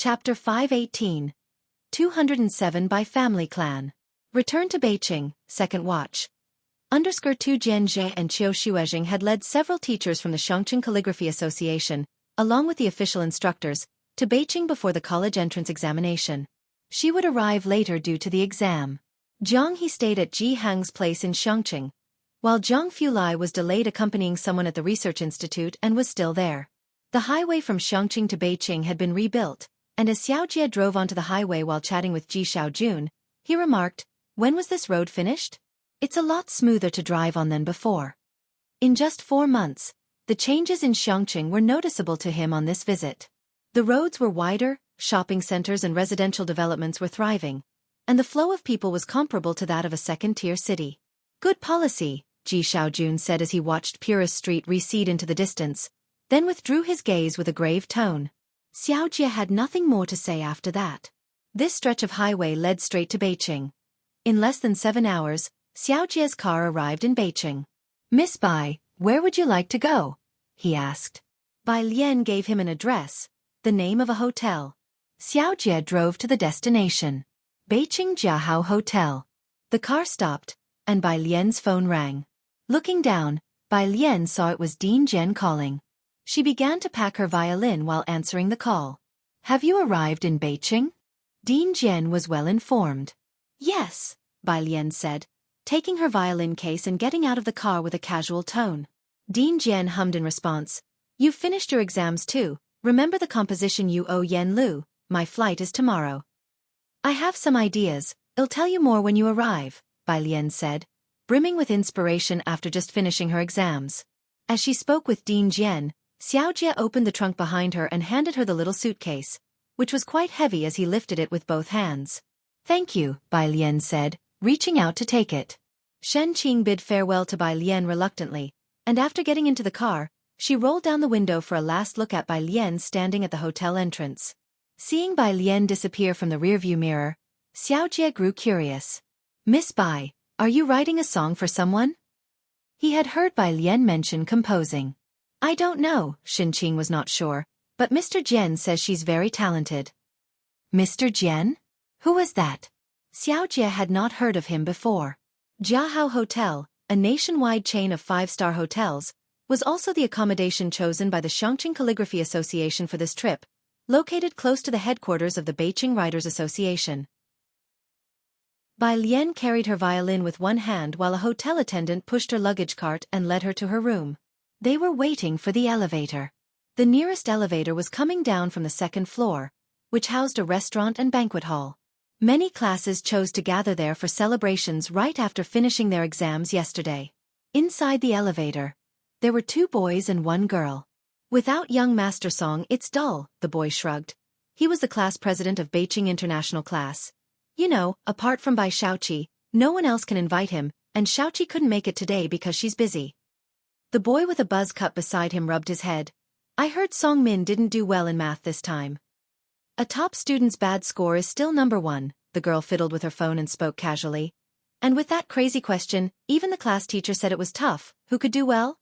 Chapter 518. 207 by Family Clan. Return to Beijing, Second Watch. Underscore 2 Jianxia and Qiu Shuezhing had led several teachers from the Xianxia Calligraphy Association, along with the official instructors, to Beijing before the college entrance examination. She would arrive later due to the exam. Jianghu stayed at Jianghu's place in Xianxia, while Zhang Fulai was delayed accompanying someone at the research institute and was still there. The highway from Xianxia to Beijing had been rebuilt, and as Xiaojie drove onto the highway while chatting with Ji Xiaojun, he remarked, "When was this road finished? It's a lot smoother to drive on than before." In just 4 months, the changes in Xianxia were noticeable to him on this visit. The roads were wider, shopping centers and residential developments were thriving, and the flow of people was comparable to that of a second-tier city. "Good policy," Ji Xiaojun said as he watched Purist Street recede into the distance, then withdrew his gaze with a grave tone. Xiaojie had nothing more to say after that. This stretch of highway led straight to Beijing. In less than 7 hours, Xiaojie's car arrived in Beijing. "Miss Bai, where would you like to go?" he asked. Bai Lian gave him an address, the name of a hotel. Xiaojie drove to the destination. Beijing Jianghu Hotel. The car stopped, and Bai Lian's phone rang. Looking down, Bai Lian saw it was Dean Jian calling. She began to pack her violin while answering the call. "Have you arrived in Beijing?" Dean Jian was well informed. "Yes," Bai Lian said, taking her violin case and getting out of the car with a casual tone. Dean Jian hummed in response, "You've finished your exams too. Remember the composition you owe Yan Lu, my flight is tomorrow." "I have some ideas, I'll tell you more when you arrive," Bai Lian said, brimming with inspiration after just finishing her exams. As she spoke with Dean Jian, Xiaojie opened the trunk behind her and handed her the little suitcase, which was quite heavy as he lifted it with both hands. "Thank you," Bai Lian said, reaching out to take it. Shen Qing bid farewell to Bai Lian reluctantly, and after getting into the car, she rolled down the window for a last look at Bai Lian standing at the hotel entrance. Seeing Bai Lian disappear from the rearview mirror, Xiaojie grew curious. "Miss Bai, are you writing a song for someone?" He had heard Bai Lian mention composing. "I don't know," Shen Qing was not sure, "but Mr. Jian says she's very talented." "Mr. Jian? Who is that?" Xiaojie had not heard of him before. Jianghu Hotel, a nationwide chain of 5-star hotels, was also the accommodation chosen by the Xianxia Calligraphy Association for this trip, located close to the headquarters of the Beijing Writers Association. Bai Lian carried her violin with one hand while a hotel attendant pushed her luggage cart and led her to her room. They were waiting for the elevator. The nearest elevator was coming down from the 2nd floor, which housed a restaurant and banquet hall. Many classes chose to gather there for celebrations right after finishing their exams yesterday. Inside the elevator, there were 2 boys and 1 girl. "Without young Master Song it's dull," the boy shrugged. He was the class president of Beijing International Class. "You know, apart from Bai Xiaoqi, no one else can invite him, and Xiaoqi couldn't make it today because she's busy." The boy with a buzz cut beside him rubbed his head. "I heard Song Min didn't do well in math this time." "A top student's bad score is still number 1, the girl fiddled with her phone and spoke casually. "And with that crazy question, even the class teacher said it was tough, who could do well?"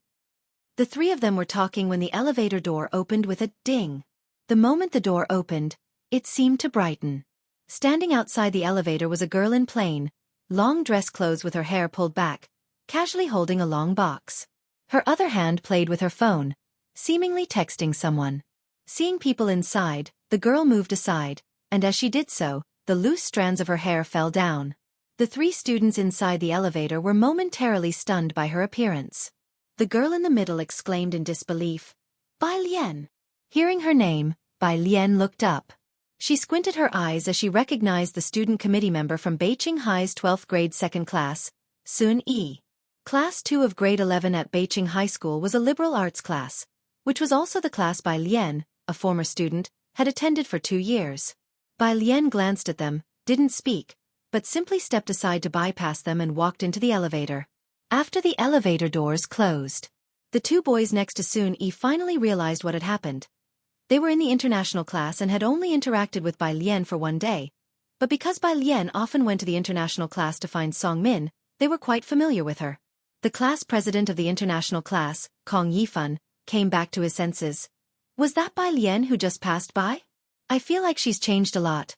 The 3 of them were talking when the elevator door opened with a ding. The moment the door opened, it seemed to brighten. Standing outside the elevator was a girl in plain, long dress clothes with her hair pulled back, casually holding a long box. Her other hand played with her phone, seemingly texting someone. Seeing people inside, the girl moved aside, and as she did so, the loose strands of her hair fell down. The 3 students inside the elevator were momentarily stunned by her appearance. The girl in the middle exclaimed in disbelief, "Bai Lian." Hearing her name, Bai Lian looked up. She squinted her eyes as she recognized the student committee member from Beijing High's 12th grade 2nd class, Sun Yi. Class 2 of grade 11 at Beijing High School was a liberal arts class, which was also the class Bai Lian, a former student, had attended for 2 years. Bai Lian glanced at them, didn't speak, but simply stepped aside to bypass them and walked into the elevator. After the elevator doors closed, the 2 boys next to Sun Yi finally realized what had happened. They were in the international class and had only interacted with Bai Lian for 1 day, but because Bai Lian often went to the international class to find Song Min, they were quite familiar with her. The class president of the international class, Kong Yifan, came back to his senses. "Was that Bai Lian who just passed by?" I feel like she's changed a lot.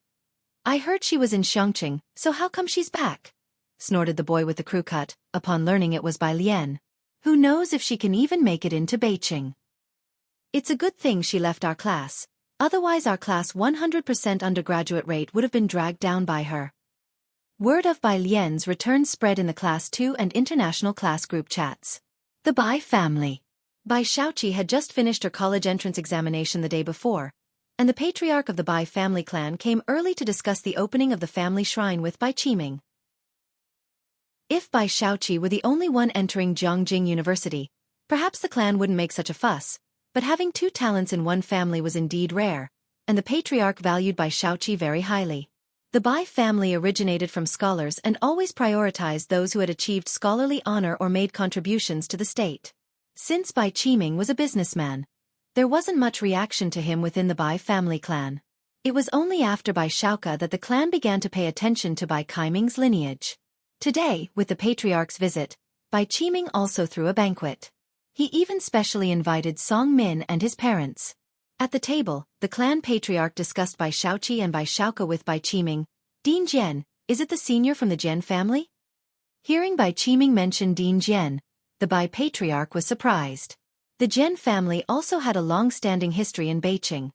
I heard she was in Xianxia, so how come she's back? Snorted the boy with the crew cut, upon learning it was Bai Lian. Who knows if she can even make it into Beijing. It's a good thing she left our class, otherwise our class 100% undergraduate rate would have been dragged down by her. Word of Bai Lian's return spread in the Class 2 and international class group chats. The Bai family. Bai Xiaoqi had just finished her college entrance examination the day before, and the patriarch of the Bai family clan came early to discuss the opening of the family shrine with Bai Qiming. If Bai Xiaoqi were the only one entering Jianghu University, perhaps the clan wouldn't make such a fuss, but having two talents in one family was indeed rare, and the patriarch valued Bai Xiaoqi very highly. The Bai family originated from scholars and always prioritized those who had achieved scholarly honor or made contributions to the state. Since Bai Qiming was a businessman, there wasn't much reaction to him within the Bai family clan. It was only after Bai Xiaoka that the clan began to pay attention to Bai Qiming's lineage. Today, with the patriarch's visit, Bai Qiming also threw a banquet. He even specially invited Song Min and his parents. At the table, the clan patriarch discussed Bai Xiaoqi and Bai Xiaoka with Bai Qiming. Din Jian, is it the senior from the Jian family? Hearing Bai Qiming mention Din Jian, the Bai patriarch was surprised. The Jian family also had a long-standing history in Beijing,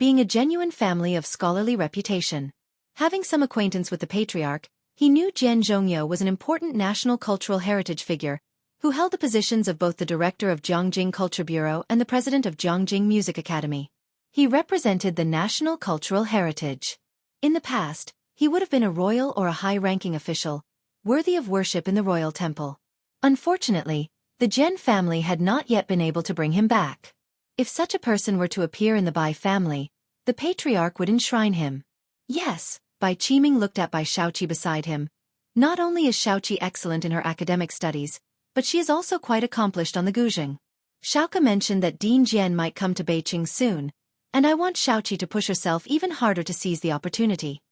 being a genuine family of scholarly reputation. Having some acquaintance with the patriarch, he knew Jian Zhongyo was an important national cultural heritage figure, who held the positions of both the director of Jianghu Culture Bureau and the president of Jianghu Music Academy. He represented the national cultural heritage. In the past, he would have been a royal or a high-ranking official, worthy of worship in the royal temple. Unfortunately, the Jian family had not yet been able to bring him back. If such a person were to appear in the Bai family, the patriarch would enshrine him. Yes, Bai Qiming looked at Bai Xiaoqi beside him. Not only is Xiaoqi excellent in her academic studies, but she is also quite accomplished on the guzheng. Xiaoka mentioned that Din Jian might come to Beijing soon, and I want Xiaoqi to push herself even harder to seize the opportunity.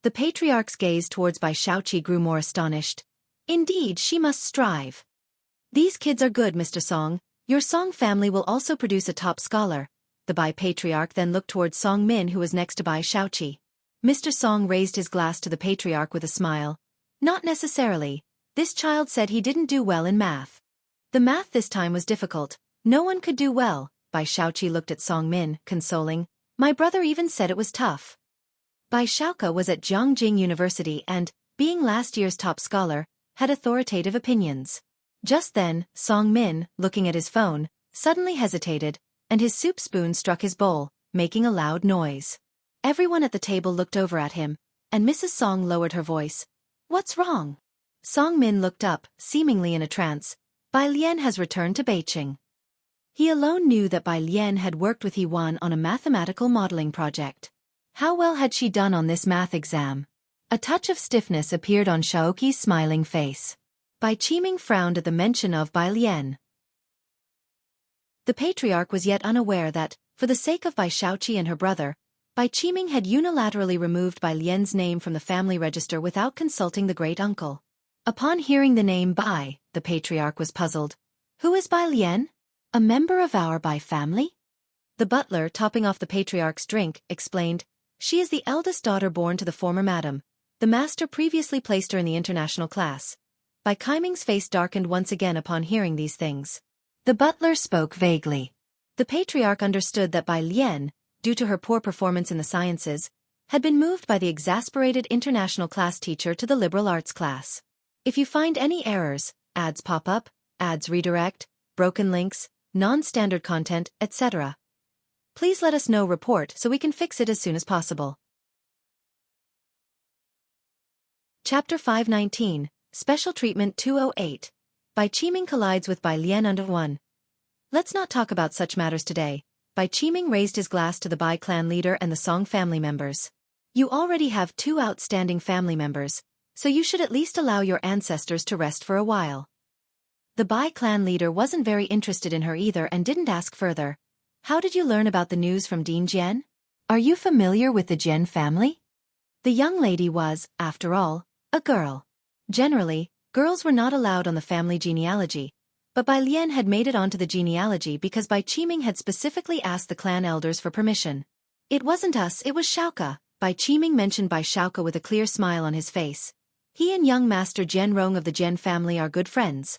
The patriarch's gaze towards Bai Xiaoqi grew more astonished. Indeed, she must strive. These kids are good, Mr. Song. Your Song family will also produce a top scholar. The Bai patriarch then looked towards Song Min, who was next to Bai Xiaoqi. Mr. Song raised his glass to the patriarch with a smile. Not necessarily. This child said he didn't do well in math. The math this time was difficult. No one could do well. Bai Xiaoqi looked at Song Min, consoling. My brother even said it was tough. Bai Xiaoka was at Jianghu University and, being last year's top scholar, had authoritative opinions. Just then, Song Min, looking at his phone, suddenly hesitated, and his soup spoon struck his bowl, making a loud noise. Everyone at the table looked over at him, and Mrs. Song lowered her voice. What's wrong? Song Min looked up, seemingly in a trance. Bai Lian has returned to Beijing. He alone knew that Bai Lian had worked with Yiwan on a mathematical modeling project. How well had she done on this math exam? A touch of stiffness appeared on Xiaoqi's smiling face. Bai Qiming frowned at the mention of Bai Lian. The patriarch was yet unaware that, for the sake of Bai Xiaoqi and her brother, Bai Qiming had unilaterally removed Bai Lian's name from the family register without consulting the great-uncle. Upon hearing the name Bai, the patriarch was puzzled. Who is Bai Lian? A member of our Bai family? The butler, topping off the patriarch's drink, explained, She is the eldest daughter born to the former madam. The master previously placed her in the international class. Bai Qiming's face darkened once again upon hearing these things. The butler spoke vaguely. The patriarch understood that Bai Lian, due to her poor performance in the sciences, had been moved by the exasperated international class teacher to the liberal arts class. If you find any errors, ads pop up, ads redirect, broken links, non-standard content, etc., please let us know report so we can fix it as soon as possible. Chapter 519, Special Treatment 208. Bai Qiming collides with Bai Lian under 1. Let's not talk about such matters today. Bai Qiming raised his glass to the Bai clan leader and the Song family members. You already have 2 outstanding family members, so you should at least allow your ancestors to rest for a while. The Bai clan leader wasn't very interested in her either and didn't ask further. How did you learn about the news from Din Jian? Are you familiar with the Jian family? The young lady was, after all, a girl. Generally, girls were not allowed on the family genealogy, but Bai Lian had made it onto the genealogy because Bai Qiming had specifically asked the clan elders for permission. It wasn't us, it was Xiaoka, Bai Qiming mentioned Bai Xiaoka with a clear smile on his face. He and young master Jian Rong of the Jian family are good friends.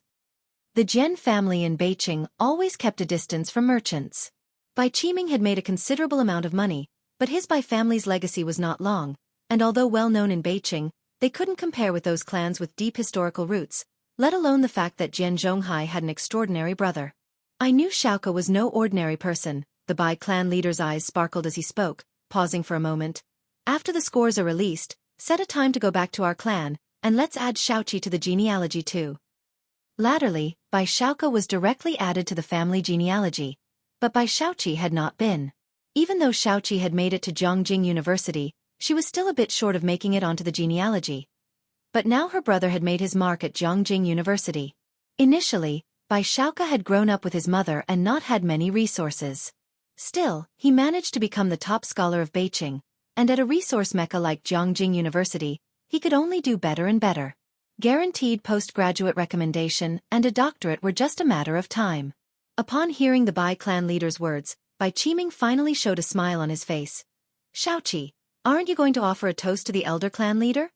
The Jian family in Beiqing always kept a distance from merchants. Bai Qiming had made a considerable amount of money, but his Bai family's legacy was not long, and although well known in Beiqing, they couldn't compare with those clans with deep historical roots, let alone the fact that Jian Zhonghai had an extraordinary brother. I knew Xiaoka was no ordinary person, the Bai clan leader's eyes sparkled as he spoke, pausing for a moment. After the scores are released, set a time to go back to our clan, and let's add Xiaoqi to the genealogy too. Latterly, Bai Xiaoka was directly added to the family genealogy, but Bai Xiaoqi had not been. Even though Xiaoqi had made it to Jianghu University, she was still a bit short of making it onto the genealogy. But now her brother had made his mark at Jianghu University. Initially, Bai Xiaoka had grown up with his mother and not had many resources. Still, he managed to become the top scholar of Beiqing, and at a resource mecca like Jianghu University, he could only do better and better. Guaranteed postgraduate recommendation and a doctorate were just a matter of time. Upon hearing the Bai clan leader's words, Bai Qiming finally showed a smile on his face. Xiaoqi, aren't you going to offer a toast to the elder clan leader?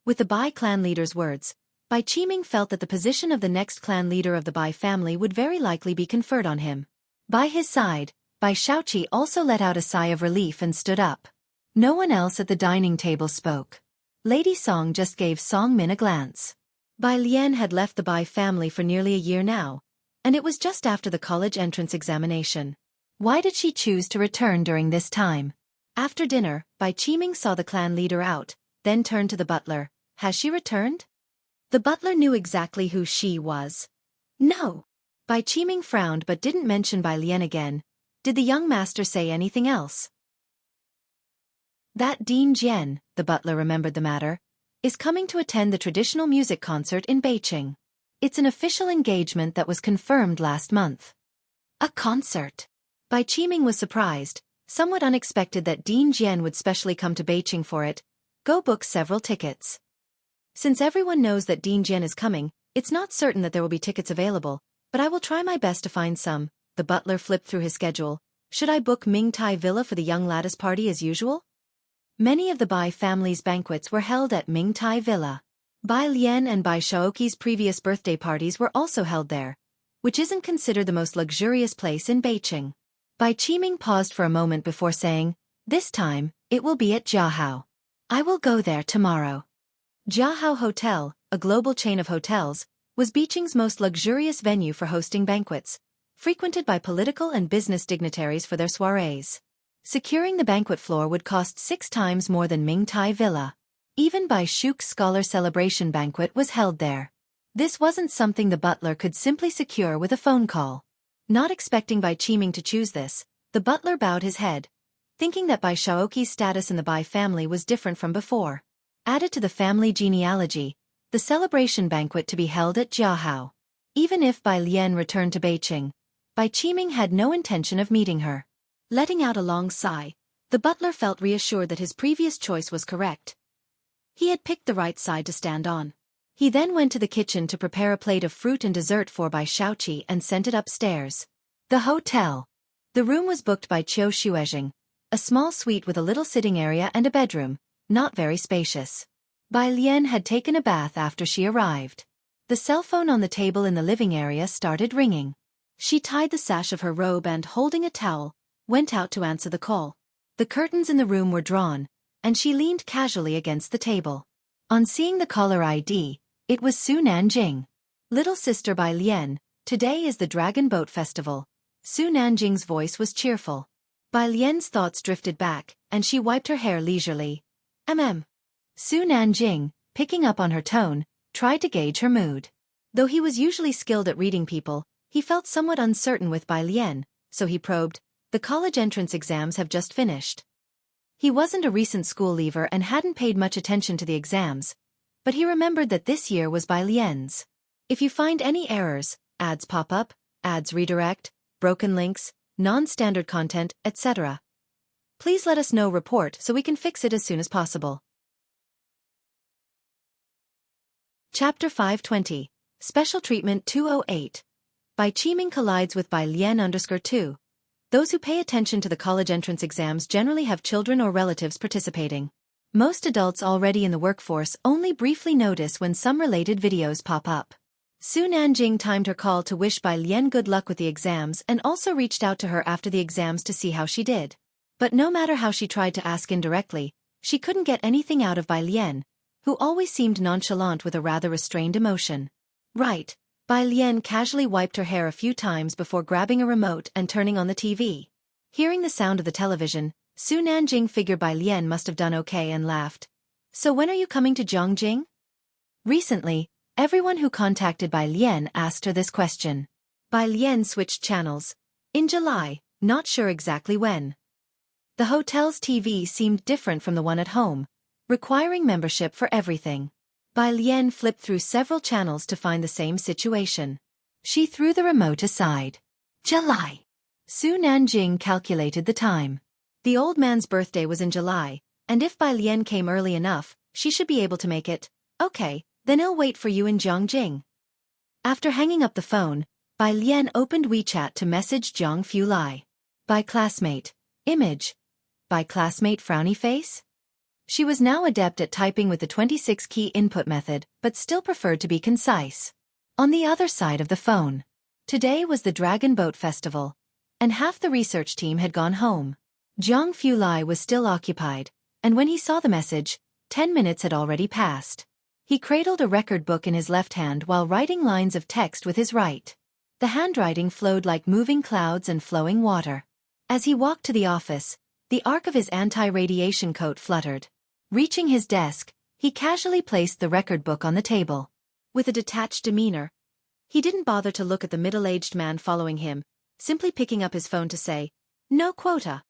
With the Bai clan leader's words, Bai Qiming felt that the position of the next clan leader of the Bai family would very likely be conferred on him. By his side, Bai Xiaoqi also let out a sigh of relief and stood up. No one else at the dining table spoke. Lady Song just gave Song Min a glance. Bai Lian had left the Bai family for nearly a year now, and it was just after the college entrance examination. Why did she choose to return during this time? After dinner, Bai Qiming saw the clan leader out, then turned to the butler. Has she returned? The butler knew exactly who she was. No. Bai Qiming frowned but didn't mention Bai Lian again. Did the young master say anything else? That Dean Jian, the butler remembered the matter, is coming to attend the traditional music concert in Beiqing. It's an official engagement that was confirmed last month. A concert? Bai Qiming was surprised, somewhat unexpected that Dean Jian would specially come to Beiqing for it. Go book several tickets. Since everyone knows that Dean Jian is coming, it's not certain that there will be tickets available, but I will try my best to find some. The butler flipped through his schedule. Should I book Ming Tai Villa for the young lattice party as usual? Many of the Bai family's banquets were held at Ming Tai Villa. Bai Lian and Bai Xiaoqi's previous birthday parties were also held there, which isn't considered the most luxurious place in Beiqing. Bai Qiming paused for a moment before saying, this time, it will be at Jianghu. I will go there tomorrow. Jianghu Hotel, a global chain of hotels, was Beiqing's most luxurious venue for hosting banquets, frequented by political and business dignitaries for their soirees. Securing the banquet floor would cost 6 times more than Ming Tai Villa. Even Bai Shuk's scholar celebration banquet was held there. This wasn't something the butler could simply secure with a phone call. Not expecting Bai Qiming to choose this, the butler bowed his head, thinking that Bai Xiaoqi's status in the Bai family was different from before. Added to the family genealogy, the celebration banquet to be held at Jianghu. Even if Bai Lian returned to Beiqing, Bai Qiming had no intention of meeting her. Letting out a long sigh, the butler felt reassured that his previous choice was correct. He had picked the right side to stand on. He then went to the kitchen to prepare a plate of fruit and dessert for Bai Xiaoqi and sent it upstairs. The hotel. The room was booked by Qiu Xuezheng, a small suite with a little sitting area and a bedroom, not very spacious. Bai Lian had taken a bath after she arrived. The cell phone on the table in the living area started ringing. She tied the sash of her robe and, holding a towel, went out to answer the call. The curtains in the room were drawn, and she leaned casually against the table. On seeing the caller ID, it was Su Nanjing. Little sister Bai Lian, today is the Dragon Boat Festival. Su Nanjing's voice was cheerful. Bai Lian's thoughts drifted back, and she wiped her hair leisurely. Su Nanjing, picking up on her tone, tried to gauge her mood. Though he was usually skilled at reading people, he felt somewhat uncertain with Bai Lian, so he probed, the college entrance exams have just finished. He wasn't a recent school leaver and hadn't paid much attention to the exams, but he remembered that this year was Bai Lian's. If you find any errors, ads pop up, ads redirect, broken links, non-standard content, etc., please let us know. Report so we can fix it as soon as possible. Chapter 520, Special Treatment 208. Bai Qiming collides with Bai Lian _2. Those who pay attention to the college entrance exams generally have children or relatives participating. Most adults already in the workforce only briefly notice when some related videos pop up. Su Nanjing timed her call to wish Bai Lian good luck with the exams and also reached out to her after the exams to see how she did. But no matter how she tried to ask indirectly, she couldn't get anything out of Bai Lian, who always seemed nonchalant with a rather restrained emotion. Right. Bai Lian casually wiped her hair a few times before grabbing a remote and turning on the TV. Hearing the sound of the television, Su Nanjing figured Bai Lian must have done okay and laughed. So when are you coming to Jianghu? Recently, everyone who contacted Bai Lian asked her this question. Bai Lian switched channels. In July, not sure exactly when. The hotel's TV seemed different from the one at home, requiring membership for everything. Bai Lian flipped through several channels to find the same situation. She threw the remote aside. July. Su Nanjing calculated the time. The old man's birthday was in July, and if Bai Lian came early enough, she should be able to make it. Okay, then I'll wait for you in Jianghu. After hanging up the phone, Bai Lian opened WeChat to message Jiang Fulai. By classmate. Image. By classmate frowny face? She was now adept at typing with the 26-key input method, but still preferred to be concise. On the other side of the phone. Today was the Dragon Boat Festival, and half the research team had gone home. Jiang Fulai was still occupied, and when he saw the message, 10 minutes had already passed. He cradled a record book in his left hand while writing lines of text with his right. The handwriting flowed like moving clouds and flowing water. As he walked to the office, the arc of his anti-radiation coat fluttered. Reaching his desk, he casually placed the record book on the table. With a detached demeanor, he didn't bother to look at the middle-aged man following him, simply picking up his phone to say, "No quota."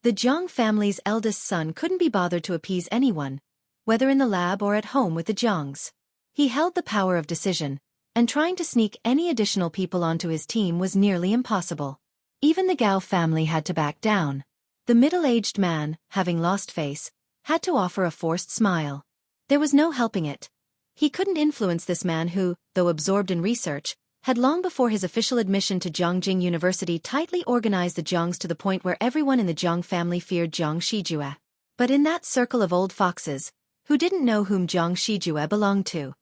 The Jiang family's eldest son couldn't be bothered to appease anyone, whether in the lab or at home with the Jiangs. He held the power of decision, and trying to sneak any additional people onto his team was nearly impossible. Even the Gao family had to back down. The middle-aged man, having lost face, had to offer a forced smile. There was no helping it. He couldn't influence this man who, though absorbed in research, had long before his official admission to Jiangjing University tightly organized the Jiangs to the point where everyone in the Jiang family feared Jiang Shijue. But in that circle of old foxes, who didn't know whom Jiang Shijue belonged to?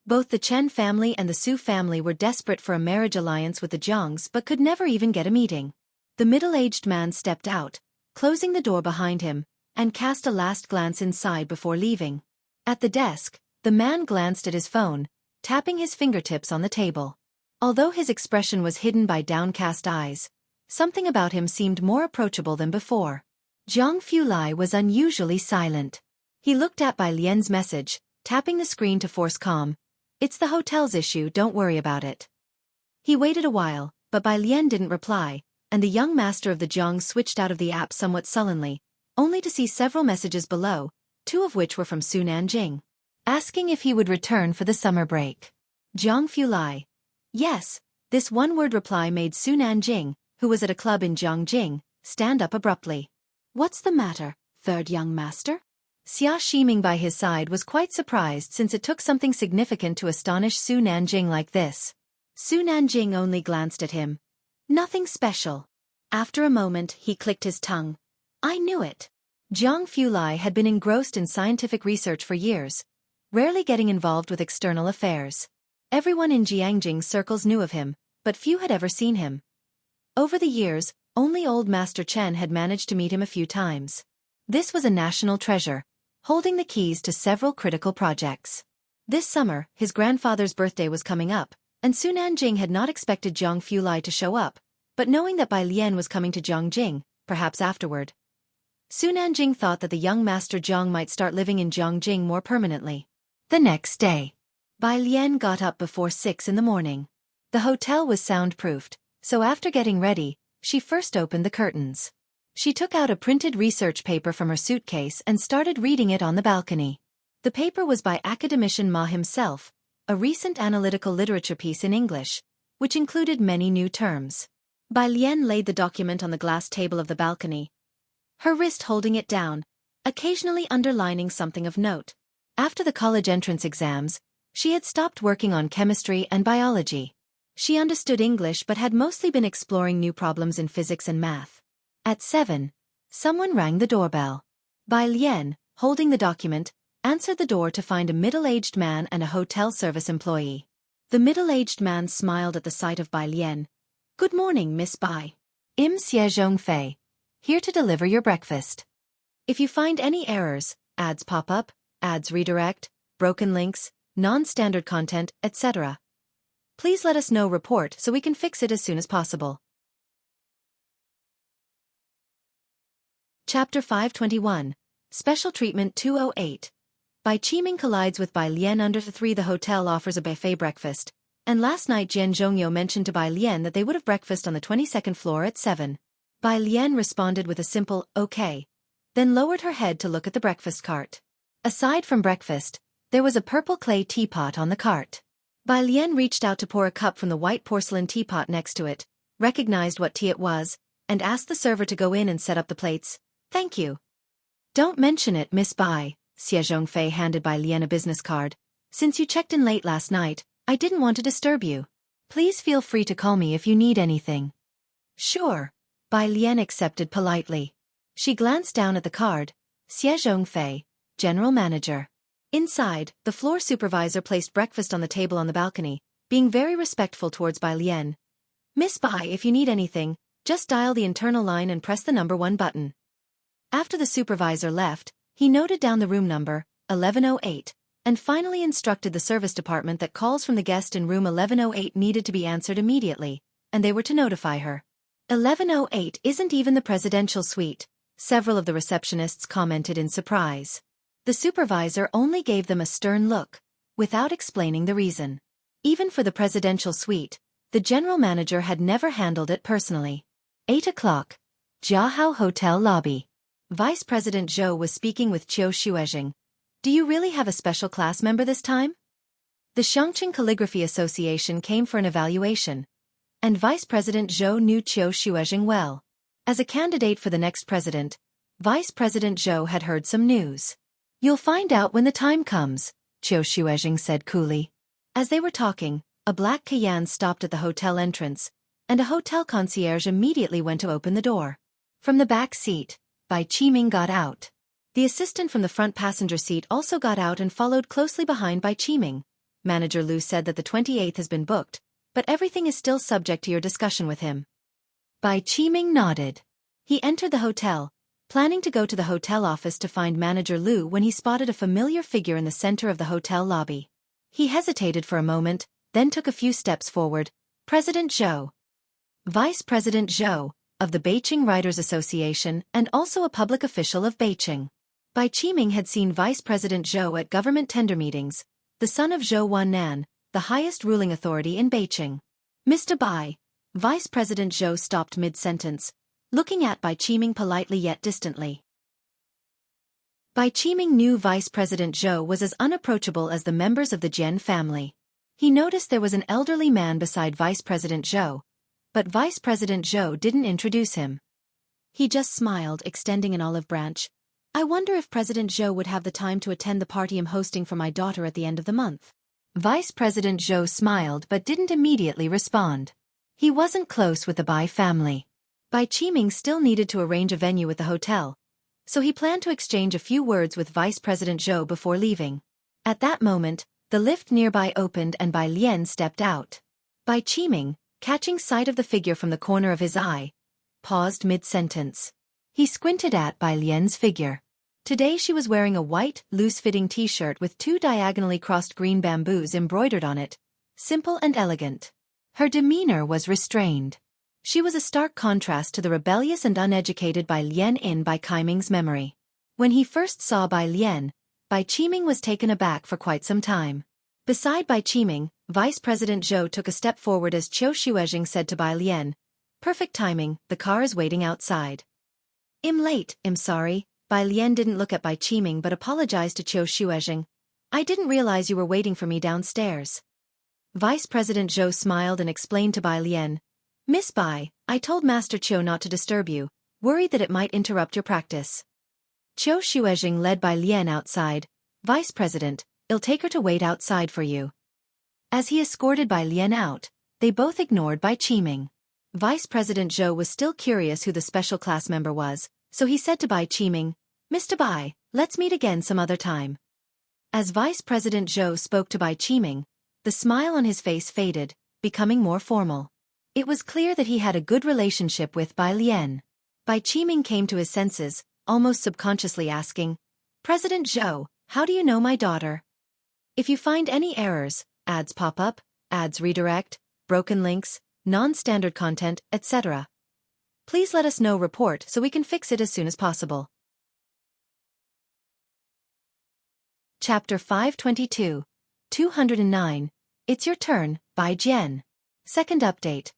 Both the Chen family and the Su family were desperate for a marriage alliance with the Jiangs but could never even get a meeting. The middle-aged man stepped out, closing the door behind him, and cast a last glance inside before leaving. At the desk, the man glanced at his phone, tapping his fingertips on the table. Although his expression was hidden by downcast eyes, something about him seemed more approachable than before. Jiang Fulai was unusually silent. He looked at Bai Lian's message, tapping the screen to force calm. "It's the hotel's issue, don't worry about it." He waited a while, but Bai Lian didn't reply, and the young master of the Jiang switched out of the app somewhat sullenly, only to see several messages below, 2 of which were from Su Nanjing, asking if he would return for the summer break. Jiang Fulai. Yes, this one-word reply made Su Nanjing, who was at a club in Jiangjing, stand up abruptly. "What's the matter, third young master?" Xia Shiming by his side was quite surprised since it took something significant to astonish Su Nanjing like this. Su Nanjing only glanced at him. "Nothing special." After a moment, he clicked his tongue. "I knew it." Jiang Fulai had been engrossed in scientific research for years, rarely getting involved with external affairs. Everyone in Jiangjing circles knew of him, but few had ever seen him. Over the years, only old Master Chen had managed to meet him a few times. This was a national treasure, holding the keys to several critical projects. This summer, his grandfather's birthday was coming up, and Su Nanjing had not expected Jiang Fulai to show up, but knowing that Bai Lian was coming to Jiangjing, perhaps afterward, Su Nanjing thought that the young Master Jiang might start living in Jiangjing more permanently. The next day, Bai Lian got up before 6 in the morning. The hotel was soundproofed, so after getting ready, she first opened the curtains. She took out a printed research paper from her suitcase and started reading it on the balcony. The paper was by academician Ma himself, a recent analytical literature piece in English, which included many new terms. Bai Lian laid the document on the glass table of the balcony, her wrist holding it down, occasionally underlining something of note. After the college entrance exams, she had stopped working on chemistry and biology. She understood English but had mostly been exploring new problems in physics and math. At 7, someone rang the doorbell. Bai Lian, holding the document, answered the door to find a middle-aged man and a hotel service employee. The middle-aged man smiled at the sight of Bai Lian. "Good morning, Miss Bai. I'm Xie Fei, here to deliver your breakfast. If you find any errors, ads pop up, ads redirect, broken links, non-standard content, etc., please let us know report so we can fix it as soon as possible." Chapter 521, Special Treatment 208. Bai Qiming collides with Bai Lian under 3. The hotel offers a buffet breakfast, and last night Jianghu mentioned to Bai Lian that they would have breakfast on the 22nd floor at 7. Bai Lian responded with a simple, "Okay," then lowered her head to look at the breakfast cart. Aside from breakfast, there was a purple clay teapot on the cart. Bai Lian reached out to pour a cup from the white porcelain teapot next to it, recognized what tea it was, and asked the server to go in and set up the plates. "Thank you." "Don't mention it, Miss Bai," Xianxia Fei handed Bai Lian a business card. "Since you checked in late last night, I didn't want to disturb you. Please feel free to call me if you need anything." "Sure," Bai Lian accepted politely. She glanced down at the card. Xianxia Fei, General Manager. Inside, the floor supervisor placed breakfast on the table on the balcony, being very respectful towards Bai Lian. "Miss Bai, if you need anything, just dial the internal line and press the number 1 button." After the supervisor left, he noted down the room number, 1108, and finally instructed the service department that calls from the guest in room 1108 needed to be answered immediately, and they were to notify her. 1108 isn't even the presidential suite, several of the receptionists commented in surprise. The supervisor only gave them a stern look, without explaining the reason. Even for the presidential suite, the general manager had never handled it personally. 8 o'clock. Jianghu Hotel Lobby. Vice President Zhou was speaking with Xianxia. "Do you really have a special class member this time?" The Xianxia Calligraphy Association came for an evaluation, and Vice President Zhou knew Xianxia well. As a candidate for the next president, Vice President Zhou had heard some news. "You'll find out when the time comes," Xianxia said coolly. As they were talking, a black Cayenne stopped at the hotel entrance, and a hotel concierge immediately went to open the door. From the back seat, Bai Qiming got out. The assistant from the front passenger seat also got out and followed closely behind Bai Qiming. "Manager Lu said that the 28th has been booked, but everything is still subject to your discussion with him." Bai Qiming nodded. He entered the hotel, planning to go to the hotel office to find Manager Lu when he spotted a familiar figure in the center of the hotel lobby. He hesitated for a moment, then took a few steps forward. "President Zhou." Vice President Zhou, of the Beijing Writers Association and also a public official of Beijing. Bai Qiming had seen Vice President Zhou at government tender meetings, the son of Zhou Wannan, the highest ruling authority in Beijing. "Mr. Bai." Vice President Zhou stopped mid-sentence, looking at Bai Qiming politely yet distantly. Bai Qiming knew Vice President Zhou was as unapproachable as the members of the Jian family. He noticed there was an elderly man beside Vice President Zhou, but Vice President Zhou didn't introduce him. He just smiled, extending an olive branch. "I wonder if President Zhou would have the time to attend the party I'm hosting for my daughter at the end of the month." Vice President Zhou smiled but didn't immediately respond. He wasn't close with the Bai family. Bai Qiming still needed to arrange a venue with the hotel, so he planned to exchange a few words with Vice President Zhou before leaving. At that moment, the lift nearby opened and Bai Lian stepped out. Bai Qiming, catching sight of the figure from the corner of his eye, paused mid-sentence. He squinted at Bai Lian's figure. Today she was wearing a white, loose-fitting t-shirt with 2 diagonally crossed green bamboos embroidered on it, simple and elegant. Her demeanor was restrained. She was a stark contrast to the rebellious and uneducated Bai Lian in Bai Qiming's memory. When he first saw Bai Lian, Bai Qiming was taken aback for quite some time. Beside Bai Qiming, Vice President Zhou took a step forward as Xianxia said to Bai Lian, "Perfect timing, the car is waiting outside." "I'm late, I'm sorry." Bai Lian didn't look at Bai Qiming but apologized to Xianxia. "I didn't realize you were waiting for me downstairs." Vice President Zhou smiled and explained to Bai Lian, "Miss Bai, I told Master Qiu not to disturb you, worried that it might interrupt your practice." Xianxia led Bai Lian outside. "Vice President, I'll take her to wait outside for you." As he escorted Bai Lian out, They both ignored Bai Qiming. Vice President Zhou was still curious who the special class member was, so he said to Bai Qiming, "Mr. Bai, let's meet again some other time." As Vice President Zhou spoke to Bai Qiming, the smile on his face faded, becoming more formal. It was clear that he had a good relationship with Bai Lian. Bai Qiming came to his senses, almost subconsciously asking, "President Zhou, how do you know my daughter? If you find any errors, ads pop up, ads redirect, broken links, non-standard content, etc. please let us know report so we can fix it as soon as possible." Chapter 522. 209. It's Your Turn, by Jian. Second update.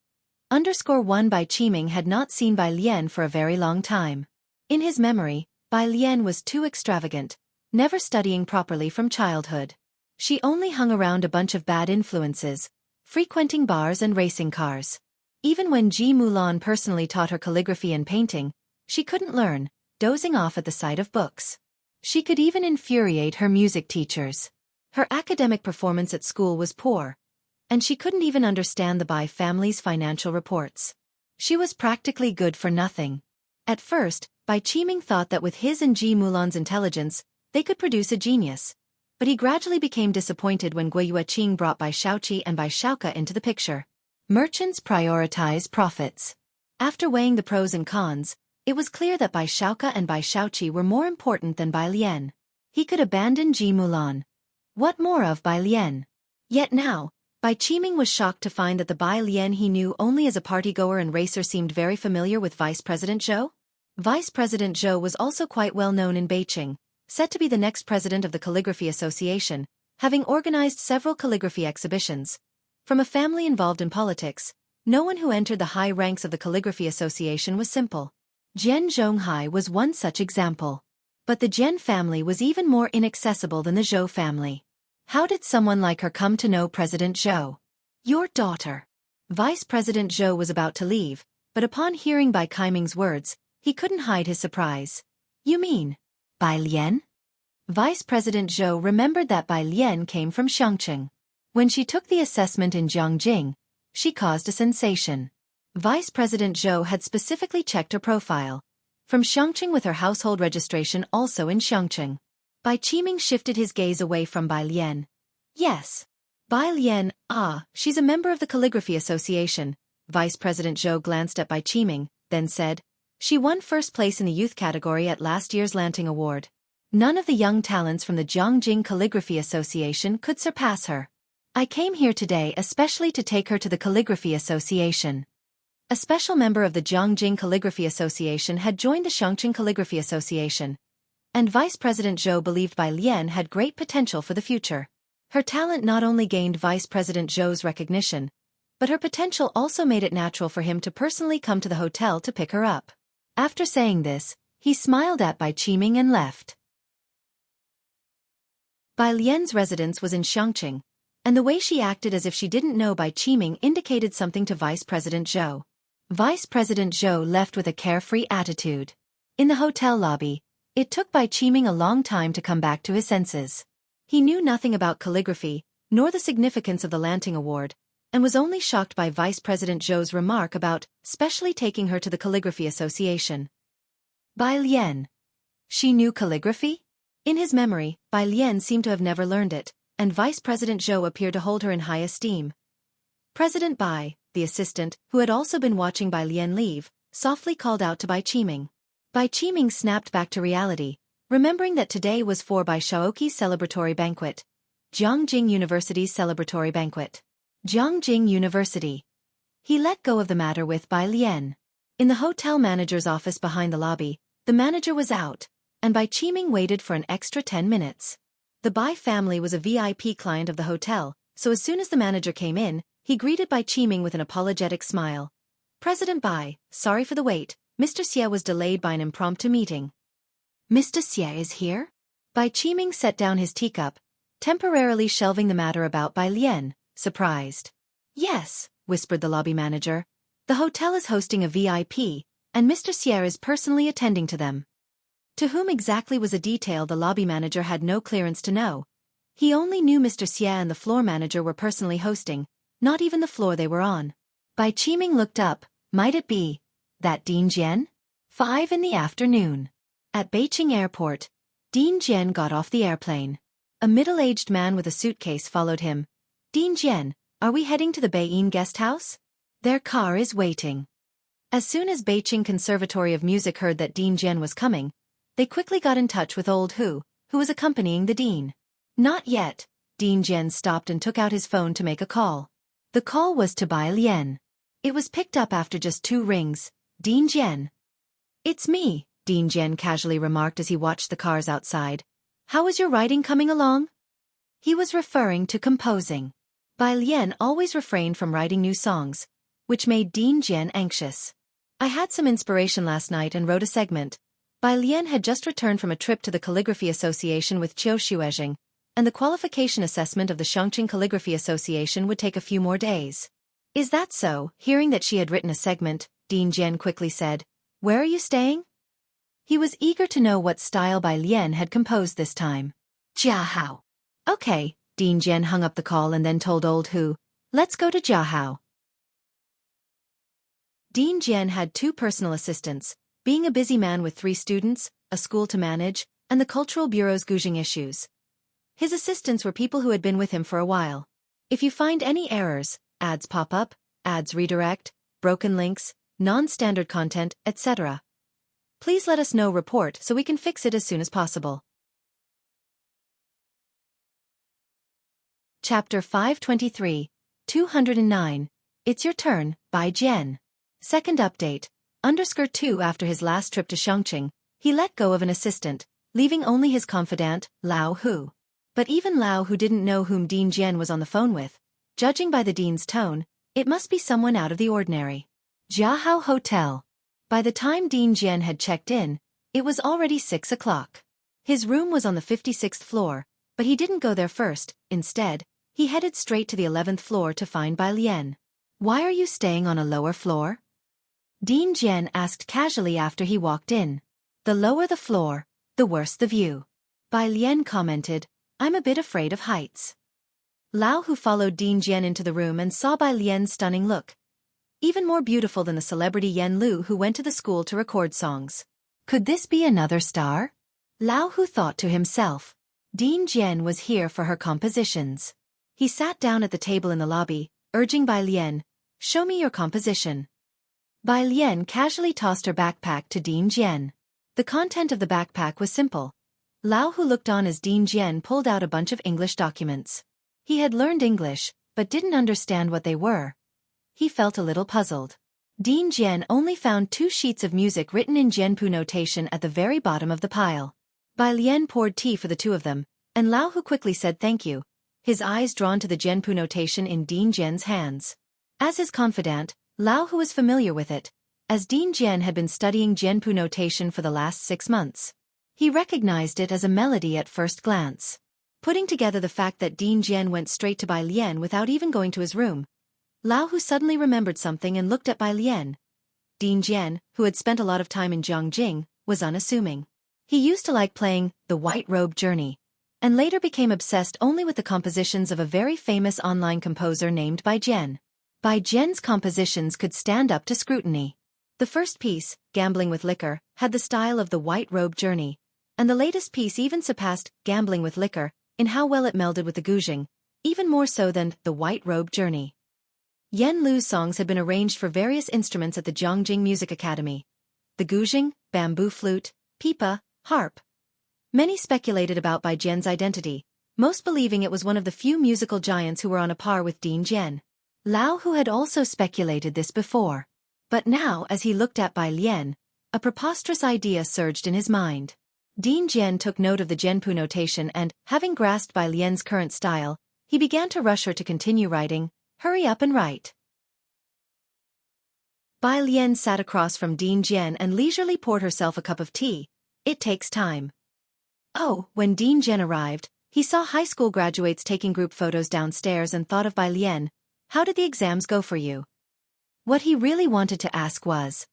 _1 Bai Qiming had not seen Bai Lian for a very long time. In his memory, Bai Lian was too extravagant, never studying properly from childhood. She only hung around a bunch of bad influences, frequenting bars and racing cars. Even when Ji Mulan personally taught her calligraphy and painting, she couldn't learn, dozing off at the sight of books. She could even infuriate her music teachers. Her academic performance at school was poor, and she couldn't even understand the Bai family's financial reports. She was practically good for nothing. At first, Bai Qiming thought that with his and Ji Mulan's intelligence, they could produce a genius. But he gradually became disappointed when Gui Yueqing brought Bai Shaoqi and Bai Shaoka into the picture. Merchants prioritize profits. After weighing the pros and cons, it was clear that Bai Shaoka and Bai Shaoqi were more important than Bai Lian. He could abandon Ji Mulan. What more of Bai Lian? Yet now, Bai Qiming was shocked to find that the Bai Lian he knew only as a partygoer and racer seemed very familiar with Vice President Zhou. Vice President Zhou was also quite well known in Beijing, set to be the next president of the Calligraphy Association, having organized several calligraphy exhibitions. From a family involved in politics, no one who entered the high ranks of the Calligraphy Association was simple. Jian Zhonghai was one such example. But the Jian family was even more inaccessible than the Zhou family. How did someone like her come to know President Zhou? Your daughter. Vice President Zhou was about to leave, but upon hearing Bai Qiming's words, he couldn't hide his surprise. You mean Bai Lian? Vice President Zhou remembered that Bai Lian came from Xianxia. When she took the assessment in Jianghu, she caused a sensation. Vice President Zhou had specifically checked her profile. From Xianxia with her household registration also in Xianxia. Bai Qiming shifted his gaze away from Bai Lian. Yes. Bai Lian, she's a member of the Calligraphy Association. Vice President Zhou glanced at Bai Qiming, then said, she won first place in the youth category at last year's Lanting Award. None of the young talents from the Jianghu Calligraphy Association could surpass her. I came here today especially to take her to the Calligraphy Association. A special member of the Jianghu Calligraphy Association had joined the Xianxia Calligraphy Association, and Vice President Zhou believed Bai Lian had great potential for the future. Her talent not only gained Vice President Zhou's recognition, but her potential also made it natural for him to personally come to the hotel to pick her up. After saying this, he smiled at Bai Qiming and left. Bai Lian's residence was in Xianxia, and the way she acted as if she didn't know Bai Qiming indicated something to Vice President Zhou. Vice President Zhou left with a carefree attitude. In the hotel lobby, it took Bai Qiming a long time to come back to his senses. He knew nothing about calligraphy, nor the significance of the Lanting Award, and was only shocked by Vice President Zhou's remark about specially taking her to the Calligraphy Association. Bai Lian. She knew calligraphy? In his memory, Bai Lian seemed to have never learned it, and Vice President Zhou appeared to hold her in high esteem. President Bai, the assistant, who had also been watching Bai Lian leave, softly called out to Bai Qiming. Bai Qiming snapped back to reality, remembering that today was for Bai Shaoqi's celebratory banquet. Jianghu University's celebratory banquet. Jianghu University. He let go of the matter with Bai Lian. In the hotel manager's office behind the lobby, the manager was out, and Bai Qiming waited for an extra 10 minutes. The Bai family was a VIP client of the hotel, so as soon as the manager came in, he greeted Bai Qiming with an apologetic smile. President Bai, sorry for the wait, Mr. Xie was delayed by an impromptu meeting. Mr. Xie is here? Bai Qiming set down his teacup, temporarily shelving the matter about Bai Lian, surprised. Yes, whispered the lobby manager. The hotel is hosting a VIP, and Mr. Xie is personally attending to them. To whom exactly was a detail the lobby manager had no clearance to know. He only knew Mr. Xie and the floor manager were personally hosting, not even the floor they were on. Bai Qiming looked up. Might it be that Dean Jian? 5 in the afternoon. At Beijing Airport, Dean Jian got off the airplane. A middle-aged man with a suitcase followed him. Dean Jian, are we heading to the Beiyin guest house? Their car is waiting. As soon as Beijing Conservatory of Music heard that Dean Jian was coming, they quickly got in touch with old Hu was accompanying the dean. Not yet. Dean Jian stopped and took out his phone to make a call. The call was to Bai Lian. It was picked up after just 2 rings. Dean Jian. It's me, Dean Jian casually remarked as he watched the cars outside. How is your writing coming along? He was referring to composing. Bai Lian always refrained from writing new songs, which made Dean Jian anxious. I had some inspiration last night and wrote a segment. Bai Lian had just returned from a trip to the Calligraphy Association with Xianxia, and the qualification assessment of the Xianxia Calligraphy Association would take a few more days. Is that so? Hearing that she had written a segment, Dean Jian quickly said, Where are you staying? He was eager to know what style Bai Lian had composed this time. Jianghu. Okay, Dean Jian hung up the call and then told old Hu, let's go to Jianghu. Dean Jian had 2 personal assistants, being a busy man with 3 students, a school to manage, and the Cultural Bureau's gouging issues. His assistants were people who had been with him for a while. If you find any errors, ads pop up, ads redirect, broken links, non-standard content, etc., please let us know report so we can fix it as soon as possible. Chapter 523, 209, It's Your Turn, by Jian. Second update, _2 After his last trip to Xianxia, he let go of an assistant, leaving only his confidant, Lao Hu. But even Lao Hu didn't know whom Dean Jian was on the phone with. Judging by the dean's tone, it must be someone out of the ordinary. Jianghu Hotel. By the time Dean Jian had checked in, it was already 6 o'clock. His room was on the 56th floor, but he didn't go there first. Instead, he headed straight to the 11th floor to find Bai Lian. Why are you staying on a lower floor? Dean Jian asked casually after he walked in. The lower the floor, the worse the view. Bai Lian commented, I'm a bit afraid of heights. Lao Hu followed Dean Jian into the room and saw Bai Lian's stunning look. Even more beautiful than the celebrity Yan Lu who went to the school to record songs. Could this be another star? Lao Hu thought to himself. Dean Jian was here for her compositions. He sat down at the table in the lobby, urging Bai Lian, show me your composition. Bai Lian casually tossed her backpack to Dean Jian. The content of the backpack was simple. Lao Hu looked on as Dean Jian pulled out a bunch of English documents. He had learned English, but didn't understand what they were. He felt a little puzzled. Dean Jian only found 2 sheets of music written in Jianpu notation at the very bottom of the pile. Bai Lian poured tea for the 2 of them, and Lao Hu quickly said thank you, his eyes drawn to the Jianpu notation in Dean Jian's hands. As his confidant, Lao Hu was familiar with it, as Dean Jian had been studying Jianpu notation for the last 6 months. He recognized it as a melody at first glance. Putting together the fact that Dean Jian went straight to Bai Lian without even going to his room, Lao Hu suddenly remembered something and looked at Bai Lian. Dean Jian, who had spent a lot of time in Jianghu, was unassuming. He used to like playing The White Robe Journey, and later became obsessed only with the compositions of a very famous online composer named Bai Jian. Bai Jian's compositions could stand up to scrutiny. The first piece, Gambling with Liquor, had the style of The White Robe Journey, and the latest piece even surpassed Gambling with Liquor in how well it melded with the gouging, even more so than The White Robe Journey. Yan Lu's songs had been arranged for various instruments at the Jianghu Music Academy. The gouging, bamboo flute, pipa, harp. Many speculated about Bai Jian's identity, most believing it was one of the few musical giants who were on a par with Dean Jian. Lao Hu had also speculated this before. But now as he looked at Bai Lian, a preposterous idea surged in his mind. Dean Jian took note of the Jianpu notation and, having grasped Bai Lian's current style, he began to rush her to continue writing. Hurry up and write. Bai Lian sat across from Dean Jian and leisurely poured herself a cup of tea. It takes time. Oh, when Dean Jian arrived, he saw high school graduates taking group photos downstairs and thought of Bai Lian. How did the exams go for you? What he really wanted to ask was,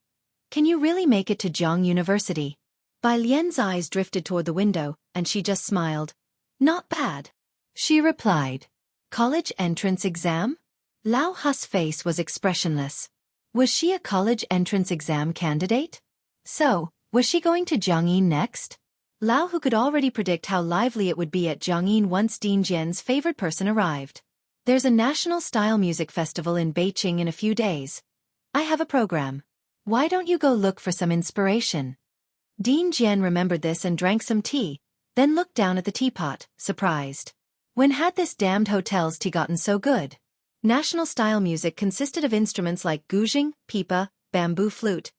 can you really make it to Jianghu University? Bai Lian's eyes drifted toward the window, and she just smiled. Not bad. She replied. College entrance exam? Lao Hu's face was expressionless. Was she a college entrance exam candidate? So, was she going to Jianghu next? Lao Hu could already predict how lively it would be at Jianghu once Ding Jian's favored person arrived. There's a national style music festival in Beijing in a few days. I have a program. Why don't you go look for some inspiration? Ding Jian remembered this and drank some tea, then looked down at the teapot, surprised. When had this damned hotel's tea gotten so good? National style music consisted of instruments like guzheng, pipa, bamboo flute.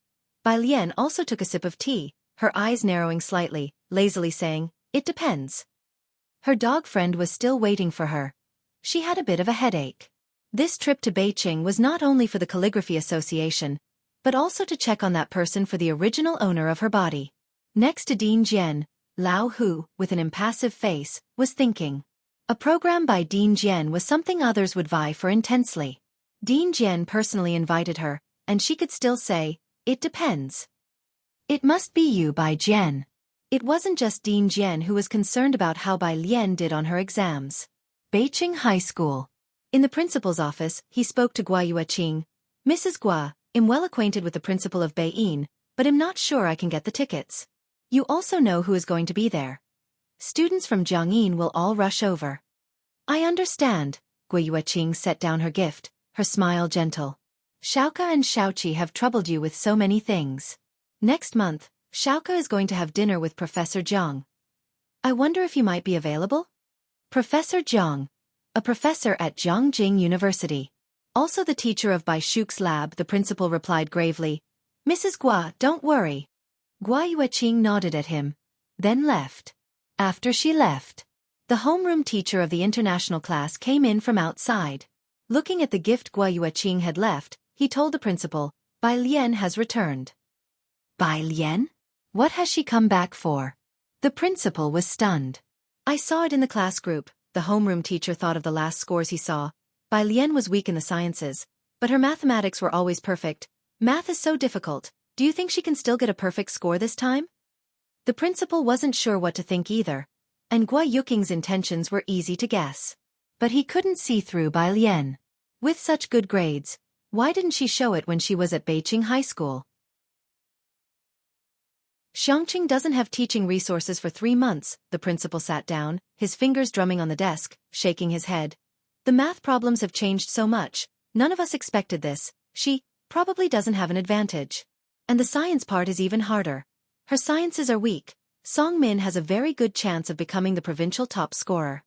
Bai Lian also took a sip of tea, her eyes narrowing slightly, lazily saying, "It depends." Her dog friend was still waiting for her. She had a bit of a headache. This trip to Beijing was not only for the Calligraphy Association, but also to check on that person for the original owner of her body. Next to Ding Jian, Lao Hu, with an impassive face, was thinking. A program by Ding Jian was something others would vie for intensely. Ding Jian personally invited her, and she could still say, "It depends." It must be you, Bai Jian. It wasn't just Ding Jian who was concerned about how Bai Lian did on her exams. Beijing High School. In the principal's office, he spoke to Gua Yueqing. "Mrs. Gua, I'm well acquainted with the principal of Beijing, but I'm not sure I can get the tickets. You also know who is going to be there. Students from Jianghu will all rush over." "I understand." Gua Yueqing set down her gift, her smile gentle. "Xiaoka and Xiaoqi have troubled you with so many things. Next month, Xiaoka is going to have dinner with Professor Jiang. I wonder if you might be available?" Professor Jiang, a professor at Jiangjing University. Also the teacher of Bai Shuk's lab, the principal replied gravely. "Mrs. Gua, don't worry." Gua Yueqing nodded at him, then left. After she left, the homeroom teacher of the international class came in from outside. Looking at the gift Gua Yueqing had left, he told the principal, "Bai Lian has returned." "Bai Lian? What has she come back for?" The principal was stunned. "I saw it in the class group," the homeroom teacher thought of the last scores he saw. Bai Lian was weak in the sciences, but her mathematics were always perfect. "Math is so difficult, do you think she can still get a perfect score this time?" The principal wasn't sure what to think either, and Gua Yueqing's intentions were easy to guess. But he couldn't see through Bai Lian. With such good grades, why didn't she show it when she was at Beijing High School? "Xianxia doesn't have teaching resources for 3 months, the principal sat down, his fingers drumming on the desk, shaking his head. "The math problems have changed so much, none of us expected this. She probably doesn't have an advantage. And the science part is even harder. Her sciences are weak. Song Min has a very good chance of becoming the provincial top scorer."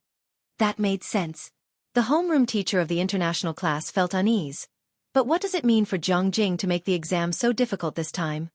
That made sense. The homeroom teacher of the international class felt unease. But what does it mean for Jiangjing to make the exam so difficult this time?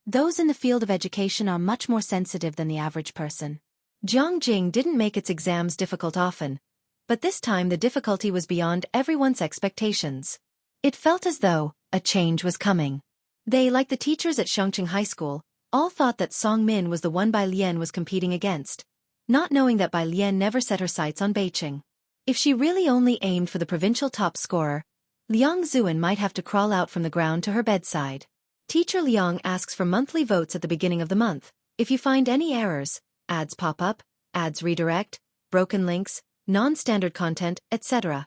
Those in the field of education are much more sensitive than the average person. Jiangjing didn't make its exams difficult often, but this time the difficulty was beyond everyone's expectations. It felt as though a change was coming. They, like the teachers at Xianxia High School, all thought that Song Min was the one Bai Lian was competing against, not knowing that Bai Lian never set her sights on Beijing. If she really only aimed for the provincial top scorer, Liang Zuan might have to crawl out from the ground to her bedside. Teacher Liang asks for monthly votes at the beginning of the month. If you find any errors, ads pop up, ads redirect, broken links, non-standard content, etc.,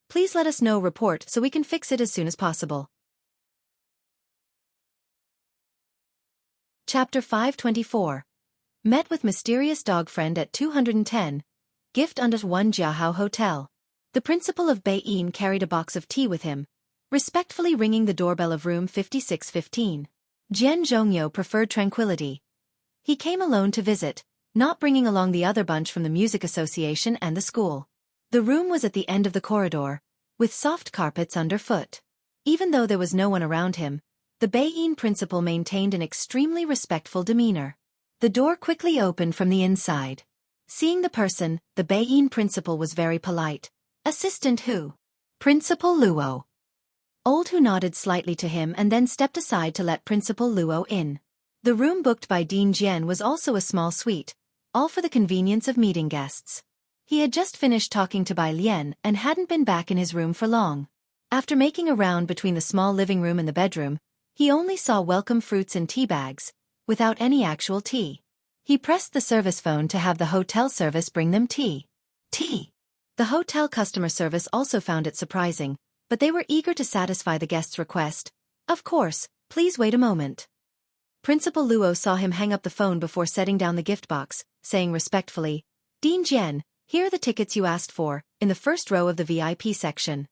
please let us know report so we can fix it as soon as possible. Chapter 524. Met with mysterious dog friend at 210. Gift under one Jianghu hotel. The principal of Beijing carried a box of tea with him, respectfully ringing the doorbell of room 5615. Jian Zhongyo preferred tranquility. He came alone to visit, not bringing along the other bunch from the music association and the school. The room was at the end of the corridor, with soft carpets underfoot. Even though there was no one around him, the Beijing principal maintained an extremely respectful demeanor. The door quickly opened from the inside. Seeing the person, the Beijing principal was very polite. "Assistant Hu." "Principal Luo." Old Hu nodded slightly to him and then stepped aside to let Principal Luo in. The room booked by Ding Jian was also a small suite, all for the convenience of meeting guests. He had just finished talking to Bai Lian and hadn't been back in his room for long. After making a round between the small living room and the bedroom, he only saw welcome fruits and tea bags, without any actual tea. He pressed the service phone to have the hotel service bring them tea. Tea! The hotel customer service also found it surprising, but they were eager to satisfy the guest's request. Of course, please wait a moment. Principal Luo saw him hang up the phone before setting down the gift box, saying respectfully, Dean Jian, here are the tickets you asked for, in the first row of the VIP section.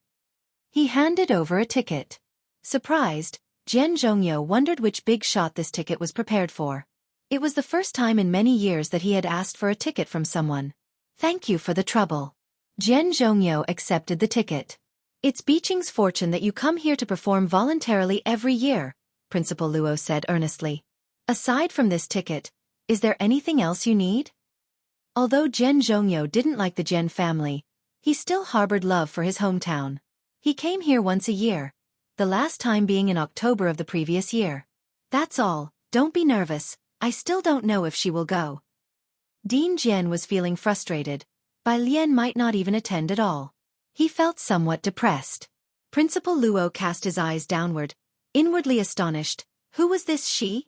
He handed over a ticket. Surprised, Jian Zhongyo wondered which big shot this ticket was prepared for. It was the first time in many years that he had asked for a ticket from someone. Thank you for the trouble. Jian Zhongyo accepted the ticket. It's Beijing's fortune that you come here to perform voluntarily every year, Principal Luo said earnestly. Aside from this ticket, is there anything else you need? Although Jian Zhongyo didn't like the Jian family, he still harbored love for his hometown. He came here once a year, the last time being in October of the previous year. That's all, don't be nervous, I still don't know if she will go. Dean Jian was feeling frustrated. Bai Lian might not even attend at all. He felt somewhat depressed. Principal Luo cast his eyes downward, inwardly astonished. Who was this she?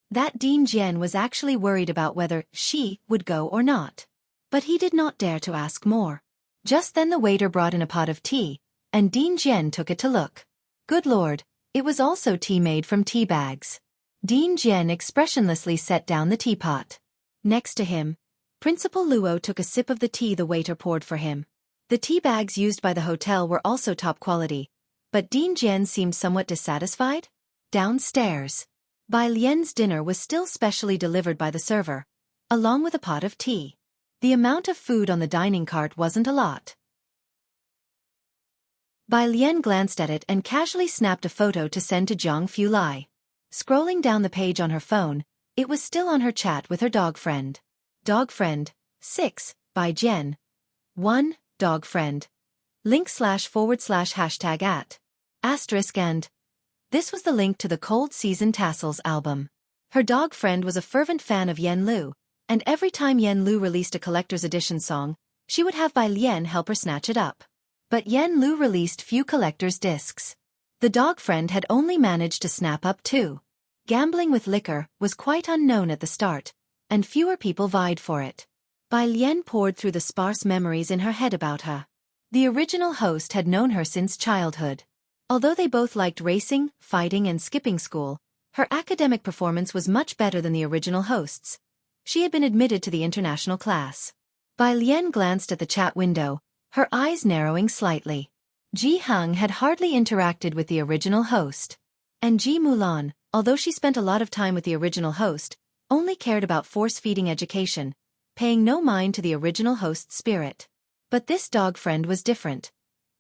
That Dean Jian was actually worried about whether she would go or not. But he did not dare to ask more. Just then the waiter brought in a pot of tea, and Dean Jian took it to look. Good Lord, it was also tea made from tea bags. Dean Jian expressionlessly set down the teapot. Next to him, Principal Luo took a sip of the tea the waiter poured for him. The tea bags used by the hotel were also top quality, but Dean Jian seemed somewhat dissatisfied. Downstairs, Bai Lian's dinner was still specially delivered by the server, along with a pot of tea. The amount of food on the dining cart wasn't a lot. Bai Lian glanced at it and casually snapped a photo to send to Jiang Fulai. Scrolling down the page on her phone, it was still on her chat with her dog friend. Dog friend, 6, by Jen. 1, dog friend. Link//@. Asterisk and. This was the link to the Cold Season Tassels album. Her dog friend was a fervent fan of Yen Lu, and every time Yen Lu released a collector's edition song, she would have Bai Lian help her snatch it up. But Yen Lu released few collector's discs. The dog friend had only managed to snap up 2. Gambling with liquor was quite unknown at the start, and fewer people vied for it. Bai Lian pored through the sparse memories in her head about her. The original host had known her since childhood. Although they both liked racing, fighting and skipping school, her academic performance was much better than the original host's. She had been admitted to the international class. Bai Lian glanced at the chat window, her eyes narrowing slightly. Ji Heng had hardly interacted with the original host. And Ji Mulan, although she spent a lot of time with the original host, only cared about force-feeding education, paying no mind to the original host's spirit. But this dog friend was different.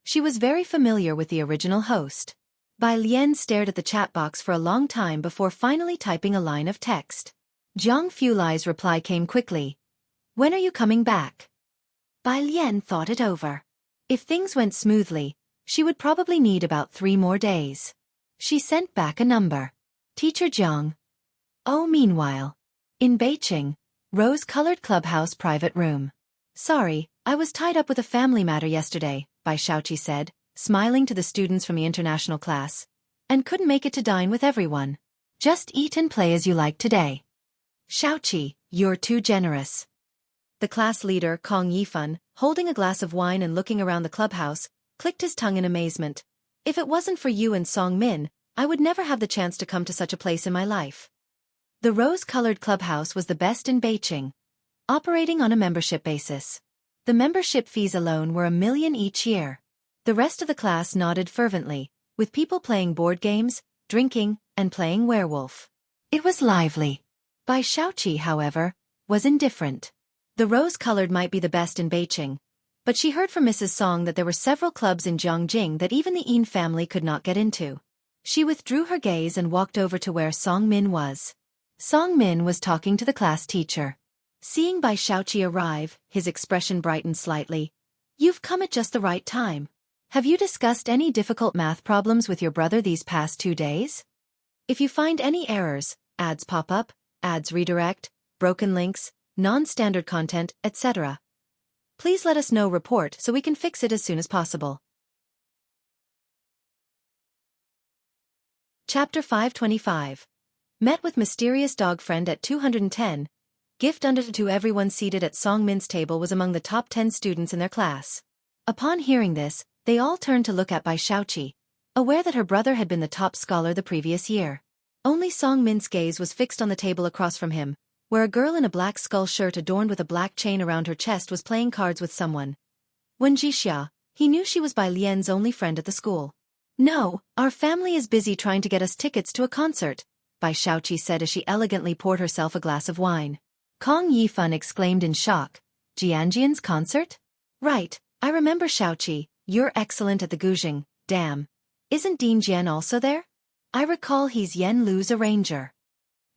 She was very familiar with the original host. Bai Lian stared at the chat box for a long time before finally typing a line of text. Jiang Fulai's reply came quickly. When are you coming back? Bai Lian thought it over. If things went smoothly, she would probably need about 3 more days. She sent back a number. Teacher Jiang. Oh, meanwhile. In Beijing, rose-colored clubhouse private room. Sorry, I was tied up with a family matter yesterday, Bai Xiaoqi said, smiling to the students from the international class, and couldn't make it to dine with everyone. Just eat and play as you like today. Xiaoqi, you're too generous. The class leader, Kong Yifan, holding a glass of wine and looking around the clubhouse, clicked his tongue in amazement. If it wasn't for you and Song Min, I would never have the chance to come to such a place in my life. The rose-colored clubhouse was the best in Beijing, operating on a membership basis. The membership fees alone were 1 million each year. The rest of the class nodded fervently, with people playing board games, drinking, and playing werewolf. It was lively. Bai Xiaoqi, however, was indifferent. The rose-colored might be the best in Beijing, but she heard from Mrs. Song that there were several clubs in Jiangjing that even the Yin family could not get into. She withdrew her gaze and walked over to where Song Min was. Song Min was talking to the class teacher. Seeing Bai Xiaoqi arrive, his expression brightened slightly. You've come at just the right time. Have you discussed any difficult math problems with your brother these past 2 days? If you find any errors, ads pop up, ads redirect, broken links, non-standard content, etc., please let us know report so we can fix it as soon as possible. Chapter 525. Met with mysterious dog friend at 210. gift under to everyone seated at Song Min's table was among the top 10 students in their class. Upon hearing this, they all turned to look at Bai Xiaoqi, aware that her brother had been the top scholar the previous year. Only Song Min's gaze was fixed on the table across from him, where a girl in a black skull shirt adorned with a black chain around her chest was playing cards with someone. When Xianxia, he knew she was Bai Lian's only friend at the school. "No, our family is busy trying to get us tickets to a concert," Bai Xiaoqi said as she elegantly poured herself a glass of wine. Kong Yifan exclaimed in shock, "Jiangjian's concert? Right, I remember Xiaoqi, you're excellent at the guzheng, damn. Isn't Dean Jian also there? I recall he's Yen Lu's arranger."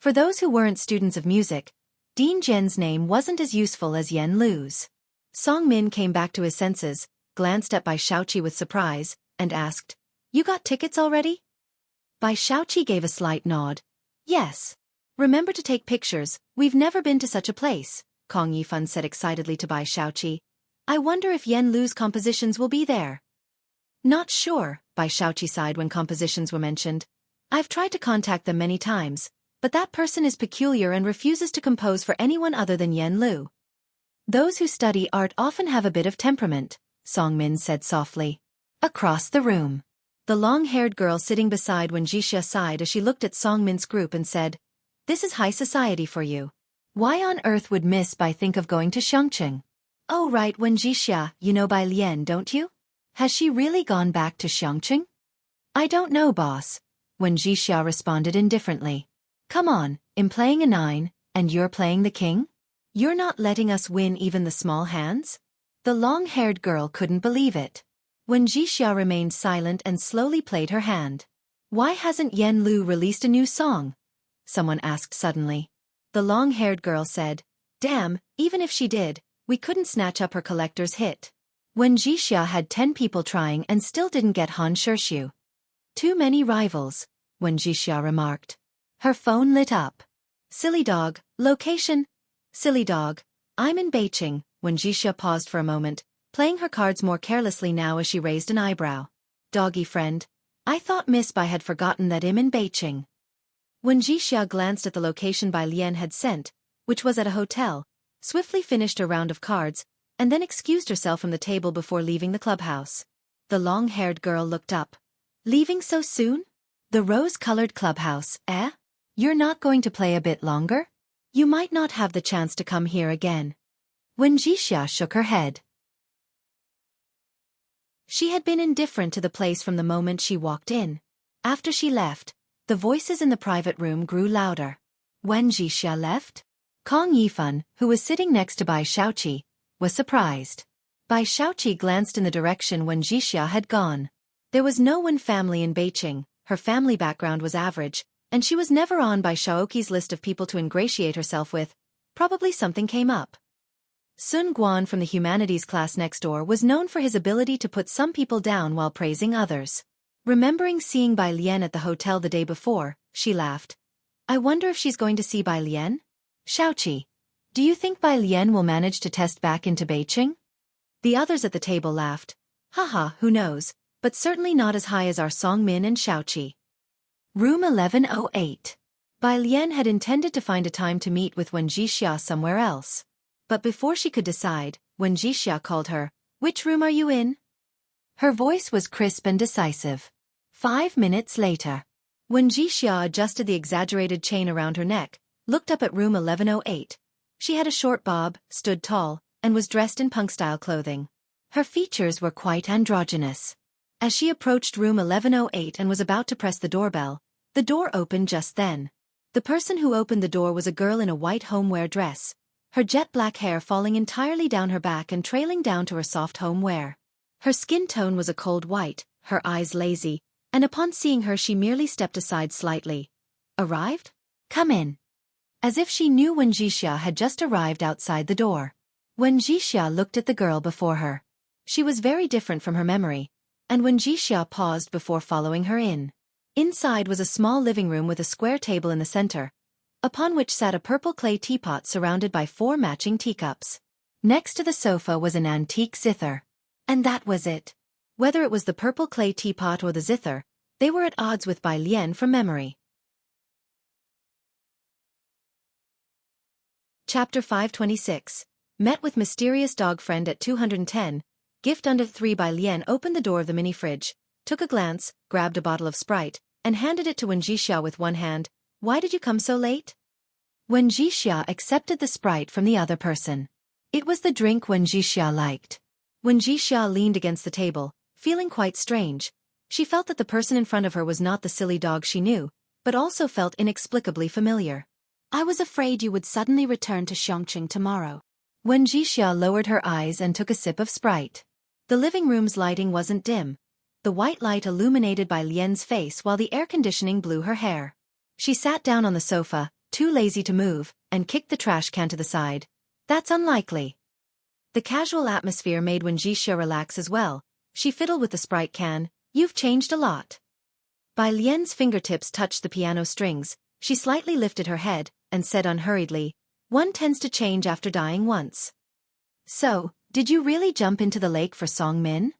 For those who weren't students of music, Dean Jian's name wasn't as useful as Yen Lu's. Song Min came back to his senses, glanced at Bai Xiaoqi with surprise, and asked, "You got tickets already?" Bai Xiaoqi gave a slight nod. "Yes. Remember to take pictures, we've never been to such a place," Kong Yifan said excitedly to Bai Xiaoqi. "I wonder if Yen Lu's compositions will be there." "Not sure," Bai Xiaoqi sighed when compositions were mentioned. "I've tried to contact them many times, but that person is peculiar and refuses to compose for anyone other than Yen Lu." "Those who study art often have a bit of temperament," Song Min said softly. Across the room, the long-haired girl sitting beside Wen Jixia sighed as she looked at Song Min's group and said, "This is high society for you. Why on earth would Miss Bai think of going to Xiangqing?" "Oh right, Wen Jixia, you know Bai Lian, don't you? Has she really gone back to Xiangqing?" "I don't know, boss," Wen Jixia responded indifferently. "Come on, I'm playing a 9, and you're playing the king? You're not letting us win even the small hands?" The long-haired girl couldn't believe it. Wen Jixia remained silent and slowly played her hand. "Why hasn't Yen Lu released a new song?" someone asked suddenly. The long-haired girl said, "Damn, even if she did, we couldn't snatch up her collector's hit." Wen Jixia had 10 people trying and still didn't get Han Shirshu. "Too many rivals," Wen Jixia remarked. Her phone lit up. "Silly dog, location." "Silly dog, I'm in Beijing." Wen Jixia paused for a moment, playing her cards more carelessly now as she raised an eyebrow. "Doggy friend, I thought Miss Bai had forgotten that I'm in Beijing." Wen Jixia glanced at the location Bai Lian had sent, which was at a hotel, swiftly finished her round of cards, and then excused herself from the table before leaving the clubhouse. The long-haired girl looked up. "Leaving so soon? The rose-colored clubhouse, eh? You're not going to play a bit longer? You might not have the chance to come here again." Wen Jixia shook her head. She had been indifferent to the place from the moment she walked in. After she left, the voices in the private room grew louder. Wen Jixia left? Kong Yifan, who was sitting next to Bai Xiaoqi, was surprised. Bai Xiaoqi glanced in the direction Wen Jixia had gone. There was no Wen family in Beijing, her family background was average, and she was never on Bai Xiaoqi's list of people to ingratiate herself with. Probably something came up. Sun Guan from the humanities class next door was known for his ability to put some people down while praising others. Remembering seeing Bai Lian at the hotel the day before, she laughed. "I wonder if she's going to see Bai Lian? Xiaoqi, do you think Bai Lian will manage to test back into Beijing?" The others at the table laughed. "Haha, who knows, but certainly not as high as our Song Min and Xiaoqi." Room 1108. Bai Lian had intended to find a time to meet with Wen Jixia somewhere else. But before she could decide, Wen Jixia called her. "Which room are you in?" Her voice was crisp and decisive. 5 minutes later, Wen Jixia adjusted the exaggerated chain around her neck, looked up at room 1108. She had a short bob, stood tall, and was dressed in punk-style clothing. Her features were quite androgynous. As she approached room 1108 and was about to press the doorbell, the door opened just then. The person who opened the door was a girl in a white homeware dress, her jet-black hair falling entirely down her back and trailing down to her soft homeware. Her skin tone was a cold white, her eyes lazy, and upon seeing her she merely stepped aside slightly. "Arrived? Come in." As if she knew Wen Jixia had just arrived outside the door. Wen Jixia looked at the girl before her. She was very different from her memory, and Wen Jixia paused before following her in. Inside was a small living room with a square table in the center, upon which sat a purple clay teapot surrounded by 4 matching teacups. Next to the sofa was an antique zither. And that was it. Whether it was the purple clay teapot or the zither, they were at odds with Bai Lian from memory. Chapter 526. Met with mysterious dog friend at 210. Gift under 3 by Lian opened the door of the mini fridge, took a glance, grabbed a bottle of Sprite, and handed it to Wen Jixia with one hand. Why did you come so late? Wen Jixia accepted the Sprite from the other person. It was the drink Wen Jixia liked. Wen Jixia leaned against the table, feeling quite strange. She felt that the person in front of her was not the silly dog she knew, but also felt inexplicably familiar. I was afraid you would suddenly return to Xianxia tomorrow. Wen Jixia lowered her eyes and took a sip of Sprite. The living room's lighting wasn't dim. The white light illuminated by Lian's face while the air conditioning blew her hair. She sat down on the sofa, too lazy to move, and kicked the trash can to the side. That's unlikely. The casual atmosphere made Wen Jixia relax as well. She fiddled with the Sprite can. You've changed a lot. Bai Lian's fingertips touched the piano strings. She slightly lifted her head and said unhurriedly, one tends to change after dying once. So, did you really jump into the lake for Song Min?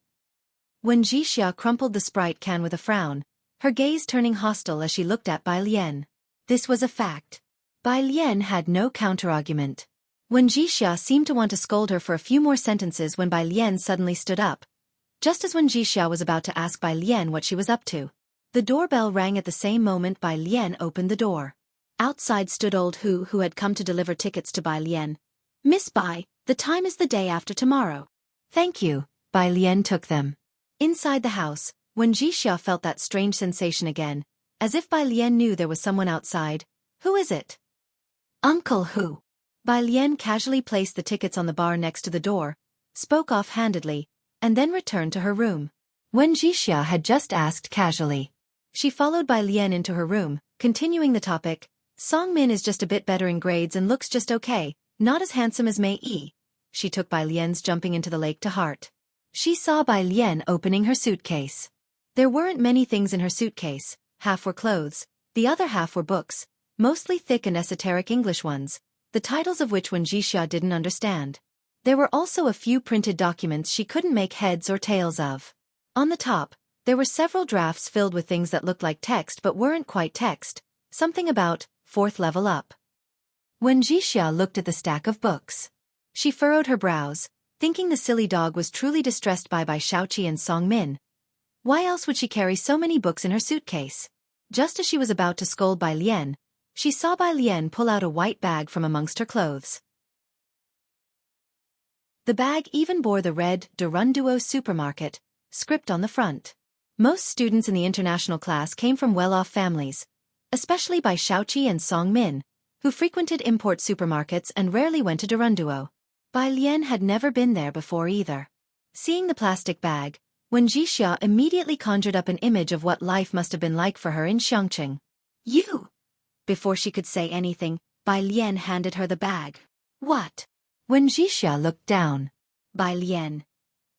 Wen Jixia crumpled the Sprite can with a frown, her gaze turning hostile as she looked at Bai Lian. This was a fact. Bai Lian had no counterargument. Wen Jixia seemed to want to scold her for a few more sentences when Bai Lian suddenly stood up. Just as Wen Jixia was about to ask Bai Lian what she was up to, the doorbell rang at the same moment Bai Lian opened the door. Outside stood old Hu had come to deliver tickets to Bai Lian. Miss Bai, the time is the day after tomorrow. Thank you, Bai Lian took them. Inside the house, Wen Jixia felt that strange sensation again, as if Bai Lian knew there was someone outside. Who is it? Uncle Hu. Bai Lian casually placed the tickets on the bar next to the door, spoke offhandedly, and then returned to her room. Wen Jixia had just asked casually. She followed Bai Lian into her room, continuing the topic. Song Min is just a bit better in grades and looks just okay, not as handsome as Mei Yi. She took Bai Lian's jumping into the lake to heart. She saw Bai Lian opening her suitcase. There weren't many things in her suitcase, half were clothes, the other half were books, mostly thick and esoteric English ones, the titles of which Wen Jixia didn't understand. There were also a few printed documents she couldn't make heads or tails of. On the top, there were several drafts filled with things that looked like text but weren't quite text, something about 4th level up. Wen Jixia looked at the stack of books. She furrowed her brows, thinking the silly dog was truly distressed by Xiaoqi and Song Min. Why else would she carry so many books in her suitcase? Just as she was about to scold Bai Lian, she saw Bai Lian pull out a white bag from amongst her clothes. The bag even bore the red Durunduo supermarket script on the front. Most students in the international class came from well-off families, especially by Xiaoqi and Song Min, who frequented import supermarkets and rarely went to Durunduo. Bai Lian had never been there before either. Seeing the plastic bag, Wen Jixia immediately conjured up an image of what life must have been like for her in Xianxia. You! Before she could say anything, Bai Lian handed her the bag. What? Wen Jixia looked down. Bai Lian.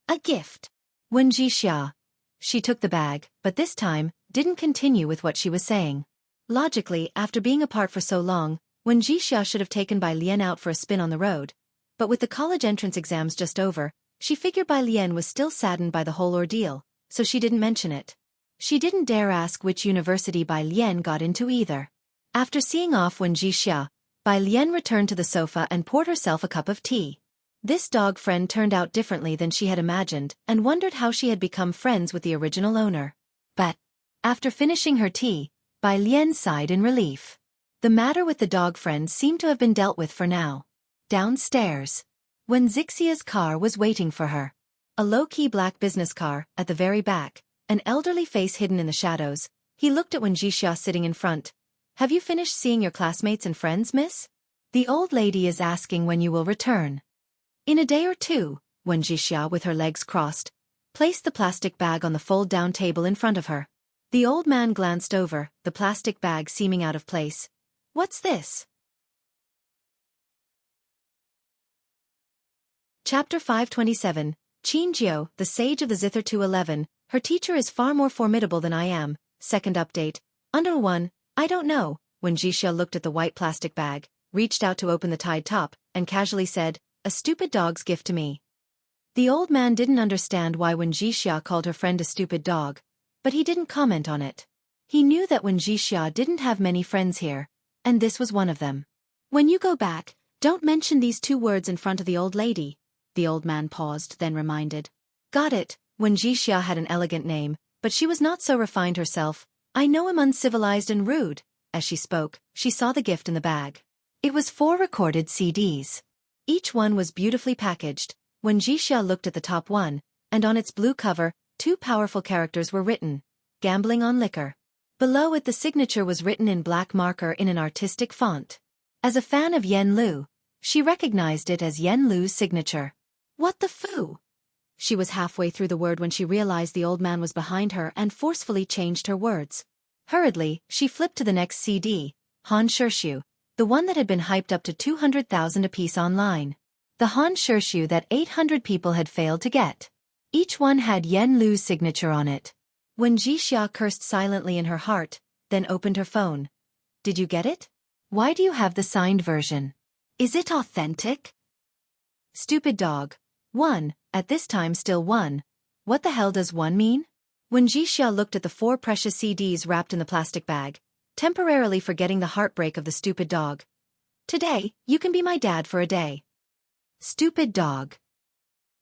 A gift. Wen Jixia. She took the bag, but this time, didn't continue with what she was saying. Logically, after being apart for so long, Wen Jixia should have taken Bai Lian out for a spin on the road. But with the college entrance exams just over, she figured Bai Lian was still saddened by the whole ordeal, so she didn't mention it. She didn't dare ask which university Bai Lian got into either. After seeing off Wen Jixia, Bai Lian returned to the sofa and poured herself a cup of tea. This dog friend turned out differently than she had imagined and wondered how she had become friends with the original owner. But, after finishing her tea, Bai Lian sighed in relief. The matter with the dog friend seemed to have been dealt with for now. Downstairs, Wen Xixia's car was waiting for her. A low-key black business car, at the very back, an elderly face hidden in the shadows. He looked at Wen Jixia sitting in front. Have you finished seeing your classmates and friends, miss? The old lady is asking when you will return. In a day or two, Wen Jixia, with her legs crossed, placed the plastic bag on the fold-down table in front of her. The old man glanced over, the plastic bag seeming out of place. What's this? Chapter 527, Qinjiu, the Sage of the Zither 211, her teacher is far more formidable than I am. Second update. Under 1, I don't know. When Jixia looked at the white plastic bag, reached out to open the tied top, and casually said, a stupid dog's gift to me. The old man didn't understand why Wen Jixia called her friend a stupid dog, but he didn't comment on it. He knew that Wen Jixia didn't have many friends here, and this was one of them. When you go back, Don't mention these 2 words in front of the old lady. The old man paused, then reminded. Got it. When Xianxia had an elegant name, but she was not so refined herself. I know him uncivilized and rude. As she spoke, she saw the gift in the bag. It was 4 recorded CDs. Each one was beautifully packaged. When Xianxia looked at the top one, and on its blue cover, 2 powerful characters were written. Gambling on liquor. Below it the signature was written in black marker in an artistic font. As a fan of Yen Lu, she recognized it as Yen Lu's signature. What the foo? She was halfway through the word when she realized the old man was behind her and forcefully changed her words. Hurriedly, she flipped to the next CD, Han Shirshu, the one that had been hyped up to 200,000 apiece online. The Han Shirshu that 800 people had failed to get. Each one had Yen Lu's signature on it. When Xianxia cursed silently in her heart, then opened her phone. Did you get it? Why do you have the signed version? Is it authentic? Stupid dog. 1, at this time still 1. What the hell does 1 mean? When Xianxia looked at the 4 precious CDs wrapped in the plastic bag, temporarily forgetting the heartbreak of the stupid dog. Today, you can be my dad for a day. Stupid dog.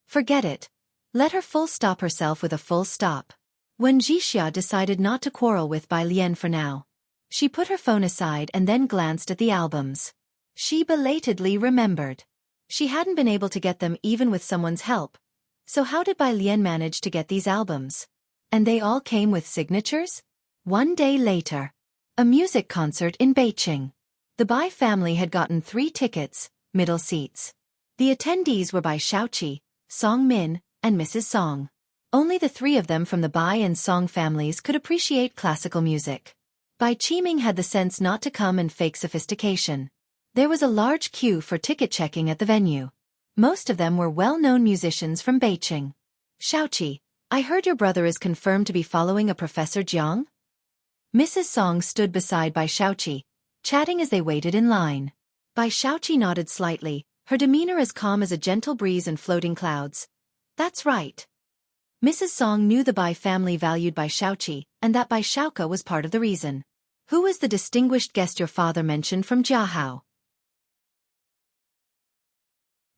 Forget it. Let her full stop herself with a full stop. When Xianxia decided not to quarrel with Bai Lian for now, she put her phone aside and then glanced at the albums. She belatedly remembered. She hadn't been able to get them even with someone's help. So how did Bai Lian manage to get these albums? And they all came with signatures? One day later. A music concert in Beijing. The Bai family had gotten 3 tickets, middle seats. The attendees were Bai Shaoqi, Song Min, and Mrs. Song. Only the 3 of them from the Bai and Song families could appreciate classical music. Bai Qiming had the sense not to come and fake sophistication. There was a large queue for ticket checking at the venue. Most of them were well-known musicians from Beijing. Shaoqi, I heard your brother is confirmed to be following a Professor Jiang? Mrs. Song stood beside Bai Shaoqi, chatting as they waited in line. Bai Shaoqi nodded slightly, her demeanor as calm as a gentle breeze and floating clouds. That's right. Mrs. Song knew the Bai family valued Bai Shaoqi, and that Bai Shaoka was part of the reason. Who is the distinguished guest your father mentioned from Jianghu?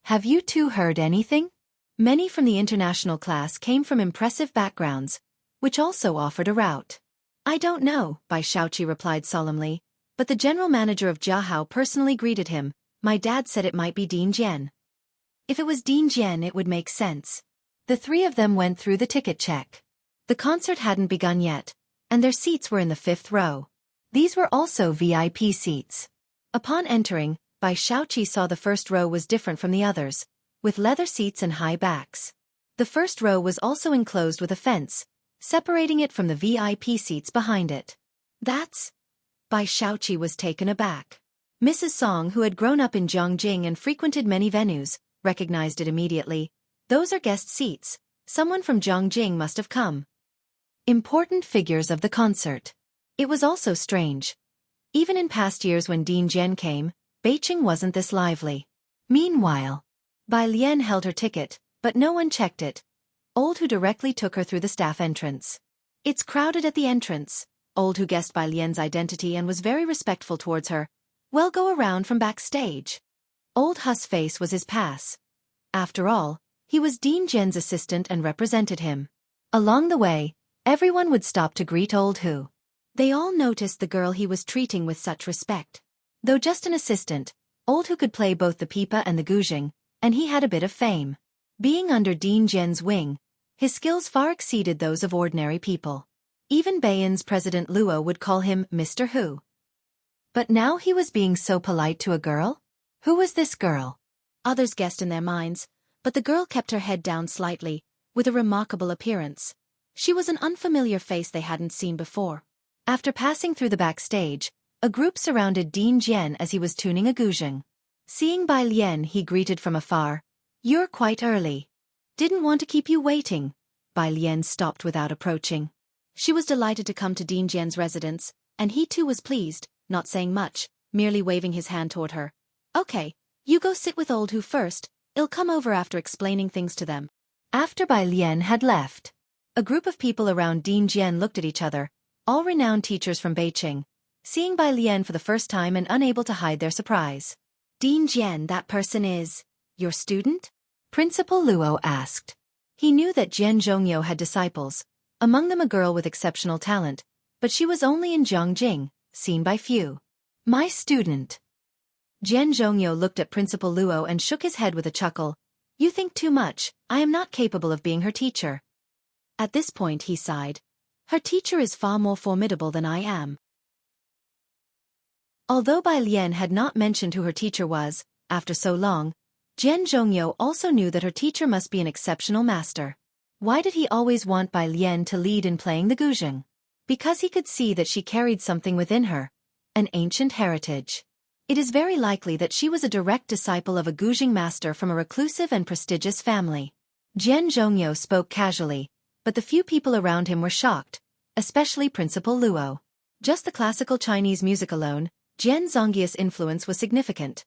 Have you 2 heard anything? Many from the international class came from impressive backgrounds, which also offered a route. I don't know, Bai Shaoqi replied solemnly, but the general manager of Jianghu personally greeted him. My dad said it might be Dean Jian. If it was Dean Jian it would make sense. The 3 of them went through the ticket check. The concert hadn't begun yet, and their seats were in the 5th row. These were also VIP seats. Upon entering, Bai Shaoqi saw the first row was different from the others, with leather seats and high backs. The first row was also enclosed with a fence, separating it from the VIP seats behind it. That's... Bai Shaoqi was taken aback. Mrs. Song, who had grown up in Jianghu and frequented many venues, recognized it immediately. Those are guest seats. Someone from Jianghu must have come. Important figures of the concert. It was also strange. Even in past years when Dean Jian came, Beijing wasn't this lively. Meanwhile, Bai Lian held her ticket, but no one checked it. Old Who directly took her through the staff entrance. It's crowded at the entrance. Old Who guessed Bai Lian's identity and was very respectful towards her. Well, go around from backstage. Old Hu's face was his pass. After all, he was Dean Jian's assistant and represented him. Along the way, everyone would stop to greet Old Who. They all noticed the girl he was treating with such respect. Though just an assistant, Old Who could play both the pipa and the guzheng, and he had a bit of fame. Being under Dean Jian's wing, his skills far exceeded those of ordinary people. Even Bayan's President Luo would call him Mr. Who. But now he was being so polite to a girl? Who was this girl? Others guessed in their minds, but the girl kept her head down slightly, with a remarkable appearance. She was an unfamiliar face they hadn't seen before. After passing through the backstage, a group surrounded Dean Jian as he was tuning a guzheng. Seeing Bai Lian, he greeted from afar. You're quite early. Didn't want to keep you waiting. Bai Lian stopped without approaching. She was delighted to come to Dean Jian's residence, and he too was pleased, not saying much, merely waving his hand toward her. Okay, you go sit with Old Who first, I'll come over after explaining things to them. After Bai Lian had left, a group of people around Dean Jian looked at each other, all renowned teachers from Beijing, seeing Bai Lian for the first time and unable to hide their surprise. Dean Jian, that person is your student? Principal Luo asked. He knew that Jianghu had disciples, among them a girl with exceptional talent, but she was only in Jianghu, seen by few. My student. Jianghu looked at Principal Luo and shook his head with a chuckle. You think too much, I am not capable of being her teacher. At this point he sighed. Her teacher is far more formidable than I am. Although Bai Lian had not mentioned who her teacher was, after so long, Jianghu also knew that her teacher must be an exceptional master. Why did he always want Bai Lian to lead in playing the guzheng? Because he could see that she carried something within her, an ancient heritage. It is very likely that she was a direct disciple of a guzheng master from a reclusive and prestigious family. Jianghu spoke casually, but the few people around him were shocked, especially Principal Luo. Just the classical Chinese music alone, Xianxia's influence was significant.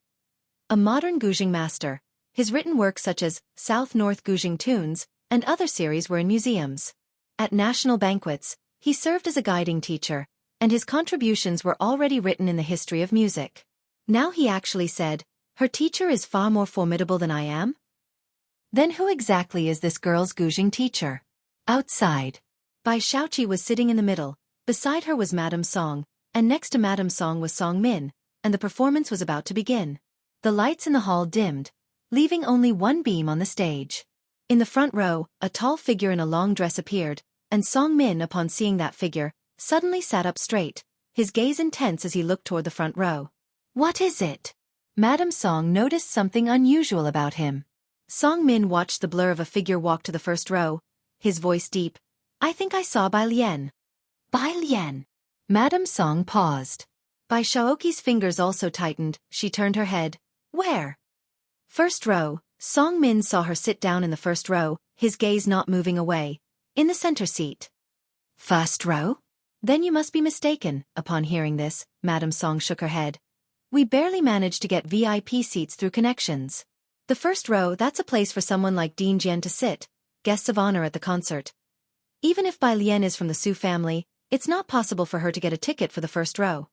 A modern guzheng master, his written works such as South-North Guzheng Tunes and other series were in museums. At national banquets, he served as a guiding teacher, and his contributions were already written in the history of music. Now he actually said, her teacher is far more formidable than I am? Then who exactly is this girl's guzheng teacher? Outside. Bai Shaoqi was sitting in the middle, beside her was Madame Song, and next to Madame Song was Song Min, and the performance was about to begin. The lights in the hall dimmed, leaving only one beam on the stage. In the front row, a tall figure in a long dress appeared, and Song Min, upon seeing that figure, suddenly sat up straight, his gaze intense as he looked toward the front row. What is it? Madame Song noticed something unusual about him. Song Min watched the blur of a figure walk to the first row, his voice deep. I think I saw Bai Lian. Bai Lian. Madame Song paused. Bai Shaoqi's fingers also tightened, she turned her head. Where? First row. Song Min saw her sit down in the first row, his gaze not moving away. In the center seat. First row? Then you must be mistaken. Upon hearing this, Madame Song shook her head. We barely managed to get VIP seats through connections. The first row, that's a place for someone like Dean Jian to sit, guests of honor at the concert. Even if Bai Lian is from the Su family, it's not possible for her to get a ticket for the first row.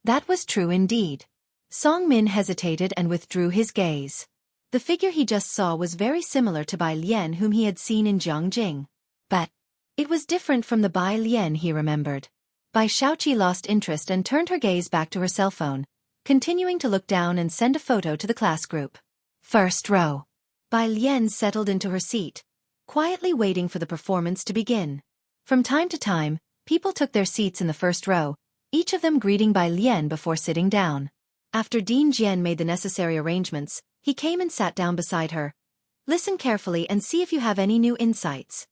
That was true indeed. Song Min hesitated and withdrew his gaze. The figure he just saw was very similar to Bai Lian whom he had seen in Jianghu. But it was different from the Bai Lian he remembered. Bai Shaoqi lost interest and turned her gaze back to her cell phone, continuing to look down and send a photo to the class group. First row. Bai Lian settled into her seat, quietly waiting for the performance to begin. From time to time, people took their seats in the first row, each of them greeting Bai Lian before sitting down. After Dean Jian made the necessary arrangements, he came and sat down beside her. Listen carefully and see if you have any new insights.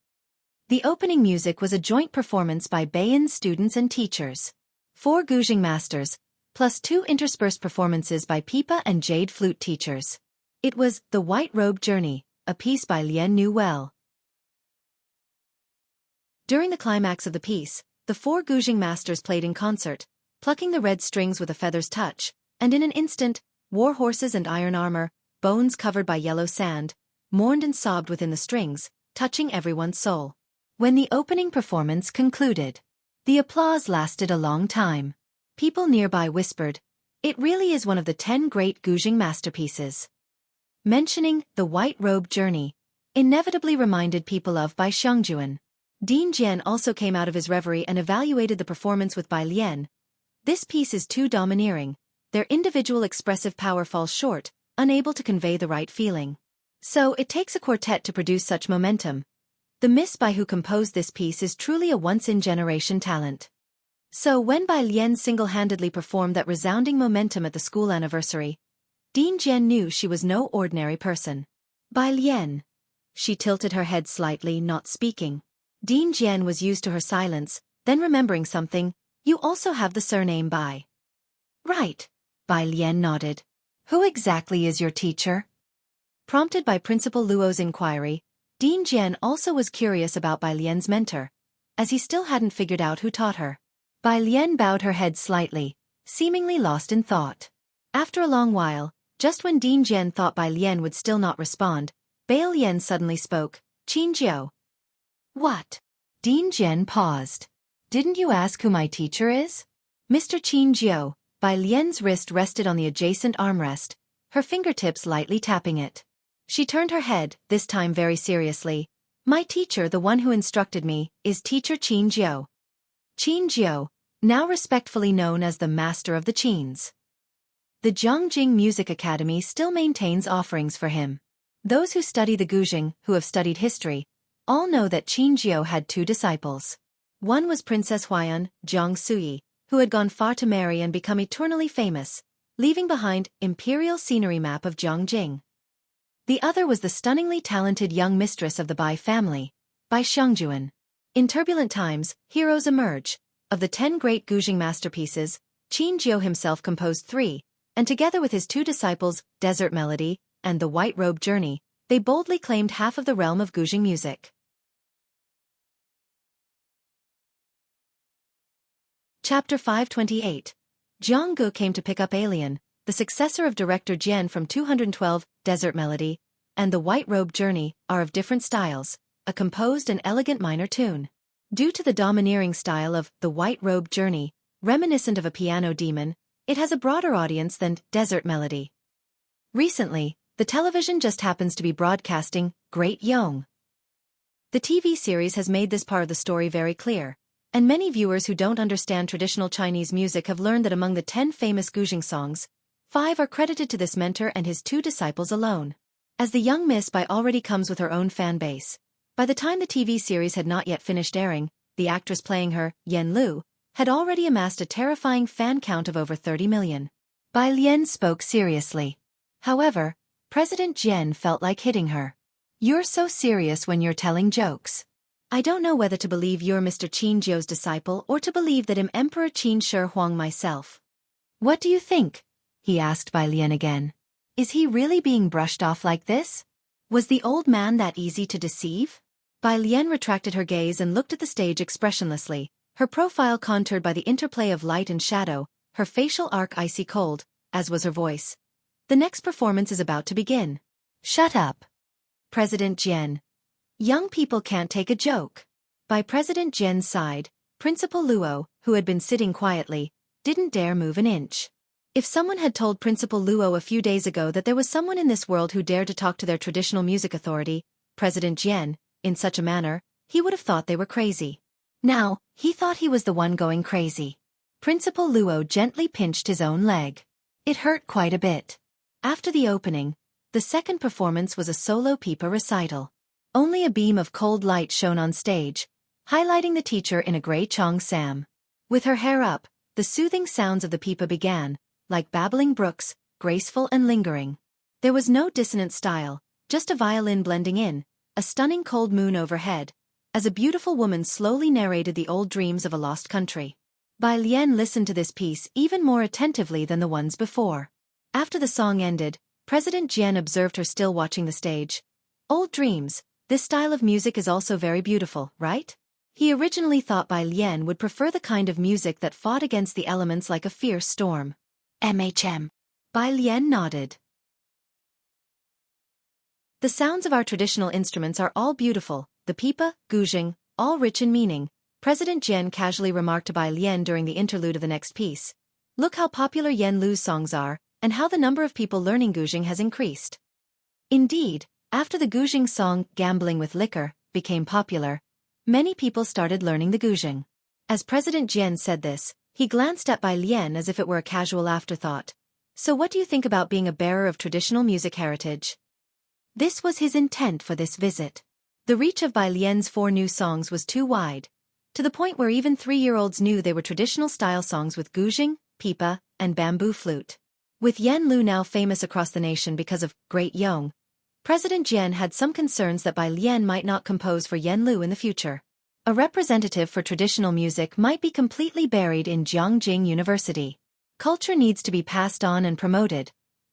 The opening music was a joint performance by Baiyan's students and teachers. 4 guzheng masters, plus 2 interspersed performances by pipa and jade flute teachers. It was The White Robe Journey, a piece Bai Lian knew well. During the climax of the piece, the 4 guzheng masters played in concert, plucking the red strings with a feather's touch, and in an instant, war horses and iron armor, bones covered by yellow sand, mourned and sobbed within the strings, touching everyone's soul. When the opening performance concluded, the applause lasted a long time. People nearby whispered, "It really is one of the 10 great guzheng masterpieces." Mentioning The White Robe Journey inevitably reminded people of Bai Xiangjuan. Dean Jian also came out of his reverie and evaluated the performance with Bai Lian. This piece is too domineering. Their individual expressive power falls short, unable to convey the right feeling. So it takes a quartet to produce such momentum. The Miss Bai who composed this piece is truly a once-in-generation talent. So when Bai Lian single-handedly performed that resounding momentum at the school anniversary, Dean Jian knew she was no ordinary person. Bai Lian. She tilted her head slightly, not speaking. Dean Jian was used to her silence, then remembering something, "You also have the surname Bai." "Right." Bai Lian nodded. "Who exactly is your teacher?" Prompted by Principal Luo's inquiry, Dean Jian also was curious about Bai Lian's mentor, as he still hadn't figured out who taught her. Bai Lian bowed her head slightly, seemingly lost in thought. After a long while, just when Dean Jian thought Bai Lian would still not respond, Bai Lian suddenly spoke, "Qingjiu." "What?" Dean Jian paused. "Didn't you ask who my teacher is?" "Mr. Qingjiu." Bai Lian's wrist rested on the adjacent armrest, her fingertips lightly tapping it. She turned her head, this time very seriously. My teacher, the one who instructed me, is teacher Qin Jiao. Qin Jiao, now respectfully known as the Master of the Qins. The Jianghu Music Academy still maintains offerings for him. Those who study the Guzheng, who have studied history, all know that Qin Jiao had two disciples. One was Princess Huayan, Jianghu, who had gone far to marry and become eternally famous, leaving behind imperial scenery map of Jianghu. The other was the stunningly talented young mistress of the Bai family, Bai Xiangjuan. In turbulent times, heroes emerge. Of the 10 great Guzheng masterpieces, Qin Jiao himself composed 3, and together with his 2 disciples, Desert Melody and The White Robe Journey, they boldly claimed half of the realm of Guzheng music. Chapter 528. Jianghu came to pick up Alien, the successor of director Jian from 212, Desert Melody, and The White Robe Journey, are of different styles, a composed and elegant minor tune. Due to the domineering style of The White Robe Journey, reminiscent of a piano demon, it has a broader audience than Desert Melody. Recently, the television just happens to be broadcasting Great Yong. The TV series has made this part of the story very clear, and many viewers who don't understand traditional Chinese music have learned that among the 10 famous Guzheng songs, 5 are credited to this mentor and his 2 disciples alone. As the young Miss Bai already comes with her own fan base, by the time the TV series had not yet finished airing, the actress playing her, Yan Lu, had already amassed a terrifying fan count of over 30 million. Bai Lian spoke seriously. However, President Jian felt like hitting her. You're so serious when you're telling jokes. I don't know whether to believe you're Mr. Qin Jiao's disciple or to believe that I'm Emperor Qin Shi Huang myself. What do you think? He asked Bai Lian again. Is he really being brushed off like this? Was the old man that easy to deceive? Bai Lian retracted her gaze and looked at the stage expressionlessly, her profile contoured by the interplay of light and shadow, her facial arc icy cold, as was her voice. The next performance is about to begin. Shut up. President Jian. Young people can't take a joke. By President Jian's side, Principal Luo, who had been sitting quietly, didn't dare move an inch. If someone had told Principal Luo a few days ago that there was someone in this world who dared to talk to their traditional music authority, President Jian, in such a manner, he would have thought they were crazy. Now, he thought he was the one going crazy. Principal Luo gently pinched his own leg. It hurt quite a bit. After the opening, the second performance was a solo pipa recital. Only a beam of cold light shone on stage, highlighting the teacher in a gray chong sam. With her hair up, the soothing sounds of the pipa began, like babbling brooks, graceful and lingering. There was no dissonant style, just a violin blending in, a stunning cold moon overhead, as a beautiful woman slowly narrated the old dreams of a lost country. Bai Lian listened to this piece even more attentively than the ones before. After the song ended, President Jian observed her still watching the stage. Old dreams, this style of music is also very beautiful, right? He originally thought Bai Lian would prefer the kind of music that fought against the elements like a fierce storm. Bai Lian nodded. The sounds of our traditional instruments are all beautiful, the pipa, guzheng, all rich in meaning, President Jian casually remarked to Bai Lian during the interlude of the next piece. Look how popular Yan Lu's songs are, and how the number of people learning guzheng has increased. Indeed, after the guzheng song, Gambling with Liquor, became popular, many people started learning the guzheng. As President Jian said this, he glanced at Bai Lian as if it were a casual afterthought. So what do you think about being a bearer of traditional music heritage? This was his intent for this visit. The reach of Bai Lian's 4 new songs was too wide, to the point where even 3-year-olds knew they were traditional-style songs with guzheng, pipa, and bamboo flute. With Yan Lu now famous across the nation because of Great Yong, President Jian had some concerns that Bai Lian might not compose for Yan Lu in the future. A representative for traditional music might be completely buried in Jianghu University. Culture needs to be passed on and promoted.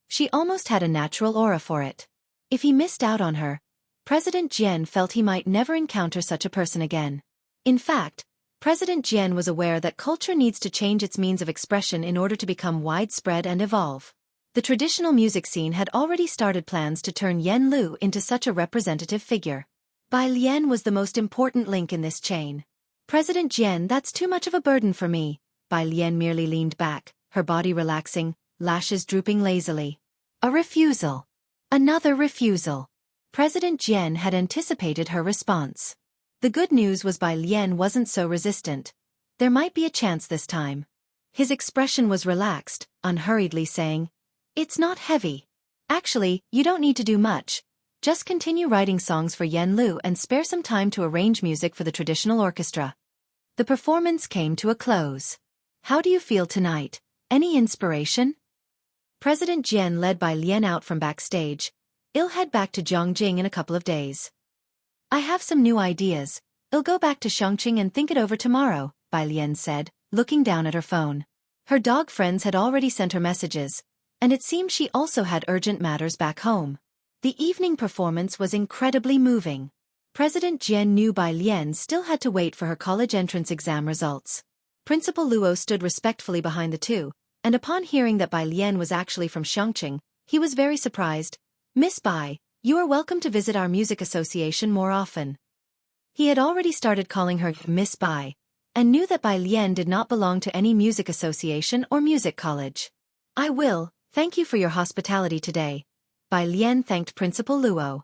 She almost had a natural aura for it. If he missed out on her, President Jian felt he might never encounter such a person again. In fact, President Jian was aware that culture needs to change its means of expression in order to become widespread and evolve. The traditional music scene had already started plans to turn Yan Lu into such a representative figure. Bai Lian was the most important link in this chain. President Jian, that's too much of a burden for me. Bai Lian merely leaned back, her body relaxing, lashes drooping lazily. A refusal. Another refusal. President Jian had anticipated her response. The good news was Bai Lian wasn't so resistant. There might be a chance this time. His expression was relaxed, unhurriedly saying, "It's not heavy. Actually, you don't need to do much. Just continue writing songs for Yen Lu and spare some time to arrange music for the traditional orchestra." The performance came to a close. "How do you feel tonight? Any inspiration?" President Jian led Bai Lian out from backstage. "I'll head back to Jianghu in a couple of days. I have some new ideas. I'll go back to Xianxia and think it over tomorrow," Bai Lian said, looking down at her phone. Her dog friends had already sent her messages, and it seemed she also had urgent matters back home. The evening performance was incredibly moving. President Jian knew Bai Lian still had to wait for her college entrance exam results. Principal Luo stood respectfully behind the two, and upon hearing that Bai Lian was actually from Xianxia, he was very surprised. "Miss Bai, you are welcome to visit our music association more often." He had already started calling her Miss Bai, and knew that Bai Lian did not belong to any music association or music college. "I will, thank you for your hospitality today," Bai Lian thanked Principal Luo.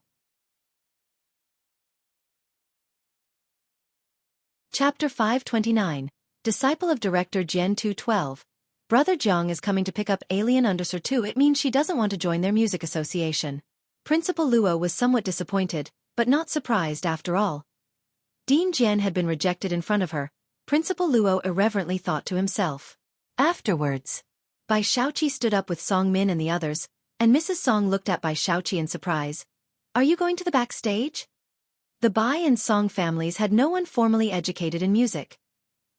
Chapter 529, Disciple of Director Jian 212. Brother Jiang is coming to pick up Alien Undersir 2. It means she doesn't want to join their music association. Principal Luo was somewhat disappointed, but not surprised after all. Dean Jian had been rejected in front of her. Principal Luo irreverently thought to himself. Afterwards, Bai Xiaoqi stood up with Song Min and the others, and Mrs. Song looked at Bai Xiaoqi in surprise. "Are you going to the backstage?" The Bai and Song families had no one formally educated in music.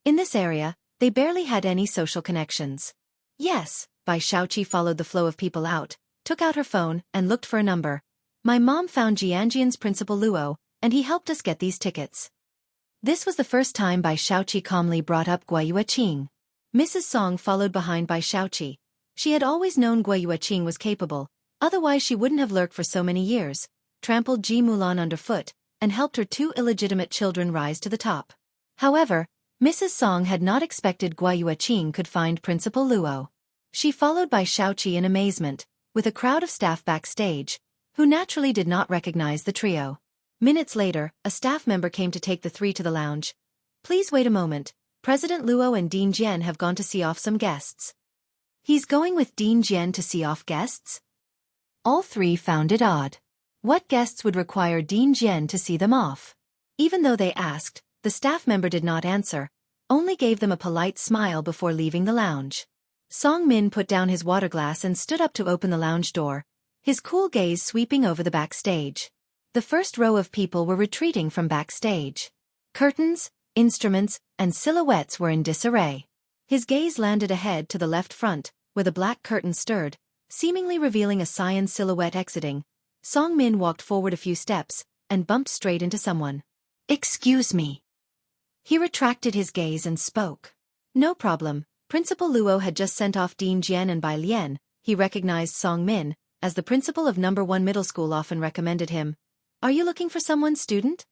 In this area, they barely had any social connections. "Yes," Bai Xiaoqi followed the flow of people out, took out her phone, and looked for a number. "My mom found Jiangjian's Principal Luo, and he helped us get these tickets." This was the first time Bai Xiaoqi calmly brought up Guayuaqing. Mrs. Song followed behind Bai Xiaoqi. She had always known Guayuaqing was capable, otherwise she wouldn't have lurked for so many years, trampled Ji Mulan underfoot, and helped her two illegitimate children rise to the top. However, Mrs. Song had not expected Guayuaqing could find Principal Luo. She followed Bai Xiaoqi in amazement, with a crowd of staff backstage, who naturally did not recognize the trio. Minutes later, a staff member came to take the three to the lounge. "Please wait a moment. President Luo and Dean Jian have gone to see off some guests." "He's going with Dean Jian to see off guests?" All three found it odd. What guests would require Dean Jian to see them off? Even though they asked, the staff member did not answer, only gave them a polite smile before leaving the lounge. Song Min put down his water glass and stood up to open the lounge door, his cool gaze sweeping over the backstage. The first row of people were retreating from backstage. Curtains, instruments, and silhouettes were in disarray. His gaze landed ahead to the left front, where the black curtain stirred, seemingly revealing a cyan silhouette exiting. Song Min walked forward a few steps, and bumped straight into someone. "Excuse me." He retracted his gaze and spoke. "No problem." Principal Luo had just sent off Dean Jian and Bai Lian. He recognized Song Min, as the principal of No. 1 middle school often recommended him. "Are you looking for someone, student?"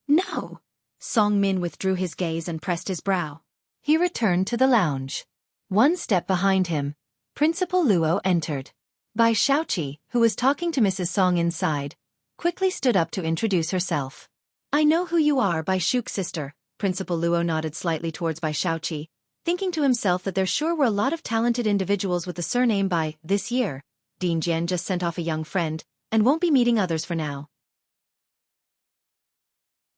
"No." Song Min withdrew his gaze and pressed his brow. He returned to the lounge. One step behind him, Principal Luo entered. Bai Xiaoqi, who was talking to Mrs. Song inside, quickly stood up to introduce herself. "I know who you are, Bai Shu's sister." Principal Luo nodded slightly towards Bai Xiaoqi, thinking to himself that there sure were a lot of talented individuals with the surname Bai. This year, Dean Jian just sent off a young friend, and won't be meeting others for now.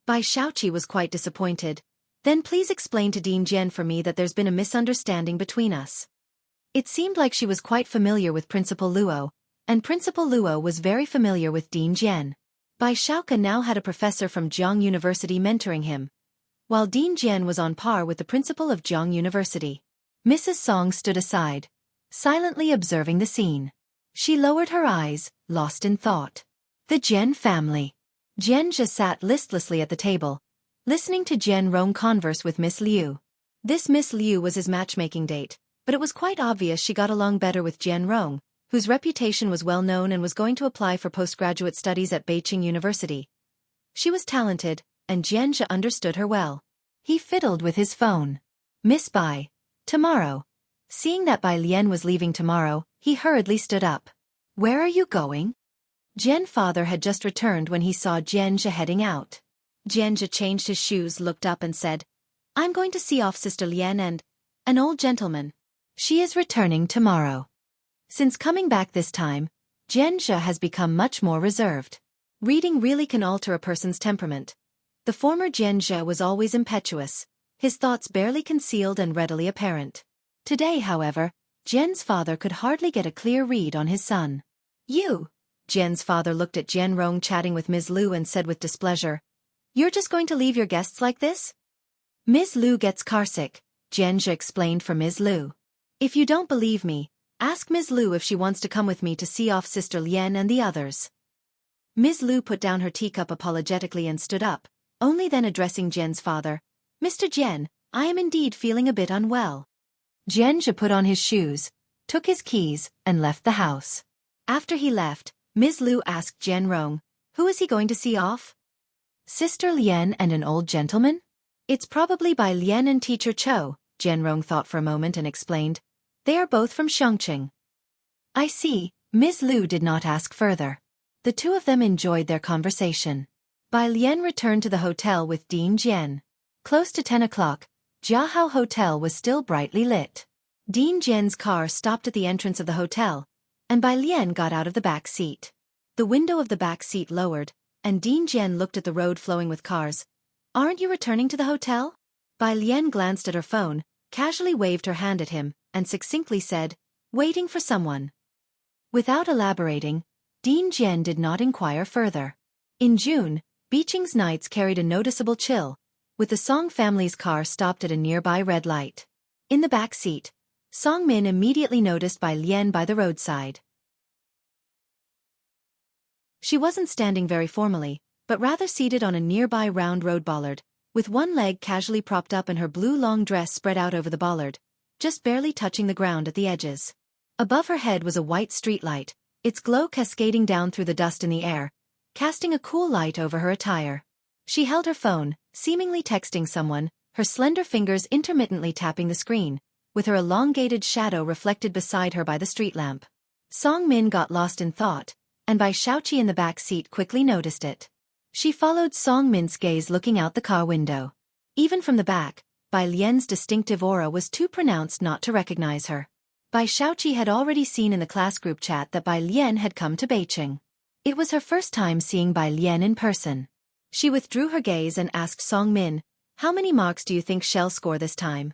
Bai Xiaoqi was quite disappointed. "Then please explain to Dean Jian for me that there's been a misunderstanding between us." It seemed like she was quite familiar with Principal Luo, and Principal Luo was very familiar with Dean Jian. Bai Xiaoqi now had a professor from Jianghu University mentoring him, while Dean Jian was on par with the principal of Jianghu University. Mrs. Song stood aside, silently observing the scene. She lowered her eyes, lost in thought. The Jian family. Xianxia sat listlessly at the table, listening to Jian Rong converse with Miss Liu. This Miss Liu was his matchmaking date, but it was quite obvious she got along better with Jian Rong, whose reputation was well known and was going to apply for postgraduate studies at Beijing University. She was talented, and Xianxia understood her well. He fiddled with his phone. "Miss Bai, tomorrow." Seeing that Bai Lian was leaving tomorrow, he hurriedly stood up. Where are you going? Jian's father had just returned when he saw Xianxia heading out. Xianxia changed his shoes, looked up and said, I'm going to see off Sister Lian and an old gentleman. She is returning tomorrow. Since coming back this time, Xianxia has become much more reserved. Reading really can alter a person's temperament. The former Xianxia was always impetuous, his thoughts barely concealed and readily apparent. Today, however, Jian's father could hardly get a clear read on his son. You! Jian's father looked at Jianrong chatting with Ms. Lu and said with displeasure, You're just going to leave your guests like this? Ms. Lu gets carsick, Xianxia explained for Ms. Lu. If you don't believe me, ask Ms. Lu if she wants to come with me to see off Sister Lian and the others. Ms. Lu put down her teacup apologetically and stood up, only then addressing Jian's father, Mr. Jian, I am indeed feeling a bit unwell. Xianxia put on his shoes, took his keys, and left the house. After he left, Ms. Lu asked Jianrong, who is he going to see off? Sister Lian and an old gentleman? It's probably by Lian and Teacher Cho, Jianrong thought for a moment and explained. They are both from Xianxia. I see, Ms. Lu did not ask further. The two of them enjoyed their conversation. Bai Lian returned to the hotel with Dean Jian. Close to 10 o'clock, Jianghu Hotel was still brightly lit. Dean Jian's car stopped at the entrance of the hotel, and Bai Lian got out of the back seat. The window of the back seat lowered, and Dean Jian looked at the road flowing with cars. Aren't you returning to the hotel? Bai Lian glanced at her phone, casually waved her hand at him, and succinctly said, waiting for someone. Without elaborating, Dean Jian did not inquire further. In June, Beijing's nights carried a noticeable chill, with the Song family's car stopped at a nearby red light. In the back seat, Song Min immediately noticed Bai Lian by the roadside. She wasn't standing very formally, but rather seated on a nearby round road bollard, with one leg casually propped up and her blue long dress spread out over the bollard, just barely touching the ground at the edges. Above her head was a white streetlight, its glow cascading down through the dust in the air, casting a cool light over her attire. She held her phone, seemingly texting someone, her slender fingers intermittently tapping the screen, with her elongated shadow reflected beside her by the street lamp. Song Min got lost in thought, and Bai Xiaoqi in the back seat quickly noticed it. She followed Song Min's gaze looking out the car window. Even from the back, Bai Lian's distinctive aura was too pronounced not to recognize her. Bai Xiaoqi had already seen in the class group chat that Bai Lian had come to Beijing. It was her first time seeing Bai Lian in person. She withdrew her gaze and asked Song Min, how many marks do you think she'll score this time?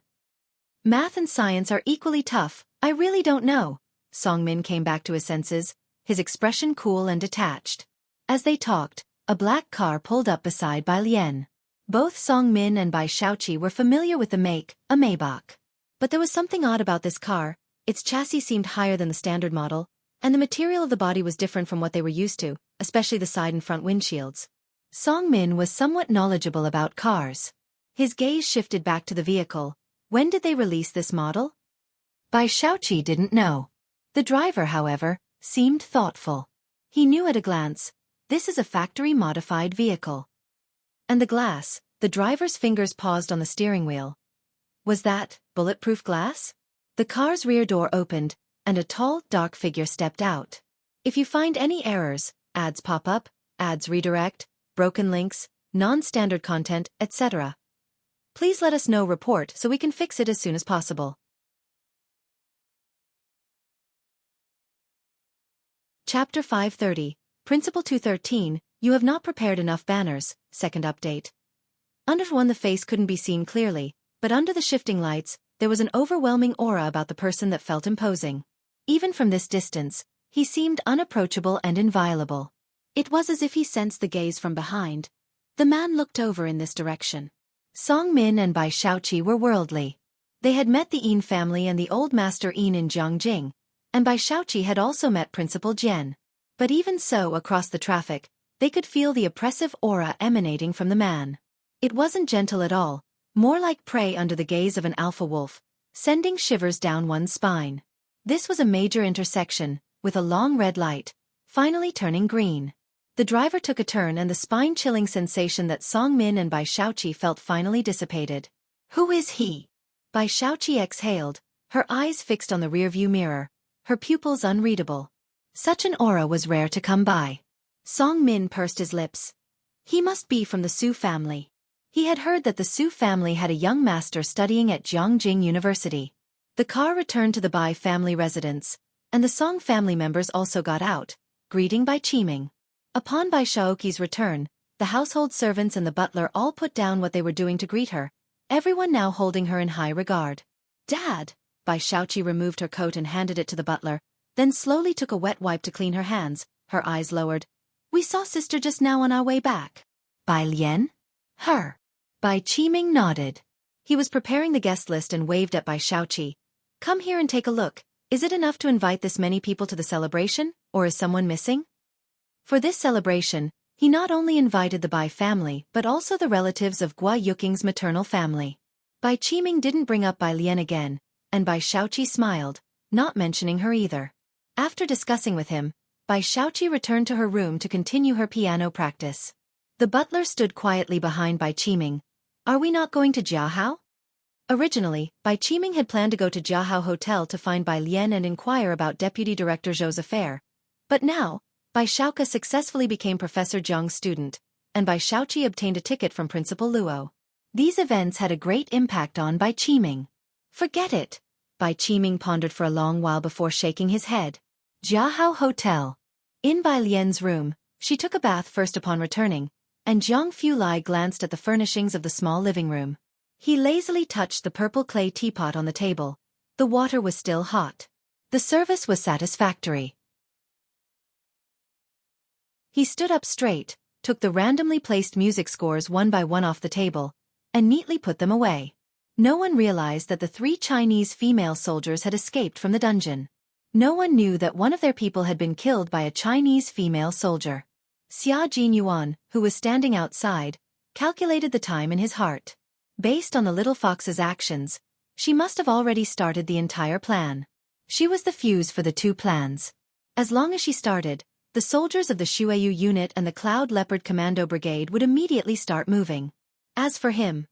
Math and science are equally tough, I really don't know. Song Min came back to his senses, his expression cool and detached. As they talked, a black car pulled up beside Bai Lian. Both Song Min and Bai Xiaoqi were familiar with the make, a Maybach. But there was something odd about this car, its chassis seemed higher than the standard model, and the material of the body was different from what they were used to, especially the side and front windshields. Song Min was somewhat knowledgeable about cars. His gaze shifted back to the vehicle. When did they release this model? Bai Xiaoqi didn't know. The driver, however, seemed thoughtful. He knew at a glance, this is a factory-modified vehicle. And the glass, the driver's fingers paused on the steering wheel. Was that bulletproof glass? The car's rear door opened, and a tall, dark figure stepped out. If you find any errors, ads pop up, ads redirect, broken links, non-standard content, etc., please let us know. Report so we can fix it as soon as possible. Chapter 530, Principle 213, You have not prepared enough banners, second update. Under one the face couldn't be seen clearly, but under the shifting lights, there was an overwhelming aura about the person that felt imposing. Even from this distance, he seemed unapproachable and inviolable. It was as if he sensed the gaze from behind. The man looked over in this direction. Song Min and Bai Xiaoqi were worldly. They had met the Yin family and the old master Yin in Jianghu, and Bai Xiaoqi had also met Principal Jian. But even so, across the traffic, they could feel the oppressive aura emanating from the man. It wasn't gentle at all, more like prey under the gaze of an alpha wolf, sending shivers down one's spine. This was a major intersection, with a long red light, finally turning green. The driver took a turn and the spine-chilling sensation that Song Min and Bai Xiaoqi felt finally dissipated. Who is he? Bai Xiaoqi exhaled, her eyes fixed on the rearview mirror, her pupils unreadable. Such an aura was rare to come by. Song Min pursed his lips. He must be from the Su family. He had heard that the Su family had a young master studying at Jianghu University. The car returned to the Bai family residence, and the Song family members also got out, greeting Bai Qiming. Upon Bai Shaoqi's return, the household servants and the butler all put down what they were doing to greet her, everyone now holding her in high regard. "Dad!" Bai Shaoqi removed her coat and handed it to the butler, then slowly took a wet wipe to clean her hands, her eyes lowered. "We saw sister just now on our way back." "Bai Lian?" "Her." Bai Qiming nodded. He was preparing the guest list and waved at Bai Shaoqi. "Come here and take a look. Is it enough to invite this many people to the celebration, or is someone missing?" For this celebration, he not only invited the Bai family but also the relatives of Gua Yuqing's maternal family. Bai Qiming didn't bring up Bai Lian again, and Bai Shaoqi smiled, not mentioning her either. After discussing with him, Bai Shaoqi returned to her room to continue her piano practice. The butler stood quietly behind Bai Qiming. "Are we not going to Jianghu?" Originally, Bai Qiming had planned to go to Jianghu Hotel to find Bai Lian and inquire about Deputy Director Zhou's affair. But now, Bai Shaoqi successfully became Professor Zhang's student, and Bai Shaoqi obtained a ticket from Principal Luo. These events had a great impact on Bai Qiming. "Forget it," Bai Qiming pondered for a long while before shaking his head. Jianghu Hotel. In Bai Lian's room, she took a bath first upon returning, and Zhang Fulai glanced at the furnishings of the small living room. He lazily touched the purple clay teapot on the table. The water was still hot. The service was satisfactory. He stood up straight, took the randomly placed music scores one by one off the table, and neatly put them away. No one realized that the 3 Chinese female soldiers had escaped from the dungeon. No one knew that one of their people had been killed by a Chinese female soldier. Xia Jinyuan, who was standing outside, calculated the time in his heart. Based on the little fox's actions, she must have already started the entire plan. She was the fuse for the 2 plans. As long as she started, the soldiers of the Shuayu unit and the Cloud Leopard Commando Brigade would immediately start moving. As for him,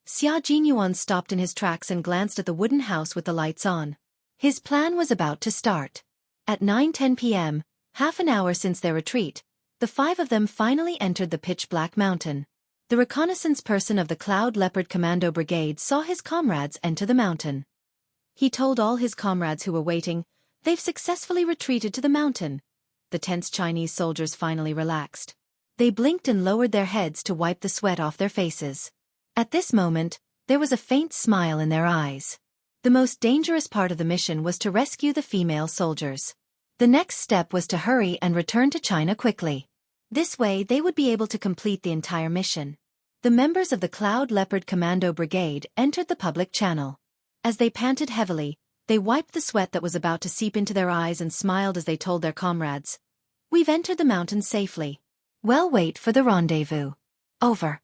Xia Jinyuan stopped in his tracks and glanced at the wooden house with the lights on. His plan was about to start. At 9:10 p.m., half an hour since their retreat, the 5 of them finally entered the pitch-black mountain. The reconnaissance person of the Cloud Leopard Commando Brigade saw his comrades enter the mountain. He told all his comrades who were waiting, "They've successfully retreated to the mountain." The tense Chinese soldiers finally relaxed. They blinked and lowered their heads to wipe the sweat off their faces. At this moment, there was a faint smile in their eyes. The most dangerous part of the mission was to rescue the female soldiers. The next step was to hurry and return to China quickly. This way they would be able to complete the entire mission. The members of the Cloud Leopard Commando Brigade entered the public channel. As they panted heavily, they wiped the sweat that was about to seep into their eyes and smiled as they told their comrades, "We've entered the mountains safely. Well, wait for the rendezvous." Over.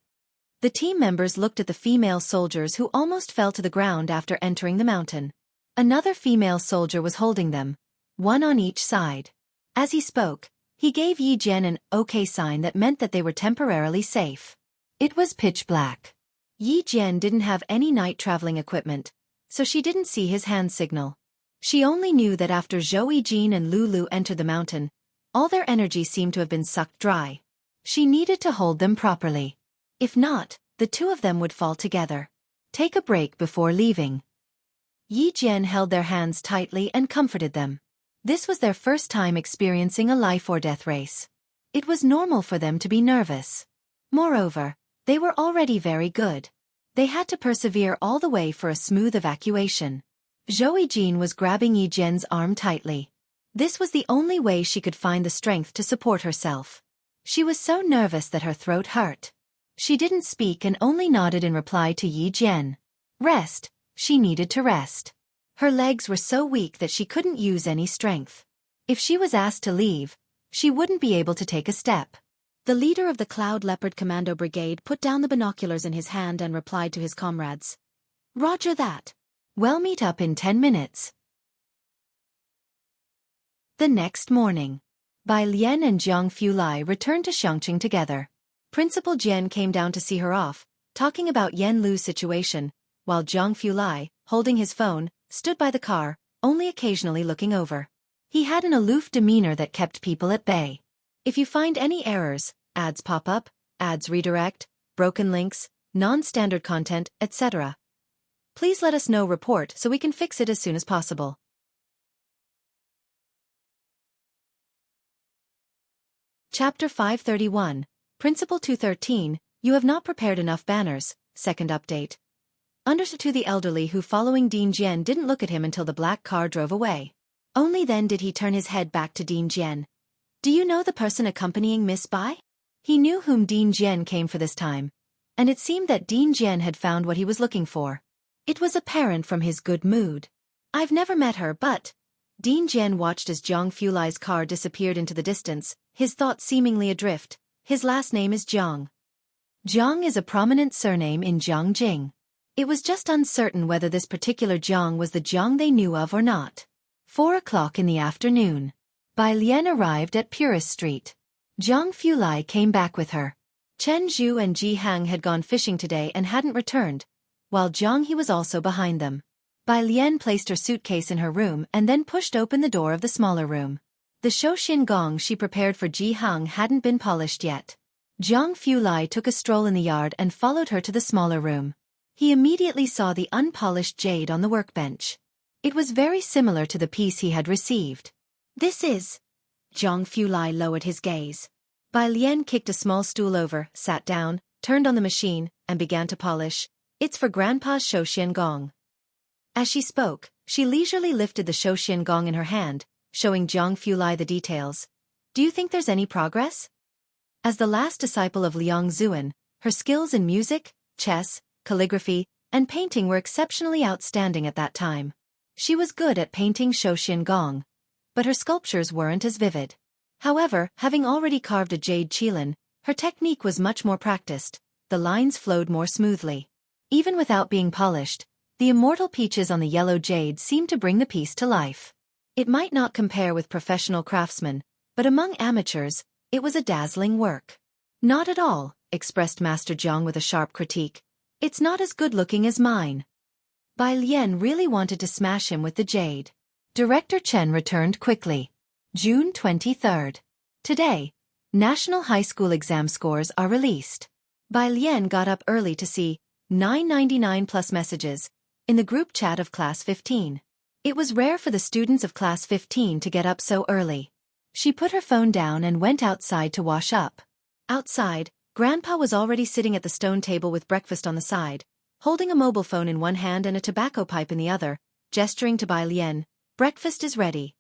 The team members looked at the female soldiers who almost fell to the ground after entering the mountain. Another female soldier was holding them, one on each side. As he spoke, he gave Yi Jian an OK sign that meant that they were temporarily safe. It was pitch black. Yi Jian didn't have any night traveling equipment, so she didn't see his hand signal. She only knew that after Zhou Yijin and Lulu entered the mountain, all their energy seemed to have been sucked dry. She needed to hold them properly. If not, the 2 of them would fall together. Take a break before leaving. Yi Jian held their hands tightly and comforted them. This was their first time experiencing a life-or-death race. It was normal for them to be nervous. Moreover, they were already very good. They had to persevere all the way for a smooth evacuation. Zhou Yijin was grabbing Yi Jian's arm tightly. This was the only way she could find the strength to support herself. She was so nervous that her throat hurt. She didn't speak and only nodded in reply to Yi Jian. Rest, she needed to rest. Her legs were so weak that she couldn't use any strength. If she was asked to leave, she wouldn't be able to take a step. The leader of the Cloud Leopard Commando Brigade put down the binoculars in his hand and replied to his comrades, "Roger that. We'll meet up in 10 minutes. The next morning, Bai Lian and Zhang Fulai returned to Xianxia together. Principal Jian came down to see her off, talking about Yan Lu's situation, while Zhang Fulai, holding his phone, stood by the car, only occasionally looking over. He had an aloof demeanor that kept people at bay. If you find any errors, ads pop up, ads redirect, broken links, non-standard content, etc., please let us know. Report so we can fix it as soon as possible. Chapter 531, Principle 213, You have not prepared enough banners, second update. Understood to the elderly who following Dean Jian didn't look at him until the black car drove away. Only then did he turn his head back to Dean Jian. Do you know the person accompanying Miss Bai? He knew whom Dean Jian came for this time, and it seemed that Dean Jian had found what he was looking for. It was apparent from his good mood. I've never met her, but... Dean Jian watched as Jiang Fulai's car disappeared into the distance, his thoughts seemingly adrift. His last name is Jiang. Jiang is a prominent surname in Jiangjing. It was just uncertain whether this particular Jiang was the Jiang they knew of or not. 4 o'clock in the afternoon. Bai Lian arrived at Purist Street. Jiang Fulai came back with her. Chen Zhu and Ji Hang had gone fishing today and hadn't returned, while Jianghe was also behind them. Bai Lian placed her suitcase in her room and then pushed open the door of the smaller room. The Shouxin gong she prepared for Ji Hang hadn't been polished yet. Jiang Fulai took a stroll in the yard and followed her to the smaller room. He immediately saw the unpolished jade on the workbench. It was very similar to the piece he had received. This is... Jiang Fulai lowered his gaze. Bai Lian kicked a small stool over, sat down, turned on the machine, and began to polish. It's for Grandpa's Shouxin gong. As she spoke, she leisurely lifted the Shouxin gong in her hand, showing Jiang Fulai the details. Do you think there's any progress? As the last disciple of Liang Zuan, her skills in music, chess, calligraphy, and painting were exceptionally outstanding at that time. She was good at painting Shouxin gong, but her sculptures weren't as vivid. However, having already carved a jade qilin, her technique was much more practiced, the lines flowed more smoothly. Even without being polished, the immortal peaches on the yellow jade seemed to bring the piece to life. It might not compare with professional craftsmen, but among amateurs, it was a dazzling work. Not at all, expressed Master Jiang with a sharp critique. It's not as good-looking as mine. Bai Lian really wanted to smash him with the jade. Director Chen returned quickly. June 23rd. Today, national high school exam scores are released. Bai Lian got up early to see 999 plus messages in the group chat of Class 15. It was rare for the students of Class 15 to get up so early. She put her phone down and went outside to wash up. Outside, Grandpa was already sitting at the stone table with breakfast on the side, holding a mobile phone in one hand and a tobacco pipe in the other, gesturing to Bai Lian. Breakfast is ready.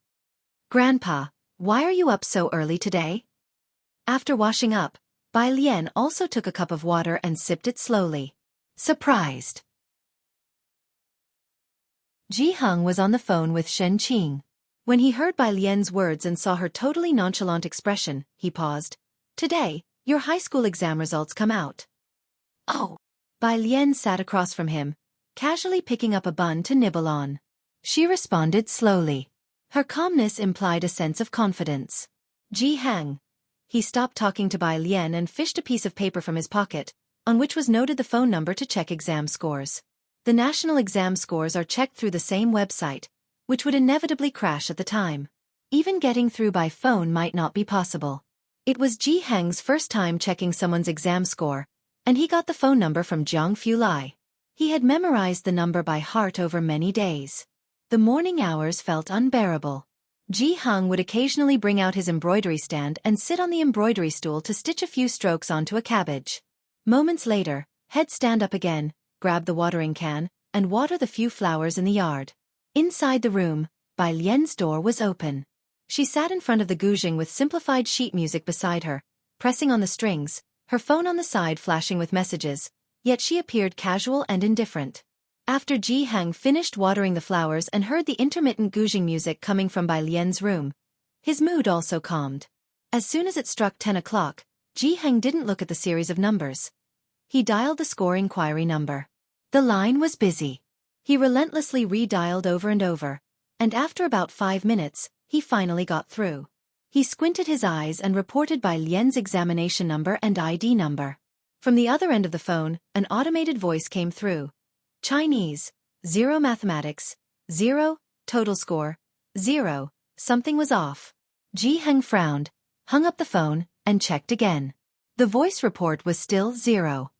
Grandpa, why are you up so early today? After washing up, Bai Lian also took a cup of water and sipped it slowly. Surprised. Ji Hang was on the phone with Shen Qing. When he heard Bai Lian's words and saw her totally nonchalant expression, he paused. Today, your high school exam results come out. Oh. Bai Lian sat across from him, casually picking up a bun to nibble on. She responded slowly. Her calmness implied a sense of confidence. Ji Hang. He stopped talking to Bai Lian and fished a piece of paper from his pocket, on which was noted the phone number to check exam scores. The national exam scores are checked through the same website, which would inevitably crash at the time. Even getting through by phone might not be possible. It was Ji Hang's first time checking someone's exam score, and he got the phone number from Jiang Fulai. He had memorized the number by heart over many days. The morning hours felt unbearable. Ji Hang would occasionally bring out his embroidery stand and sit on the embroidery stool to stitch a few strokes onto a cabbage. Moments later, he'd stand up again, grab the watering can, and water the few flowers in the yard. Inside the room, Bai Lian's door was open. She sat in front of the guzheng with simplified sheet music beside her, pressing on the strings, her phone on the side flashing with messages, yet she appeared casual and indifferent. After Ji Hang finished watering the flowers and heard the intermittent guzheng music coming from Bai Lian's room, his mood also calmed. As soon as it struck 10 o'clock, Ji Hang didn't look at the series of numbers. He dialed the score inquiry number. The line was busy. He relentlessly redialed over and over, and after about 5 minutes, he finally got through. He squinted his eyes and reported Bai Lian's examination number and ID number. From the other end of the phone, an automated voice came through. Chinese, 0 mathematics, 0, total score, 0, something was off. Jianghu frowned, hung up the phone, and checked again. The voice report was still 0.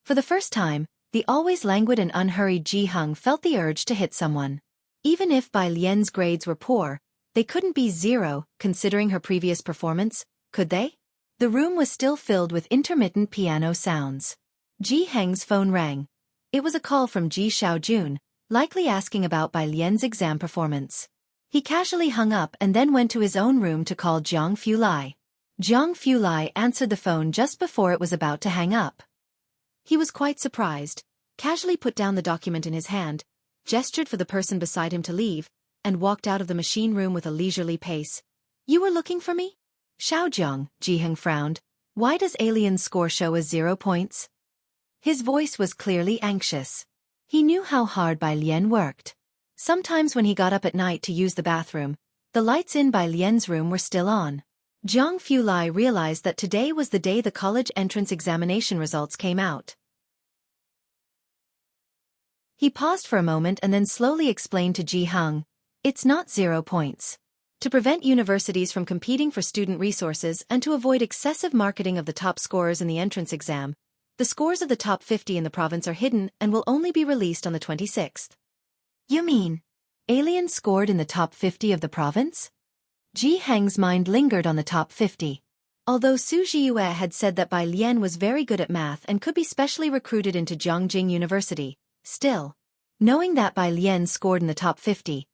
For the first time, the always languid and unhurried Jianghu felt the urge to hit someone. Even if Bai Lian's grades were poor, they couldn't be 0, considering her previous performance, could they? The room was still filled with intermittent piano sounds. Jianghu's phone rang. It was a call from Ji Xiaojun, likely asking about Bai Lian's exam performance. He casually hung up and then went to his own room to call Jianghu Lai. Jianghu Lai answered the phone just before it was about to hang up. He was quite surprised, casually put down the document in his hand, gestured for the person beside him to leave, and walked out of the machine room with a leisurely pace. "You were looking for me?" "Xiaojun," Jianghu frowned. "Why does Alien's score show as 0 points?" His voice was clearly anxious. He knew how hard Bai Lian worked. Sometimes when he got up at night to use the bathroom, the lights in Bai Lian's room were still on. Jianghu Lai realized that today was the day the college entrance examination results came out. He paused for a moment and then slowly explained to Jianghu, "It's not 0 points. To prevent universities from competing for student resources and to avoid excessive marketing of the top scorers in the entrance exam, the scores of the top 50 in the province are hidden and will only be released on the 26th. "You mean Alien scored in the top 50 of the province?" Jianghu's mind lingered on the top 50. Although Su Jiuyue had said that Bai Lian was very good at math and could be specially recruited into Zhongjing University, still, knowing that Bai Lian scored in the top 50,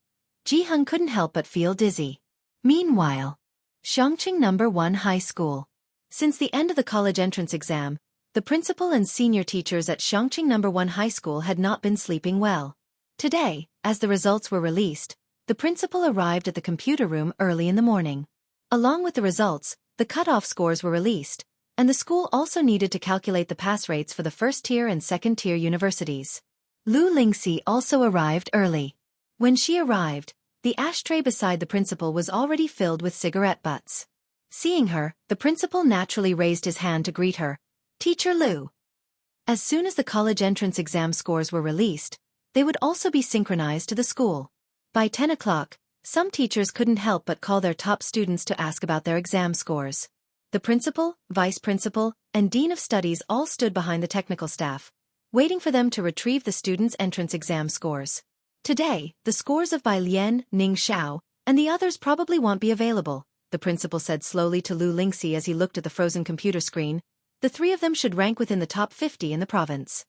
Jianghu couldn't help but feel dizzy. Meanwhile, Xianxia No. 1 High School. Since the end of the college entrance exam, the principal and senior teachers at Xianxia No. 1 High School had not been sleeping well. Today, as the results were released, the principal arrived at the computer room early in the morning. Along with the results, the cutoff scores were released, and the school also needed to calculate the pass rates for the first-tier and second-tier universities. Lu Lingxi also arrived early. When she arrived, the ashtray beside the principal was already filled with cigarette butts. Seeing her, the principal naturally raised his hand to greet her. "Teacher Lu." As soon as the college entrance exam scores were released, they would also be synchronized to the school. By 10 o'clock, some teachers couldn't help but call their top students to ask about their exam scores. The principal, vice principal, and dean of studies all stood behind the technical staff, waiting for them to retrieve the students' entrance exam scores. "Today, the scores of Bai Lian, Ning Xiao, and the others probably won't be available," the principal said slowly to Lu Lingxi as he looked at the frozen computer screen. "The 3 of them should rank within the top 50 in the province."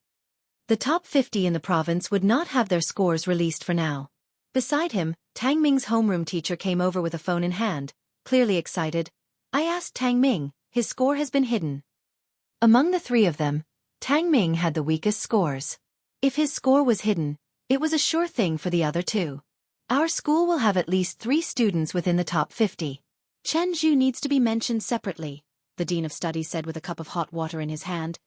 The top 50 in the province would not have their scores released for now. Beside him, Tang Ming's homeroom teacher came over with a phone in hand, clearly excited. "I asked Tang Ming, his score has been hidden." Among the 3 of them, Tang Ming had the weakest scores. If his score was hidden, it was a sure thing for the other 2. "Our school will have at least 3 students within the top 50. Chen Zhu needs to be mentioned separately," the dean of studies said with a cup of hot water in his hand,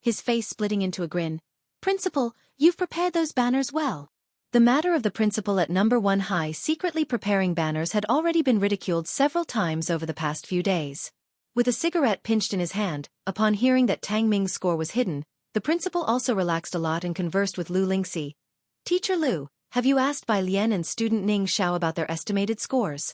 his face splitting into a grin. "Principal, you've prepared those banners well." The matter of the principal at No. 1 High secretly preparing banners had already been ridiculed several times over the past few days. With a cigarette pinched in his hand, upon hearing that Tang Ming's score was hidden, the principal also relaxed a lot and conversed with Lu Lingxi. "Teacher Lu, have you asked Bai Lian and student Ning Xiao about their estimated scores?"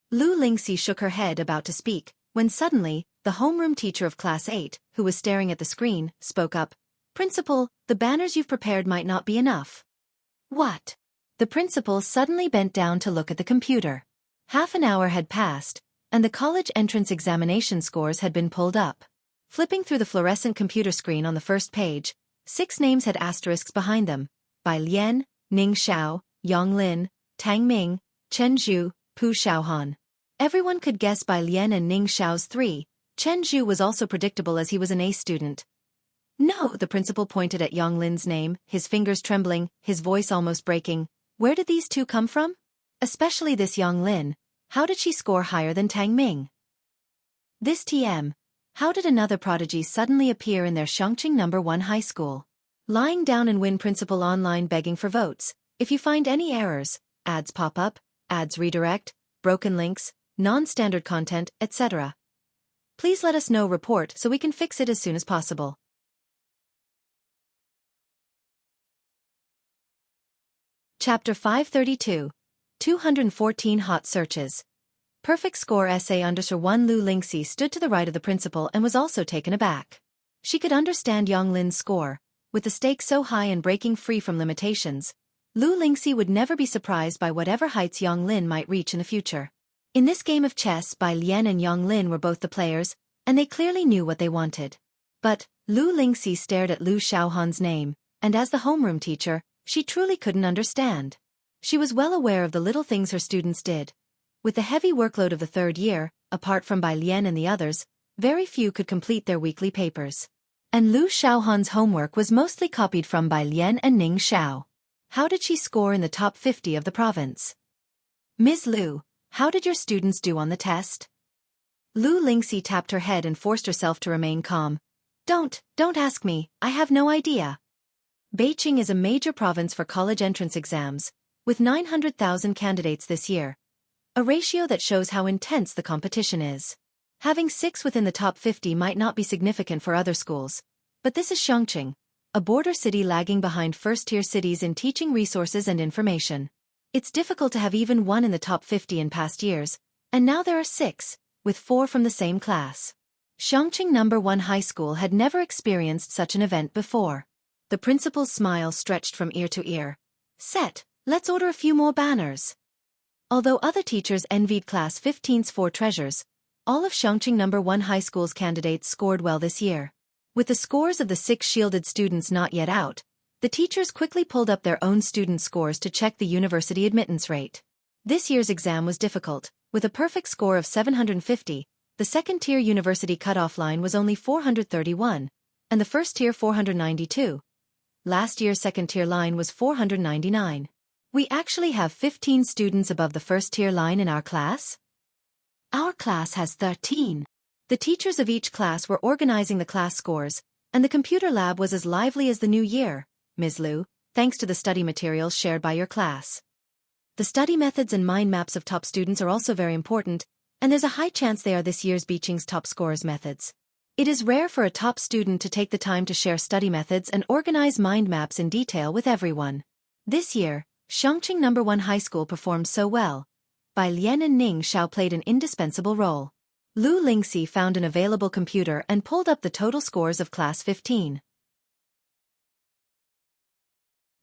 Lu Lingxi shook her head about to speak, when suddenly, the homeroom teacher of Class 8, who was staring at the screen, spoke up. "Principal, the banners you've prepared might not be enough." "What?" The principal suddenly bent down to look at the computer. Half an hour had passed, and the college entrance examination scores had been pulled up. Flipping through the fluorescent computer screen on the first page, 6 names had asterisks behind them: Bai Lian, Ning Xiao, Yang Lin, Tang Ming, Chen Zhu, Pu Xiaohan. Everyone could guess Bai Lian and Ning Xiao's 3. Chen Zhu was also predictable as he was an A student. "No," the principal pointed at Yang Lin's name, his fingers trembling, his voice almost breaking. "Where did these 2 come from? Especially this Yang Lin. How did she score higher than Tang Ming? This TM. How did another prodigy suddenly appear in their Xianxia No. 1 High School?" Lying down and win principal online begging for votes. If you find any errors, ads pop up, ads redirect, broken links, non-standard content, etc. Please let us know report so we can fix it as soon as possible. Chapter 532. 214 Hot Searches. Perfect score essay under 1. Lu Lingxi stood to the right of the principal and was also taken aback. She could understand Yang Lin's score. With the stakes so high and breaking free from limitations, Lu Lingxi would never be surprised by whatever heights Yang Lin might reach in the future. In this game of chess, Bai Lian and Yang Lin were both the players, and they clearly knew what they wanted. But Lu Lingxi stared at Lu Xiaohan's name, and as the homeroom teacher, she truly couldn't understand. She was well aware of the little things her students did. With the heavy workload of the third year, apart from Bai Lian and the others, very few could complete their weekly papers. And Lu Xiaohan's homework was mostly copied from Bai Lian and Ning Xiao. How did she score in the top 50 of the province? Ms. Lu, how did your students do on the test? Lu Lingxi tapped her head and forced herself to remain calm. Don't ask me, I have no idea. Beijing is a major province for college entrance exams, with 900,000 candidates this year. A ratio that shows how intense the competition is. Having 6 within the top 50 might not be significant for other schools, but this is Xianxia, a border city lagging behind first-tier cities in teaching resources and information. It's difficult to have even 1 in the top 50 in past years, and now there are 6, with 4 from the same class. Xianxia No. 1 High School had never experienced such an event before. The principal's smile stretched from ear to ear. Set, let's order a few more banners. Although other teachers envied Class 15's 4 treasures, all of Xianxia No. 1 High School's candidates scored well this year. With the scores of the 6 shielded students not yet out, the teachers quickly pulled up their own student scores to check the university admittance rate. This year's exam was difficult. With a perfect score of 750, the second-tier university cutoff line was only 431, and the first-tier 492. Last year's second-tier line was 499. We actually have 15 students above the first-tier line in our class? Our class has 13. The teachers of each class were organizing the class scores, and the computer lab was as lively as the new year, Ms. Lu, thanks to the study materials shared by your class. The study methods and mind maps of top students are also very important, and there's a high chance they are this year's Beijing's top scorers' methods. It is rare for a top student to take the time to share study methods and organize mind maps in detail with everyone. This year, Xianxia No. 1 High School performed so well. Bai Lian and Ning Xiao played an indispensable role. Lu Lingxi found an available computer and pulled up the total scores of Class 15.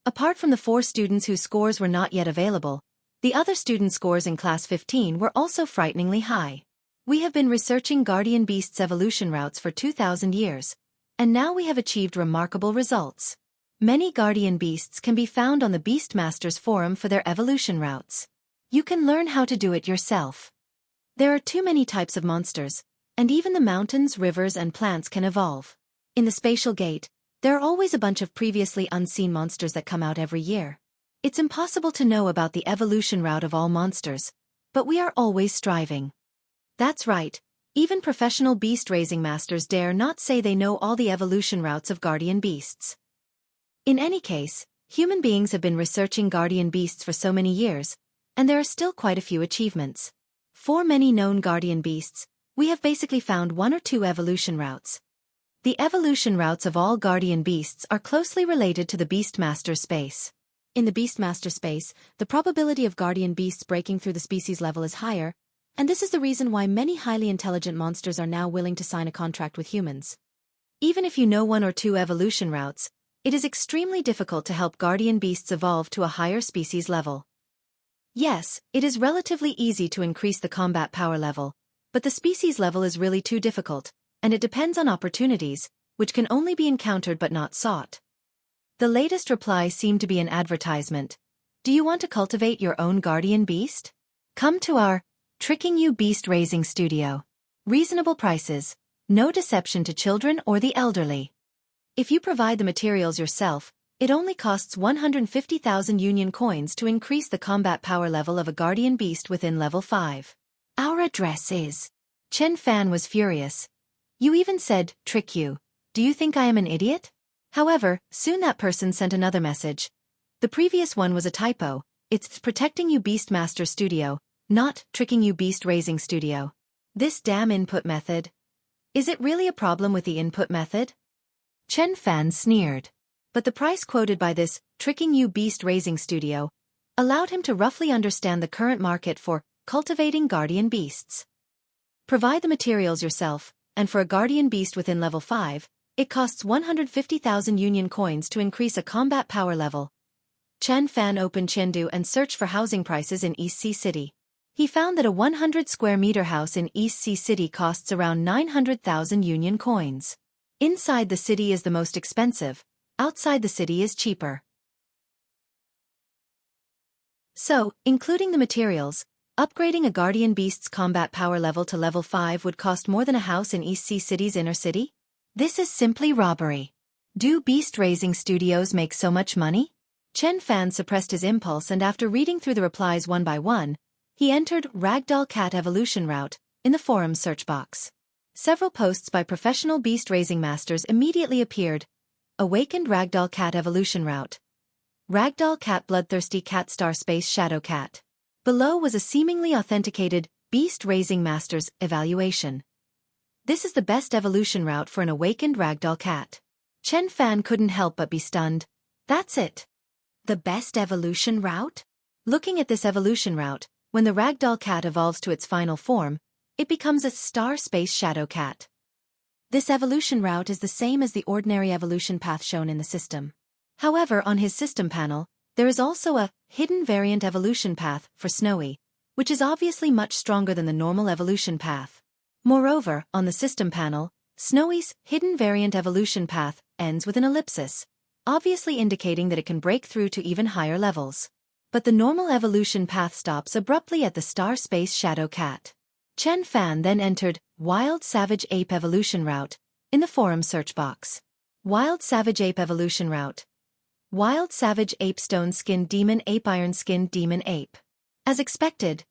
Apart from the 4 students whose scores were not yet available, the other student scores in Class 15 were also frighteningly high. We have been researching guardian beasts' evolution routes for 2,000 years, and now we have achieved remarkable results. Many guardian beasts can be found on the Beastmasters forum for their evolution routes. You can learn how to do it yourself. There are too many types of monsters, and even the mountains, rivers, and plants can evolve. In the spatial gate, there are always a bunch of previously unseen monsters that come out every year. It's impossible to know about the evolution route of all monsters, but we are always striving. That's right, even professional beast-raising masters dare not say they know all the evolution routes of guardian beasts. In any case, human beings have been researching guardian beasts for so many years, and there are still quite a few achievements. For many known guardian beasts, we have basically found 1 or 2 evolution routes. The evolution routes of all guardian beasts are closely related to the Beastmaster space. In the Beastmaster space, the probability of guardian beasts breaking through the species level is higher, and this is the reason why many highly intelligent monsters are now willing to sign a contract with humans. Even if you know 1 or 2 evolution routes, it is extremely difficult to help guardian beasts evolve to a higher species level. Yes, it is relatively easy to increase the combat power level, but the species level is really too difficult, and it depends on opportunities, which can only be encountered but not sought. The latest reply seemed to be an advertisement. Do you want to cultivate your own guardian beast? Come to our Tricking You Beast Raising Studio. Reasonable prices, no deception to children or the elderly. If you provide the materials yourself, it only costs 150,000 Union coins to increase the combat power level of a guardian beast within level 5. Our address is... Chen Fan was furious. You even said, trick you. Do you think I am an idiot? However, soon that person sent another message. The previous one was a typo. It's Protecting You Beastmaster Studio, not Tricking You Beast Raising Studio. This damn input method. Is it really a problem with the input method? Chen Fan sneered. But the price quoted by this Tricking You Beast Raising Studio allowed him to roughly understand the current market for cultivating guardian beasts. Provide the materials yourself, and for a guardian beast within level 5, it costs 150,000 union coins to increase a combat power level. Chen Fan opened Chengdu and searched for housing prices in East Sea City. He found that a 100 square meter house in East Sea City costs around 900,000 union coins. Inside the city is the most expensive, outside the city is cheaper. So, including the materials, upgrading a guardian beast's combat power level to level 5 would cost more than a house in East Sea City's inner city? This is simply robbery. Do beast-raising studios make so much money? Chen Fan suppressed his impulse, and after reading through the replies one by one, he entered Ragdoll Cat Evolution Route in the forum's search box. Several posts by professional beast-raising masters immediately appeared. Awakened Ragdoll Cat Evolution Route. Ragdoll Cat Bloodthirsty Cat Star Space Shadow Cat. Below was a seemingly authenticated beast-raising master's evaluation. This is the best evolution route for an awakened ragdoll cat. Chen Fan couldn't help but be stunned. That's it. The best evolution route? Looking at this evolution route, when the ragdoll cat evolves to its final form, it becomes a star space shadow cat. This evolution route is the same as the ordinary evolution path shown in the system. However, on his system panel, there is also a hidden variant evolution path for Snowy, which is obviously much stronger than the normal evolution path. Moreover, on the system panel, Snowy's hidden variant evolution path ends with an ellipsis, obviously indicating that it can break through to even higher levels. But the normal evolution path stops abruptly at the star space shadow cat. Chen Fan then entered Wild Savage Ape Evolution Route in the forum search box. Wild Savage Ape Evolution Route. Wild Savage Ape Stone Skinned Demon Ape Iron Skinned Demon Ape. As expected,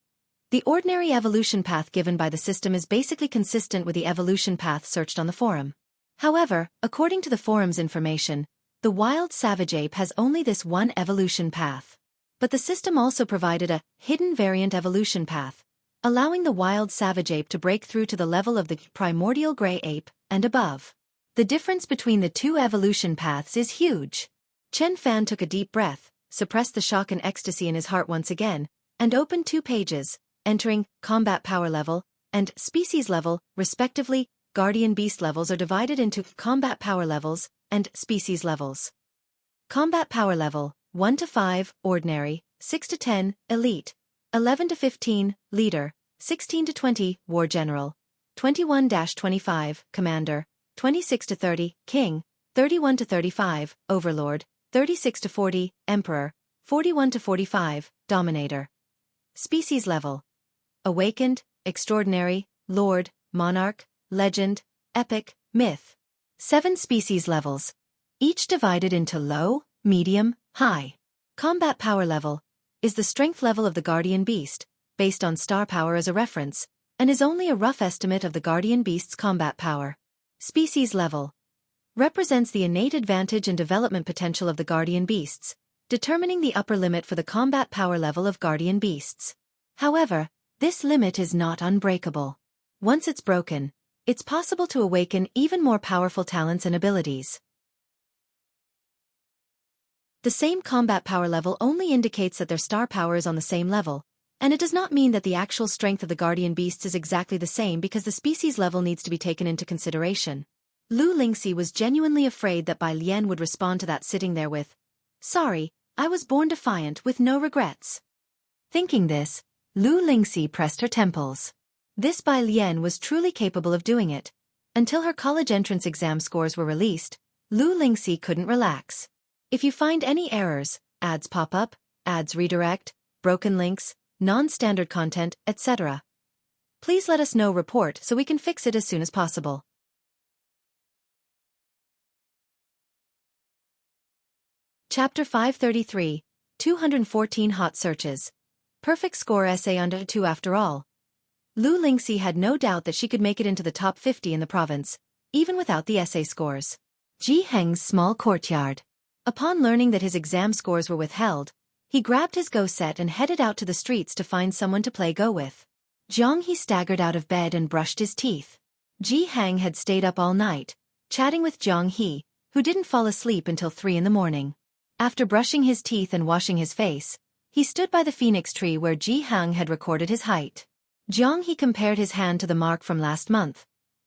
the ordinary evolution path given by the system is basically consistent with the evolution path searched on the forum. However, according to the forum's information, the Wild Savage Ape has only this one evolution path. But the system also provided a hidden variant evolution path, allowing the Wild Savage Ape to break through to the level of the Primordial Gray Ape and above. The difference between the two evolution paths is huge. Chen Fan took a deep breath, suppressed the shock and ecstasy in his heart once again, and opened 2 pages, entering combat power level and species level, respectively. Guardian beast levels are divided into combat power levels and species levels. Combat power level 1 to 5, ordinary, 6 to 10, elite, 11 to 15, leader, 16 to 20, war general, 21-25, commander, 26 to 30, king, 31 to 35, overlord, 36 to 40, emperor, 41 to 45, dominator. Species level. Awakened, extraordinary, lord, monarch, legend, epic, myth. 7 species levels, each divided into low, medium, high. Combat power level is the strength level of the guardian beast, based on star power as a reference, and is only a rough estimate of the guardian beast's combat power. Species level represents the innate advantage and development potential of the guardian beasts, determining the upper limit for the combat power level of guardian beasts. However, this limit is not unbreakable. Once it's broken, it's possible to awaken even more powerful talents and abilities. The same combat power level only indicates that their star power is on the same level, and it does not mean that the actual strength of the guardian beasts is exactly the same because the species level needs to be taken into consideration. Lu Lingxi was genuinely afraid that Bai Lian would respond to that sitting there with, "Sorry, I was born defiant with no regrets." Thinking this, Lu Lingxi pressed her temples. This Bai Lian was truly capable of doing it. Until her college entrance exam scores were released, Lu Lingxi couldn't relax. If you find any errors, ads pop up, ads redirect, broken links, non-standard content, etc., please let us know. Report so we can fix it as soon as possible. Chapter 533, 214 Hot Searches. Perfect score essay under 2 after all. Lu Lingxi had no doubt that she could make it into the top 50 in the province, even without the essay scores. Jiheng's small courtyard. Upon learning that his exam scores were withheld, he grabbed his Go set and headed out to the streets to find someone to play Go with. Jianghu staggered out of bed and brushed his teeth. Jiheng had stayed up all night, chatting with Jianghu, who didn't fall asleep until 3 in the morning. After brushing his teeth and washing his face, He stood by the phoenix tree where Jianghu had recorded his height. Jianghu compared his hand to the mark from last month.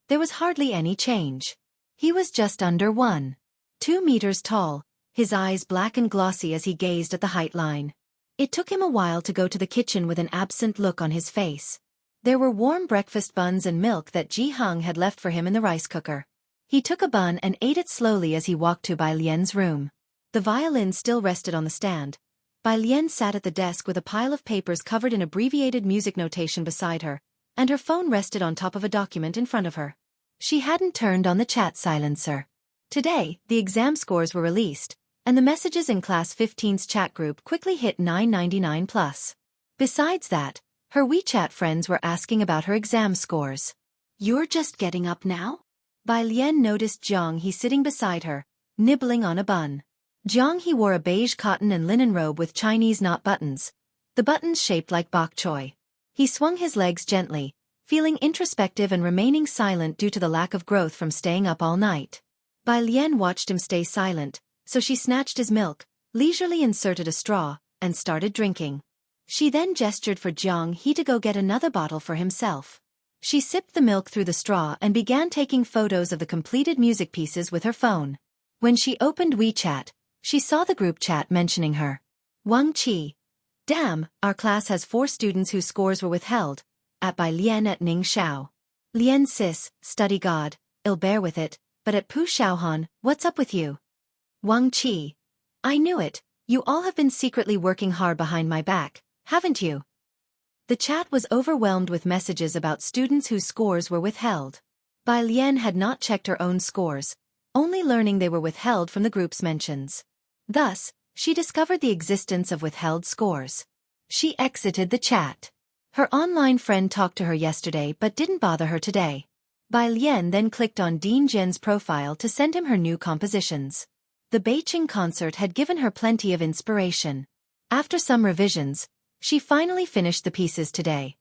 There was hardly any change. He was just under 1.2 meters tall, his eyes black and glossy as he gazed at the height line. It took him a while to go to the kitchen with an absent look on his face. There were warm breakfast buns and milk that Jianghu had left for him in the rice cooker. He took a bun and ate it slowly as he walked to Bai Lian's room. The violin still rested on the stand. Bai Lian sat at the desk with a pile of papers covered in abbreviated music notation beside her, and her phone rested on top of a document in front of her. She hadn't turned on the chat silencer. Today, the exam scores were released, and the messages in Class 15's chat group quickly hit 999 plus. Besides that, her WeChat friends were asking about her exam scores. "You're just getting up now?" Bai Lian noticed Jianghu sitting beside her, nibbling on a bun. Jianghu wore a beige cotton and linen robe with Chinese knot buttons, the buttons shaped like bok choy. He swung his legs gently, feeling introspective and remaining silent due to the lack of growth from staying up all night. Bai Lian watched him stay silent, so she snatched his milk, leisurely inserted a straw, and started drinking. She then gestured for Jianghu to go get another bottle for himself. She sipped the milk through the straw and began taking photos of the completed music pieces with her phone. When she opened WeChat, she saw the group chat mentioning her. Wang Qi. "Damn, our class has 4 students whose scores were withheld. At Bai Lian at Ning Xiao. Lian sis, study God, I'll bear with it, but at Pu Xiaohan, what's up with you?" Wang Qi. "I knew it, you all have been secretly working hard behind my back, haven't you?" The chat was overwhelmed with messages about students whose scores were withheld. Bai Lian had not checked her own scores, only learning they were withheld from the group's mentions. Thus, she discovered the existence of withheld scores. She exited the chat. Her online friend talked to her yesterday but didn't bother her today. Bai Lian then clicked on Dean Zhen's profile to send him her new compositions. The Beijing concert had given her plenty of inspiration. After some revisions, she finally finished the pieces today.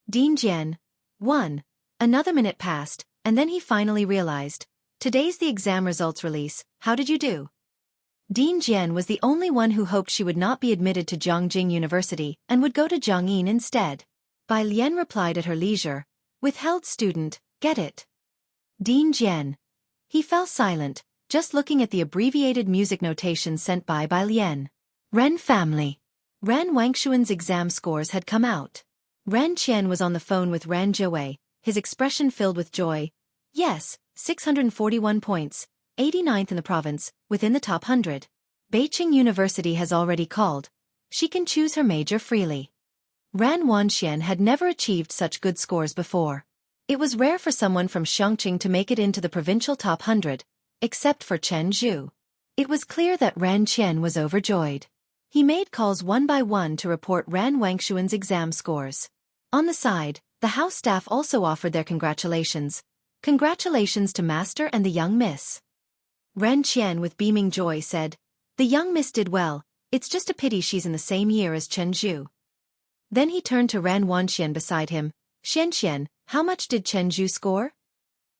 Dean Zhen. 1. Another minute passed, and then he finally realized. "Today's the exam results release, how did you do?" Dean Zhen was the only one who hoped she would not be admitted to Zhongjing University and would go to Jiangyin instead. Bai Lian replied at her leisure, "Withheld student, get it?" Dean Zhen. He fell silent, just looking at the abbreviated music notation sent by Bai Lian. Ren family. Ren Wangshuan's exam scores had come out. Ren Qian was on the phone with Ren Jiwei, his expression filled with joy. "Yes, 641 points, 89th in the province, within the top 100. Beijing University has already called. She can choose her major freely." Ran Wanxian had never achieved such good scores before. It was rare for someone from Xianxia to make it into the provincial top 100, except for Chen Zhu. It was clear that Ran Qian was overjoyed. He made calls one by one to report Ran Wangshuan's exam scores. On the side, the house staff also offered their congratulations. "Congratulations to Master and the young miss." Ran Qian with beaming joy said, "The young miss did well, it's just a pity she's in the same year as Chen Zhu." Then he turned to Ran Wanxian beside him. "Xianxian, how much did Chen Zhu score?"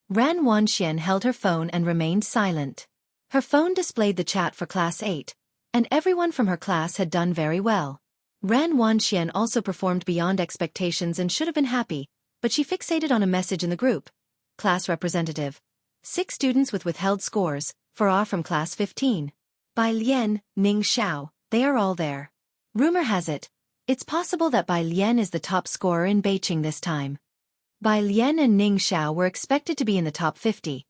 Ran Wanxian held her phone and remained silent. Her phone displayed the chat for Class 8, and everyone from her class had done very well. Ran Wanxian also performed beyond expectations and should have been happy, but she fixated on a message in the group. Class representative. 6 students with withheld scores, are from Class 15. Bai Lian, Ning Xiao, they are all there. Rumor has it, it's possible that Bai Lian is the top scorer in Beijing this time. Bai Lian and Ning Xiao were expected to be in the top 50.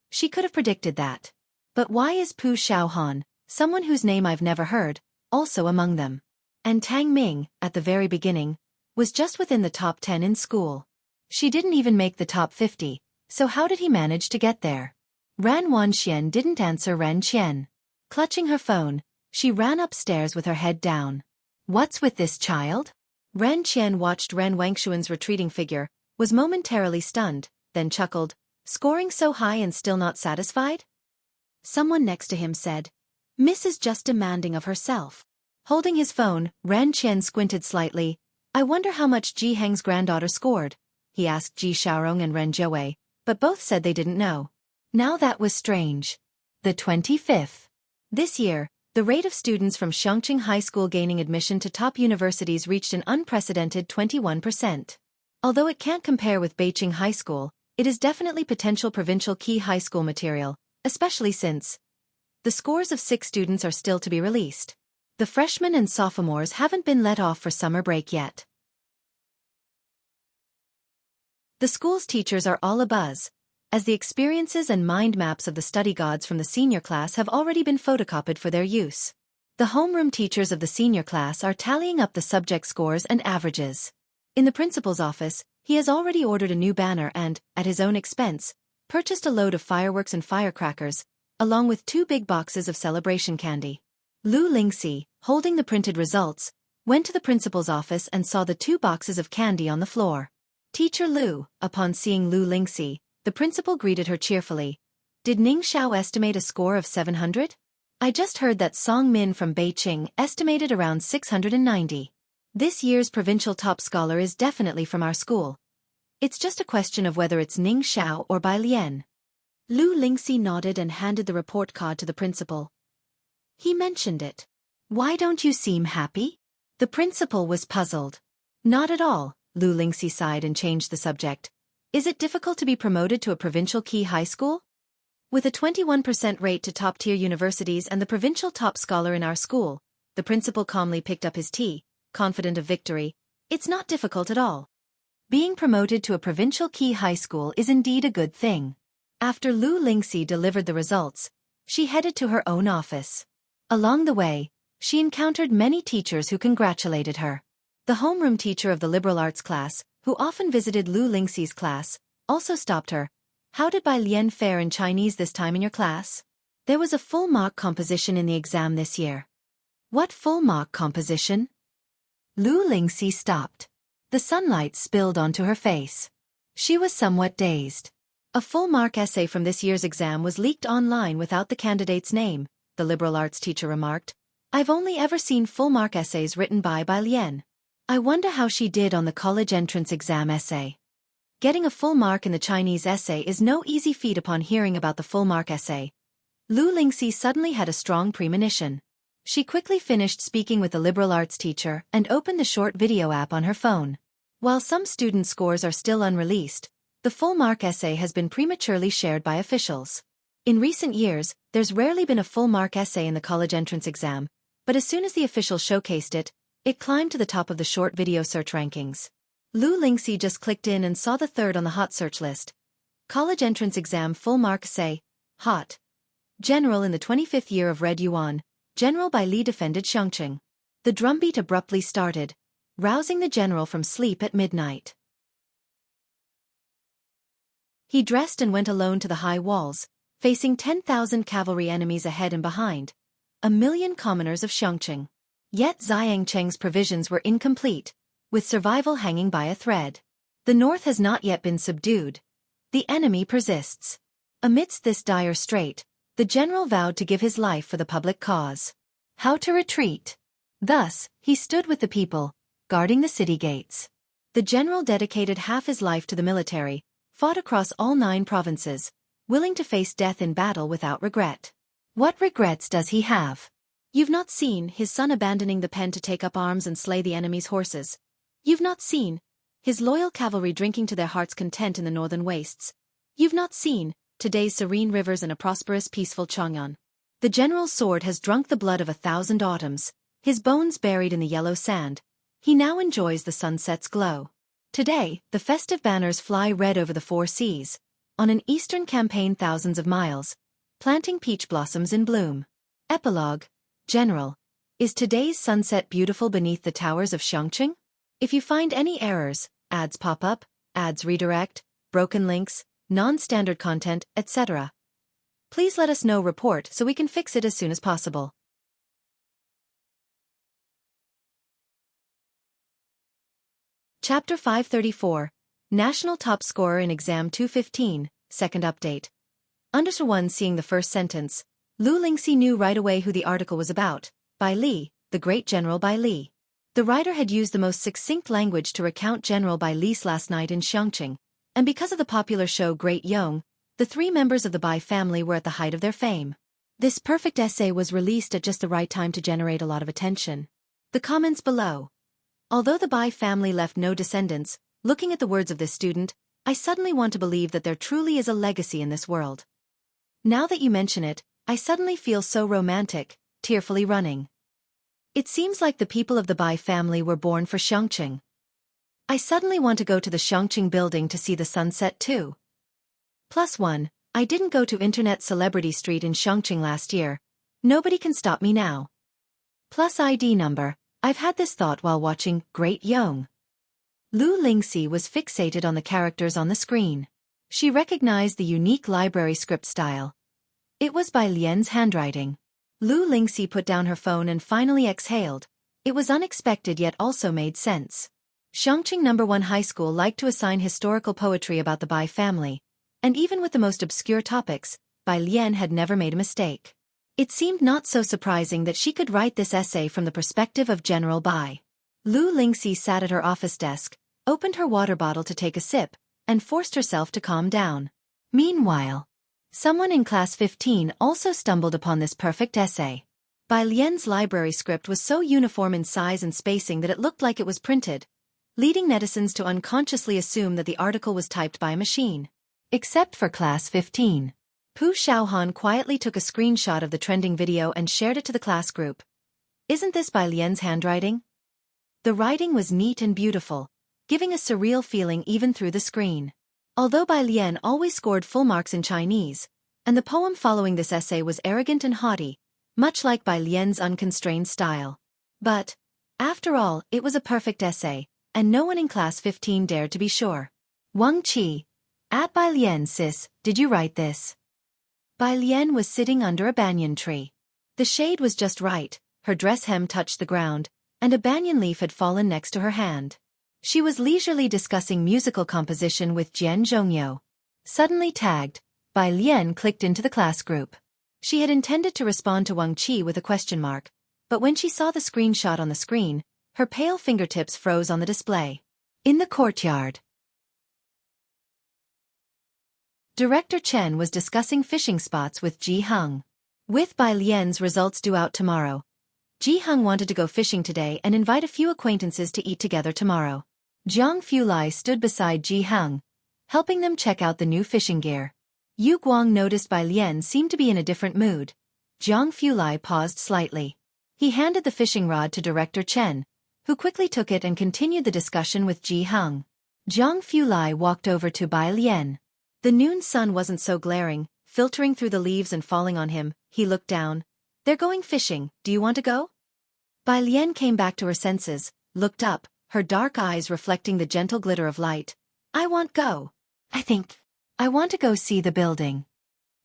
She could have predicted that. But why is Pu Xiaohan, someone whose name I've never heard, also among them? And Tang Ming, at the very beginning, was just within the top 10 in school. She didn't even make the top 50, so how did he manage to get there? Ran Wanxian didn't answer Ren Qian. Clutching her phone, she ran upstairs with her head down. What's with this child? Ren Qian watched Ren Wangshuan's retreating figure, was momentarily stunned, then chuckled, scoring so high and still not satisfied? Someone next to him said, "Miss is just demanding of herself." Holding his phone, Ren Qian squinted slightly. "I wonder how much Ji Heng's granddaughter scored?" He asked Ji Xiaorong and Ren Jiwei, but both said they didn't know. Now that was strange. The 25th. This year, The rate of students from Xianxia High School gaining admission to top universities reached an unprecedented 21%. Although it can't compare with Beijing High School, it is definitely potential provincial key high school material, especially since the scores of 6 students are still to be released. The freshmen and sophomores haven't been let off for summer break yet. The school's teachers are all abuzz, as the experiences and mind maps of the study gods from the senior class have already been photocopied for their use. The homeroom teachers of the senior class are tallying up the subject scores and averages. In the principal's office, he has already ordered a new banner and, at his own expense, purchased a load of fireworks and firecrackers, along with 2 big boxes of celebration candy. Lu Lingxi, holding the printed results, went to the principal's office and saw the 2 boxes of candy on the floor. Teacher Lu, upon seeing Lu Lingxi, the principal greeted her cheerfully. Did Ning Xiao estimate a score of 700? I just heard that Song Min from Beijing estimated around 690. This year's provincial top scholar is definitely from our school. It's just a question of whether it's Ning Xiao or Bai Lian. Lu Lingxi nodded and handed the report card to the principal. He mentioned it. Why don't you seem happy? The principal was puzzled. Not at all, Lu Lingxi sighed and changed the subject. Is it difficult to be promoted to a provincial key high school? With a 21% rate to top-tier universities and the provincial top scholar in our school, the principal calmly picked up his tea, confident of victory. It's not difficult at all. Being promoted to a provincial key high school is indeed a good thing. After Lu Lingxi delivered the results, she headed to her own office. Along the way, she encountered many teachers who congratulated her. The homeroom teacher of the liberal arts class, who often visited Lu Lingxi's class, also stopped her. How did Bai Lian fare in Chinese this time in your class? There was a full mark composition in the exam this year. What full mark composition? Lu Lingxi stopped. The sunlight spilled onto her face. She was somewhat dazed. A full mark essay from this year's exam was leaked online without the candidate's name, the liberal arts teacher remarked. I've only ever seen full mark essays written by Bai Lian. I wonder how she did on the college entrance exam essay. Getting a full mark in the Chinese essay is no easy feat. Upon hearing about the full mark essay, Lu Lingxi suddenly had a strong premonition. She quickly finished speaking with the liberal arts teacher and opened the short video app on her phone. While some student scores are still unreleased, the full mark essay has been prematurely shared by officials. In recent years, there's rarely been a full mark essay in the college entrance exam, but as soon as the official showcased it, it climbed to the top of the short video search rankings. Lu Lingxi just clicked in and saw the 3rd on the hot search list. College entrance exam full mark essay, hot. General in the 25th year of Red Yuan, General Bai Li defended Xianxia. The drumbeat abruptly started, rousing the general from sleep at midnight. He dressed and went alone to the high walls, facing 10,000 cavalry enemies ahead and behind, 1,000,000 commoners of Xianxia. Yet Xianxia's provisions were incomplete, with survival hanging by a thread. The north has not yet been subdued. The enemy persists. Amidst this dire strait, the general vowed to give his life for the public cause. How to retreat? Thus, he stood with the people, guarding the city gates. The general dedicated half his life to the military, fought across all 9 provinces, willing to face death in battle without regret. What regrets does he have? You've not seen his son abandoning the pen to take up arms and slay the enemy's horses. You've not seen his loyal cavalry drinking to their heart's content in the northern wastes. You've not seen today's serene rivers and a prosperous peaceful Chang'an. The general's sword has drunk the blood of 1,000 autumns, his bones buried in the yellow sand. He now enjoys the sunset's glow. Today, the festive banners fly red over the 4 seas, on an eastern campaign thousands of miles, planting peach blossoms in bloom. Epilogue. General, is today's sunset beautiful beneath the towers of Xianxia? If you find any errors, ads pop up, ads redirect, broken links, non-standard content, etc., please let us know. Report so we can fix it as soon as possible. Chapter 534, National Top Scorer in Exam 215, Second Update. Under 1 seeing the first sentence, Lu Lingxi knew right away who the article was about, Bai Li, the great General Bai Li. The writer had used the most succinct language to recount General Bai Li's last night in Xianxia, and because of the popular show Great Yong, the 3 members of the Bai family were at the height of their fame. This perfect essay was released at just the right time to generate a lot of attention. The comments below. Although the Bai family left no descendants, looking at the words of this student, I suddenly want to believe that there truly is a legacy in this world. Now that you mention it, I suddenly feel so romantic, tearfully running. It seems like the people of the Bai family were born for Xianxia. I suddenly want to go to the Xianxia building to see the sunset too. +1, I didn't go to Internet Celebrity Street in Xianxia last year. Nobody can stop me now. +ID number, I've had this thought while watching Great Yong. Lu Lingxi was fixated on the characters on the screen. She recognized the unique library script style. It was by Lian's handwriting. Lu Lingxi put down her phone and finally exhaled. It was unexpected yet also made sense. Xianxia No. 1 High School liked to assign historical poetry about the Bai family, and even with the most obscure topics, Bai Lian had never made a mistake. It seemed not so surprising that she could write this essay from the perspective of General Bai. Lu Lingxi sat at her office desk, opened her water bottle to take a sip, and forced herself to calm down. Meanwhile, someone in class 15 also stumbled upon this perfect essay. Bai Lian's library script was so uniform in size and spacing that it looked like it was printed, leading netizens to unconsciously assume that the article was typed by a machine. Except for class 15. Pu Xiaohan quietly took a screenshot of the trending video and shared it to the class group. Isn't this Bai Lian's handwriting? The writing was neat and beautiful, giving a surreal feeling even through the screen. Although Bai Lian always scored full marks in Chinese, and the poem following this essay was arrogant and haughty, much like Bai Lian's unconstrained style. But, after all, it was a perfect essay, and no one in class 15 dared to be sure. Wang Qi. At Bai Lian sis, did you write this? Bai Lian was sitting under a banyan tree. The shade was just right, her dress hem touched the ground, and a banyan leaf had fallen next to her hand. She was leisurely discussing musical composition with Jian Zhongyou. Suddenly tagged, Bai Lian clicked into the class group. She had intended to respond to Wang Qi with a question mark, but when she saw the screenshot on the screen, her pale fingertips froze on the display. In the courtyard, Director Chen was discussing fishing spots with Jianghu. With Bai Lian's results due out tomorrow, Jianghu wanted to go fishing today and invite a few acquaintances to eat together tomorrow. Jiang Fulai stood beside Jianghu, helping them check out the new fishing gear. Yu Guang noticed Bai Lian seemed to be in a different mood. Jiang Fulai paused slightly. He handed the fishing rod to Director Chen, who quickly took it and continued the discussion with Jianghu. Jiang Fulai walked over to Bai Lian. The noon sun wasn't so glaring, filtering through the leaves and falling on him. He looked down. They're going fishing, do you want to go? Bai Lian came back to her senses, looked up, her dark eyes reflecting the gentle glitter of light. I want go. I want to go see the building.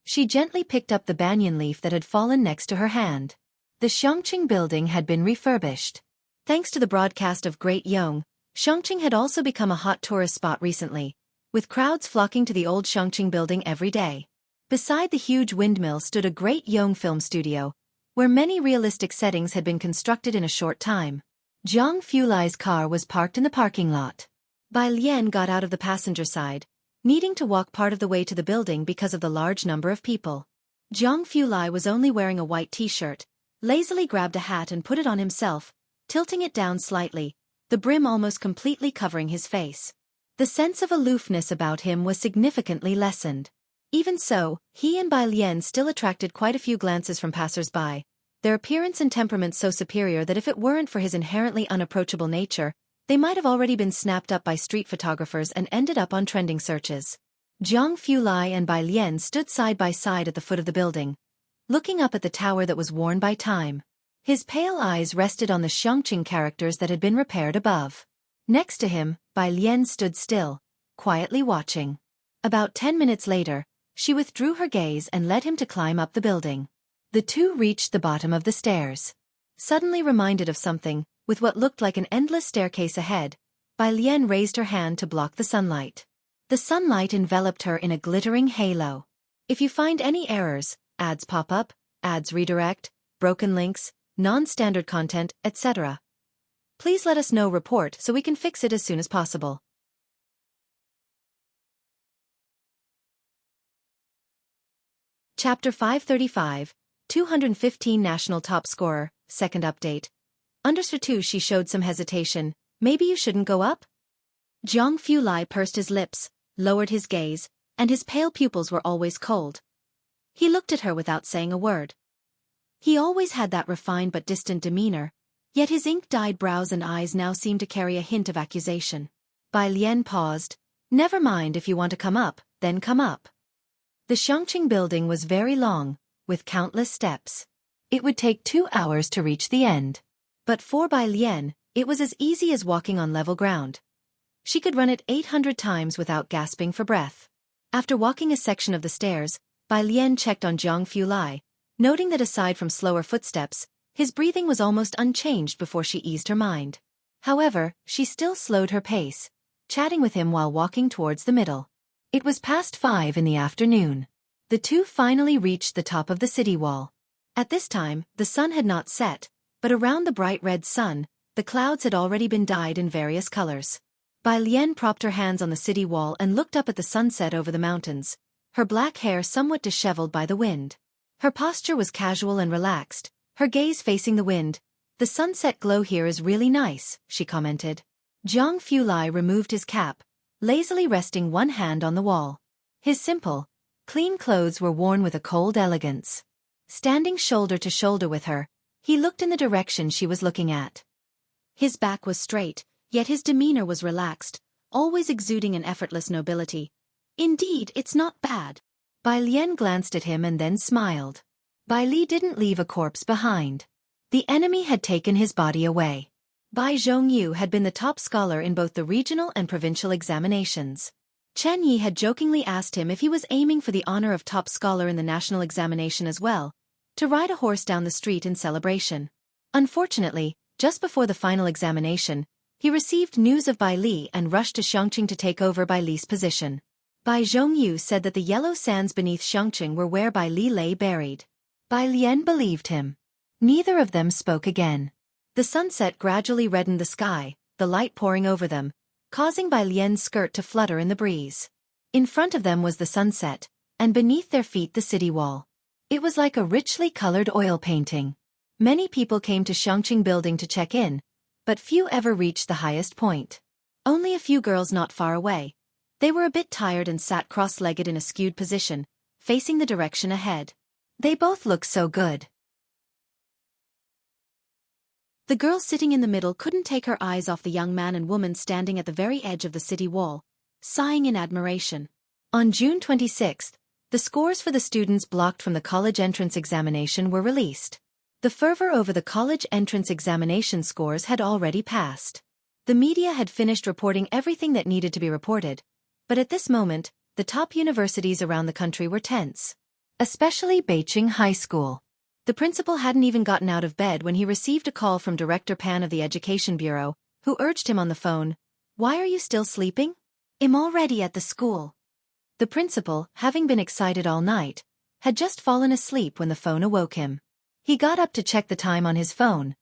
She gently picked up the banyan leaf that had fallen next to her hand. The Xianxia building had been refurbished. Thanks to the broadcast of Great Yong, Xianxia had also become a hot tourist spot recently, with crowds flocking to the old Xianxia building every day. Beside the huge windmill stood a Great Yong film studio, where many realistic settings had been constructed in a short time. Jiang Fulai's car was parked in the parking lot. Bai Lian got out of the passenger side, needing to walk part of the way to the building because of the large number of people. Jiang Fulai was only wearing a white t-shirt, lazily grabbed a hat and put it on himself, tilting it down slightly, the brim almost completely covering his face. The sense of aloofness about him was significantly lessened. Even so, he and Bai Lian still attracted quite a few glances from passers-by, their appearance and temperament so superior that if it weren't for his inherently unapproachable nature, they might have already been snapped up by street photographers and ended up on trending searches. Jiang Fulai and Bai Lian stood side by side at the foot of the building, looking up at the tower that was worn by time. His pale eyes rested on the Xianxia characters that had been repaired above. Next to him, Bai Lian stood still, quietly watching. About 10 minutes later, she withdrew her gaze and led him to climb up the building. The two reached the bottom of the stairs. Suddenly reminded of something, with what looked like an endless staircase ahead, Bai Lian raised her hand to block the sunlight. The sunlight enveloped her in a glittering halo. If you find any errors, ads pop up, ads redirect, broken links, non-standard content, etc., please let us know. Report so we can fix it as soon as possible. Chapter 535, 215 national top scorer, second update. Understood 2. She showed some hesitation. Maybe you shouldn't go up? Jianghu Lai pursed his lips, lowered his gaze, and his pale pupils were always cold. He looked at her without saying a word. He always had that refined but distant demeanor, yet his ink-dyed brows and eyes now seemed to carry a hint of accusation. Bai Lian paused. Never mind if you want to come up, then come up. The Xianxia building was very long, with countless steps. It would take 2 hours to reach the end. But for Bai Lian, it was as easy as walking on level ground. She could run it 800 times without gasping for breath. After walking a section of the stairs, Bai Lian checked on Jianghu Lai, noting that aside from slower footsteps, his breathing was almost unchanged before she eased her mind. However, she still slowed her pace, chatting with him while walking towards the middle. It was past 5 in the afternoon. The two finally reached the top of the city wall. At this time, the sun had not set, but around the bright red sun, the clouds had already been dyed in various colors. Bai Lian propped her hands on the city wall and looked up at the sunset over the mountains, her black hair somewhat disheveled by the wind. Her posture was casual and relaxed, her gaze facing the wind. The sunset glow here is really nice, she commented. Jianghu Lai removed his cap, lazily resting one hand on the wall. His simple, clean clothes were worn with a cold elegance. Standing shoulder to shoulder with her, he looked in the direction she was looking at. His back was straight, yet his demeanor was relaxed, always exuding an effortless nobility. Indeed, it's not bad. Bai Lian glanced at him and then smiled. Bai Li didn't leave a corpse behind. The enemy had taken his body away. Bai Zhongyu had been the top scholar in both the regional and provincial examinations. Chen Yi had jokingly asked him if he was aiming for the honor of top scholar in the national examination as well, to ride a horse down the street in celebration. Unfortunately, just before the final examination, he received news of Bai Li and rushed to Xianxia to take over Bai Li's position. Bai Zhongyu said that the yellow sands beneath Xianxia were where Bai Li lay buried. Bai Lian believed him. Neither of them spoke again. The sunset gradually reddened the sky, the light pouring over them, causing Bai Lian's skirt to flutter in the breeze. In front of them was the sunset, and beneath their feet the city wall. It was like a richly colored oil painting. Many people came to Xianxia building to check in, but few ever reached the highest point. Only a few girls not far away. They were a bit tired and sat cross-legged in a skewed position, facing the direction ahead. They both looked so good. The girl sitting in the middle couldn't take her eyes off the young man and woman standing at the very edge of the city wall, sighing in admiration. On June 26th, the scores for the students blocked from the college entrance examination were released. The fervor over the college entrance examination scores had already passed. The media had finished reporting everything that needed to be reported, but at this moment, the top universities around the country were tense. Especially Beijing High School. The principal hadn't even gotten out of bed when he received a call from Director Pan of the Education Bureau, who urged him on the phone, "Why are you still sleeping? I'm already at the school." The principal, having been excited all night, had just fallen asleep when the phone awoke him. He got up to check the time on his phone.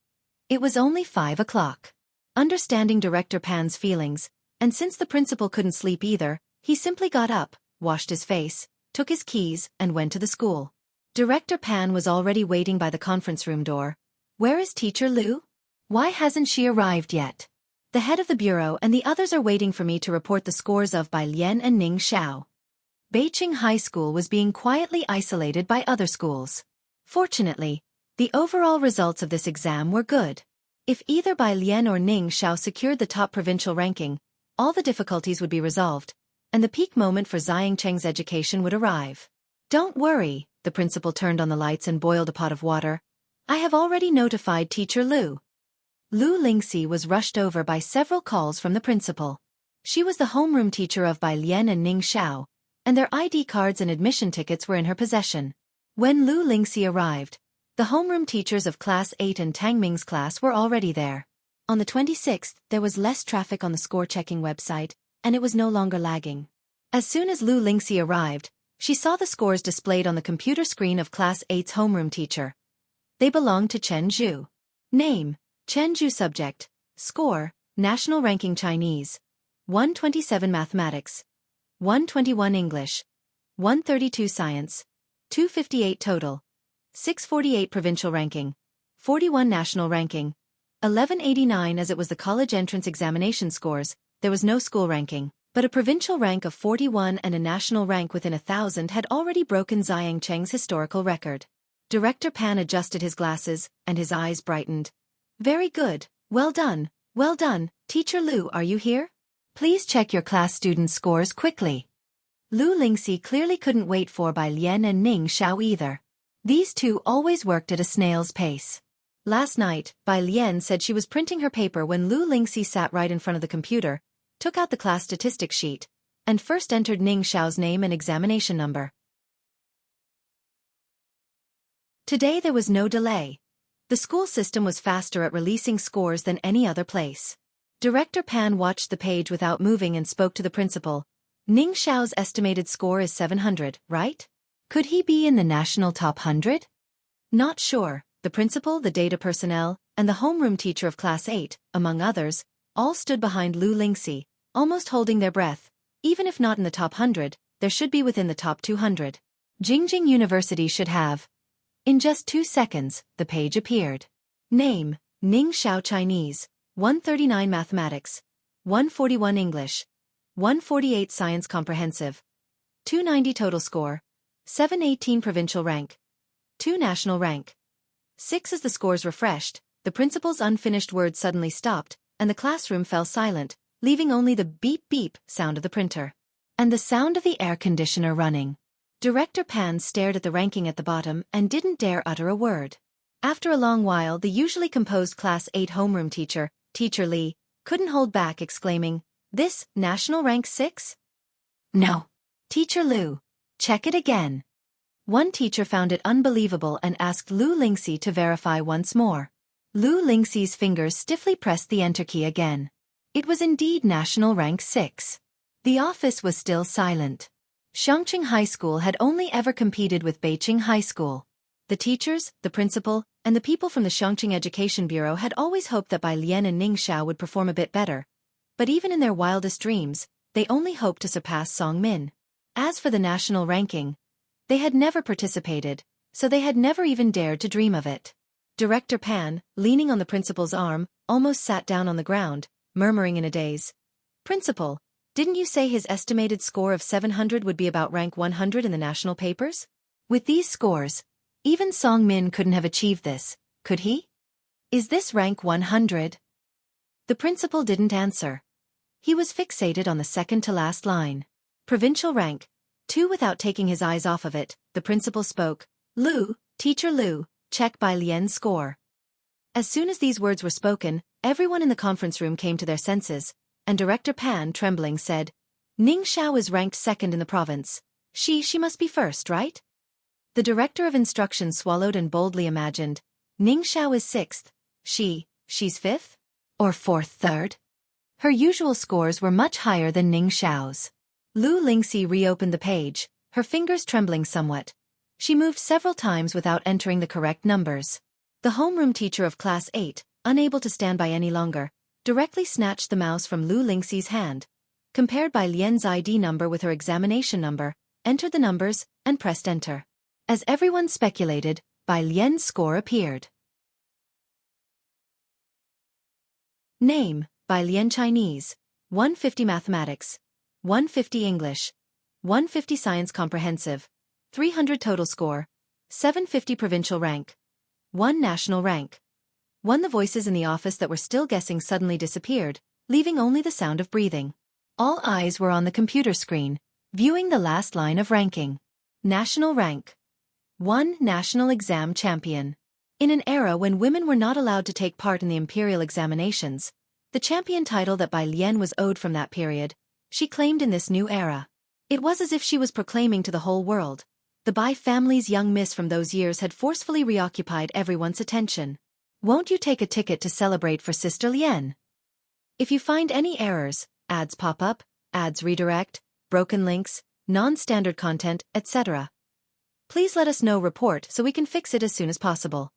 It was only 5 o'clock. Understanding Director Pan's feelings, and since the principal couldn't sleep either, he simply got up, washed his face, took his keys, and went to the school. Director Pan was already waiting by the conference room door. "Where is Teacher Lu? Why hasn't she arrived yet? The head of the bureau and the others are waiting for me to report the scores of Bai Lian and Ning Xiao." Beijing High School was being quietly isolated by other schools. Fortunately, the overall results of this exam were good. If either Bai Lian or Ning Xiao secured the top provincial ranking, all the difficulties would be resolved, and the peak moment for Xianxia's education would arrive. "Don't worry," the principal turned on the lights and boiled a pot of water. "I have already notified Teacher Lu." Lu Lingxi was rushed over by several calls from the principal. She was the homeroom teacher of Bai Lian and Ning Xiao, and their ID cards and admission tickets were in her possession. When Lu Lingxi arrived, the homeroom teachers of Class 8 and Tang Ming's class were already there. On the 26th, there was less traffic on the score-checking website, and it was no longer lagging. As soon as Lu Lingxi arrived, she saw the scores displayed on the computer screen of Class 8's homeroom teacher. They belonged to Chen Zhu. Name, Chen Zhu. Subject, score, national ranking Chinese, 127 mathematics, 121 English, 132 science, 258 total. 648 provincial ranking, 41 national ranking, 1189 as it was the college entrance examination scores, there was no school ranking, but a provincial rank of 41 and a national rank within 1,000 had already broken Xianxia's historical record. Director Pan adjusted his glasses, and his eyes brightened. Very good, well done, Teacher Lu, are you here? Please check your class students' scores quickly. Lu Lingxi clearly couldn't wait for Bai Lian and Ning Xiao either. These two always worked at a snail's pace. Last night, Bai Lian said she was printing her paper when Lu Lingxi sat right in front of the computer, took out the class statistics sheet, and first entered Ning Xiao's name and examination number. Today there was no delay. The school system was faster at releasing scores than any other place. Director Pan watched the page without moving and spoke to the principal. Ning Xiao's estimated score is 700, right? Could he be in the national top 100? Not sure. The principal, the data personnel, and the homeroom teacher of Class 8, among others, all stood behind Lu Lingxi, almost holding their breath. Even if not in the top 100, there should be within the top 200. Jing University should have. In just 2 seconds, the page appeared. Name, Ning Xiao Chinese, 139 Mathematics, 141 English, 148 Science Comprehensive, 290 total score, 718 provincial rank, 2 national rank. 6 as the scores refreshed, the principal's unfinished words suddenly stopped, and the classroom fell silent, leaving only the beep-beep sound of the printer. And the sound of the air conditioner running. Director Pan stared at the ranking at the bottom and didn't dare utter a word. After a long while, the usually composed Class 8 homeroom teacher, Teacher Li, couldn't hold back, exclaiming, "This, national rank 6? No. Teacher Lu, check it again." One teacher found it unbelievable and asked Lu Lingxi to verify once more. Lu Lingxi's fingers stiffly pressed the enter key again. It was indeed national rank 6. The office was still silent. Xianxia High School had only ever competed with Beijing High School. The teachers, the principal, and the people from the Xianxia Education Bureau had always hoped that Bai Lian and Ning Xiao would perform a bit better. But even in their wildest dreams, they only hoped to surpass Song Min. As for the national ranking, they had never participated, so they had never even dared to dream of it. Director Pan, leaning on the principal's arm, almost sat down on the ground, murmuring in a daze. "Principal, didn't you say his estimated score of 700 would be about rank 100 in the national papers? With these scores, even Song Min couldn't have achieved this, could he? Is this rank 100? The principal didn't answer. He was fixated on the second-to-last line. Provincial rank 2. Without taking his eyes off of it, the principal spoke. "Lu, Teacher Lu, check Bai Lian's score." As soon as these words were spoken, everyone in the conference room came to their senses, and Director Pan, trembling, said, "Ning Xiao is ranked 2nd in the province. She must be 1st, right?" The director of instruction swallowed and boldly imagined, "Ning Xiao is 6th. She's 5th? Or 4th, 3rd?" Her usual scores were much higher than Ning Xiao's. Lu Lingxi reopened the page, her fingers trembling somewhat. She moved several times without entering the correct numbers. The homeroom teacher of Class 8, unable to stand by any longer, directly snatched the mouse from Lu Lingxi's hand, compared Bai Lian's ID number with her examination number, entered the numbers, and pressed enter. As everyone speculated, Bai Lian's score appeared. Name, Bai Lian Chinese, 150 Mathematics, 150 English, 150 Science Comprehensive, 300 total score, 750 provincial rank, 1 national rank. The voices in the office that were still guessing suddenly disappeared, leaving only the sound of breathing. All eyes were on the computer screen, viewing the last line of ranking. National rank. 1 national exam champion. In an era when women were not allowed to take part in the imperial examinations, the champion title that Bai Lian was owed from that period, she claimed in this new era. It was as if she was proclaiming to the whole world. The Bai family's young miss from those years had forcefully reoccupied everyone's attention. Won't you take a ticket to celebrate for Sister Lian? If you find any errors, ads pop up, ads redirect, broken links, non-standard content, etc., please let us know. Report so we can fix it as soon as possible.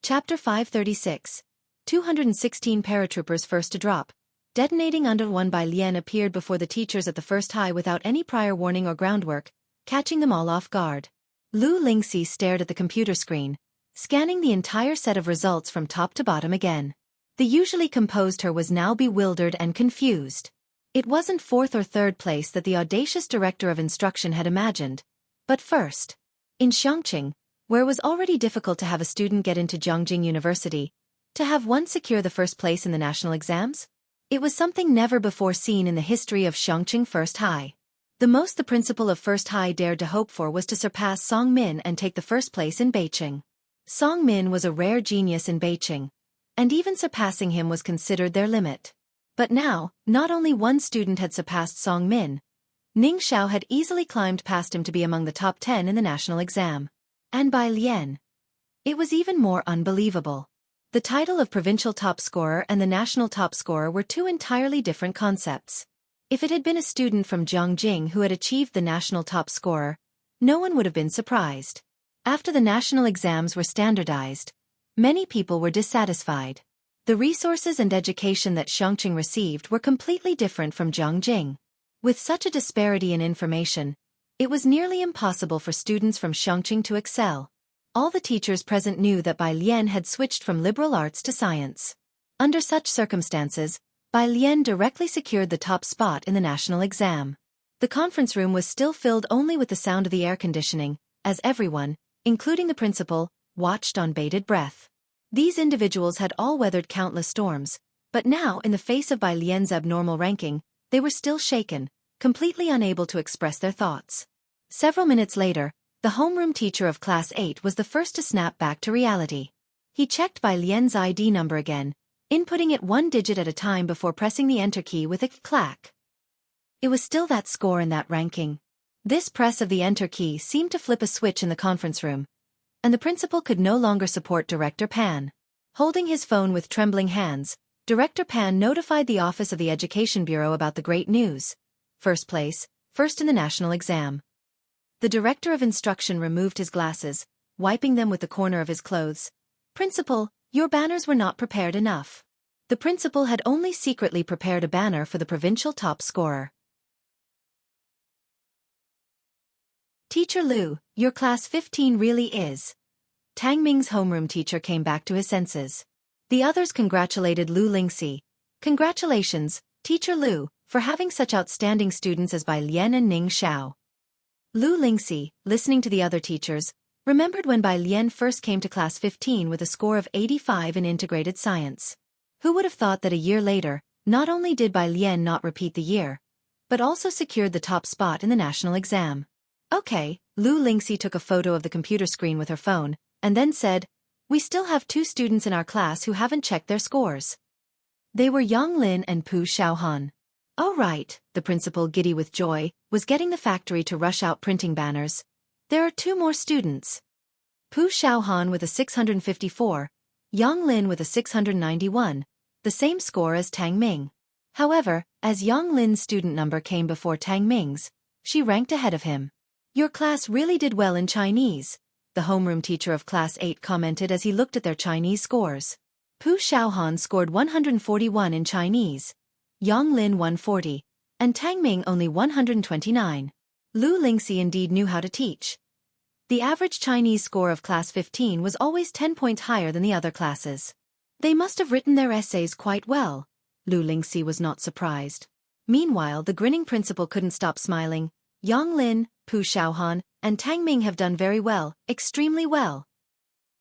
Chapter 536. 216 paratroopers first to drop. detonating under one by Lien appeared before the teachers at the first high without any prior warning or groundwork, catching them all off guard. Lu Lingxi stared at the computer screen, scanning the entire set of results from top to bottom again. The usually composed her was now bewildered and confused. It wasn't fourth or third place that the audacious director of instruction had imagined, but first. In Xianxia, where it was already difficult to have a student get into Jianghu University, to have one secure the first place in the national exams? It was something never before seen in the history of Xianxia First High. The most the principal of First High dared to hope for was to surpass Song Min and take the first place in Beijing. Song Min was a rare genius in Beijing, and even surpassing him was considered their limit. But now, not only one student had surpassed Song Min, Ning Xiao had easily climbed past him to be among the top 10 in the national exam. And by Lien, it was even more unbelievable. The title of provincial top scorer and the national top scorer were two entirely different concepts. If it had been a student from Jianghu who had achieved the national top scorer, no one would have been surprised. After the national exams were standardized, many people were dissatisfied. The resources and education that Xianxia received were completely different from Jianghu. With such a disparity in information, it was nearly impossible for students from Xianxia to excel. All the teachers present knew that Bai Lian had switched from liberal arts to science. Under such circumstances, Bai Lian directly secured the top spot in the national exam. The conference room was still filled only with the sound of the air conditioning, as everyone, including the principal, watched on bated breath. These individuals had all weathered countless storms, but now in the face of Bai Lian's abnormal ranking, they were still shaken, completely unable to express their thoughts. Several minutes later, the homeroom teacher of Class 8 was the first to snap back to reality. He checked Bai Lian's ID number again, inputting it one digit at a time before pressing the enter key with a clack. It was still that score and that ranking. This press of the enter key seemed to flip a switch in the conference room, and the principal could no longer support Director Pan. Holding his phone with trembling hands, Director Pan notified the Office of the Education Bureau about the great news. First place, first in the national exam. The Director of Instruction removed his glasses, wiping them with the corner of his clothes. Principal, your banners were not prepared enough. The principal had only secretly prepared a banner for the provincial top scorer. Teacher Lu, your class 15 really is. Tang Ming's homeroom teacher came back to his senses. The others congratulated Lu Lingxi. Congratulations, Teacher Lu, for having such outstanding students as Bai Lian and Ning Xiao. Lu Lingxi, listening to the other teachers, remembered when Bai Lian first came to class 15 with a score of 85 in integrated science. Who would have thought that a year later, not only did Bai Lian not repeat the year, but also secured the top spot in the national exam. Okay, Lu Lingxi took a photo of the computer screen with her phone, and then said, we still have 2 students in our class who haven't checked their scores. They were Yang Lin and Pu Xiaohan. Oh right, the principal, giddy with joy, was getting the factory to rush out printing banners. There are 2 more students. Pu Xiaohan with a 654, Yang Lin with a 691, the same score as Tang Ming. However, as Yang Lin's student number came before Tang Ming's, she ranked ahead of him. Your class really did well in Chinese, the homeroom teacher of Class 8 commented as he looked at their Chinese scores. Pu Xiaohan scored 141 in Chinese, Yang Lin 140, and Tang Ming only 129. Lu Lingxi indeed knew how to teach. The average Chinese score of Class 15 was always 10 points higher than the other classes. They must have written their essays quite well. Lu Lingxi was not surprised. Meanwhile, the grinning principal couldn't stop smiling. Yang Lin, Pu Xiaohan, and Tang Ming have done very well, extremely well.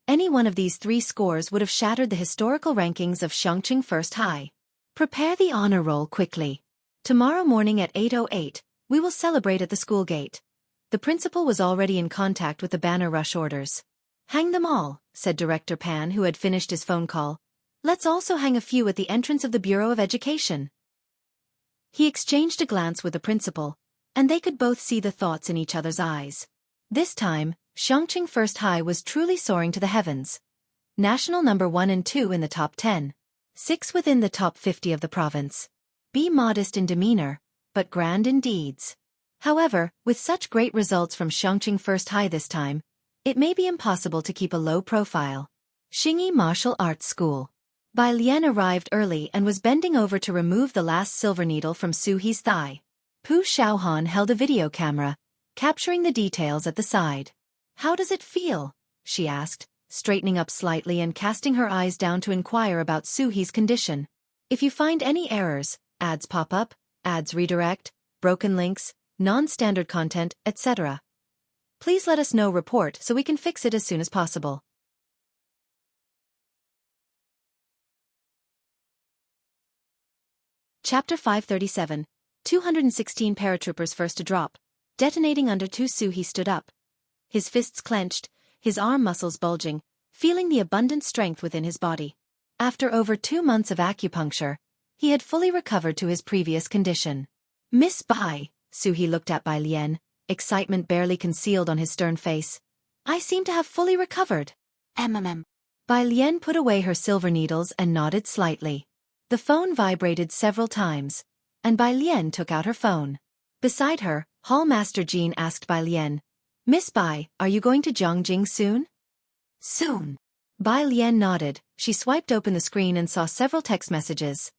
Any one of these 3 scores would have shattered the historical rankings of Xianxia First High. Prepare the honor roll quickly. Tomorrow morning at 8:08, we will celebrate at the school gate. The principal was already in contact with the banner rush orders. Hang them all, said Director Pan, who had finished his phone call. Let's also hang a few at the entrance of the Bureau of Education. He exchanged a glance with the principal, and they could both see the thoughts in each other's eyes. This time, Xianxia First High was truly soaring to the heavens. National number 1 and 2 in the top 10. 6 within the top 50 of the province. Be modest in demeanor, but grand in deeds. However, with such great results from Xianxia First High this time, it may be impossible to keep a low profile. Xingyi Martial Arts School. Bai Lian arrived early and was bending over to remove the last silver needle from Su He's thigh. Pu Xiaohan held a video camera, capturing the details at the side. "How does it feel?" she asked, straightening up slightly and casting her eyes down to inquire about Su He's condition. "If you find any errors, ads pop up, ads redirect, broken links, non-standard content, etc. please let us know. Report so we can fix it as soon as possible." Chapter 537. 216 paratroopers first to drop. Detonating under Su He stood up. His fists clenched, his arm muscles bulging, feeling the abundant strength within his body. After over 2 months of acupuncture, he had fully recovered to his previous condition. "Miss Bai," Su He looked at Bai Lian, excitement barely concealed on his stern face. "I seem to have fully recovered." Bai Lian put away her silver needles and nodded slightly. The phone vibrated several times, and Bai Lian took out her phone. Beside her, Hall Master Jean asked Bai Lian, "Miss Bai, are you going to Jianghu soon?" "Soon." Bai Lian nodded. She swiped open the screen and saw several text messages.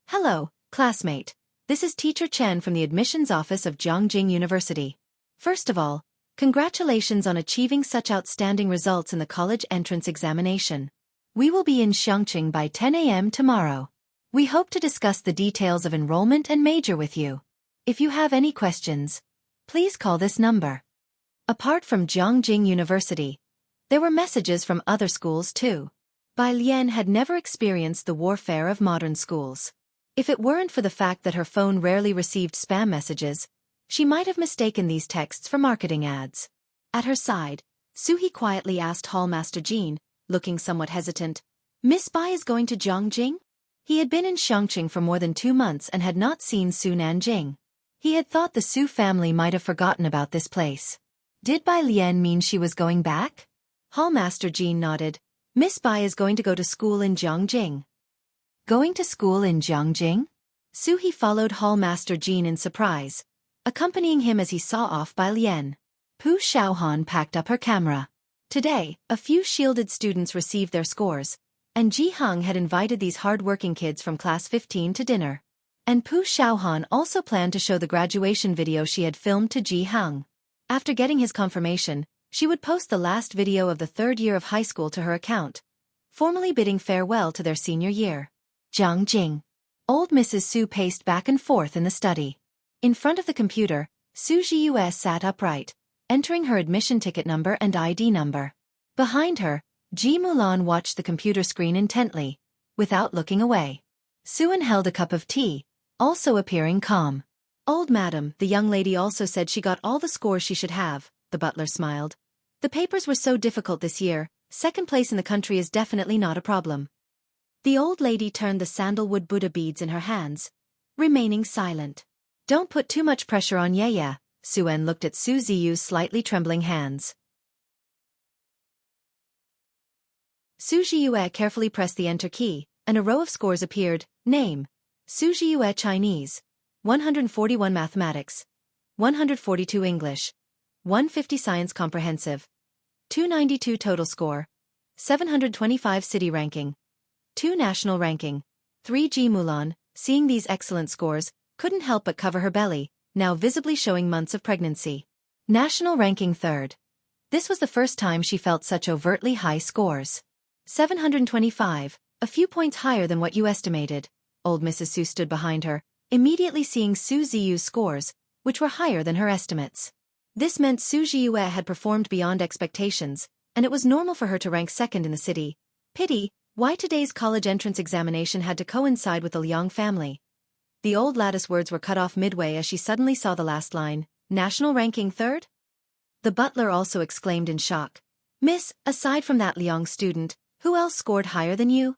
"Hello, classmate. This is Teacher Chen from the admissions office of Jianghu University. First of all, congratulations on achieving such outstanding results in the college entrance examination. We will be in Xianxia by 10 a.m. tomorrow. We hope to discuss the details of enrollment and major with you. If you have any questions, please call this number." Apart from Jianghu University, there were messages from other schools too. Bai Lian had never experienced the warfare of modern schools. If it weren't for the fact that her phone rarely received spam messages, she might have mistaken these texts for marketing ads. At her side, Su He quietly asked Hallmaster Jean, looking somewhat hesitant, "Miss Bai is going to Jianghu?" He had been in Xianxia for more than 2 months and had not seen Su Nanjing. He had thought the Su family might have forgotten about this place. Did Bai Lian mean she was going back? Hallmaster Jean nodded. "Miss Bai is going to go to school in Jianghu." "Going to school in Jianghu?" Su He followed Hallmaster Jean in surprise, accompanying him as he saw off Bai Lian. Pu Xiaohan packed up her camera. Today, a few shielded students received their scores, and Jianghu had invited these hard-working kids from class 15 to dinner. And Pu Xiaohan also planned to show the graduation video she had filmed to Jianghu. After getting his confirmation, she would post the last video of the 3rd year of high school to her account, formally bidding farewell to their senior year. Jianghu. Old Mrs. Su paced back and forth in the study. In front of the computer, Su Jiue sat upright, entering her admission ticket number and ID number. Behind her, Ji Mulan watched the computer screen intently, without looking away. Suan held a cup of tea, also appearing calm. "Old madam," the young lady also said she got all the scores she should have, the butler smiled. "The papers were so difficult this year, 2nd place in the country is definitely not a problem." The old lady turned the sandalwood Buddha beads in her hands, remaining silent. "Don't put too much pressure on Yaya," Suan looked at Su Ziyu's slightly trembling hands. Su Ziyue carefully pressed the enter key, and a row of scores appeared. Name: Su Ziyue Chinese, 141 Mathematics, 142 English, 150 Science Comprehensive, 292 total score, 725 city ranking, 2 national ranking. 3 Ji Mulan, seeing these excellent scores, couldn't help but cover her belly, now visibly showing months of pregnancy. National ranking 3rd. This was the first time she felt such overtly high scores. 725, a few points higher than what you estimated. Old Mrs. Su stood behind her, immediately seeing Su Ziyu's scores, which were higher than her estimates. This meant Su Ziyue had performed beyond expectations, and it was normal for her to rank 2nd in the city. Pity, why today's college entrance examination had to coincide with the Liang family. The old lattice words were cut off midway as she suddenly saw the last line, "National ranking 3rd?" The butler also exclaimed in shock. "Miss, aside from that Liang student, who else scored higher than you?"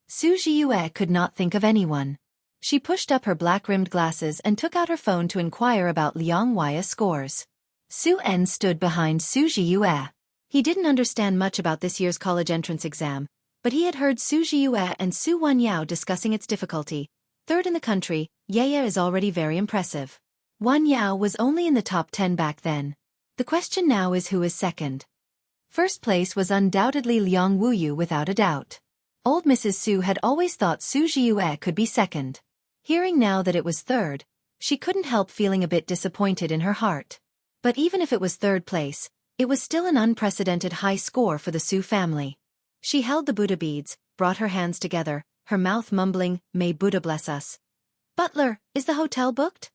Su Ziyue could not think of anyone. She pushed up her black-rimmed glasses and took out her phone to inquire about Liang Hui's scores. Su En stood behind Su Ziyue. He didn't understand much about this year's college entrance exam, but he had heard Su Ziyue and Su Wanyao discussing its difficulty. 3rd in the country, Yaya is already very impressive. Wanyao was only in the top 10 back then. The question now is who is 2nd. 1st place was undoubtedly Liang Wuyu without a doubt. Old Mrs. Su had always thought Su Jiue could be second. Hearing now that it was third, she couldn't help feeling a bit disappointed in her heart. But even if it was third place, it was still an unprecedented high score for the Su family. She held the Buddha beads, brought her hands together, her mouth mumbling, "May Buddha bless us." "Butler, is the hotel booked?"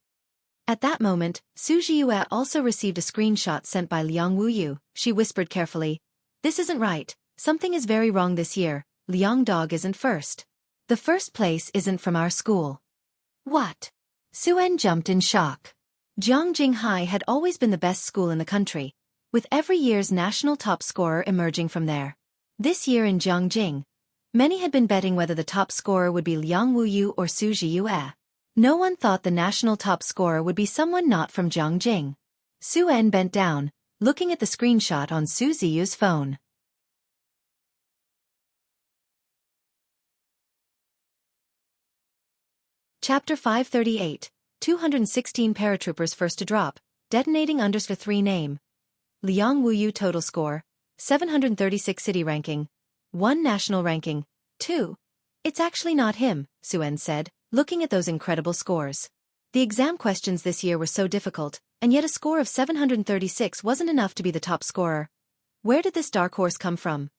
At that moment, Su Jiue also received a screenshot sent by Liang Wuyu. She whispered carefully, "This isn't right, something is very wrong this year, Liang Dog isn't first. The first place isn't from our school." "What?" Suen jumped in shock. Jianghu High had always been the best school in the country, with every year's national top scorer emerging from there. This year in Jianghu, many had been betting whether the top scorer would be Liang Wuyu or Su Jiue. No one thought the national top scorer would be someone not from Jianghu. Suen bent down, looking at the screenshot on Su Ziyu's phone. Chapter 538, 216 paratroopers first to drop, detonating _3 name. Liang Wuyu total score, 736 city ranking, 1 national ranking, 2. It's actually not him, Suen said, looking at those incredible scores. The exam questions this year were so difficult, and yet a score of 736 wasn't enough to be the top scorer. Where did this dark horse come from?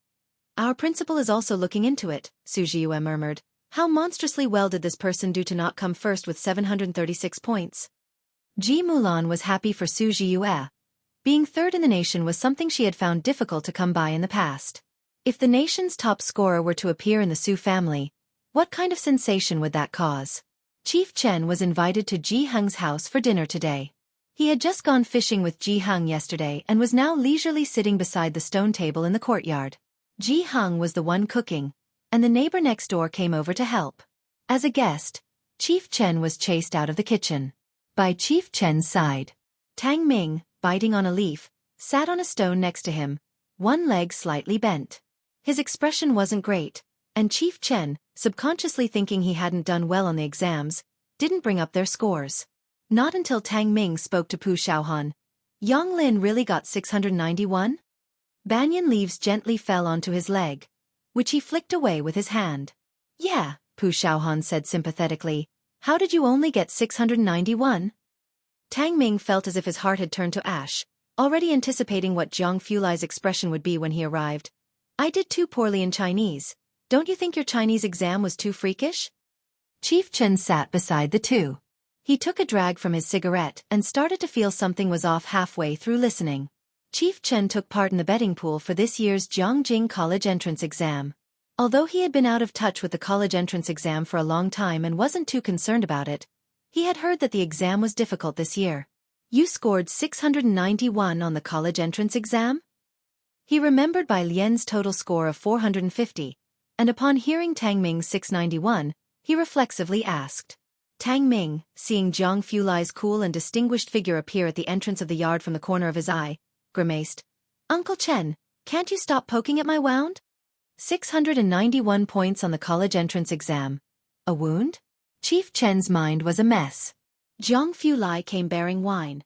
Our principal is also looking into it, Su Jiue murmured. How monstrously well did this person do to not come first with 736 points? Ji Mulan was happy for Su Jiue. Being third in the nation was something she had found difficult to come by in the past. If the nation's top scorer were to appear in the Su family, what kind of sensation would that cause? Chief Chen was invited to Ji Heng's house for dinner today. He had just gone fishing with Ji Heng yesterday and was now leisurely sitting beside the stone table in the courtyard. Ji Heng was the one cooking, and the neighbor next door came over to help. As a guest, Chief Chen was chased out of the kitchen. By Chief Chen's side, Tang Ming, biting on a leaf, sat on a stone next to him, one leg slightly bent. His expression wasn't great, and Chief Chen, subconsciously thinking he hadn't done well on the exams, didn't bring up their scores. Not until Tang Ming spoke to Pu Xiaohan. Yang Lin really got 691? Banyan leaves gently fell onto his leg, which he flicked away with his hand. Yeah, Pu Xiaohan said sympathetically. How did you only get 691? Tang Ming felt as if his heart had turned to ash, already anticipating what Jiang Fulai's expression would be when he arrived. I did too poorly in Chinese. Don't you think your Chinese exam was too freakish? Chief Chen sat beside the two. He took a drag from his cigarette and started to feel something was off halfway through listening. Chief Chen took part in the betting pool for this year's Jianghu college entrance exam. Although he had been out of touch with the college entrance exam for a long time and wasn't too concerned about it, he had heard that the exam was difficult this year. You scored 691 on the college entrance exam? He remembered Bai Lian's total score of 450, and upon hearing Tang Ming's 691, he reflexively asked. Tang Ming, seeing Jiang Fulai's cool and distinguished figure appear at the entrance of the yard from the corner of his eye, grimaced. Uncle Chen, can't you stop poking at my wound? 691 points on the college entrance exam. A wound? Chief Chen's mind was a mess. Jiang Fulai came bearing wine,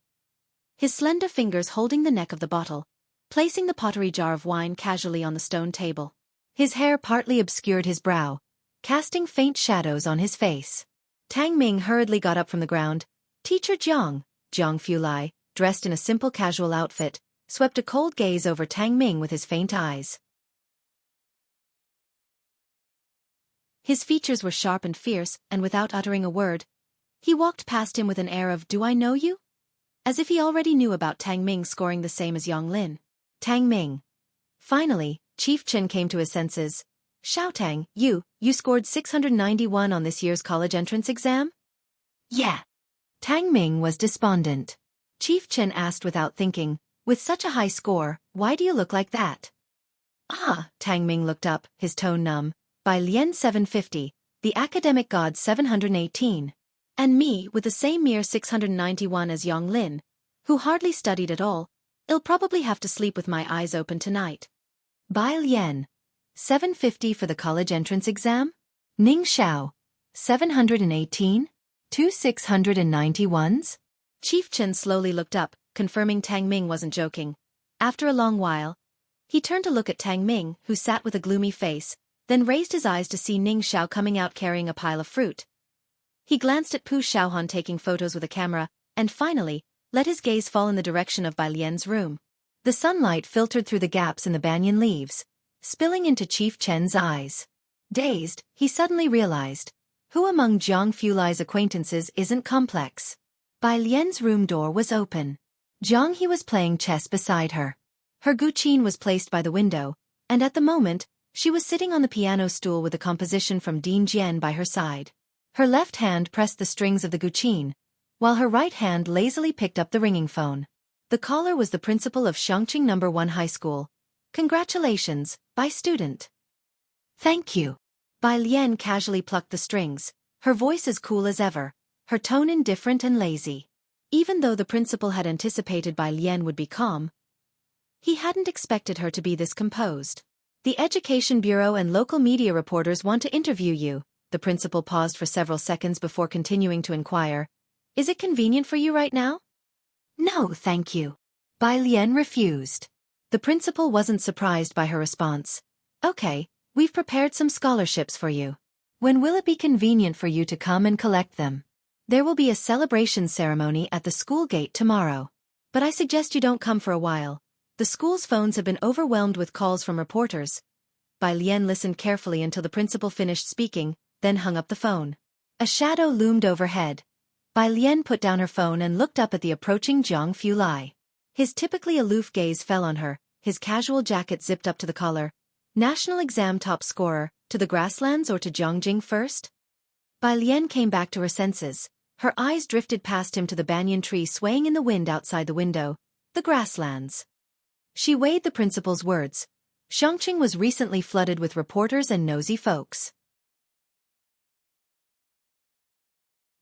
his slender fingers holding the neck of the bottle, placing the pottery jar of wine casually on the stone table. His hair partly obscured his brow, casting faint shadows on his face. Tang Ming hurriedly got up from the ground. Teacher Jiang Fulai, dressed in a simple casual outfit, swept a cold gaze over Tang Ming with his faint eyes. His features were sharp and fierce, and without uttering a word, he walked past him with an air of, "Do I know you?" As if he already knew about Tang Ming scoring the same as Yang Lin. Tang Ming. Finally, Chief Chen came to his senses. Xiaotang, you scored 691 on this year's college entrance exam? Yeah. Tang Ming was despondent. Chief Chen asked without thinking, with such a high score, why do you look like that? Ah, Tang Ming looked up, his tone numb. Bai Lian 750, the academic god 718. And me with the same mere 691 as Yang Lin, who hardly studied at all. I'll probably have to sleep with my eyes open tonight. Bai Lian. 750 for the college entrance exam? Ning Xiao. 718? 2 691s? Chief Chen slowly looked up, confirming Tang Ming wasn't joking. After a long while, he turned to look at Tang Ming, who sat with a gloomy face, then raised his eyes to see Ning Xiao coming out carrying a pile of fruit. He glanced at Pu Xiaohan taking photos with a camera, and finally, let his gaze fall in the direction of Bai Lian's room. The sunlight filtered through the gaps in the banyan leaves, spilling into Chief Chen's eyes. Dazed, he suddenly realized, who among Jiang Fulai's acquaintances isn't complex? Bai Lian's room door was open. Jiang He was playing chess beside her. Her guqin was placed by the window, and at the moment, she was sitting on the piano stool with a composition from Dean Jian by her side. Her left hand pressed the strings of the guqin, while her right hand lazily picked up the ringing phone. The caller was the principal of Xianxia No. 1 High School. Congratulations, Bai student. Thank you. Bai Lian casually plucked the strings, her voice as cool as ever, her tone indifferent and lazy. Even though the principal had anticipated Bai Lian would be calm, he hadn't expected her to be this composed. The Education Bureau and local media reporters want to interview you. The principal paused for several seconds before continuing to inquire. Is it convenient for you right now? No, thank you. Bai Lian refused. The principal wasn't surprised by her response. Okay, we've prepared some scholarships for you. When will it be convenient for you to come and collect them? There will be a celebration ceremony at the school gate tomorrow. But I suggest you don't come for a while. The school's phones have been overwhelmed with calls from reporters. Bai Lian listened carefully until the principal finished speaking, then hung up the phone. A shadow loomed overhead. Bai Lian put down her phone and looked up at the approaching Jiang Fulai. His typically aloof gaze fell on her, his casual jacket zipped up to the collar. National exam top scorer, to the grasslands or to Jiangjing first? Bai Lian came back to her senses. Her eyes drifted past him to the banyan tree swaying in the wind outside the window. The grasslands. She weighed the principal's words. Xianxia was recently flooded with reporters and nosy folks.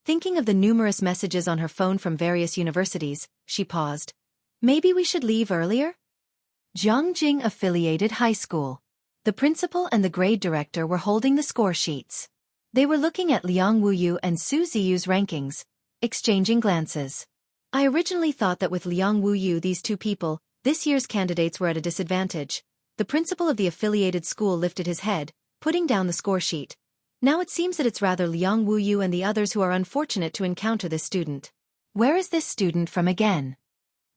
Thinking of the numerous messages on her phone from various universities, she paused. Maybe we should leave earlier? Jiangjing Affiliated High School. The principal and the grade director were holding the score sheets. They were looking at Liang Wuyu and Su Ziyu's rankings, exchanging glances. I originally thought that with Liang Wuyu these two people, this year's candidates were at a disadvantage. The principal of the affiliated school lifted his head, putting down the score sheet. Now it seems that it's rather Liang Wuyu and the others who are unfortunate to encounter this student. Where is this student from again?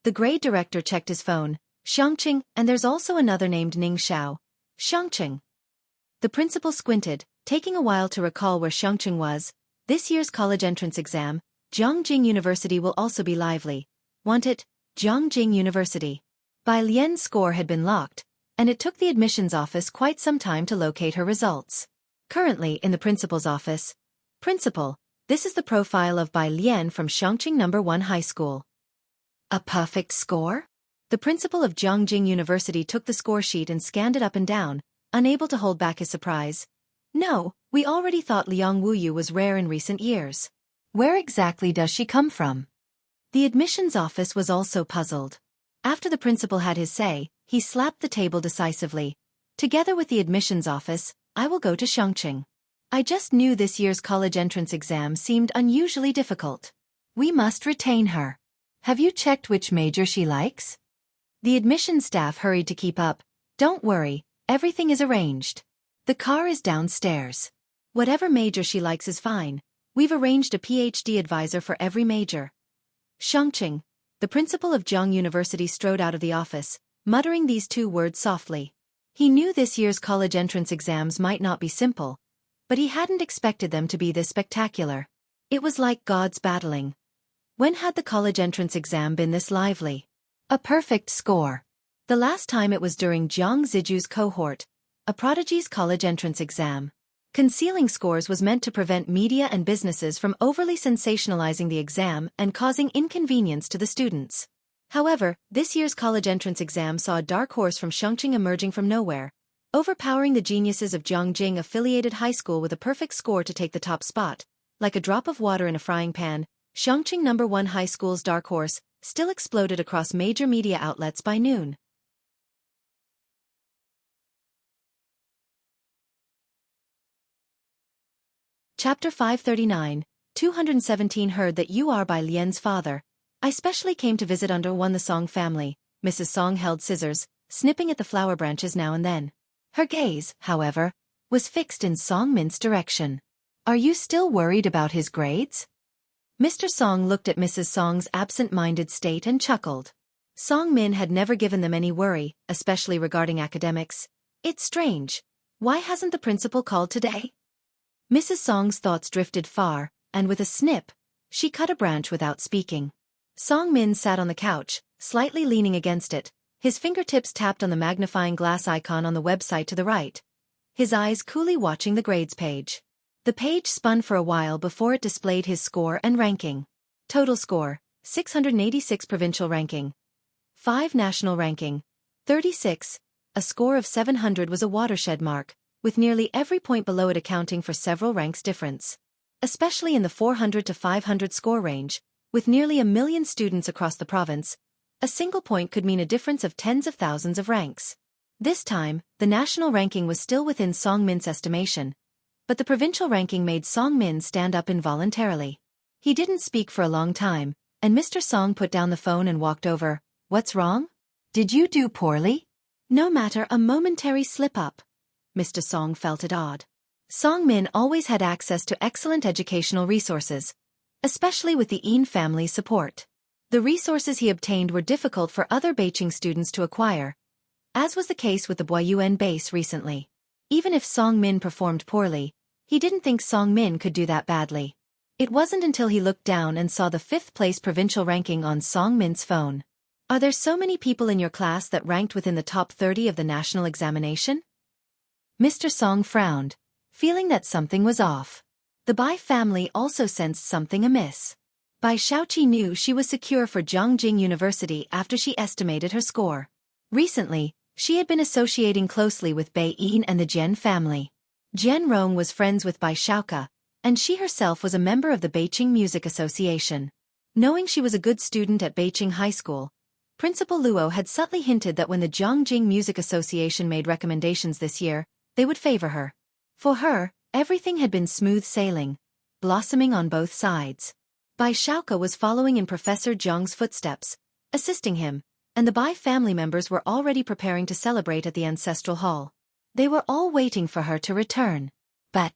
The grade director checked his phone. Xianxia, and there's also another named Ning Xiao. Xianxia. The principal squinted, taking a while to recall where Xianxia was. This year's college entrance exam, Jiangjing University will also be lively. Want it? Jiangjing University. Bai Lian's score had been locked, and it took the admissions office quite some time to locate her results. Currently in the principal's office. Principal, this is the profile of Bai Lian from Xianxia No. 1 High School. A perfect score? The principal of Jiangjing University took the score sheet and scanned it up and down, unable to hold back his surprise. No, we already thought Liang Wuyu was rare in recent years. Where exactly does she come from? The admissions office was also puzzled. After the principal had his say, he slapped the table decisively. Together with the admissions office, I will go to Xianxia. I just knew this year's college entrance exam seemed unusually difficult. We must retain her. Have you checked which major she likes? The admissions staff hurried to keep up. Don't worry, everything is arranged. The car is downstairs. Whatever major she likes is fine. We've arranged a PhD advisor for every major. Xianxia, the principal of Jiang University strode out of the office, muttering these two words softly. He knew this year's college entrance exams might not be simple, but he hadn't expected them to be this spectacular. It was like gods battling. When had the college entrance exam been this lively? A perfect score. The last time it was during Jiang Ziju's cohort, a prodigy's college entrance exam. Concealing scores was meant to prevent media and businesses from overly sensationalizing the exam and causing inconvenience to the students. However, this year's college entrance exam saw a dark horse from Xianxia emerging from nowhere, overpowering the geniuses of Jiangjing Affiliated High School with a perfect score to take the top spot. Like a drop of water in a frying pan, Xianxia No. 1 High School's dark horse still exploded across major media outlets by noon. Chapter 539, 217 Heard that you are Bai Lian's father. I specially came to visit under one the Song family. Mrs. Song held scissors, snipping at the flower branches now and then. Her gaze, however, was fixed in Song Min's direction. "Are you still worried about his grades?" Mr. Song looked at Mrs. Song's absent-minded state and chuckled. Song Min had never given them any worry, especially regarding academics. "It's strange. Why hasn't the principal called today?" Mrs. Song's thoughts drifted far, and with a snip, she cut a branch without speaking. Song Min sat on the couch, slightly leaning against it, his fingertips tapped on the magnifying glass icon on the website to the right, his eyes coolly watching the grades page. The page spun for a while before it displayed his score and ranking. Total score, 686. Provincial ranking, 5. National ranking, 36. A score of 700 was a watershed mark, with nearly every point below it accounting for several ranks difference. Especially in the 400 to 500 score range, with nearly 1 million students across the province, a single point could mean a difference of tens of thousands of ranks. This time, the national ranking was still within Song Min's estimation, but the provincial ranking made Song Min stand up involuntarily. He didn't speak for a long time, and Mr. Song put down the phone and walked over. "What's wrong? Did you do poorly?" No matter, a momentary slip-up. Mr. Song felt it odd. Song Min always had access to excellent educational resources, especially with the Yin family's support. The resources he obtained were difficult for other Beijing students to acquire, as was the case with the Boyuan base recently. Even if Song Min performed poorly, he didn't think Song Min could do that badly. It wasn't until he looked down and saw the 5th-place provincial ranking on Song Min's phone. "Are there so many people in your class that ranked within the top 30 of the national examination?" Mr. Song frowned, feeling that something was off. The Bai family also sensed something amiss. Bai Xiaoqi knew she was secure for Jianghu University after she estimated her score. Recently, she had been associating closely with Bai Yin and the Jian family. Jian Rong was friends with Bai Xiaoka, and she herself was a member of the Beijing Music Association. Knowing she was a good student at Beijing High School, Principal Luo had subtly hinted that when the Jianghu Music Association made recommendations this year, they would favor her. For her, everything had been smooth sailing, blossoming on both sides. Bai Xiaoka was following in Professor Zhang's footsteps, assisting him, and the Bai family members were already preparing to celebrate at the ancestral hall. They were all waiting for her to return. But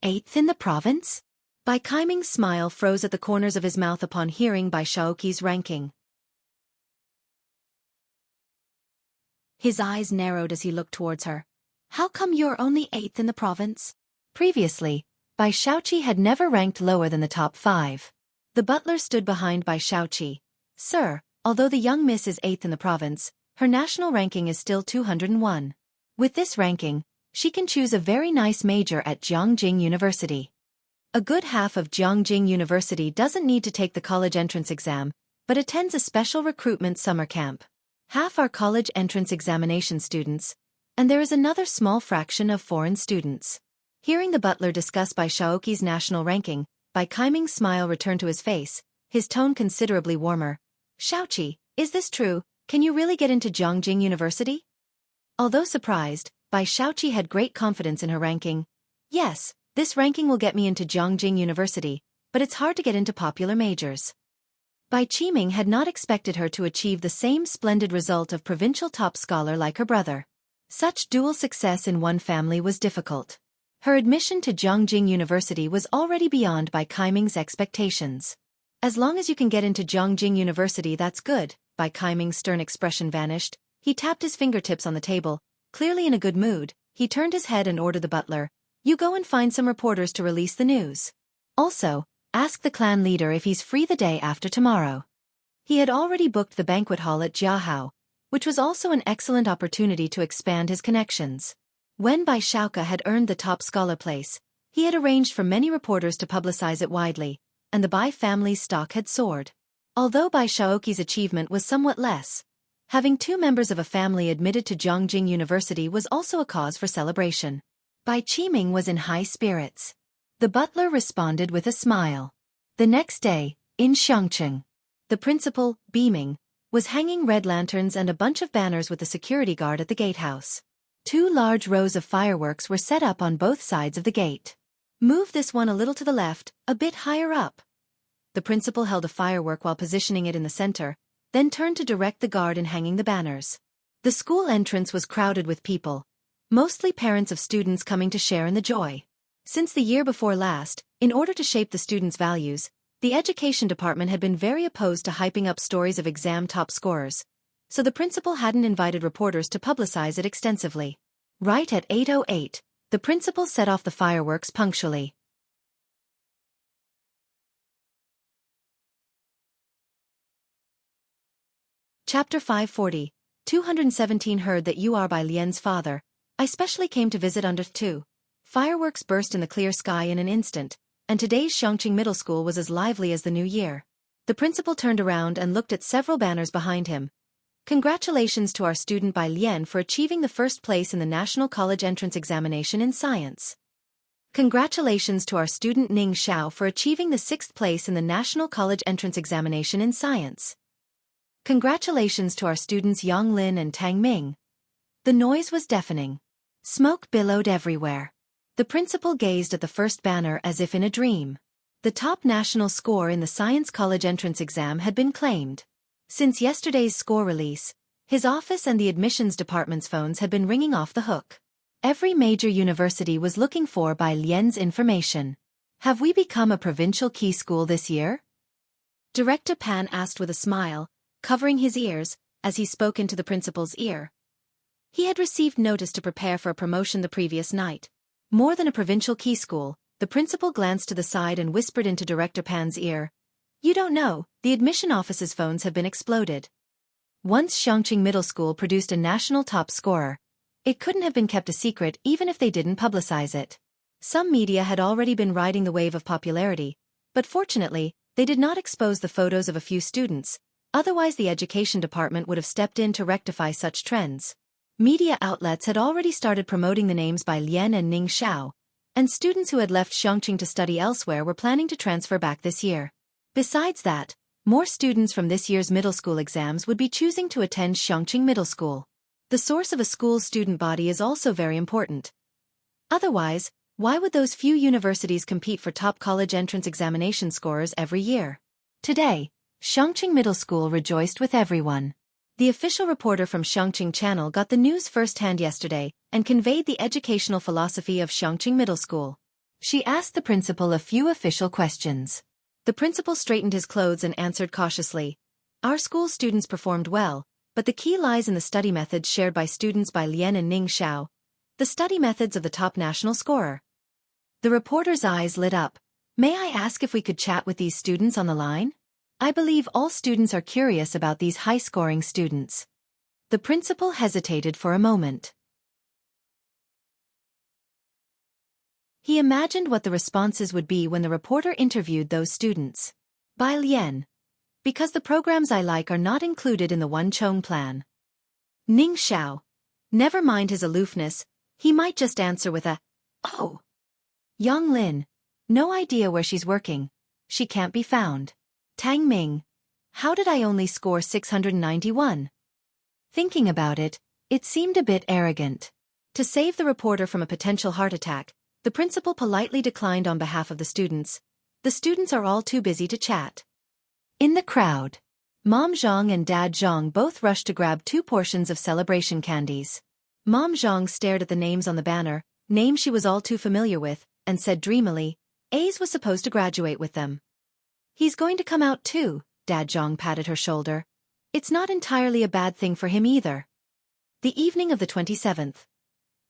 8th in the province? Bai Kaiming's smile froze at the corners of his mouth upon hearing Bai Xiaoqi's ranking. His eyes narrowed as he looked towards her. "How come you're only 8th in the province?" Previously, Bai Xiaoqi had never ranked lower than the top 5. The butler stood behind Bai Xiaoqi. "Sir, although the young miss is 8th in the province, her national ranking is still 201. With this ranking, she can choose a very nice major at Jianghu University. A good half of Jianghu University doesn't need to take the college entrance exam, but attends a special recruitment summer camp. Half are college entrance examination students, and there is another small fraction of foreign students." Hearing the butler discuss Bai Xiaoqi's national ranking, Bai Kaiming's smile returned to his face, his tone considerably warmer. "Xiaoqi, is this true? Can you really get into Jianghu University?" Although surprised, Bai Xiaoqi had great confidence in her ranking. "Yes, this ranking will get me into Jianghu University, but it's hard to get into popular majors." Bai Qiming had not expected her to achieve the same splendid result of provincial top scholar like her brother. Such dual success in one family was difficult. Her admission to Jianghu University was already beyond Bai Kaiming's expectations. "As long as you can get into Jianghu University, that's good." Bai Kaiming's stern expression vanished. He tapped his fingertips on the table. Clearly in a good mood, he turned his head and ordered the butler, "You go and find some reporters to release the news. Also, ask the clan leader if he's free the day after tomorrow." He had already booked the banquet hall at Jianghu, which was also an excellent opportunity to expand his connections. When Bai Xiaoka had earned the top scholar place, he had arranged for many reporters to publicize it widely, and the Bai family's stock had soared. Although Bai Xiaoqi's achievement was somewhat less, having 2 members of a family admitted to Jianghu University was also a cause for celebration. Bai Qiming was in high spirits. The butler responded with a smile. The next day, in Xianxia, the principal, beaming, was hanging red lanterns and a bunch of banners with the security guard at the gatehouse. 2 large rows of fireworks were set up on both sides of the gate. "Move this one a little to the left, a bit higher up." The principal held a firework while positioning it in the center, then turned to direct the guard in hanging the banners. The school entrance was crowded with people, mostly parents of students coming to share in the joy. Since the year before last, in order to shape the students' values, the education department had been very opposed to hyping up stories of exam top scorers, so the principal hadn't invited reporters to publicize it extensively. Right at 8:08, the principal set off the fireworks punctually. Chapter 540, 217 Heard that you are by Lien's father. I specially came to visit under 2. Fireworks burst in the clear sky in an instant, and today's Xianxia Middle School was as lively as the new year. The principal turned around and looked at several banners behind him. Congratulations to our student Bai Lian for achieving the first place in the National College Entrance Examination in Science. Congratulations to our student Ning Xiao for achieving the 6th place in the National College Entrance Examination in Science. Congratulations to our students Yang Lin and Tang Ming. The noise was deafening. Smoke billowed everywhere. The principal gazed at the first banner as if in a dream. The top national score in the Science College entrance exam had been claimed. Since yesterday's score release, his office and the admissions department's phones had been ringing off the hook. Every major university was looking for Bai Lian's information. Have we become a provincial key school this year? Director Pan asked with a smile, covering his ears, as he spoke into the principal's ear. He had received notice to prepare for a promotion the previous night. More than a provincial key school, the principal glanced to the side and whispered into Director Pan's ear. You don't know, the admission office's phones have been exploded. Once Xianxia Middle School produced a national top scorer, it couldn't have been kept a secret even if they didn't publicize it. Some media had already been riding the wave of popularity, but fortunately, they did not expose the photos of a few students, otherwise the education department would have stepped in to rectify such trends. Media outlets had already started promoting the names by Lian and Ning Xiao, and students who had left Xianxia to study elsewhere were planning to transfer back this year. Besides that, more students from this year's middle school exams would be choosing to attend Xianxia Middle School. The source of a school's student body is also very important. Otherwise, why would those few universities compete for top college entrance examination scorers every year? Today, Xianxia Middle School rejoiced with everyone. The official reporter from Xianxia Channel got the news firsthand yesterday and conveyed the educational philosophy of Xianxia Middle School. She asked the principal a few official questions. The principal straightened his clothes and answered cautiously. Our school students performed well, but the key lies in the study methods shared by students by Lian and Ning Xiao, the study methods of the top national scorer. The reporter's eyes lit up. May I ask if we could chat with these students on the line? I believe all students are curious about these high-scoring students. The principal hesitated for a moment. He imagined what the responses would be when the reporter interviewed those students. Bai Lian. Because the programs I like are not included in the One Chong plan. Ning Xiao. Never mind his aloofness, he might just answer with a, oh. Yang Lin. No idea where she's working. She can't be found. Tang Ming. How did I only score 691? Thinking about it, it seemed a bit arrogant. To save the reporter from a potential heart attack, the principal politely declined on behalf of the students. The students are all too busy to chat. In the crowd, Mom Zhang and Dad Zhang both rushed to grab 2 portions of celebration candies. Mom Zhang stared at the names on the banner, names she was all too familiar with, and said dreamily, A's was supposed to graduate with them. He's going to come out too, Dad Zhang patted her shoulder. It's not entirely a bad thing for him either. The evening of the 27th.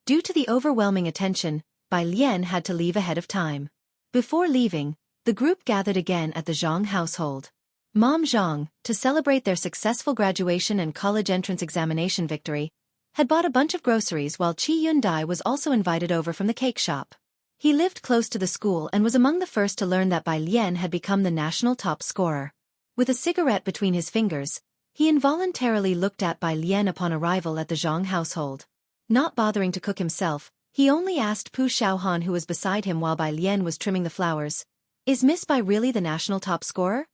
Due to the overwhelming attention, Bai Lian had to leave ahead of time. Before leaving, the group gathered again at the Zhang household. Mom Zhang, to celebrate their successful graduation and college entrance examination victory, had bought a bunch of groceries while Qi Yundai was also invited over from the cake shop. He lived close to the school and was among the first to learn that Bai Lian had become the national top scorer. With a cigarette between his fingers, he involuntarily looked at Bai Lian upon arrival at the Zhang household. Not bothering to cook himself, he only asked Pu Xiaohan, who was beside him while Bai Lian was trimming the flowers, Is Miss Bai really the national top scorer?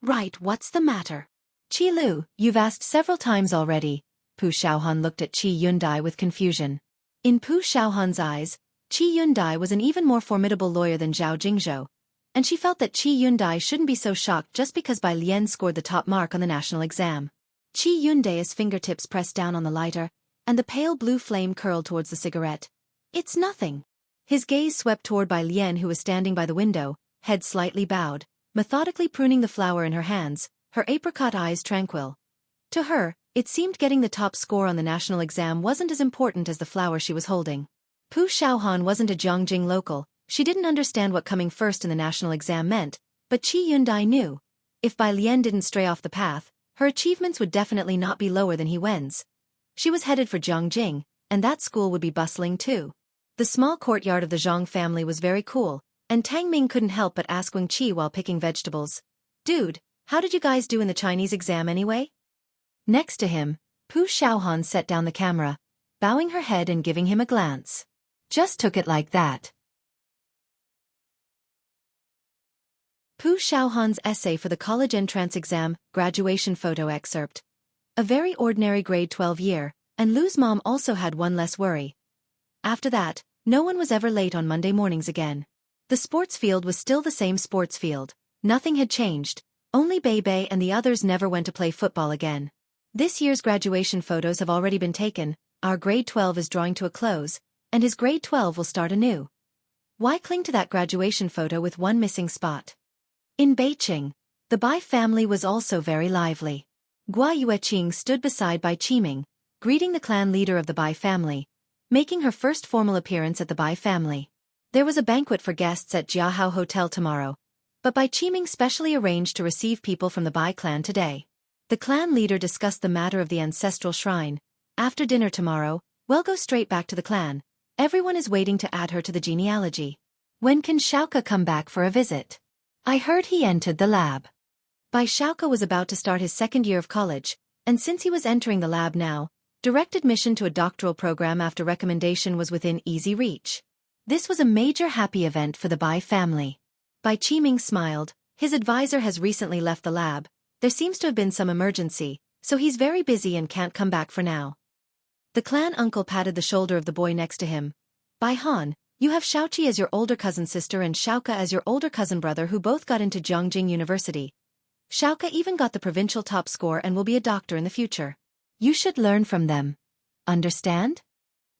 Right, what's the matter? Qi Lu, you've asked several times already. Pu Xiaohan looked at Qi Yundai with confusion. In Pu Xiaohan's eyes, Qi Yundai was an even more formidable lawyer than Zhao Jingzhou, and she felt that Qi Yundai shouldn't be so shocked just because Bai Lian scored the top mark on the national exam. Qi Yundai's fingertips pressed down on the lighter. and the pale blue flame curled towards the cigarette. It's nothing. His gaze swept toward Bai Lian, who was standing by the window, head slightly bowed, methodically pruning the flower in her hands, her apricot eyes tranquil. To her, it seemed getting the top score on the national exam wasn't as important as the flower she was holding. Pu Xiaohan wasn't a Jianghu local, she didn't understand what coming first in the national exam meant, but Qi Yundai knew. If Bai Lian didn't stray off the path, her achievements would definitely not be lower than He Wen's. She was headed for Jianghu, and that school would be bustling too. The small courtyard of the Zhang family was very cool, and Tang Ming couldn't help but ask Wang Qi while picking vegetables. Dude, how did you guys do in the Chinese exam anyway? Next to him, Pu Xiaohan set down the camera, bowing her head and giving him a glance. Just took it like that. Pu Xiaohan's essay for the college entrance exam, graduation photo excerpt. A very ordinary grade 12 year, and Lu's mom also had one less worry. After that, no one was ever late on Monday mornings again. The sports field was still the same sports field. Nothing had changed, only Bei and the others never went to play football again. This year's graduation photos have already been taken, our grade 12 is drawing to a close, and his grade 12 will start anew. Why cling to that graduation photo with one missing spot? In Beijing, the Bai family was also very lively. Gua Yueqing stood beside Bai Qiming, greeting the clan leader of the Bai family, making her first formal appearance at the Bai family. There was a banquet for guests at Jianghu Hotel tomorrow, but Bai Qiming specially arranged to receive people from the Bai clan today. The clan leader discussed the matter of the ancestral shrine. After dinner tomorrow, we'll go straight back to the clan. Everyone is waiting to add her to the genealogy. When can Xiaoka come back for a visit? I heard he entered the lab. Bai Xiaoka was about to start his second year of college, and since he was entering the lab now, direct admission to a doctoral program after recommendation was within easy reach. This was a major happy event for the Bai family. Bai Qiming smiled. His advisor has recently left the lab. There seems to have been some emergency, so he's very busy and can't come back for now. The clan uncle patted the shoulder of the boy next to him. Bai Han, you have Xiaoqi as your older cousin sister and Xiaoka as your older cousin brother who both got into Jianghu University. Xiaoka even got the provincial top score and will be a doctor in the future. You should learn from them. Understand?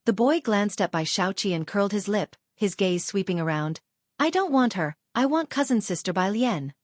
The boy glanced at Bai Xiaoqi and curled his lip, his gaze sweeping around. I don't want her, I want cousin sister Bai Lian.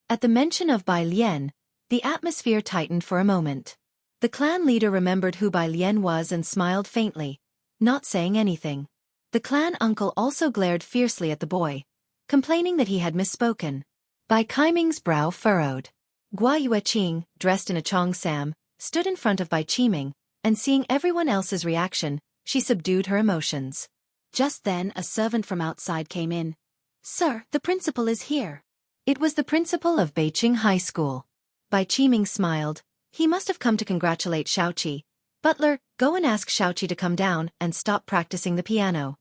At the mention of Bai Lian, the atmosphere tightened for a moment. The clan leader remembered who Bai Lian was and smiled faintly, not saying anything. The clan uncle also glared fiercely at the boy, complaining that he had misspoken. Bai Qiming's brow furrowed. Gua Yueqing, dressed in a cheongsam, stood in front of Bai Qiming, and seeing everyone else's reaction, she subdued her emotions. Just then a servant from outside came in. Sir, the principal is here. It was the principal of Beijing High School. Bai Qiming smiled. He must have come to congratulate Xiaoqi. Butler, go and ask Xiaoqi to come down and stop practicing the piano.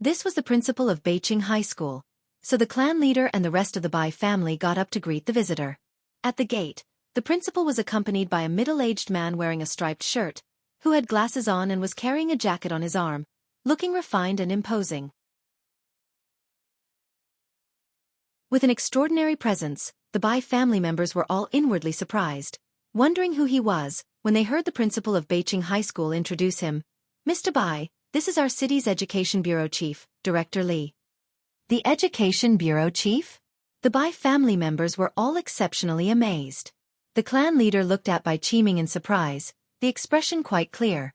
This was the principal of Beijing High School, so the clan leader and the rest of the Bai family got up to greet the visitor. At the gate, the principal was accompanied by a middle-aged man wearing a striped shirt, who had glasses on and was carrying a jacket on his arm, looking refined and imposing. With an extraordinary presence, the Bai family members were all inwardly surprised, wondering who he was, when they heard the principal of Beijing High School introduce him. Mr. Bai, this is our city's Education Bureau Chief, Director Li. The Education Bureau Chief? The Bai family members were all exceptionally amazed. The clan leader looked at Bai Qiming in surprise, the expression quite clear.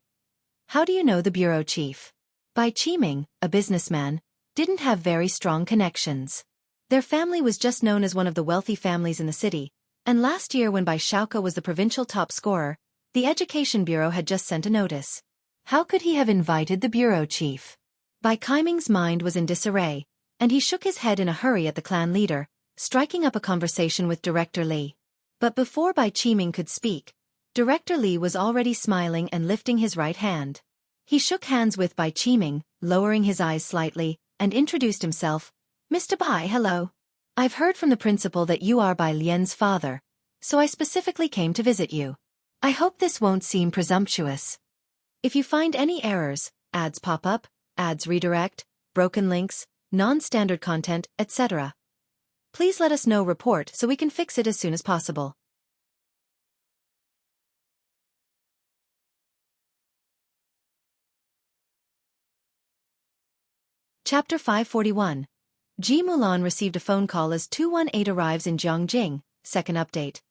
How do you know the bureau chief? Bai Qiming, a businessman, didn't have very strong connections. Their family was just known as one of the wealthy families in the city, and last year when Bai Xiaoka was the provincial top scorer, the Education Bureau had just sent a notice. How could he have invited the bureau chief? Bai Qiming's mind was in disarray, and he shook his head in a hurry at the clan leader, striking up a conversation with Director Li. But before Bai Qiming could speak, Director Li was already smiling and lifting his right hand. He shook hands with Bai Qiming, lowering his eyes slightly, and introduced himself. Mr. Bai, hello. I've heard from the principal that you are Bai Lian's father, so I specifically came to visit you. I hope this won't seem presumptuous. If you find any errors, ads pop up, ads redirect, broken links, non-standard content, etc., please let us know report so we can fix it as soon as possible. Chapter 541. Ji Mulan received a phone call as 218 arrives in Jianghu. Second update.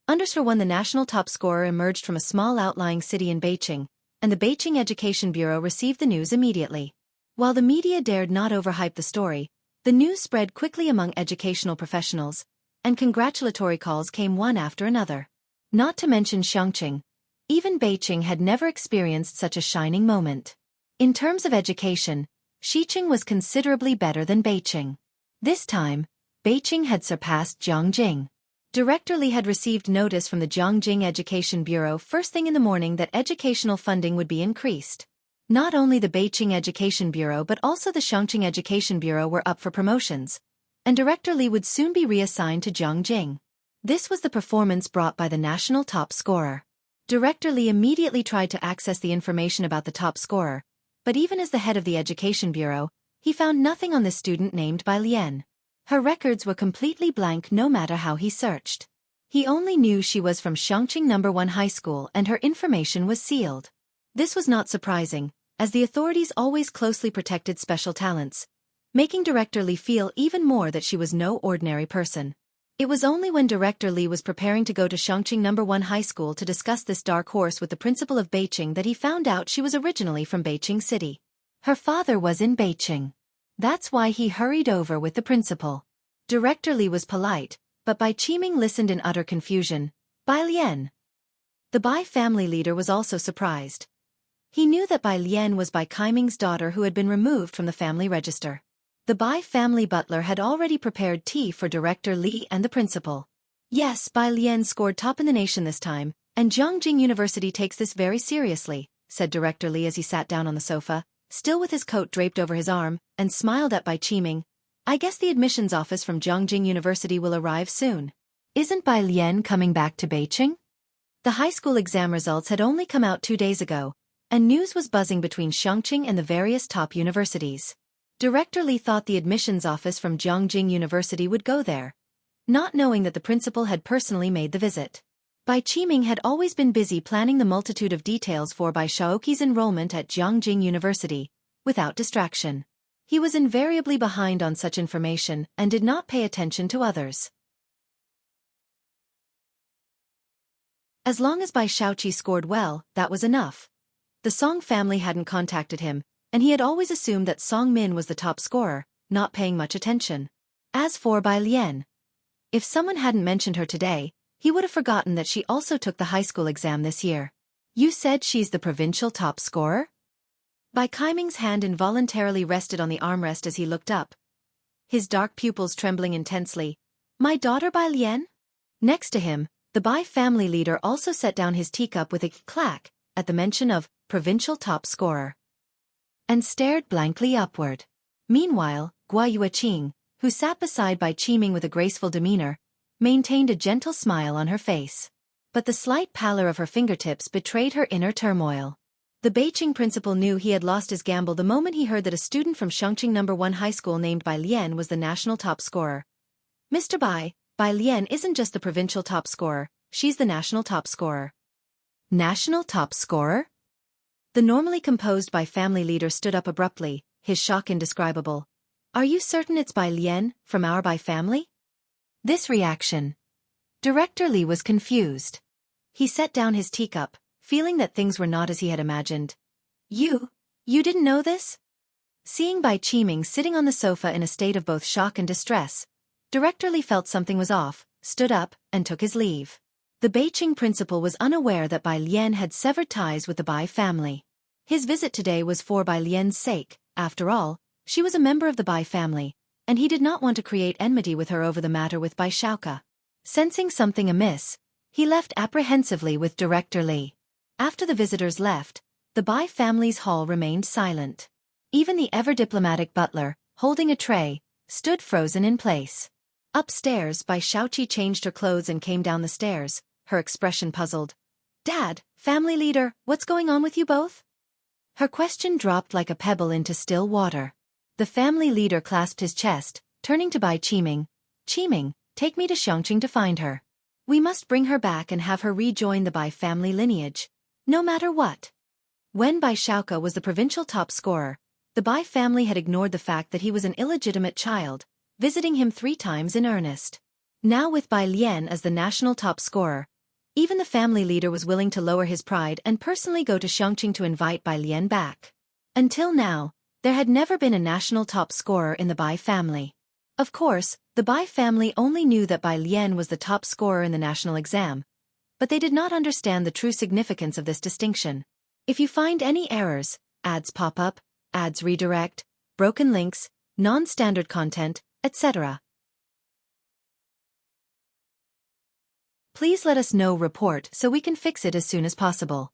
Underscore 1. The national top scorer emerged from a small outlying city in Beijing, and the Beijing Education Bureau received the news immediately. While the media dared not overhype the story, the news spread quickly among educational professionals, and congratulatory calls came one after another. Not to mention Xianxia. Even Beijing had never experienced such a shining moment. In terms of education, Xiqing was considerably better than Beijing. This time, Beijing had surpassed Jianghu. Director Li had received notice from the Jianghu Education Bureau first thing in the morning that educational funding would be increased. Not only the Beijing Education Bureau but also the Xianxia Education Bureau were up for promotions, and Director Li would soon be reassigned to Jianghu. This was the performance brought by the national top scorer. Director Li immediately tried to access the information about the top scorer, but even as the head of the Education Bureau, he found nothing on this student named Bai Lian. Her records were completely blank no matter how he searched. He only knew she was from Xianxia No. 1 High School and her information was sealed. This was not surprising, as the authorities always closely protected special talents, making Director Li feel even more that she was no ordinary person. It was only when Director Li was preparing to go to Xianxia No. 1 High School to discuss this dark horse with the principal of Beijing that he found out she was originally from Beijing City. Her father was in Beijing. That's why he hurried over with the principal. Director Li was polite, but Bai Qiming listened in utter confusion. Bai Lian. The Bai family leader was also surprised. He knew that Bai Lian was Bai Qiming's daughter who had been removed from the family register. The Bai family butler had already prepared tea for Director Li and the principal. Yes, Bai Lian scored top in the nation this time, and Jianghu University takes this very seriously, said Director Li as he sat down on the sofa, still with his coat draped over his arm, and smiled at Bai Qiming. I guess the admissions office from Jianghu University will arrive soon. Isn't Bai Lian coming back to Beijing? The high school exam results had only come out 2 days ago, and news was buzzing between Xianxia and the various top universities. Director Li thought the admissions office from Jianghu University would go there, not knowing that the principal had personally made the visit. Bai Qiming had always been busy planning the multitude of details for Bai Shaoqi's enrollment at Jianghu University, without distraction. He was invariably behind on such information and did not pay attention to others. As long as Bai Shaoqi scored well, that was enough. The Song family hadn't contacted him, and he had always assumed that Song Min was the top scorer, not paying much attention. As for Bai Lian, if someone hadn't mentioned her today, he would have forgotten that she also took the high school exam this year. You said she's the provincial top scorer? Bai Qiming's hand involuntarily rested on the armrest as he looked up, his dark pupils trembling intensely. My daughter Bai Lian? Next to him, the Bai family leader also set down his teacup with a clack at the mention of provincial top scorer, and stared blankly upward. Meanwhile, Gua Yueqing, who sat beside Bai Qiming with a graceful demeanor, maintained a gentle smile on her face. But the slight pallor of her fingertips betrayed her inner turmoil. The Beijing principal knew he had lost his gamble the moment he heard that a student from Xianxia No. 1 High School named Bai Lian was the national top scorer. Mr. Bai Lian isn't just the provincial top scorer, she's the national top scorer. National top scorer? The normally composed Bai family leader stood up abruptly, his shock indescribable. Are you certain it's Bai Lian, from our Bai family? This reaction. Director Li was confused. He set down his teacup, feeling that things were not as he had imagined. You didn't know this? Seeing Bai Qiming sitting on the sofa in a state of both shock and distress, Director Li felt something was off, stood up, and took his leave. The Beijing principal was unaware that Bai Lian had severed ties with the Bai family. His visit today was for Bai Lian's sake. After all, she was a member of the Bai family, and he did not want to create enmity with her over the matter with Bai Shaoqi. Sensing something amiss, he left apprehensively with Director Li. After the visitors left, the Bai family's hall remained silent. Even the ever-diplomatic butler, holding a tray, stood frozen in place. Upstairs, Bai Shaoqi changed her clothes and came down the stairs, her expression puzzled. Dad, family leader, what's going on with you both? Her question dropped like a pebble into still water. The family leader clasped his chest, turning to Bai Qiming. Qiming, take me to Xianxia to find her. We must bring her back and have her rejoin the Bai family lineage, no matter what. When Bai Shaoqi was the provincial top scorer, The Bai family had ignored the fact that he was an illegitimate child, visiting him 3 times in earnest. Now with Bai Lian as the national top scorer, even the family leader was willing to lower his pride and personally go to Xianxia to invite Bai Lian back. Until now, there had never been a national top scorer in the Bai family. Of course, the Bai family only knew that Bai Lian was the top scorer in the national exam, but they did not understand the true significance of this distinction. If you find any errors, ads pop up, ads redirect, broken links, non-standard content, etc., please let us know report so we can fix it as soon as possible.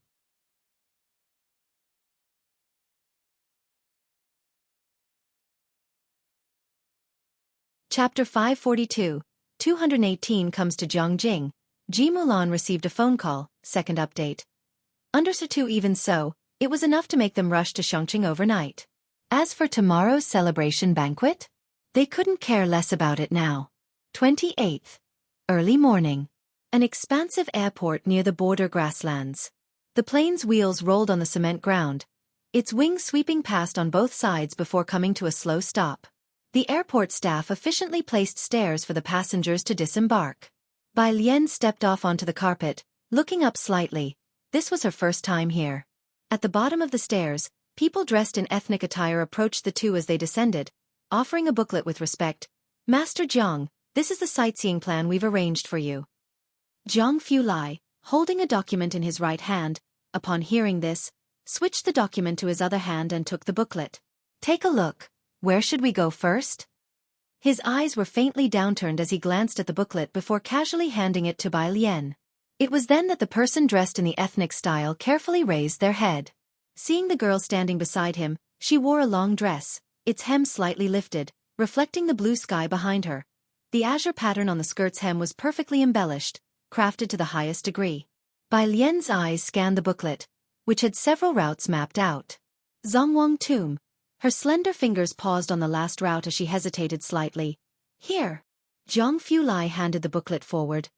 Chapter 542, 218 comes to Jianghu. Ji Mulan received a phone call, second update. Under 2 even so, it was enough to make them rush to Xianxia overnight. As for tomorrow's celebration banquet, they couldn't care less about it now. 28th. Early morning. An expansive airport near the border grasslands. The plane's wheels rolled on the cement ground, its wings sweeping past on both sides before coming to a slow stop. The airport staff efficiently placed stairs for the passengers to disembark. Bai Lian stepped off onto the carpet, looking up slightly. This was her first time here. At the bottom of the stairs, people dressed in ethnic attire approached the two as they descended, offering a booklet with respect. "Master Jiang, this is the sightseeing plan we've arranged for you." Jiang Fulai, holding a document in his right hand, upon hearing this, switched the document to his other hand and took the booklet. "Take a look. Where should we go first?" His eyes were faintly downturned as he glanced at the booklet before casually handing it to Bai Lian. It was then that the person dressed in the ethnic style carefully raised their head. Seeing the girl standing beside him, she wore a long dress, its hem slightly lifted, reflecting the blue sky behind her. The azure pattern on the skirt's hem was perfectly embellished, crafted to the highest degree. Bai Lian's eyes scanned the booklet, which had several routes mapped out. Zhongwang Tomb. Her slender fingers paused on the last route as she hesitated slightly. "Here." Jiang Fulai handed the booklet forward.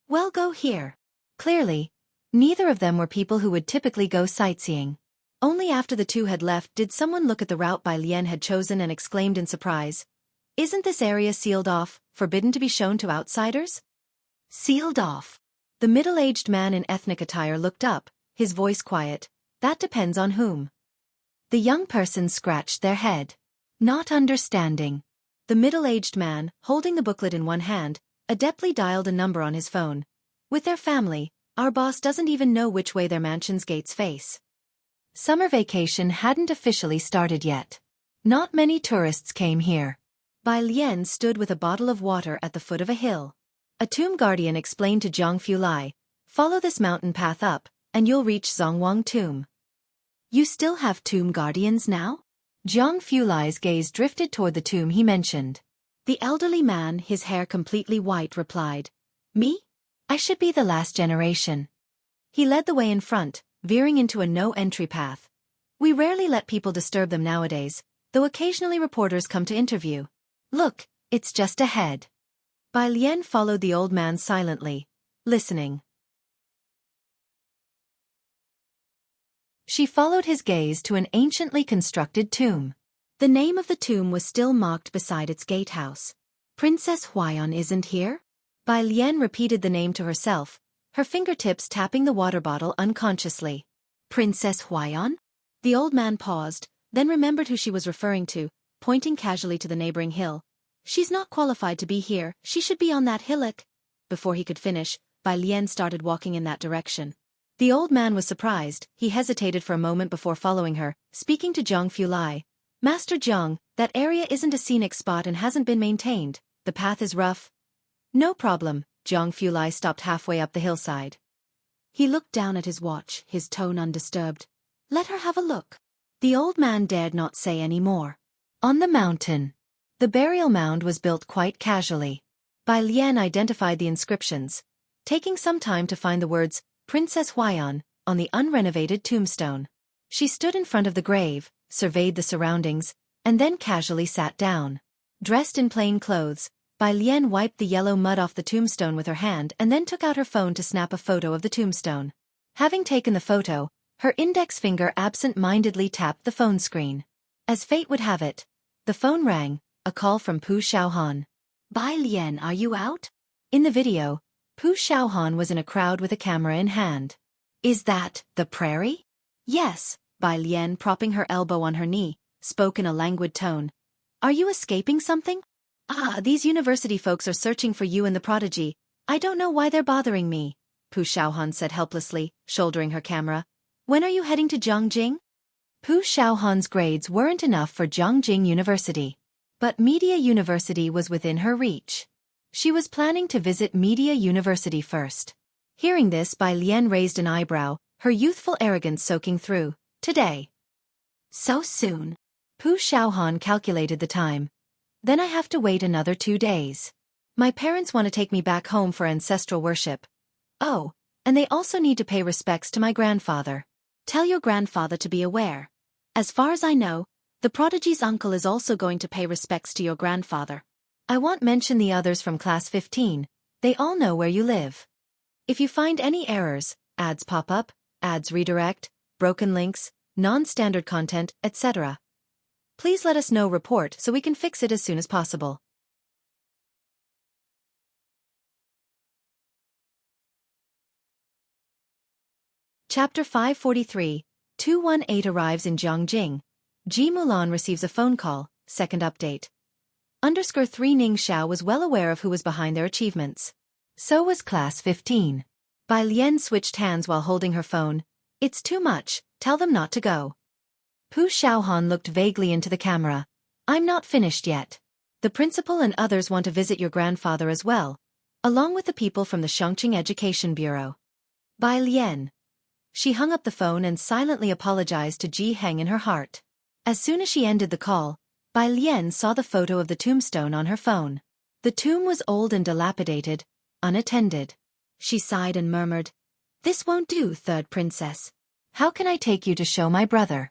"Well, go here." Clearly, neither of them were people who would typically go sightseeing. Only after the two had left did someone look at the route Bai Lian had chosen and exclaimed in surprise, "Isn't this area sealed off, forbidden to be shown to outsiders?" "Sealed off?" The middle-aged man in ethnic attire looked up, his voice quiet. "That depends on whom." The young person scratched their head, not understanding. The middle-aged man, holding the booklet in one hand, adeptly dialed a number on his phone. "With their family, our boss doesn't even know which way their mansion's gates face." Summer vacation hadn't officially started yet. Not many tourists came here. Bai Lian stood with a bottle of water at the foot of a hill. A tomb guardian explained to Jiang Fulai, "Follow this mountain path up, and you'll reach Zhongwang Tomb." "You still have tomb guardians now?" Jiang Fulai's gaze drifted toward the tomb he mentioned. The elderly man, his hair completely white, replied, "Me? I should be the last generation." He led the way in front, veering into a no-entry path. "We rarely let people disturb them nowadays, though occasionally reporters come to interview. Look, it's just ahead." Bai Lian followed the old man silently, listening. She followed his gaze to an anciently constructed tomb. The name of the tomb was still marked beside its gatehouse. "Princess Huaiyan isn't here?" Bai Lian repeated the name to herself, her fingertips tapping the water bottle unconsciously. "Princess Huaiyan?" The old man paused, then remembered who she was referring to, pointing casually to the neighboring hill. "She's not qualified to be here, she should be on that hillock." Before he could finish, Bai Lian started walking in that direction. The old man was surprised. He hesitated for a moment before following her, speaking to Jiang Fulai. "Master Jiang, that area isn't a scenic spot and hasn't been maintained. The path is rough." "No problem." Jiang Fulai stopped halfway up the hillside. He looked down at his watch, his tone undisturbed. "Let her have a look." The old man dared not say any more. On the mountain, the burial mound was built quite casually. Bai Lian identified the inscriptions, taking some time to find the words, "Princess Huaiyan," on the unrenovated tombstone. She stood in front of the grave, surveyed the surroundings, and then casually sat down. Dressed in plain clothes, Bai Lian wiped the yellow mud off the tombstone with her hand and then took out her phone to snap a photo of the tombstone. Having taken the photo, her index finger absent-mindedly tapped the phone screen. As fate would have it, the phone rang, a call from Pu Xiaohan. Bai Lian, are you out? In the video, Pu Xiaohan was in a crowd with a camera in hand. Is that the prairie? Yes, Bai Lian, propping her elbow on her knee, spoke in a languid tone. Are you escaping something? These university folks are searching for you and the prodigy. I don't know why they're bothering me, Pu Xiaohan said helplessly, shouldering her camera. When are you heading to Jianghu? Pu Xiaohan's grades weren't enough for Jianghu University. But Media University was within her reach. She was planning to visit Media University first. Hearing this, Bai Lian raised an eyebrow, her youthful arrogance soaking through. Today. So soon. Pu Xiaohan calculated the time. Then I have to wait another 2 days. My parents want to take me back home for ancestral worship. Oh, and they also need to pay respects to my grandfather. Tell your grandfather to be aware. As far as I know, the prodigy's uncle is also going to pay respects to your grandfather. I won't mention the others from class 15, they all know where you live. If you find any errors, ads pop up, ads redirect, broken links, non-standard content, etc., please let us know. Report so we can fix it as soon as possible. Chapter 543, 218 arrives in Jianghu. Ji Mulan receives a phone call, second update. _3 Ning Xiao was well aware of who was behind their achievements. So was class 15. Bai Lian switched hands while holding her phone. It's too much, tell them not to go. Pu Xiaohan looked vaguely into the camera. I'm not finished yet. The principal and others want to visit your grandfather as well, along with the people from the Xianxia Education Bureau. Bai Lian. She hung up the phone and silently apologized to Ji Heng in her heart. As soon as she ended the call, Bai Lian saw the photo of the tombstone on her phone. The tomb was old and dilapidated, unattended. She sighed and murmured, "This won't do, third princess. How can I take you to show my brother?"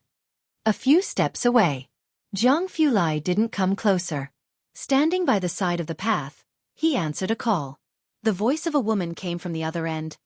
A few steps away. Zhang Fulai didn't come closer. Standing by the side of the path, he answered a call. The voice of a woman came from the other end.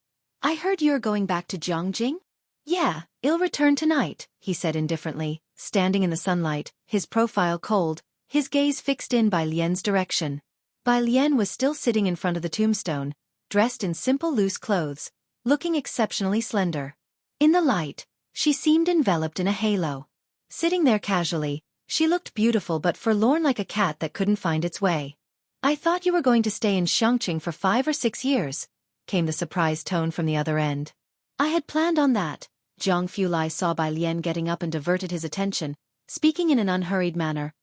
I heard you're going back to Jianghu? Yeah, I'll return tonight, he said indifferently, standing in the sunlight, his profile cold, his gaze fixed in Bai Lian's direction. Bai Lian was still sitting in front of the tombstone, dressed in simple loose clothes, looking exceptionally slender. In the light, she seemed enveloped in a halo. Sitting there casually, she looked beautiful but forlorn like a cat that couldn't find its way. I thought you were going to stay in Xianxia for 5 or 6 years, came the surprised tone from the other end. I had planned on that. Zhang Fulai saw Bai Lian getting up and diverted his attention, speaking in an unhurried manner.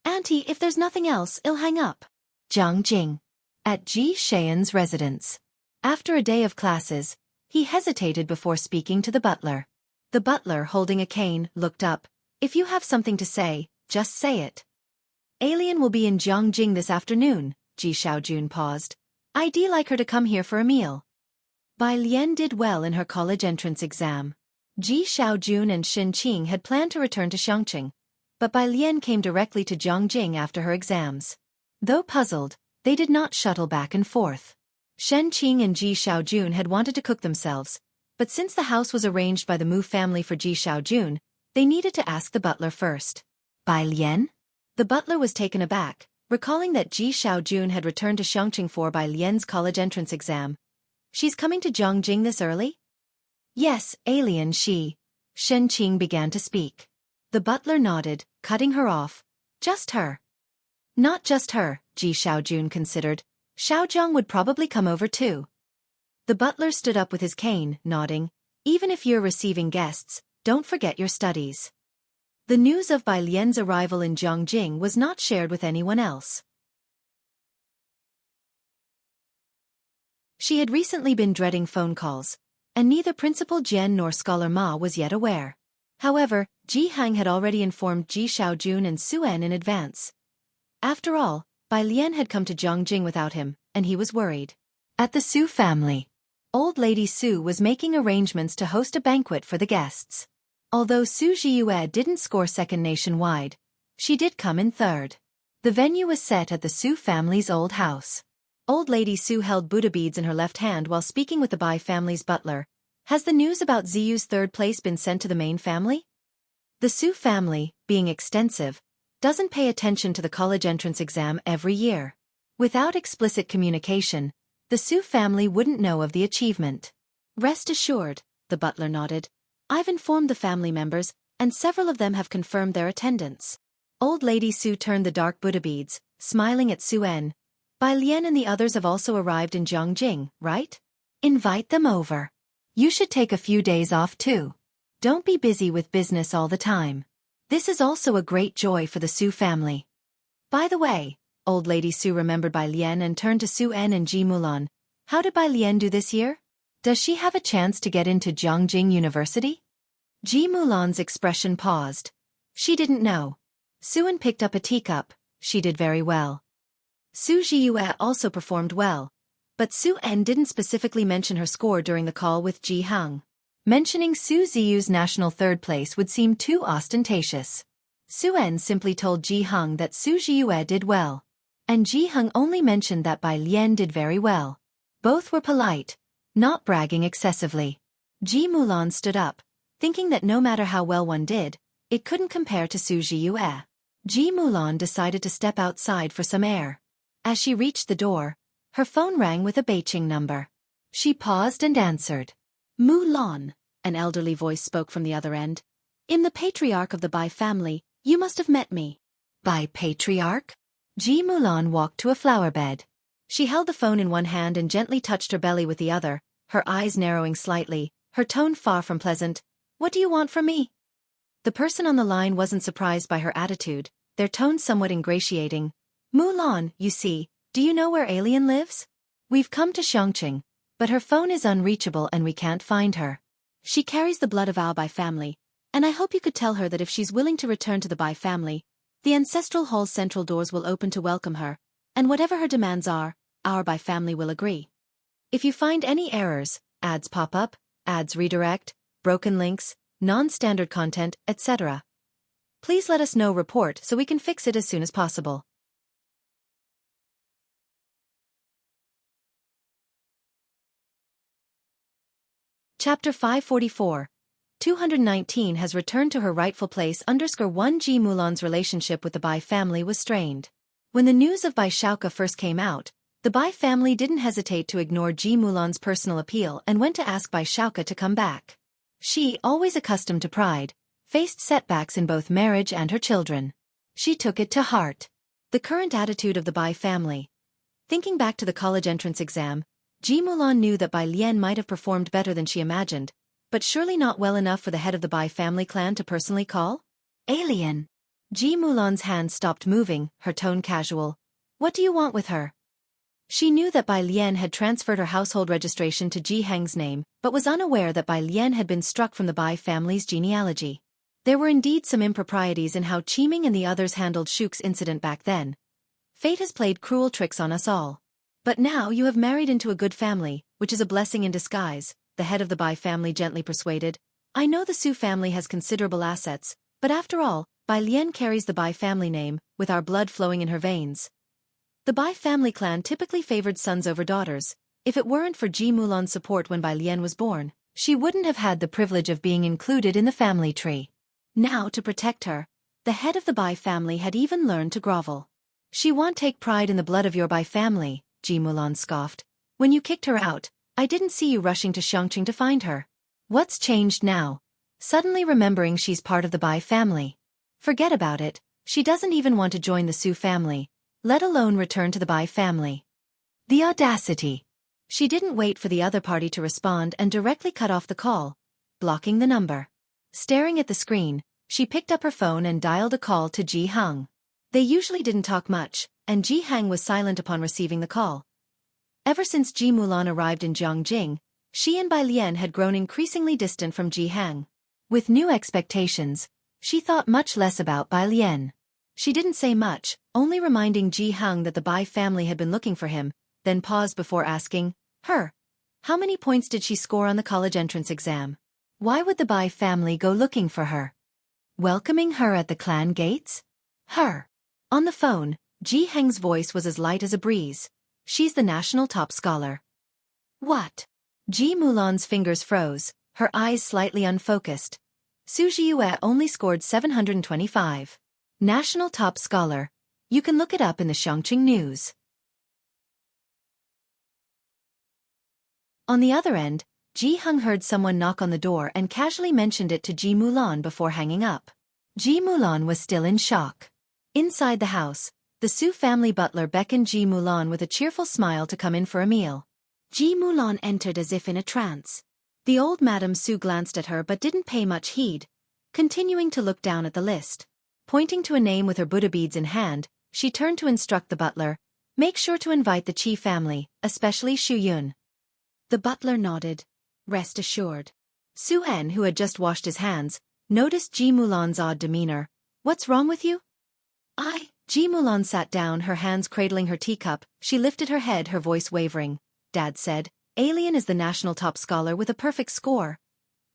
Auntie, if there's nothing else, I'll hang up. Jianghu. At Ji Xian's residence. After a day of classes, he hesitated before speaking to the butler. The butler, holding a cane, looked up. If you have something to say, just say it. Alien will be in Jianghu this afternoon, Ji Xiaojun paused. I'd like her to come here for a meal. Bai Lian did well in her college entrance exam. Ji Xiaojun and Xin Qing had planned to return to Xianxia, but Bai Lian came directly to Jianghu after her exams. Though puzzled, they did not shuttle back and forth. Shen Qing and Ji Xiaojun had wanted to cook themselves, but since the house was arranged by the Mu family for Ji Xiaojun, they needed to ask the butler first. Bai Lian? The butler was taken aback, recalling that Ji Xiaojun had returned to Xianxia for Bai Lian's college entrance exam. She's coming to Jianghu this early? Yes, alien she. Shen Qing began to speak. The butler nodded, cutting her off. Just her. Not just her, Ji Xiaojun considered. Xiaozhang would probably come over too. The butler stood up with his cane, nodding. Even if you're receiving guests, don't forget your studies. The news of Bai Lian's arrival in Jianghu was not shared with anyone else. She had recently been dreading phone calls, and neither Principal Jian nor Scholar Ma was yet aware. However, Ji Heng had already informed Ji Xiaojun and Su En in advance. After all, Bai Lian had come to Jianghu without him, and he was worried. At the Su family, old lady Su was making arrangements to host a banquet for the guests. Although Su Zhiyue didn't score second nationwide, she did come in third. The venue was set at the Su family's old house. Old lady Su held Buddha beads in her left hand while speaking with the Bai family's butler. Has the news about Ziyu's third place been sent to the main family? The Su family, being extensive, doesn't pay attention to the college entrance exam every year. Without explicit communication, the Su family wouldn't know of the achievement. Rest assured, the butler nodded. I've informed the family members, and several of them have confirmed their attendance. Old Lady Su turned the dark Buddha beads, smiling at Su-en. Bai Lian and the others have also arrived in Jianghu, right? Invite them over. You should take a few days off too. Don't be busy with business all the time. This is also a great joy for the Su family. By the way, Old Lady Su remembered Bai Lian and turned to Su-en and Ji Mulan. How did Bai Lian do this year? Does she have a chance to get into Jianghu University? Ji Mulan's expression paused. She didn't know. Su-en picked up a teacup. She did very well. Su Zhiyue also performed well. But Su-en didn't specifically mention her score during the call with Jianghu. Mentioning Su Ziyu's national third place would seem too ostentatious. Su-en simply told Jianghu that Su Zhiyue did well. And Jianghu only mentioned that Bai Lian did very well. Both were polite, not bragging excessively. Ji Mulan stood up, thinking that no matter how well one did, it couldn't compare to Su Zhiyue. Ji Mulan decided to step outside for some air. As she reached the door, her phone rang with a Beijing number. She paused and answered. Mulan, an elderly voice spoke from the other end. I'm the patriarch of the Bai family. You must have met me. Bai patriarch? Ji Mulan walked to a flower bed. She held the phone in one hand and gently touched her belly with the other, her eyes narrowing slightly, her tone far from pleasant. What do you want from me? The person on the line wasn't surprised by her attitude, their tone somewhat ingratiating. Mulan, you see, do you know where Alien lives? We've come to Xianxia, but her phone is unreachable and we can't find her. She carries the blood of our Bai family, and I hope you could tell her that if she's willing to return to the Bai family, the ancestral hall's central doors will open to welcome her, and whatever her demands are, our Bai family will agree. If you find any errors, ads pop up, ads redirect, broken links, non-standard content, etc., please let us know report so we can fix it as soon as possible. Chapter 544. 219 has returned to her rightful place. _1 Ji Mulan's relationship with the Bai family was strained. When the news of Bai Xiaoke first came out, the Bai family didn't hesitate to ignore Ji Mulan's personal appeal and went to ask Bai Xiaoke to come back. She, always accustomed to pride, faced setbacks in both marriage and her children. She took it to heart. The current attitude of the Bai family. Thinking back to the college entrance exam, Ji Mulan knew that Bai Lian might have performed better than she imagined, but surely not well enough for the head of the Bai family clan to personally call? Alien. Ji Mulan's hand stopped moving, her tone casual. What do you want with her? She knew that Bai Lian had transferred her household registration to Jianghu's name, but was unaware that Bai Lian had been struck from the Bai family's genealogy. There were indeed some improprieties in how Qiming and the others handled Shuk's incident back then. Fate has played cruel tricks on us all. But now you have married into a good family, which is a blessing in disguise, the head of the Bai family gently persuaded. I know the Su family has considerable assets, but after all, Bai Lian carries the Bai family name, with our blood flowing in her veins. The Bai family clan typically favored sons over daughters. If it weren't for Ji Mulan's support when Bai Lian was born, she wouldn't have had the privilege of being included in the family tree. Now, to protect her, the head of the Bai family had even learned to grovel. She won't take pride in the blood of your Bai family, Ji Mulan scoffed. When you kicked her out, I didn't see you rushing to Xianxia to find her. What's changed now? Suddenly remembering she's part of the Bai family. Forget about it, she doesn't even want to join the Su family, let alone return to the Bai family. The audacity! She didn't wait for the other party to respond and directly cut off the call, blocking the number. Staring at the screen, she picked up her phone and dialed a call to Jianghu. They usually didn't talk much, and Jianghu was silent upon receiving the call. Ever since Ji Mulan arrived in Jianghu, she and Bai Lian had grown increasingly distant from Jianghu. With new expectations, she thought much less about Bai Lian. She didn't say much, only reminding Jianghu that the Bai family had been looking for him, then paused before asking, her. How many points did she score on the college entrance exam? Why would the Bai family go looking for her? Welcoming her at the clan gates? Her. On the phone, Jianghu's voice was as light as a breeze. She's the national top scholar. What? Ji Mulan's fingers froze, her eyes slightly unfocused. Su Jiue only scored 725. National top scholar. You can look it up in the Xianxia news. On the other end, Jianghu heard someone knock on the door and casually mentioned it to Ji Mulan before hanging up. Ji Mulan was still in shock. Inside the house, the Su family butler beckoned Ji Mulan with a cheerful smile to come in for a meal. Ji Mulan entered as if in a trance. The old Madame Su glanced at her but didn't pay much heed, continuing to look down at the list. Pointing to a name with her Buddha beads in hand, she turned to instruct the butler, "Make sure to invite the Qi family, especially Xu Yun." The butler nodded. Rest assured. Su Hen, who had just washed his hands, noticed Ji Mulan's odd demeanor. "What's wrong with you?" Ji Mulan sat down, her hands cradling her teacup. She lifted her head, her voice wavering. "Dad said, Alien is the national top scholar with a perfect score."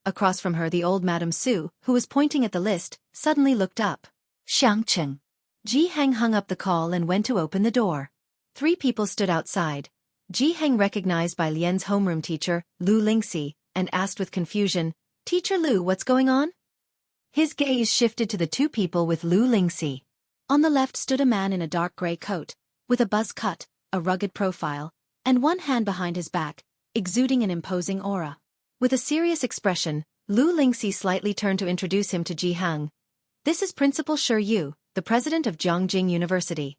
Across from her, the old Madame Su, who was pointing at the list, suddenly looked up. "Xianxia." Jianghu hung up the call and went to open the door. 3 people stood outside. Jianghu recognized Bai Lian's homeroom teacher, Lu Lingxi, and asked with confusion, "Teacher Lu, what's going on?" His gaze shifted to the 2 people with Lu Lingxi. On the left stood a man in a dark gray coat, with a buzz cut, a rugged profile, and one hand behind his back, exuding an imposing aura. With a serious expression, Lu Lingxi slightly turned to introduce him to Jianghu. "This is Principal Shi Yu, the president of Jianghu University."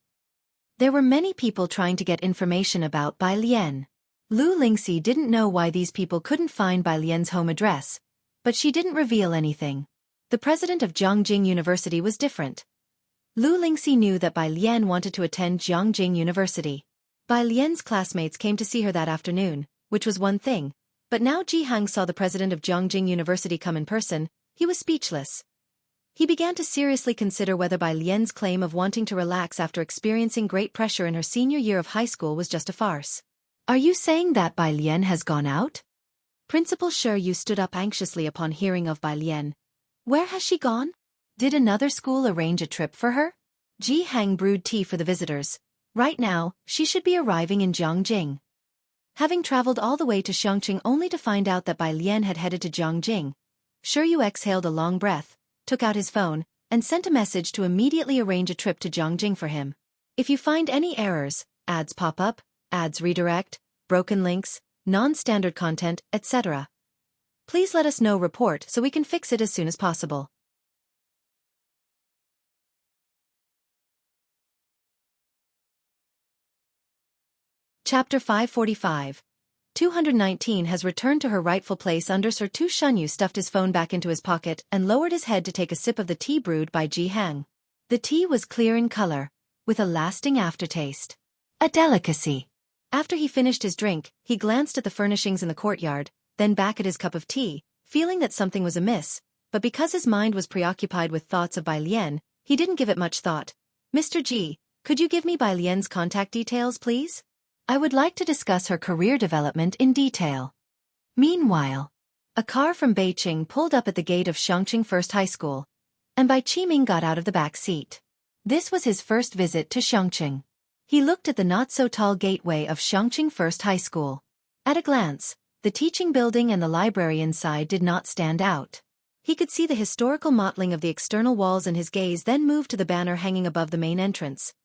There were many people trying to get information about Bai Lian. Lu Lingxi didn't know why these people couldn't find Bai Lian's home address, but she didn't reveal anything. The president of Jianghu University was different. Lu Lingxi knew that Bai Lian wanted to attend Jianghu University. Bai Lian's classmates came to see her that afternoon, which was one thing, but now Jianghu saw the president of Jianghu University come in person. He was speechless. He began to seriously consider whether Bai Lian's claim of wanting to relax after experiencing great pressure in her senior year of high school was just a farce. "Are you saying that Bai Lian has gone out?" Principal Shi Yu stood up anxiously upon hearing of Bai Lian. "Where has she gone? Did another school arrange a trip for her?" Jianghu brewed tea for the visitors. Right now, she should be arriving in Jianghu. Having traveled all the way to Xianxia only to find out that Bai Lian had headed to Jianghu, Shi Yu exhaled a long breath, took out his phone, and sent a message to immediately arrange a trip to Jianghu for him. "If you find any errors, ads pop up, ads redirect, broken links, non-standard content, etc., please let us know, report so we can fix it as soon as possible." Chapter 545. 219 has returned to her rightful place under Sir Tu Shunyu stuffed his phone back into his pocket and lowered his head to take a sip of the tea brewed by Jianghu. The tea was clear in color, with a lasting aftertaste. A delicacy. After he finished his drink, he glanced at the furnishings in the courtyard, then back at his cup of tea, feeling that something was amiss, but because his mind was preoccupied with thoughts of Bai Lian, he didn't give it much thought. "Mr. Ji, could you give me Bai Lian's contact details, please? I would like to discuss her career development in detail." Meanwhile, a car from Beijing pulled up at the gate of Xianxia First High School, and Bai Qiming got out of the back seat. This was his first visit to Xianxia. He looked at the not-so-tall gateway of Xianxia First High School. At a glance, the teaching building and the library inside did not stand out. He could see the historical mottling of the external walls, and his gaze then moved to the banner hanging above the main entrance.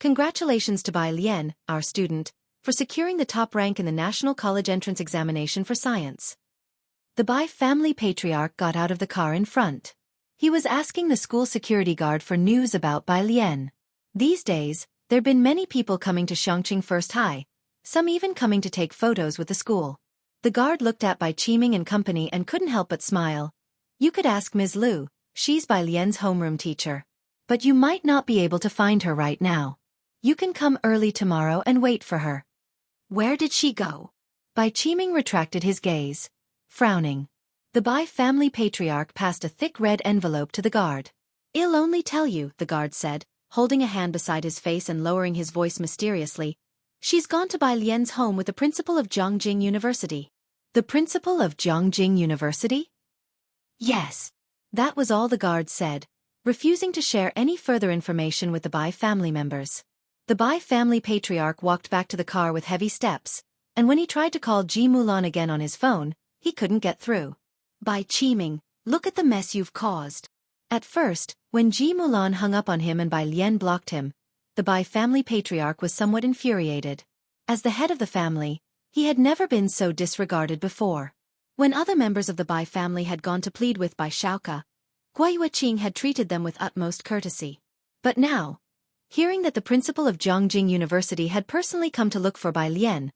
"Congratulations to Bai Lian, our student, for securing the top rank in the National College Entrance Examination for Science." The Bai family patriarch got out of the car in front. He was asking the school security guard for news about Bai Lian. These days, there'd been many people coming to Xianxia First High, some even coming to take photos with the school. The guard looked at Bai Qiming and company and couldn't help but smile. "You could ask Ms. Lu, she's Bai Lian's homeroom teacher. But you might not be able to find her right now. You can come early tomorrow and wait for her." "Where did she go?" Bai Qiming retracted his gaze, frowning. The Bai family patriarch passed a thick red envelope to the guard. "I'll only tell you," the guard said, holding a hand beside his face and lowering his voice mysteriously. "She's gone to Bai Lian's home with the principal of Jianghu University." "The principal of Jianghu University?" "Yes." That was all the guard said, refusing to share any further information with the Bai family members. The Bai family patriarch walked back to the car with heavy steps, and when he tried to call Ji Mulan again on his phone, he couldn't get through. "Bai Qiming, Look at the mess you've caused. At first, when Ji Mulan hung up on him and Bai Lian blocked him, the Bai family patriarch was somewhat infuriated. As the head of the family, he had never been so disregarded before. When other members of the Bai family had gone to plead with Bai Xiaoke, Guai Yueqing had treated them with utmost courtesy. But now, hearing that the principal of Jianghu University had personally come to look for Bai Lian,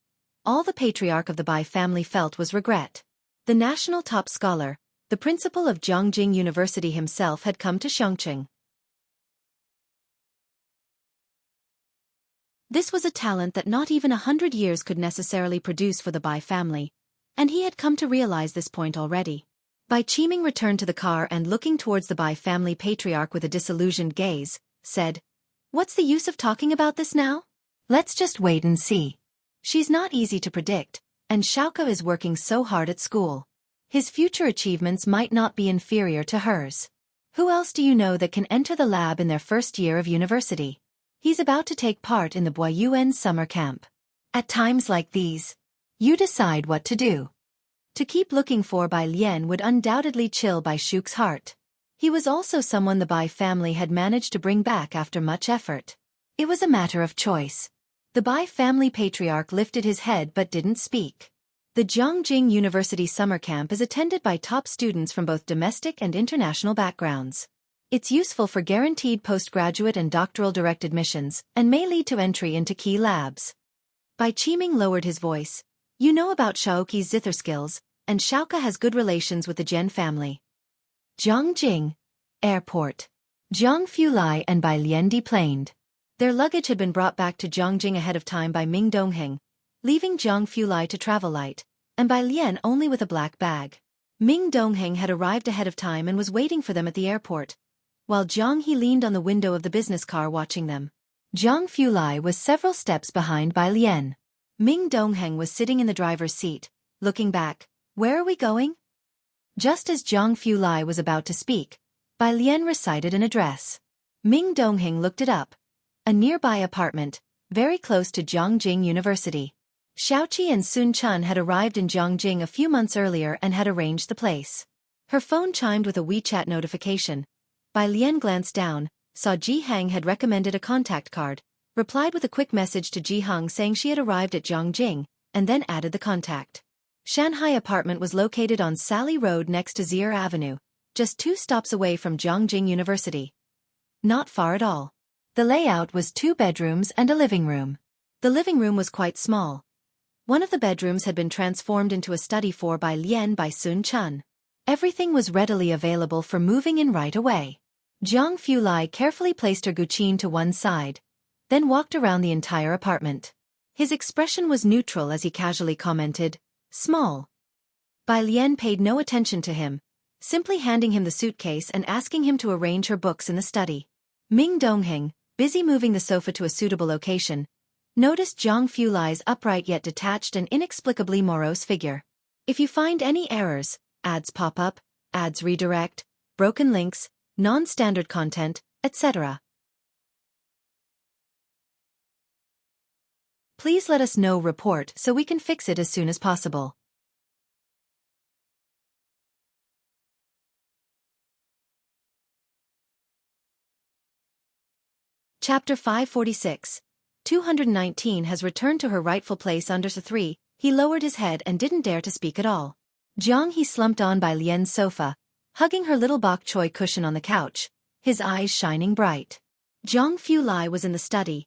all the patriarch of the Bai family felt was regret. The national top scholar, the principal of Jianghu University himself, had come to Xianxia. This was a talent that not even 100 years could necessarily produce for the Bai family, and he had come to realize this point already. Bai Qiming returned to the car and, looking towards the Bai family patriarch with a disillusioned gaze, said, "What's the use of talking about this now? Let's just wait and see. She's not easy to predict, and Xiaoke is working so hard at school. His future achievements might not be inferior to hers. Who else do you know that can enter the lab in their first year of university? He's about to take part in the Boyuan summer camp. At times like these, you decide what to do." To keep looking for Bai Lian would undoubtedly chill Bai Shuke's heart. He was also someone the Bai family had managed to bring back after much effort. It was a matter of choice. The Bai family patriarch lifted his head but didn't speak. The Jianghu University summer camp is attended by top students from both domestic and international backgrounds. It's useful for guaranteed postgraduate and doctoral direct admissions, and may lead to entry into key labs. Bai Qiming lowered his voice. "You know about Xiaoqi's zither skills, and Xiaoke has good relations with the Jian family." Jianghu Airport. Jiang Fulai and Bai Lian deplaned. Their luggage had been brought back to Jianghu ahead of time by Ming Dongheng, leaving Jiang Fulai to travel light, and Bai Lian only with a black bag. Ming Dongheng had arrived ahead of time and was waiting for them at the airport, while Jiang He leaned on the window of the business car watching them. Jiang Fulai was several steps behind Bai Lian. Ming Dongheng was sitting in the driver's seat, looking back. "Where are we going?" Just as Jiang Fulai was about to speak, Bai Lian recited an address. Ming Dongheng looked it up. A nearby apartment, very close to Jianghu University. Xiaoqi and Sun Chun had arrived in Jianghu a few months earlier and had arranged the place. Her phone chimed with a WeChat notification. Bai Lian glanced down, saw Ji Hang had recommended a contact card, replied with a quick message to Ji Hang saying she had arrived at Jianghu, and then added the contact. Shanghai apartment was located on Sally Road next to Zier Avenue, just 2 stops away from Jianghu University. Not far at all. The layout was 2 bedrooms and a living room. The living room was quite small. One of the bedrooms had been transformed into a study for Bai Lian by Sun Chun. Everything was readily available for moving in right away. Jiang Fulai carefully placed her guqin to one side, then walked around the entire apartment. His expression was neutral as he casually commented, "Small." Bai Lian paid no attention to him, simply handing him the suitcase and asking him to arrange her books in the study. Ming Dongheng, busy moving the sofa to a suitable location, noticed Jiang Fulai's upright yet detached and inexplicably morose figure. If you find any errors, ads pop up, ads redirect, broken links, non-standard content, etc., please let us know. Report so we can fix it as soon as possible. Chapter 546. 219 has returned to her rightful place under the 3. He lowered his head and didn't dare to speak at all. Jiang He slumped on Bai Lian's sofa, hugging her little bok choy cushion on the couch, his eyes shining bright. Jiang Fulai was in the study,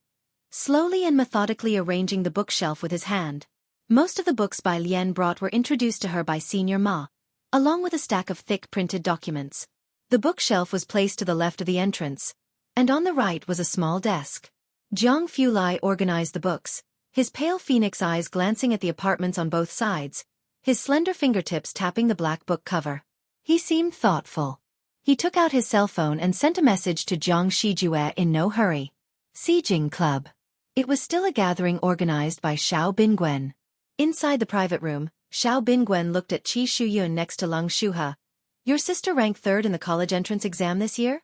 slowly and methodically arranging the bookshelf with his hand. Most of the books Bai Lian brought were introduced to her by Senior Ma, along with a stack of thick printed documents. The bookshelf was placed to the left of the entrance, and on the right was a small desk. Jiang Fulai organized the books, his pale phoenix eyes glancing at the apartments on both sides, his slender fingertips tapping the black book cover. He seemed thoughtful. He took out his cell phone and sent a message to Jiang Shijue in no hurry. Sijing Club. It was still a gathering organized by Xiao Binguen. Inside the private room, Xiao Binguen looked at Qi Shuyun next to Leng Shuhe. "Your sister ranked 3rd in the college entrance exam this year?"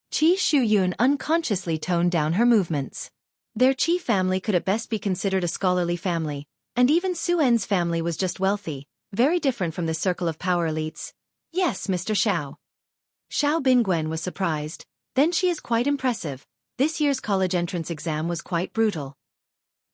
Qi Shuyun unconsciously toned down her movements. Their Qi family could at best be considered a scholarly family, and even Su En's family was just wealthy, very different from the circle of power elites. Yes, Mr. Xiao. Xiao Bingwen was surprised. Then she is quite impressive. This year's college entrance exam was quite brutal.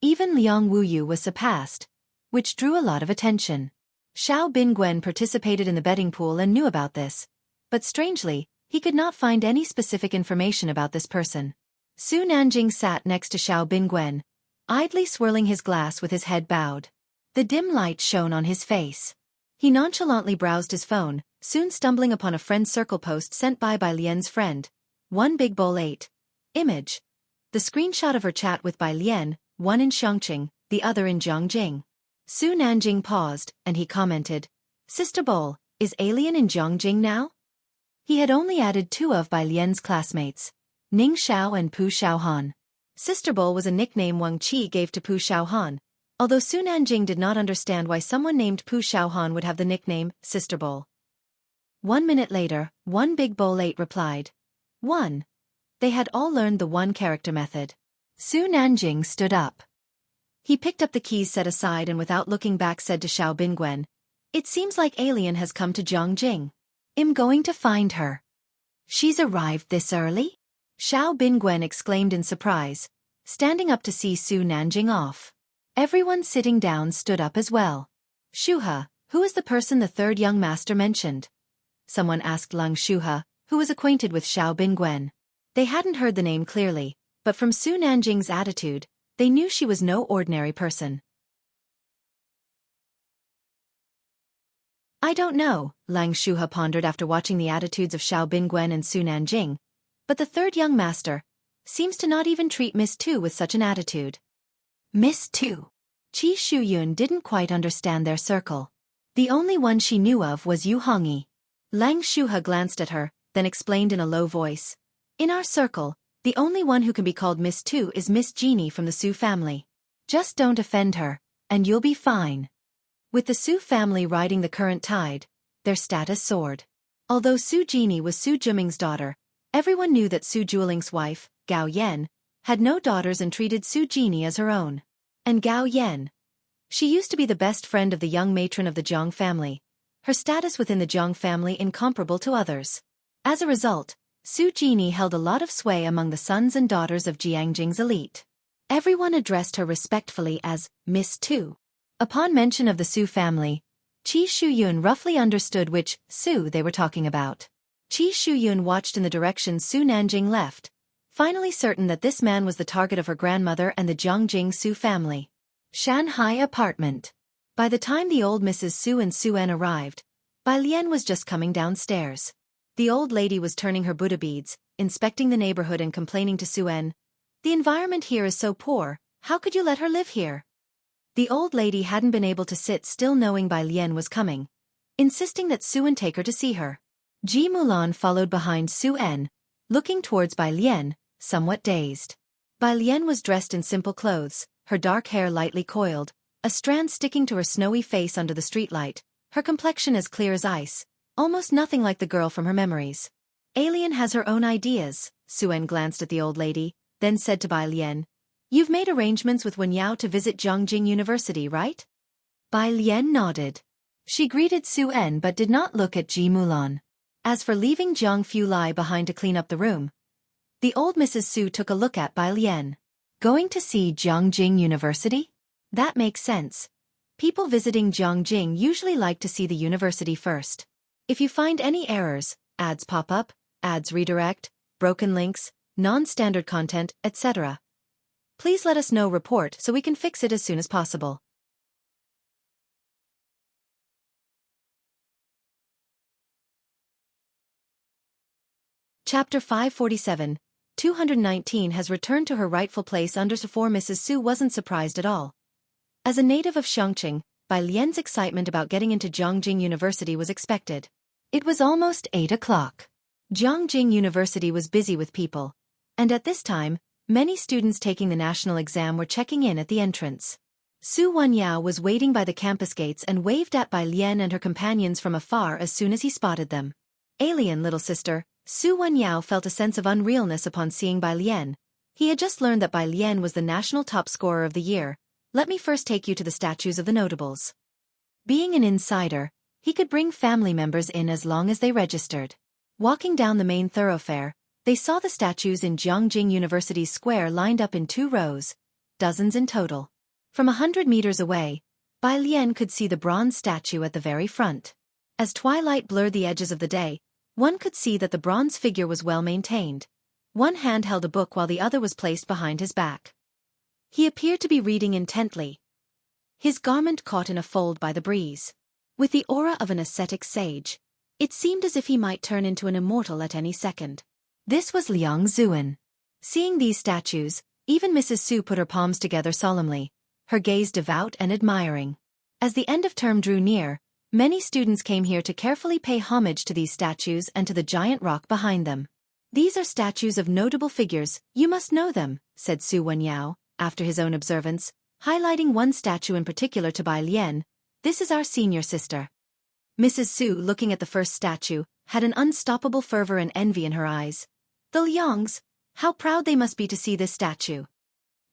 Even Liang Wuyu was surpassed, which drew a lot of attention. Xiao Bingwen participated in the betting pool and knew about this. But strangely, he could not find any specific information about this person. Su Nanjing sat next to Xiao Bingwen, idly swirling his glass with his head bowed. The dim light shone on his face. He nonchalantly browsed his phone, soon stumbling upon a friend's circle post sent by Lien's friend. One Big Bowl 8. Image. The screenshot of her chat with Bai Lian, one in Xianxia, the other in Jianghu. Su Nanjing paused, and he commented, Sister Bowl, is Alien in Jianghu now? He had only added 2 of Bai Lian's classmates, Ning Xiao and Pu Xiaohan. Sister Bowl was a nickname Wang Qi gave to Pu Xiaohan, although Su Nanjing did not understand why someone named Pu Xiaohan would have the nickname Sister Bowl. 1 minute later, One Big Bowl 8 replied. 1. They had all learned the one-character method. Su Nanjing stood up. He picked up the keys set aside and without looking back said to Xiao Bingwen, It seems like Alien has come to Jianghu. I'm going to find her. She's arrived this early? Xiao Bingwen exclaimed in surprise, standing up to see Su Nanjing off. Everyone sitting down stood up as well. Shuhe, who is the person the third young master mentioned? Someone asked Leng Shuhe, who was acquainted with Xiao Bingwen. They hadn't heard the name clearly, but from Su Nanjing's attitude, they knew she was no ordinary person. I don't know, Leng Shuhe pondered after watching the attitudes of Xiao Bingwen and Su Nanjing, but the third young master seems to not even treat Miss Tu with such an attitude. Miss Tu. Qi Shuyun didn't quite understand their circle. The only one she knew of was Yu Hongyi. Leng Shuhe glanced at her, then explained in a low voice. In our circle, the only one who can be called Miss Tu is Miss Jeannie from the Su family. Just don't offend her, and you'll be fine. With the Su family riding the current tide, their status soared. Although Su Jeannie was Su Juming's daughter, everyone knew that Su Jueling's wife, Gao Yan, had no daughters and treated Su Jeannie as her own. And Gao Yan. She used to be the best friend of the young matron of the Jiang family, her status within the Jiang family incomparable to others. As a result, Su Jeannie held a lot of sway among the sons and daughters of Jiangjing's elite. Everyone addressed her respectfully as Miss Tu. Upon mention of the Su family, Qi Shuyun roughly understood which Su they were talking about. Qi Shuyun watched in the direction Su Nanjing left, finally certain that this man was the target of her grandmother and the Jiangjing Su family. Shanghai apartment. By the time the old Mrs. Su and Su En arrived, Bai Lian was just coming downstairs. The old lady was turning her Buddha beads, inspecting the neighborhood and complaining to Su En, The environment here is so poor, how could you let her live here? The old lady hadn't been able to sit still knowing Bai Lian was coming, insisting that Su En take her to see her. Ji Mulan followed behind Su En, looking towards Bai Lian, somewhat dazed. Bai Lian was dressed in simple clothes, her dark hair lightly coiled, a strand sticking to her snowy face under the streetlight, her complexion as clear as ice, almost nothing like the girl from her memories. Alien has her own ideas, Su En glanced at the old lady, then said to Bai Lian, You've made arrangements with Wen Yao to visit Jiangjing University, right? Bai Lian nodded. She greeted Su En but did not look at Ji Mulan. As for leaving Jiang Fulai behind to clean up the room, the old Mrs. Su took a look at Bai Lian. Going to see Jiangjing University? That makes sense. People visiting Jiangjing usually like to see the university first. If you find any errors, ads pop up, ads redirect, broken links, non-standard content, etc., please let us know report so we can fix it as soon as possible. Chapter 547, 219 has returned to her rightful place under before Mrs. Su wasn't surprised at all. As a native of Xianxia, Bai Lian's excitement about getting into Jiangjing University was expected. It was almost 8 o'clock. Jiangjing University was busy with people, and at this time, many students taking the national exam were checking in at the entrance. Su Wenyao was waiting by the campus gates and waved at Bai Lian and her companions from afar as soon as he spotted them. Alien little sister, Su Wenyao felt a sense of unrealness upon seeing Bai Lian. He had just learned that Bai Lian was the national top scorer of the year. Let me first take you to the statues of the notables. Being an insider, He could bring family members in as long as they registered. Walking down the main thoroughfare, they saw the statues in Jianghu University's square lined up in 2 rows, dozens in total. From 100 meters away, Bai Lian could see the bronze statue at the very front. As twilight blurred the edges of the day, one could see that the bronze figure was well maintained. One hand held a book while the other was placed behind his back. He appeared to be reading intently, his garment caught in a fold by the breeze. With the aura of an ascetic sage, it seemed as if he might turn into an immortal at any second. This was Liang Zuan. Seeing these statues, even Mrs. Su put her palms together solemnly, her gaze devout and admiring. As the end of term drew near, many students came here to carefully pay homage to these statues and to the giant rock behind them. "These are statues of notable figures, you must know them," said Su Wenyao, after his own observance, highlighting one statue in particular to Bai Lian. "This is our senior sister." Mrs. Su, looking at the first statue, had an unstoppable fervor and envy in her eyes. "The Liangs, how proud they must be to see this statue."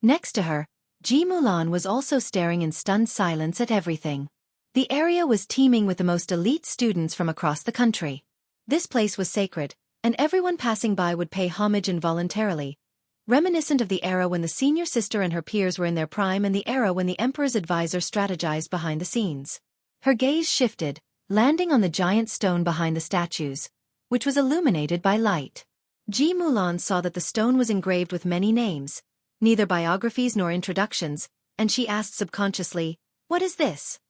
Next to her, Ji Mulan was also staring in stunned silence at everything. The area was teeming with the most elite students from across the country. This place was sacred, and everyone passing by would pay homage involuntarily, reminiscent of the era when the senior sister and her peers were in their prime and the era when the emperor's advisor strategized behind the scenes. Her gaze shifted, landing on the giant stone behind the statues, which was illuminated by light. Ji Mulan saw that the stone was engraved with many names, neither biographies nor introductions, and she asked subconsciously, "What is this?"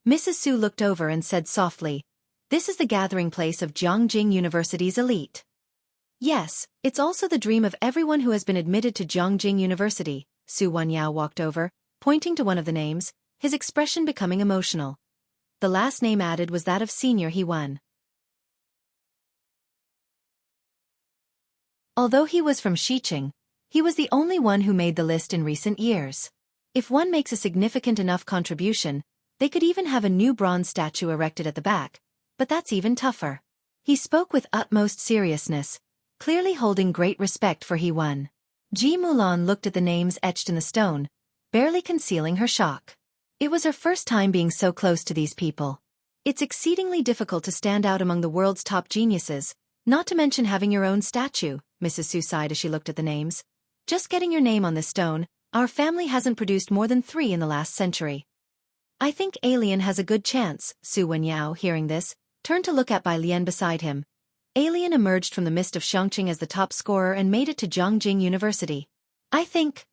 Mrs. Su looked over and said softly, "This is the gathering place of Jianghu University's elite." "Yes, it's also the dream of everyone who has been admitted to Jianghu University." Su Wenyao walked over, pointing to one of the names, his expression becoming emotional. The last name added was that of Senior He Wan. Although he was from Xicheng, he was the only one who made the list in recent years. If one makes a significant enough contribution, they could even have a new bronze statue erected at the back, but that's even tougher. He spoke with utmost seriousness, clearly holding great respect for He Wan. Ji Mulan looked at the names etched in the stone, barely concealing her shock. It was her first time being so close to these people. It's exceedingly difficult to stand out among the world's top geniuses, not to mention having your own statue, Mrs. Su sighed as she looked at the names. "Just getting your name on this stone, our family hasn't produced more than 3 in the last century." "I think Alien has a good chance." Su Wenyao, hearing this, turned to look at Bai Lian beside him. Alien emerged from the mist of Xianxia as the top scorer and made it to Jianghu University. "I think..."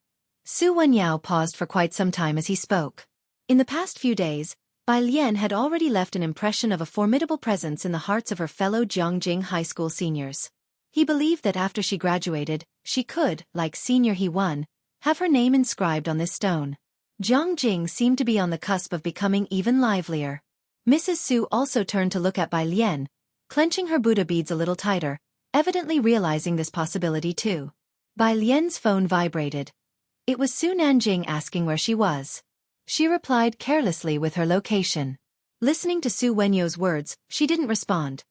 Su Wenyao paused for quite some time as he spoke. In the past few days, Bai Lian had already left an impression of a formidable presence in the hearts of her fellow Jianghu high school seniors. He believed that after she graduated, she could, like Senior He Wan, have her name inscribed on this stone. Jianghu seemed to be on the cusp of becoming even livelier. Mrs. Su also turned to look at Bai Lian, clenching her Buddha beads a little tighter, evidently realizing this possibility too. Bai Lian's phone vibrated. It was Su Nanjing asking where she was. She replied carelessly with her location. Listening to Su Wenyao's words, she didn't respond.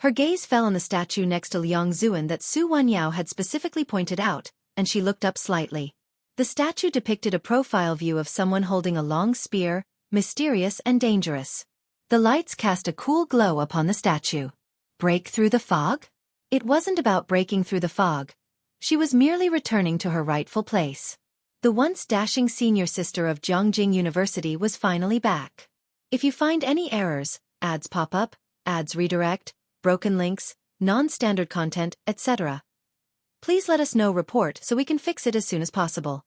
Her gaze fell on the statue next to Liang Zuan that Su Wenyao had specifically pointed out, and she looked up slightly. The statue depicted a profile view of someone holding a long spear, mysterious and dangerous. The lights cast a cool glow upon the statue. Break through the fog? It wasn't about breaking through the fog. She was merely returning to her rightful place. The once dashing senior sister of Jianghu University was finally back. If you find any errors, ads pop up, ads redirect, broken links, non-standard content, etc., please let us know. Report so we can fix it as soon as possible.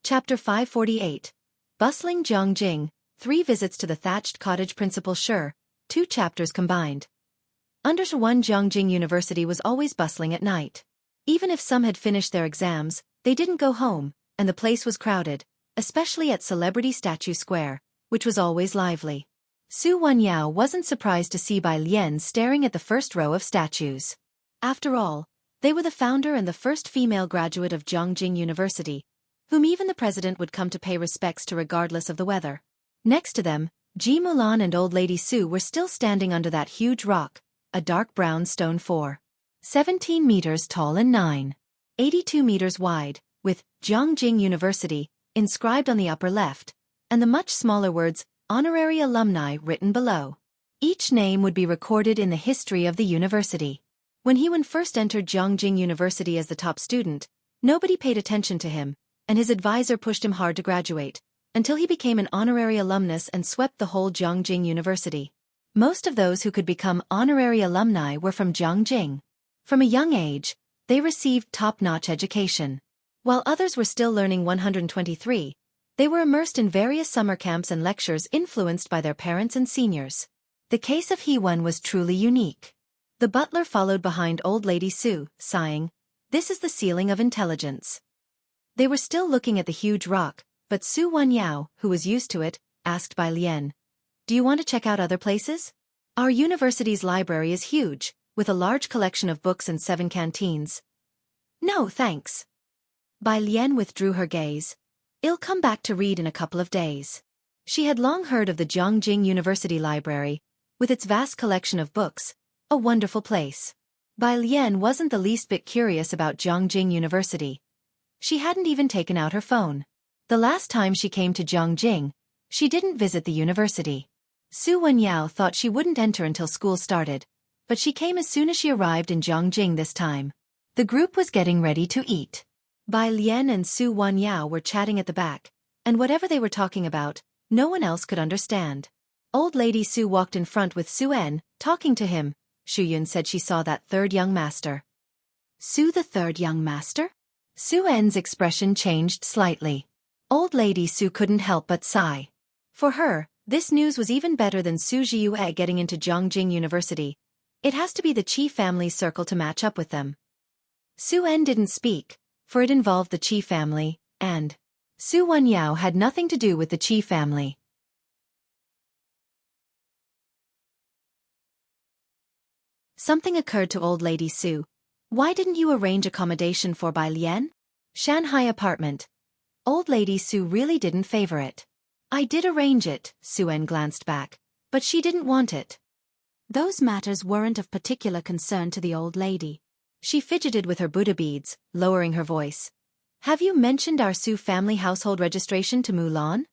Chapter 548. Bustling Jianghu, 3 visits to the thatched cottage. Principal Sure, 2 chapters combined. Under one, Jianghu University was always bustling at night. Even if some had finished their exams, they didn't go home, and the place was crowded, especially at Celebrity Statue Square, which was always lively. Su Wenyao wasn't surprised to see Bai Lian staring at the first row of statues. After all, they were the founder and the first female graduate of Jianghu University, whom even the president would come to pay respects to regardless of the weather. Next to them, Ji Mulan and Old Lady Su were still standing under that huge rock, a dark brown stone 4.17 meters tall and 9.82 meters wide, with Jianghu University inscribed on the upper left, and the much smaller words, Honorary Alumni, written below. Each name would be recorded in the history of the university. When he first entered Jianghu University as the top student, nobody paid attention to him, and his advisor pushed him hard to graduate, until he became an honorary alumnus and swept the whole Jianghu University. Most of those who could become honorary alumni were from Jianghu. From a young age, they received top-notch education. While others were still learning 123, they were immersed in various summer camps and lectures influenced by their parents and seniors. The case of Heiress was truly unique. The butler followed behind old lady Su, sighing, "This is the ceiling of intelligence." They were still looking at the huge rock, but Su Wenyao, who was used to it, asked Bai Lian, "Do you want to check out other places? Our university's library is huge, with a large collection of books and 7 canteens." "No, thanks." Bai Lian withdrew her gaze. "I'll come back to read in a couple of days." She had long heard of the Jianghu University Library, with its vast collection of books, a wonderful place. Bai Lian wasn't the least bit curious about Jianghu University. She hadn't even taken out her phone. The last time she came to Jianghu, she didn't visit the university. Su Wenyao thought she wouldn't enter until school started, but she came as soon as she arrived in Jianghu this time. The group was getting ready to eat. Bai Lian and Su Wenyao were chatting at the back, and whatever they were talking about, no one else could understand. Old lady Su walked in front with Su En, talking to him. Shu Yun said she saw that third young master. Su, the third young master? Su En's expression changed slightly. Old lady Su couldn't help but sigh. For her, this news was even better than Su Jiue getting into Jianghu University. It has to be the Qi family's circle to match up with them. Su En didn't speak, for it involved the Qi family, and Su Wenyao had nothing to do with the Qi family. Something occurred to old lady Su. "Why didn't you arrange accommodation for Bai Lian? Shanghai apartment." Old lady Su really didn't favor it. "I did arrange it," Su En glanced back, "but she didn't want it." Those matters weren't of particular concern to the old lady. She fidgeted with her Buddha beads, lowering her voice. "Have you mentioned our Su family household registration to Mulan?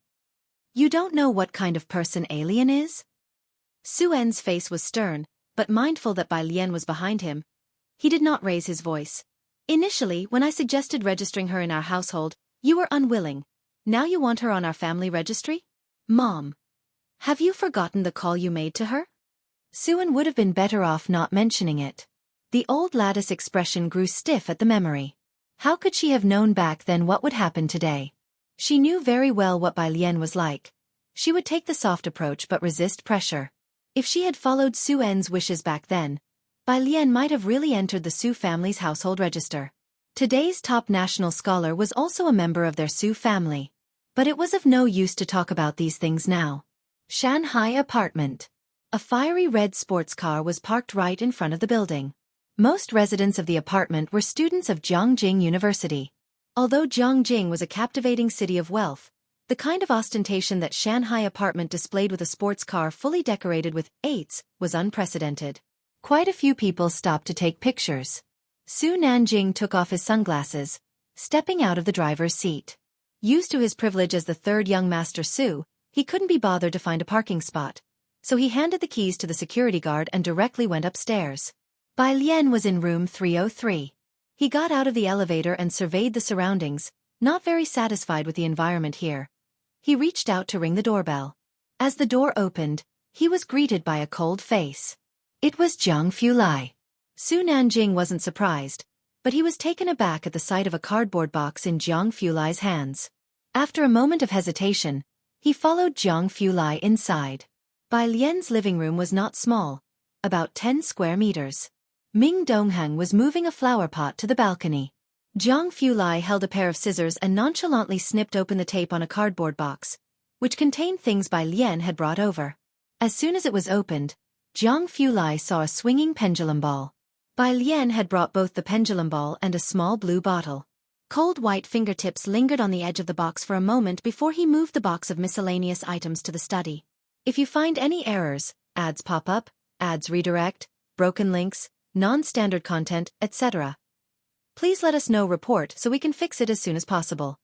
You don't know what kind of person Alien is?" Su En's face was stern, but mindful that Bai Lian was behind him, he did not raise his voice. "Initially, when I suggested registering her in our household, you were unwilling. Now you want her on our family registry? Mom, have you forgotten the call you made to her?" Su-en would have been better off not mentioning it. The old lattice expression grew stiff at the memory. How could she have known back then what would happen today? She knew very well what Bai Lian was like. She would take the soft approach but resist pressure. If she had followed Su En's wishes back then, Bai Lian might have really entered the Su family's household register. Today's top national scholar was also a member of their Su family. But it was of no use to talk about these things now. Shanghai apartment. A fiery red sports car was parked right in front of the building. Most residents of the apartment were students of Jianghu University. Although Jianghu was a captivating city of wealth, the kind of ostentation that Shanghai apartment displayed with a sports car fully decorated with eights was unprecedented. Quite a few people stopped to take pictures. Su Nanjing took off his sunglasses, stepping out of the driver's seat. Used to his privilege as the third young master Su, he couldn't be bothered to find a parking spot, so he handed the keys to the security guard and directly went upstairs. Bai Lian was in room 303. He got out of the elevator and surveyed the surroundings, not very satisfied with the environment here. He reached out to ring the doorbell. As the door opened, he was greeted by a cold face. It was Jianghu Lai. Su Nanjing wasn't surprised, but he was taken aback at the sight of a cardboard box in Jianghu Lai's hands. After a moment of hesitation, he followed Jianghu Lai inside. Bai Lian's living room was not small, about 10 square meters. Ming Dongheng was moving a flower pot to the balcony. Jianghu Lai held a pair of scissors and nonchalantly snipped open the tape on a cardboard box, which contained things Bai Lian had brought over. As soon as it was opened, Jianghu Lai saw a swinging pendulum ball. Bai Lian had brought both the pendulum ball and a small blue bottle. Cold white fingertips lingered on the edge of the box for a moment before he moved the box of miscellaneous items to the study. If you find any errors, ads pop up, ads redirect, broken links, non-standard content, etc., Please let us know report so we can fix it as soon as possible.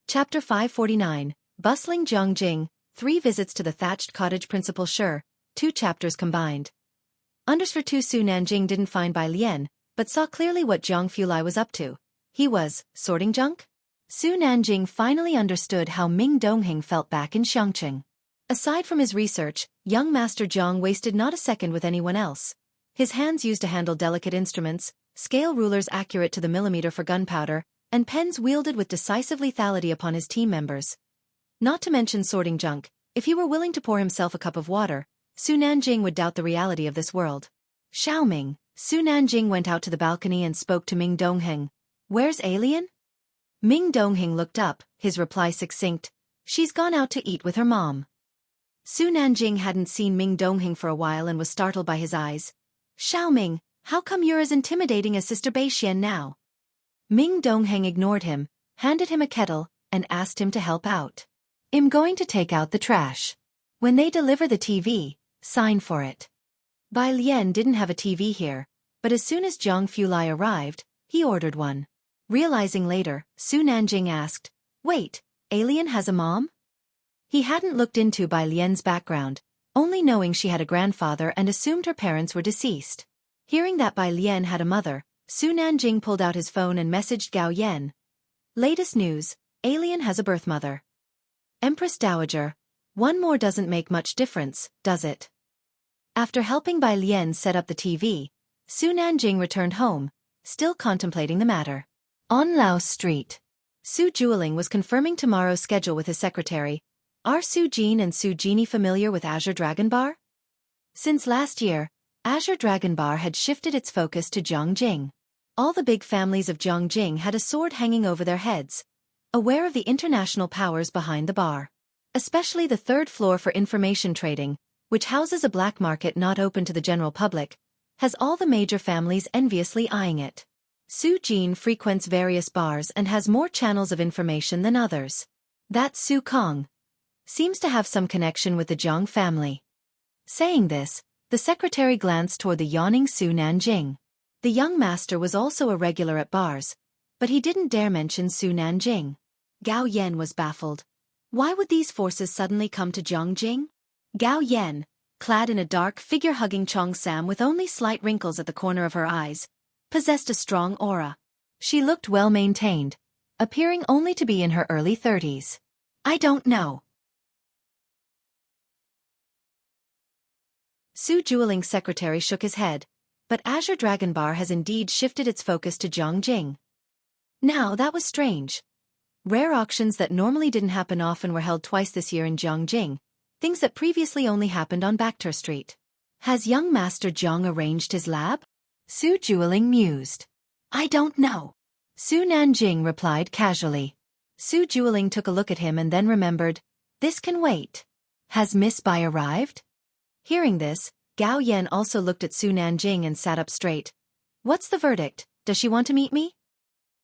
Chapter 549, Bustling Jianghu, 3 visits to the thatched cottage. Principal Shi, 2 chapters combined. Underscore 2. Su Nanjing didn't find Bai Lian, but saw clearly what Jiang Fulai was up to. He was sorting junk? Su Nanjing finally understood how Ming Dongheng felt back in Xianxia. Aside from his research, young Master Jiang wasted not a second with anyone else. His hands used to handle delicate instruments, scale rulers accurate to the millimeter for gunpowder, and pens wielded with decisive lethality upon his team members. Not to mention sorting junk, if he were willing to pour himself a cup of water, Su Nanjing would doubt the reality of this world. Xiaoming, Su Nanjing went out to the balcony and spoke to Ming Dongheng. Where's Alien? Ming Dongheng looked up, his reply succinct. She's gone out to eat with her mom. Su Nanjing hadn't seen Ming Dongheng for a while and was startled by his eyes. Xiaoming, how come you're as intimidating as Sister Beixian now? Ming Dongheng ignored him, handed him a kettle, and asked him to help out. I'm going to take out the trash. When they deliver the TV, sign for it. Bai Lian didn't have a TV here, but as soon as Jiang Fulai arrived, he ordered one. Realizing later, Su Nanjing asked, wait, Alien has a mom? He hadn't looked into Bai Lian's background, only knowing she had a grandfather and assumed her parents were deceased. Hearing that Bai Lian had a mother, Su Nanjing pulled out his phone and messaged Gao Yan. Latest news, Alien has a birth mother. Empress Dowager, one more doesn't make much difference, does it? After helping Bai Lian set up the TV, Su Nanjing returned home, still contemplating the matter. On Laos Street, Su Jueling was confirming tomorrow's schedule with his secretary. Are Su Jin and Su Genie familiar with Azure Dragon Bar? Since last year, Azure Dragon Bar had shifted its focus to Jianghu. All the big families of Jianghu had a sword hanging over their heads, aware of the international powers behind the bar. Especially the third floor for information trading, which houses a black market not open to the general public, has all the major families enviously eyeing it. Su Jin frequents various bars and has more channels of information than others. That Su Kong seems to have some connection with the Jiang family. Saying this, the secretary glanced toward the yawning Su Nanjing. The young master was also a regular at bars, but he didn't dare mention Su Nanjing. Gao Yan was baffled. Why would these forces suddenly come to Jianghu? Gao Yan, clad in a dark figure-hugging cheongsam with only slight wrinkles at the corner of her eyes, possessed a strong aura. She looked well-maintained, appearing only to be in her early 30s. I don't know. Su Jueling's secretary shook his head, but Azure Dragon Bar has indeed shifted its focus to Jianghu. Now that was strange. Rare auctions that normally didn't happen often were held twice this year in Jianghu, things that previously only happened on Bakhtur Street. Has young Master Jiang arranged his lab? Su Jueling mused. I don't know. Su Nanjing replied casually. Su Jueling took a look at him and then remembered. This can wait. Has Miss Bai arrived? Hearing this, Gao Yan also looked at Su Nanjing and sat up straight. What's the verdict? Does she want to meet me?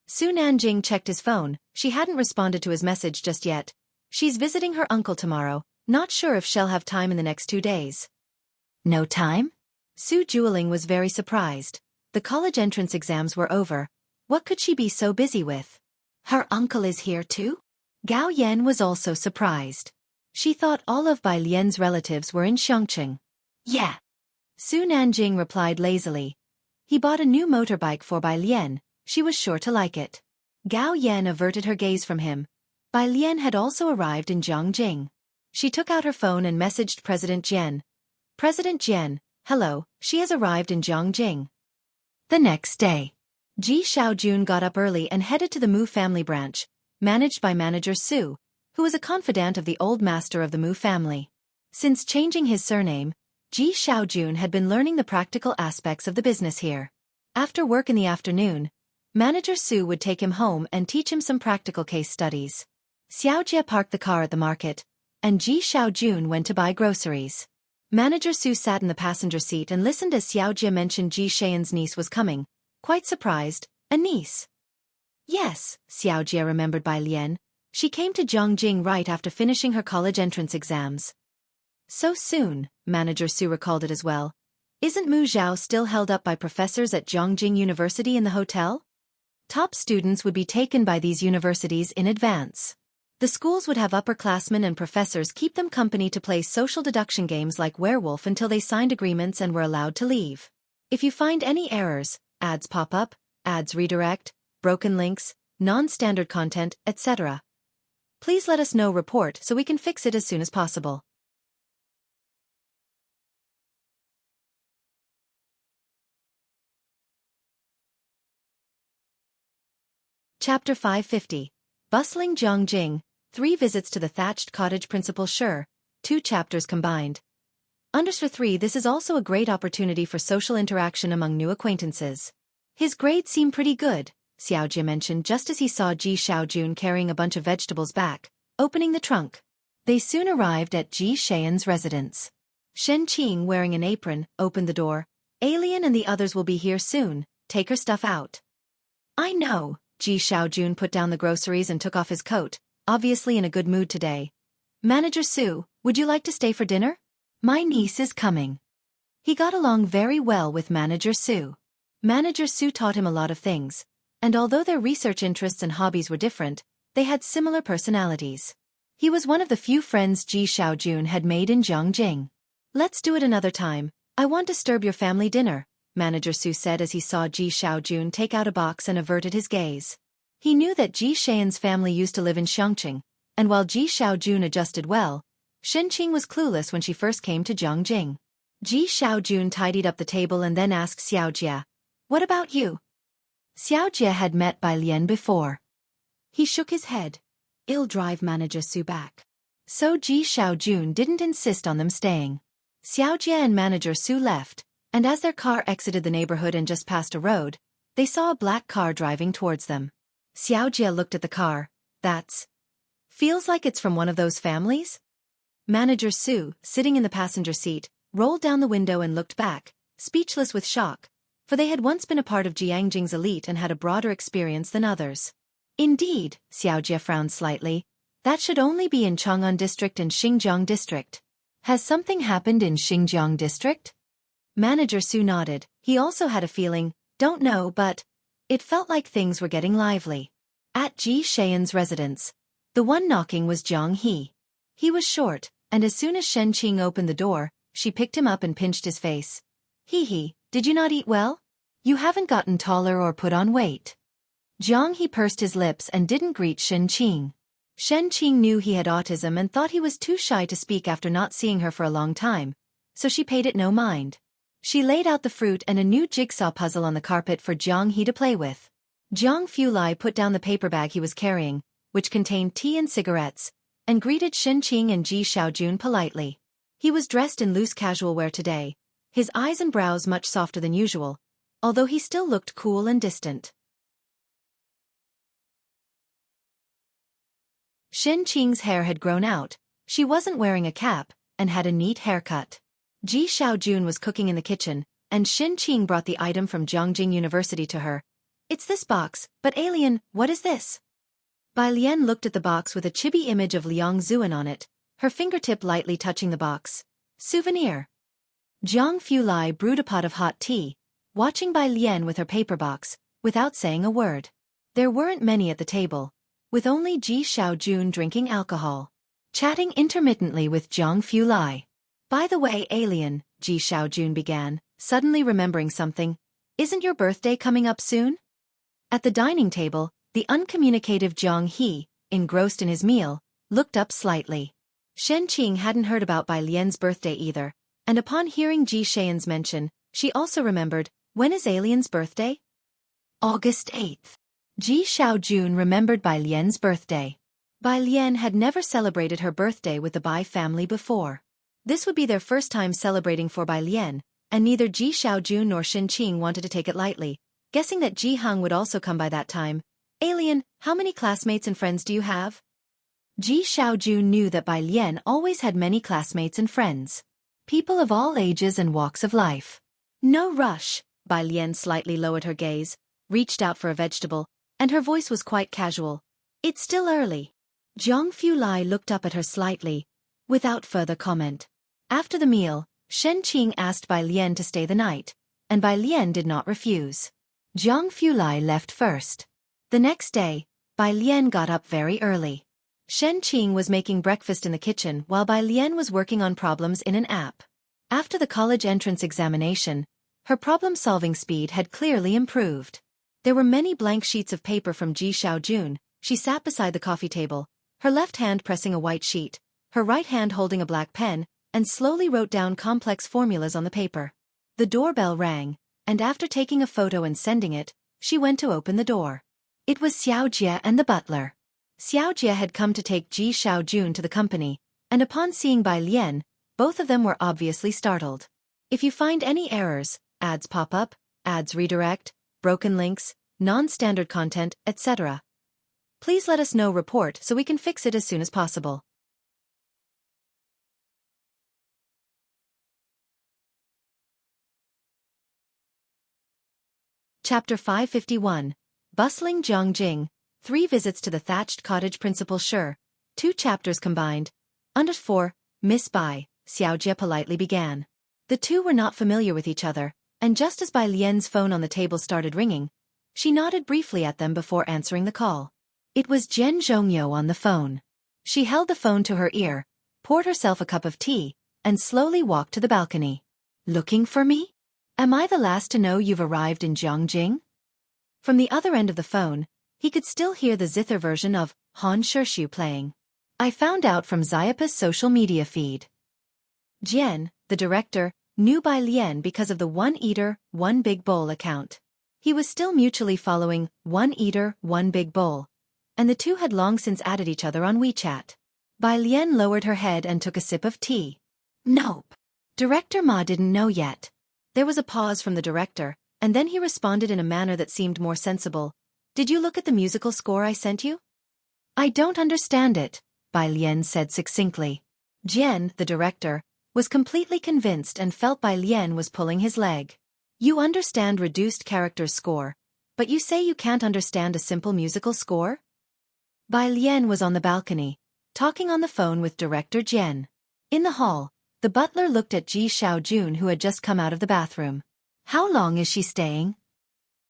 Su Nanjing checked his phone. She hadn't responded to his message just yet. She's visiting her uncle tomorrow, not sure if she'll have time in the next 2 days. No time? Su Jueling was very surprised. The college entrance exams were over. What could she be so busy with? Her uncle is here too? Gao Yan was also surprised. She thought all of Bai Lian's relatives were in Xianxia. Yeah. Su Nanjing replied lazily. He bought a new motorbike for Bai Lian. She was sure to like it. Gao Yan averted her gaze from him. Bai Lian had also arrived in Jianghu. She took out her phone and messaged President Jian. President Jian, hello, she has arrived in Jianghu. The next day, Ji Xiaojun got up early and headed to the Mu family branch, managed by manager Su, who was a confidant of the old master of the Mu family. Since changing his surname, Ji Xiaojun had been learning the practical aspects of the business here. After work in the afternoon, Manager Su would take him home and teach him some practical case studies. Xiaojia parked the car at the market, and Ji Xiaojun went to buy groceries. Manager Su sat in the passenger seat and listened as Xiaojia mentioned Ji Xian's niece was coming, quite surprised. A niece? Yes, Xiaojia remembered Bai Lian. She came to Jianghu right after finishing her college entrance exams. So soon, Manager Su recalled it as well. Isn't Mu Zhao still held up by professors at Jianghu University in the hotel? Top students would be taken by these universities in advance. The schools would have upperclassmen and professors keep them company to play social deduction games like Werewolf until they signed agreements and were allowed to leave. If you find any errors, ads pop up, ads redirect, broken links, non-standard content, etc., please let us know. Report so we can fix it as soon as possible. Chapter 550. Bustling Jianghu, 3 visits to the thatched cottage. Principal Sure, 2 chapters combined. Under 3, this is also a great opportunity for social interaction among new acquaintances. His grades seem pretty good, Xiaojia mentioned just as he saw Ji Xiaojun carrying a bunch of vegetables back, opening the trunk. They soon arrived at Ji Xian's residence. Shen Qing, wearing an apron, opened the door. Alien and the others will be here soon, take her stuff out. I know. Ji Xiaojun put down the groceries and took off his coat, obviously in a good mood today. Manager Su, would you like to stay for dinner? My niece is coming. He got along very well with Manager Su. Manager Su taught him a lot of things, and although their research interests and hobbies were different, they had similar personalities. He was one of the few friends Ji Xiaojun had made in Jianghu. Let's do it another time. I won't disturb your family dinner, Manager Su said as he saw Ji Xiaojun take out a box and averted his gaze. He knew that Ji Xian's family used to live in Xianxia, and while Ji Xiaojun adjusted well, Shen Qing was clueless when she first came to Jianghu. Ji Xiaojun tidied up the table and then asked Xiaojia, "What about you?" Xiaojia had met Bai Lian before. He shook his head. It'll drive Manager Su back. So Ji Xiaojun didn't insist on them staying. Xiaojia and Manager Su left, and as their car exited the neighborhood and just passed a road, they saw a black car driving towards them. Xiaojia looked at the car. Feels like it's from one of those families? Manager Su, sitting in the passenger seat, rolled down the window and looked back, speechless with shock, for they had once been a part of Jianghu's elite and had a broader experience than others. Indeed, Xiaojia frowned slightly. That should only be in Chang'an District and Xinjiang District. Has something happened in Xinjiang District? Manager Su nodded. He also had a feeling, don't know, but it felt like things were getting lively. At Ji Xian's residence, the one knocking was Jianghu. He was short, and as soon as Shen Qing opened the door, she picked him up and pinched his face. He, did you not eat well? You haven't gotten taller or put on weight. Jianghu pursed his lips and didn't greet Shen Qing. Shen Qing knew he had autism and thought he was too shy to speak after not seeing her for a long time, so she paid it no mind. She laid out the fruit and a new jigsaw puzzle on the carpet for Jianghu to play with. Jiang Fulai put down the paper bag he was carrying, which contained tea and cigarettes, and greeted Shen Qing and Ji Xiaojun politely. He was dressed in loose casual wear today, his eyes and brows much softer than usual, although he still looked cool and distant. Shen Qing's hair had grown out, she wasn't wearing a cap, and had a neat haircut. Ji Xiaojun was cooking in the kitchen, and Shen Qing brought the item from Jianghu University to her. It's this box, but alien, what is this? Bai Lian looked at the box with a chibi image of Liang Zuan on it, her fingertip lightly touching the box. Souvenir. Jiang Fulai brewed a pot of hot tea, watching Bai Lian with her paper box, without saying a word. There weren't many at the table, with only Ji Xiaojun drinking alcohol, chatting intermittently with Jiang Fulai. By the way, alien, Ji Xiaojun began, suddenly remembering something. Isn't your birthday coming up soon? At the dining table, the uncommunicative Jianghu, engrossed in his meal, looked up slightly. Shen Qing hadn't heard about Bai Lian's birthday either, and upon hearing Ji Xian's mention, she also remembered, when is Alien's birthday? August 8th. Ji Xiaojun remembered Bai Lian's birthday. Bai Lian had never celebrated her birthday with the Bai family before. This would be their first time celebrating for Bai Lian, and neither Ji Xiaojun nor Shen Qing wanted to take it lightly, guessing that Jianghu would also come by that time. Alien, how many classmates and friends do you have? Ji Xiaojun knew that Bai Lian always had many classmates and friends. People of all ages and walks of life. No rush, Bai Lian slightly lowered her gaze, reached out for a vegetable, and her voice was quite casual. It's still early. Jiang Fulai looked up at her slightly, without further comment. After the meal, Shen Qing asked Bai Lian to stay the night, and Bai Lian did not refuse. Jiang Fulai left first. The next day, Bai Lian got up very early. Shen Qing was making breakfast in the kitchen while Bai Lian was working on problems in an app. After the college entrance examination, her problem-solving speed had clearly improved. There were many blank sheets of paper from Ji Xiaojun. She sat beside the coffee table, her left hand pressing a white sheet, her right hand holding a black pen, and slowly wrote down complex formulas on the paper. The doorbell rang, and after taking a photo and sending it, she went to open the door. It was Xiaojia and the butler. Xiaojia had come to take Ji Xiaojun to the company, and upon seeing Bai Lian, both of them were obviously startled. If you find any errors, ads pop up, ads redirect, broken links, non-standard content, etc., please let us know. Report so we can fix it as soon as possible. Chapter 551. Bustling Jiangjing, 3 visits to the thatched cottage. Principal Sure, 2 chapters combined. Under 4, Miss Bai, Xiaojia politely began. The two were not familiar with each other, and just as Bai Lian's phone on the table started ringing, she nodded briefly at them before answering the call. It was Jian Zhongyo on the phone. She held the phone to her ear, poured herself a cup of tea, and slowly walked to the balcony. Looking for me? Am I the last to know you've arrived in Jiangjing? From the other end of the phone, he could still hear the zither version of Han Shirshu playing. I found out from Xiapa's social media feed. Jian, the director, knew Bai Lian because of the One Eater, One Big Bowl account. He was still mutually following One Eater, One Big Bowl, and the two had long since added each other on WeChat. Bai Lian lowered her head and took a sip of tea. Nope. Director Ma didn't know yet. There was a pause from the director, and then he responded in a manner that seemed more sensible. Did you look at the musical score I sent you? I don't understand it, Bai Lian said succinctly. Jian, the director, was completely convinced and felt Bai Lian was pulling his leg. You understand reduced characters score, but you say you can't understand a simple musical score? Bai Lian was on the balcony, talking on the phone with director Jian. In the hall, the butler looked at Ji Xiaojun, who had just come out of the bathroom. How long is she staying?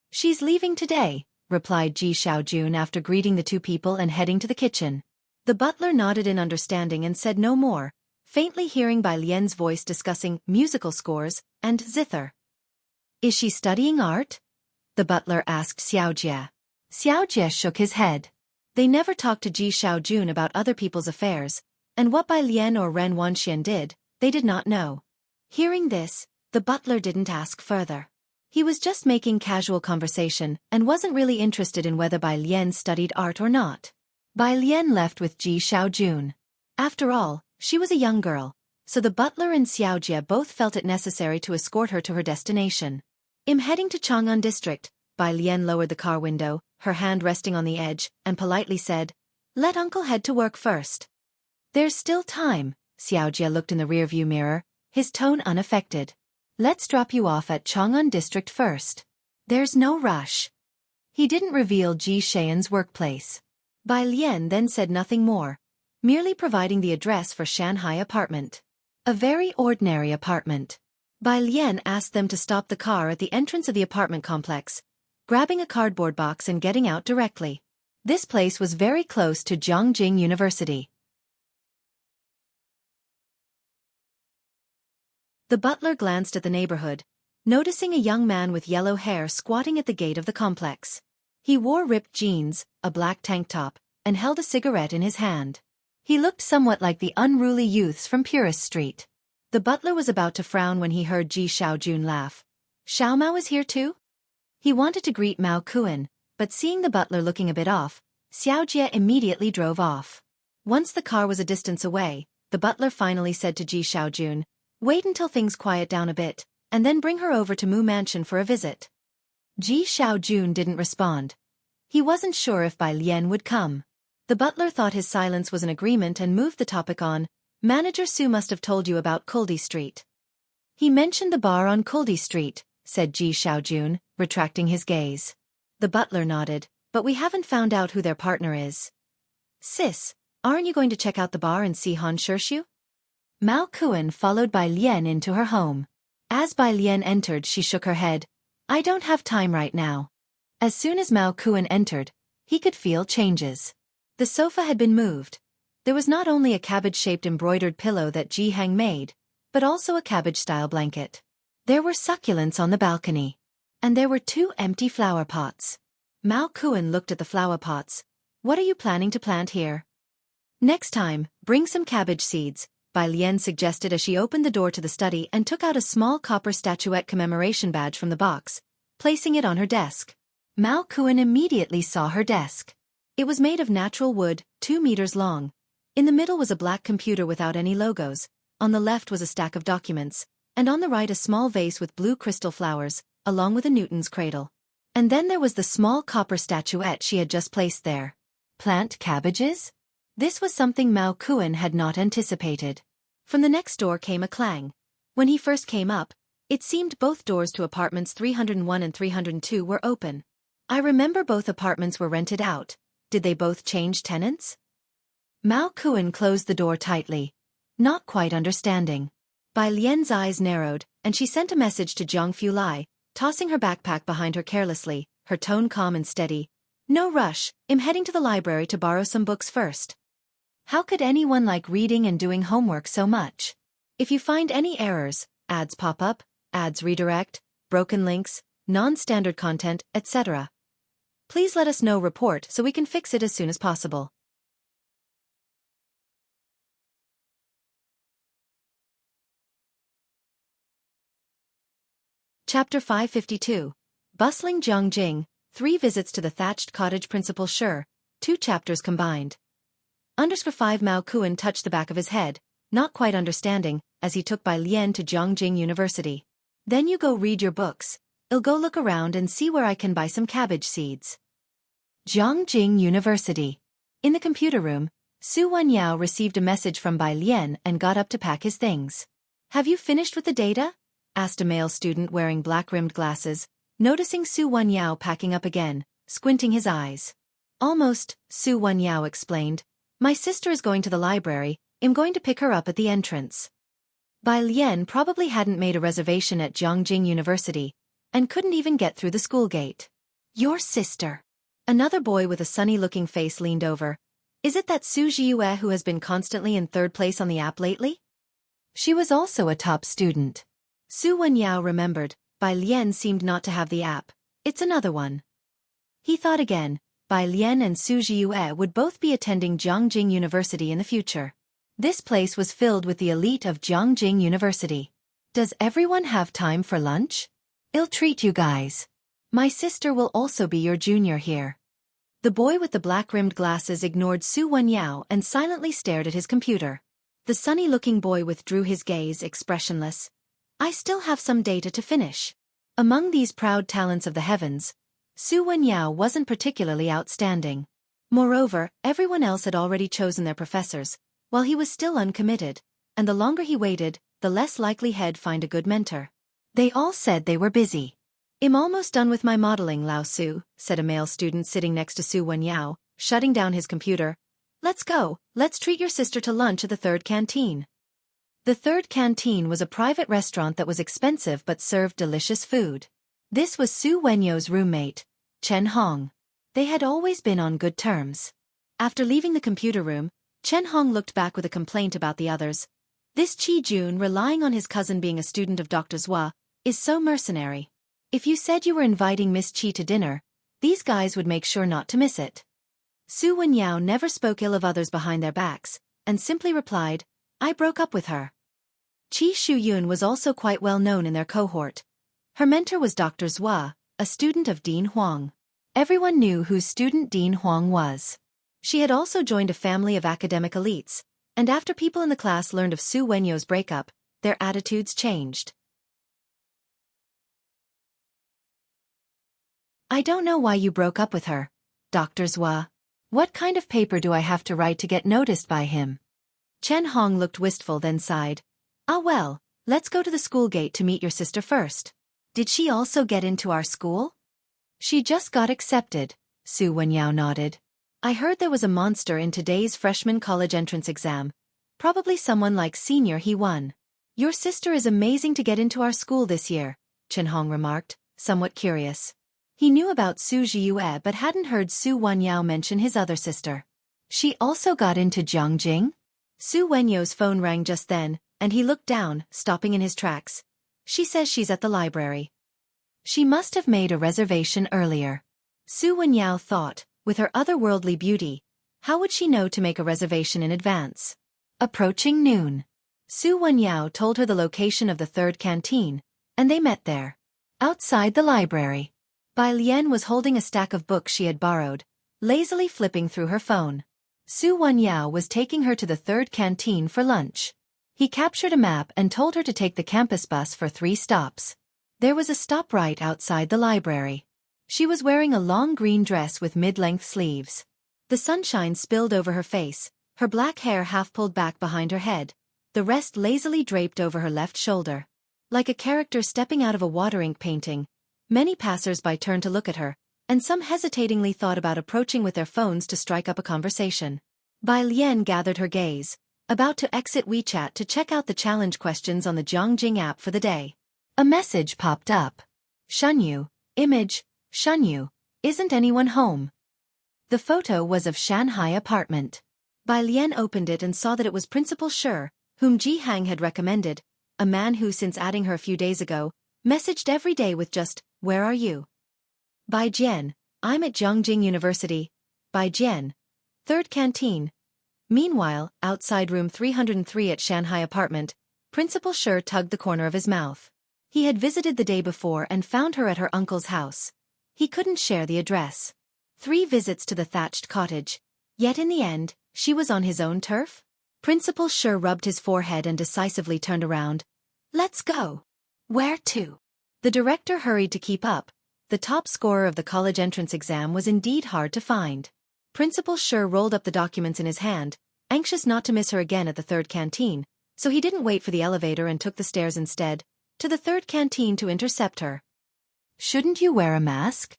She's leaving today, replied Ji Xiaojun after greeting the two people and heading to the kitchen. The butler nodded in understanding and said no more, faintly hearing Bai Lian's voice discussing musical scores and zither. Is she studying art? The butler asked Xiaojia. Xiaojia shook his head. They never talked to Ji Xiaojun about other people's affairs, and what Bai Lian or Ren Wanxian did, they did not know. Hearing this, the butler didn't ask further. He was just making casual conversation and wasn't really interested in whether Bai Lian studied art or not. Bai Lian left with Ji Xiaojun. After all, she was a young girl, so the butler and Xiaojia both felt it necessary to escort her to her destination. I'm heading to Chang'an District, Bai Lian lowered the car window, her hand resting on the edge, and politely said, let uncle head to work first. There's still time, Xiaojia looked in the rearview mirror, his tone unaffected. Let's drop you off at Chang'an District first. There's no rush. He didn't reveal Ji Xian's workplace. Bai Lian then said nothing more, merely providing the address for Shanghai apartment. A very ordinary apartment. Bai Lian asked them to stop the car at the entrance of the apartment complex, grabbing a cardboard box and getting out directly. This place was very close to Jiangjing University. The butler glanced at the neighborhood, noticing a young man with yellow hair squatting at the gate of the complex. He wore ripped jeans, a black tank top, and held a cigarette in his hand. He looked somewhat like the unruly youths from Purist Street. The butler was about to frown when he heard Ji Xiaojun laugh. Xiao Mao is here too? He wanted to greet Mao Kuan, but seeing the butler looking a bit off, Xiaojia immediately drove off. Once the car was a distance away, the butler finally said to Ji Xiaojun, wait until things quiet down a bit, and then bring her over to Mu Mansion for a visit. Ji Xiaojun didn't respond. He wasn't sure if Bai Lian would come. The butler thought his silence was an agreement and moved the topic on, Manager Su must have told you about Kuldi Street. He mentioned the bar on Kuldi Street, said Ji Xiaojun, retracting his gaze. The butler nodded, but we haven't found out who their partner is. Sis, aren't you going to check out the bar and see Han Shirshu? Mao Kuan followed Bai Lian into her home. As Bai Lian entered, she shook her head. I don't have time right now. As soon as Mao Kuan entered, he could feel changes. The sofa had been moved. There was not only a cabbage-shaped embroidered pillow that Ji Hang made, but also a cabbage-style blanket. There were succulents on the balcony. And there were 2 empty flower pots. Mao Kuan looked at the flower pots. What are you planning to plant here? Next time, bring some cabbage seeds, Bai Lian suggested as she opened the door to the study and took out a small copper statuette commemoration badge from the box, placing it on her desk. Mao Kuan immediately saw her desk. It was made of natural wood, 2 meters long. In the middle was a black computer without any logos, on the left was a stack of documents, and on the right a small vase with blue crystal flowers, along with a Newton's cradle. And then there was the small copper statuette she had just placed there. Plant cabbages? This was something Mao Kuan had not anticipated. From the next door came a clang. When he first came up, it seemed both doors to apartments 301 and 302 were open. I remember both apartments were rented out. Did they both change tenants? Mao Kuan closed the door tightly, not quite understanding. Bai Lian's eyes narrowed, and she sent a message to Jianghu Lai, tossing her backpack behind her carelessly, her tone calm and steady. No rush, I'm heading to the library to borrow some books first. How could anyone like reading and doing homework so much? If you find any errors, ads pop up, ads redirect, broken links, non-standard content, etc., please let us know. Report so we can fix it as soon as possible. Chapter 552. Bustling Jianghu, 3 visits to the thatched cottage. Principal Sure, 2 chapters combined. _5 Mao Kuan touched the back of his head, not quite understanding, as he took Bai Lian to Jianghu University. Then you go read your books. I'll go look around and see where I can buy some cabbage seeds. Jianghu University. In the computer room, Su Wenyao received a message from Bai Lian and got up to pack his things. Have you finished with the data? Asked a male student wearing black-rimmed glasses, noticing Su Wenyao packing up again, squinting his eyes. Almost, Su Wenyao explained. My sister is going to the library, I'm going to pick her up at the entrance. Bai Lian probably hadn't made a reservation at Jianghu University, and couldn't even get through the school gate. Your sister. Another boy with a sunny-looking face leaned over. Is it that Su Jiue who has been constantly in 3rd place on the app lately? She was also a top student. Su Wenyao remembered. Bai Lian seemed not to have the app. It's another one. He thought again. Bai Lian and Su Jiue would both be attending Jianghu University in the future. This place was filled with the elite of Jianghu University. Does everyone have time for lunch? I'll treat you guys. My sister will also be your junior here. The boy with the black-rimmed glasses ignored Su Wenyao and silently stared at his computer. The sunny-looking boy withdrew his gaze, expressionless. I still have some data to finish. Among these proud talents of the heavens, Su Wenyao wasn't particularly outstanding. Moreover, everyone else had already chosen their professors, while he was still uncommitted, and the longer he waited, the less likely he'd find a good mentor. They all said they were busy. I'm almost done with my modeling, Lao Su, said a male student sitting next to Su Wenyao, shutting down his computer. Let's go, let's treat your sister to lunch at the 3rd canteen. The 3rd canteen was a private restaurant that was expensive but served delicious food. This was Su Wenyao's roommate, Chen Hong. They had always been on good terms. After leaving the computer room, Chen Hong looked back with a complaint about the others. This Qi Jun, relying on his cousin being a student of Dr. Zhua, is so mercenary. If you said you were inviting Miss Qi to dinner, these guys would make sure not to miss it. Su Wenyao never spoke ill of others behind their backs, and simply replied, I broke up with her. Qi Shuyun was also quite well known in their cohort. Her mentor was Dr. Zhua, a student of Dean Huang. Everyone knew whose student Dean Huang was. She had also joined a family of academic elites, and after people in the class learned of Su Wenyao's breakup, their attitudes changed. I don't know why you broke up with her, Dr. Zhua. What kind of paper do I have to write to get noticed by him? Chen Hong looked wistful, then sighed. Ah well, let's go to the school gate to meet your sister first. Did she also get into our school? She just got accepted, Su Wenyao nodded. I heard there was a monster in today's freshman college entrance exam, Probably someone like Senior He Won. Your sister is amazing to get into our school this year, Chen Hong remarked, somewhat curious. He knew about Su Zhiyue but hadn't heard Su Wenyao mention his other sister. She also got into Jiangjing? Su Wenyao's phone rang just then, and he looked down, stopping in his tracks. She says she's at the library. She must have made a reservation earlier. Su Wenyao thought, with her otherworldly beauty, how would she know to make a reservation in advance? Approaching noon. Su Wenyao told her the location of the third canteen, and they met there. Outside the library. Bai Lian was holding a stack of books she had borrowed, lazily flipping through her phone. Su Wenyao was taking her to the third canteen for lunch. He captured a map and told her to take the campus bus for 3 stops. There was a stop right outside the library. She was wearing a long green dress with mid-length sleeves. The sunshine spilled over her face, her black hair half pulled back behind her head, the rest lazily draped over her left shoulder. Like a character stepping out of a water ink painting, many passers-by turned to look at her, and some hesitatingly thought about approaching with their phones to strike up a conversation. Bai Lian gathered her gaze, about to exit WeChat to check out the challenge questions on the Jianghu app for the day. A message popped up. Shunyu, image, Shunyu, isn't anyone home? The photo was of Shanghai apartment. Bai Lian opened it and saw that it was Principal Shi, whom Ji Hang had recommended, a man who since adding her a few days ago, messaged every day with just, "Where are you?" Bai Jian, I'm at Jianghu University. Bai Jian. Third canteen. Meanwhile, outside room 303 at Shanghai apartment, Principal Shi tugged the corner of his mouth. He had visited the day before and found her at her uncle's house. He couldn't share the address. 3 visits to the thatched cottage. Yet in the end, she was on his own turf? Principal Shi rubbed his forehead and decisively turned around. Let's go. Where to? The director hurried to keep up. The top scorer of the college entrance exam was indeed hard to find. Principal Shi rolled up the documents in his hand, anxious not to miss her again at the third canteen, so he didn't wait for the elevator and took the stairs instead, to the third canteen to intercept her. Shouldn't you wear a mask?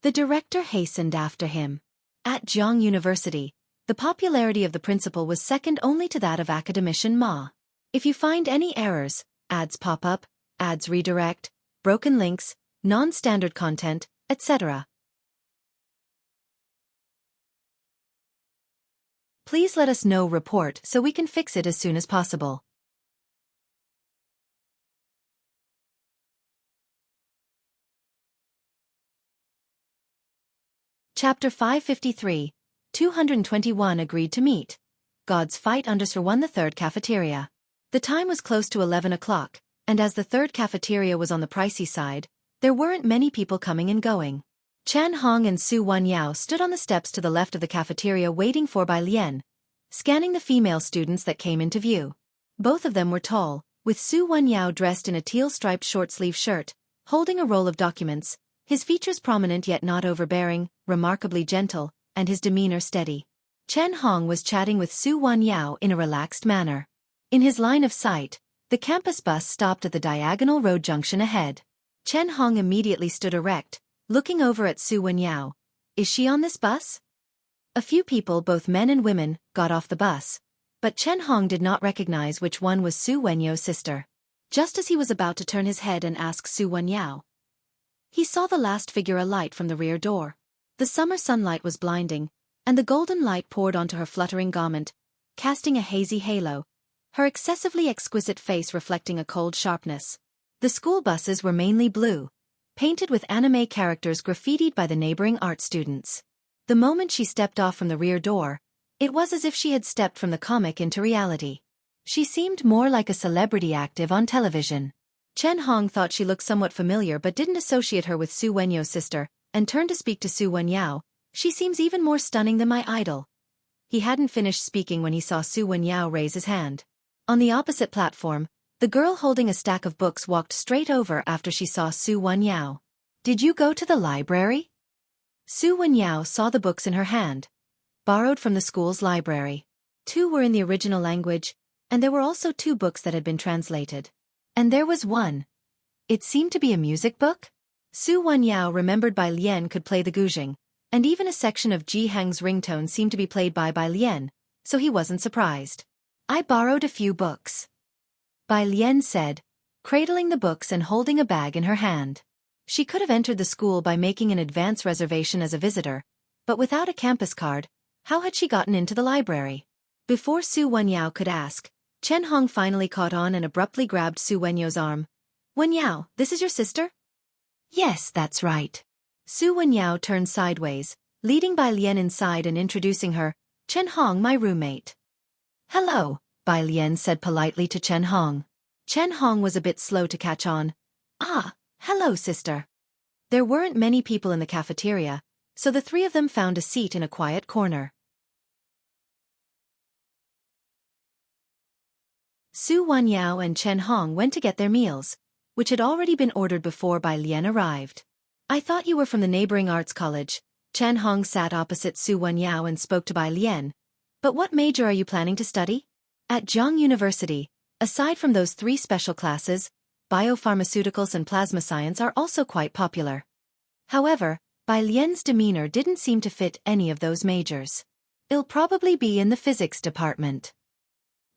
The director hastened after him. At Jianghu University, the popularity of the principal was second only to that of academician Ma. If you find any errors, ads pop up, ads redirect, broken links, non-standard content, etc., please let us know. Report so we can fix it as soon as possible. Chapter 553. 221 agreed to meet. God's fight under Sir 1 the third cafeteria. The time was close to 11 o'clock, and as the third cafeteria was on the pricey side, there weren't many people coming and going. Chen Hong and Su Wenyao stood on the steps to the left of the cafeteria waiting for Bai Lian, scanning the female students that came into view. Both of them were tall, with Su Wenyao dressed in a teal-striped short-sleeve shirt, holding a roll of documents, his features prominent yet not overbearing, remarkably gentle, and his demeanor steady. Chen Hong was chatting with Su Wenyao in a relaxed manner. In his line of sight, the campus bus stopped at the diagonal road junction ahead. Chen Hong immediately stood erect, looking over at Su Wenyao. Is she on this bus? A few people, both men and women, got off the bus, but Chen Hong did not recognize which one was Su Wenyao's sister. Just as he was about to turn his head and ask Su Wenyao, he saw the last figure alight from the rear door. The summer sunlight was blinding, and the golden light poured onto her fluttering garment, casting a hazy halo, her excessively exquisite face reflecting a cold sharpness. The school buses were mainly blue, painted with anime characters graffitied by the neighboring art students. The moment she stepped off from the rear door, it was as if she had stepped from the comic into reality. She seemed more like a celebrity active on television. Chen Hong thought she looked somewhat familiar but didn't associate her with Su Wenyao's sister, and turned to speak to Su Wenyao. She seems even more stunning than my idol. He hadn't finished speaking when he saw Su Wenyao raise his hand. On the opposite platform, the girl holding a stack of books walked straight over after she saw Su Wenyao. Did you go to the library? Su Wenyao saw the books in her hand. Borrowed from the school's library. 2 were in the original language, and there were also 2 books that had been translated. And there was one. It seemed to be a music book? Su Wenyao remembered Bai Lian could play the guzheng, and even a section of Ji Hang's ringtone seemed to be played by Bai Lian, so he wasn't surprised. I borrowed a few books. Bai Lian said, cradling the books and holding a bag in her hand. She could have entered the school by making an advance reservation as a visitor, but without a campus card, how had she gotten into the library? Before Su Wenyao could ask, Chen Hong finally caught on and abruptly grabbed Su Wenyao's arm. Wenyao, this is your sister? Yes, that's right. Su Wenyao turned sideways, leading Bai Lian inside and introducing her, Chen Hong, my roommate. Hello, Bai Lian said politely to Chen Hong. Chen Hong was a bit slow to catch on. Ah, hello, sister. There weren't many people in the cafeteria, so the three of them found a seat in a quiet corner. Su Wenyao and Chen Hong went to get their meals, which had already been ordered before Bai Lian arrived. I thought you were from the neighboring arts college. Chen Hong sat opposite Su Wenyao and spoke to Bai Lian. But what major are you planning to study? At Jianghu University, aside from those 3 special classes, biopharmaceuticals and plasma science are also quite popular. However, Bai Lian's demeanor didn't seem to fit any of those majors. It'll probably be in the physics department.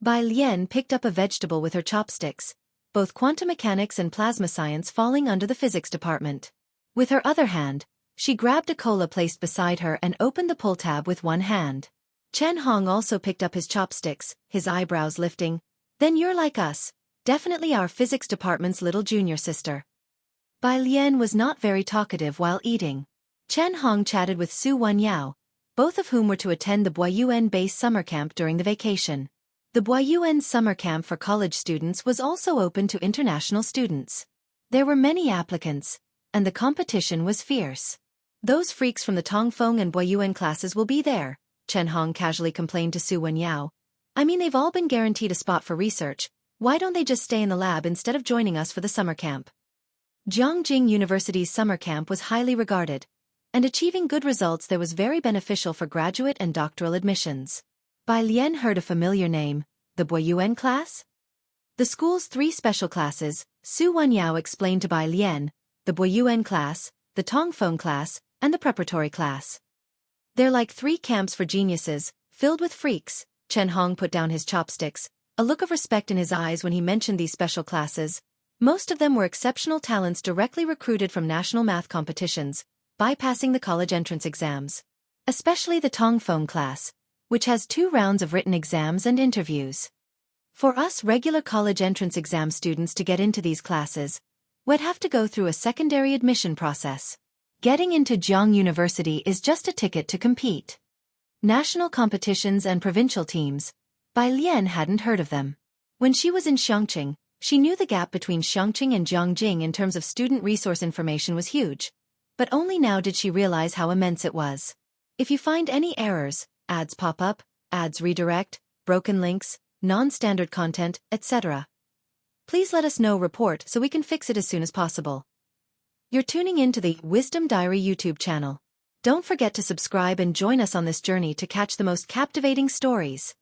Bai Lian picked up a vegetable with her chopsticks, both quantum mechanics and plasma science falling under the physics department. With her other hand, she grabbed a cola placed beside her and opened the pull tab with one hand. Chen Hong also picked up his chopsticks, his eyebrows lifting. Then you're like us, definitely our physics department's little junior sister. Bai Lian was not very talkative while eating. Chen Hong chatted with Su Wenyao, both of whom were to attend the Boyuan base summer camp during the vacation. The Boyuan summer camp for college students was also open to international students. There were many applicants, and the competition was fierce. Those freaks from the Tongfeng and Boyuan classes will be there, Chen Hong casually complained to Su Wenyao. I mean, they've all been guaranteed a spot for research. Why don't they just stay in the lab instead of joining us for the summer camp? Jianghu University's summer camp was highly regarded, and achieving good results there was very beneficial for graduate and doctoral admissions. Bai Lian heard a familiar name, the Boyuan class? The school's 3 special classes, Su Wenyao explained to Bai Lian, the Boyuan class, the Tongfeng class, and the preparatory class. They're like 3 camps for geniuses, filled with freaks. Chen Hong put down his chopsticks, a look of respect in his eyes when he mentioned these special classes. Most of them were exceptional talents directly recruited from national math competitions, bypassing the college entrance exams. Especially the Tongfeng class, which has 2 rounds of written exams and interviews. For us regular college entrance exam students to get into these classes, we'd have to go through a secondary admission process. Getting into Jianghu University is just a ticket to compete. National competitions and provincial teams, Bai Lian hadn't heard of them. When she was in Xianxia, she knew the gap between Xianxia and Jianghu in terms of student resource information was huge, but only now did she realize how immense it was. If you find any errors, ads pop up, ads redirect, broken links, non-standard content, etc., please let us know report so we can fix it as soon as possible. You're tuning in to the Wisdom Diary YouTube channel. Don't forget to subscribe and join us on this journey to catch the most captivating stories.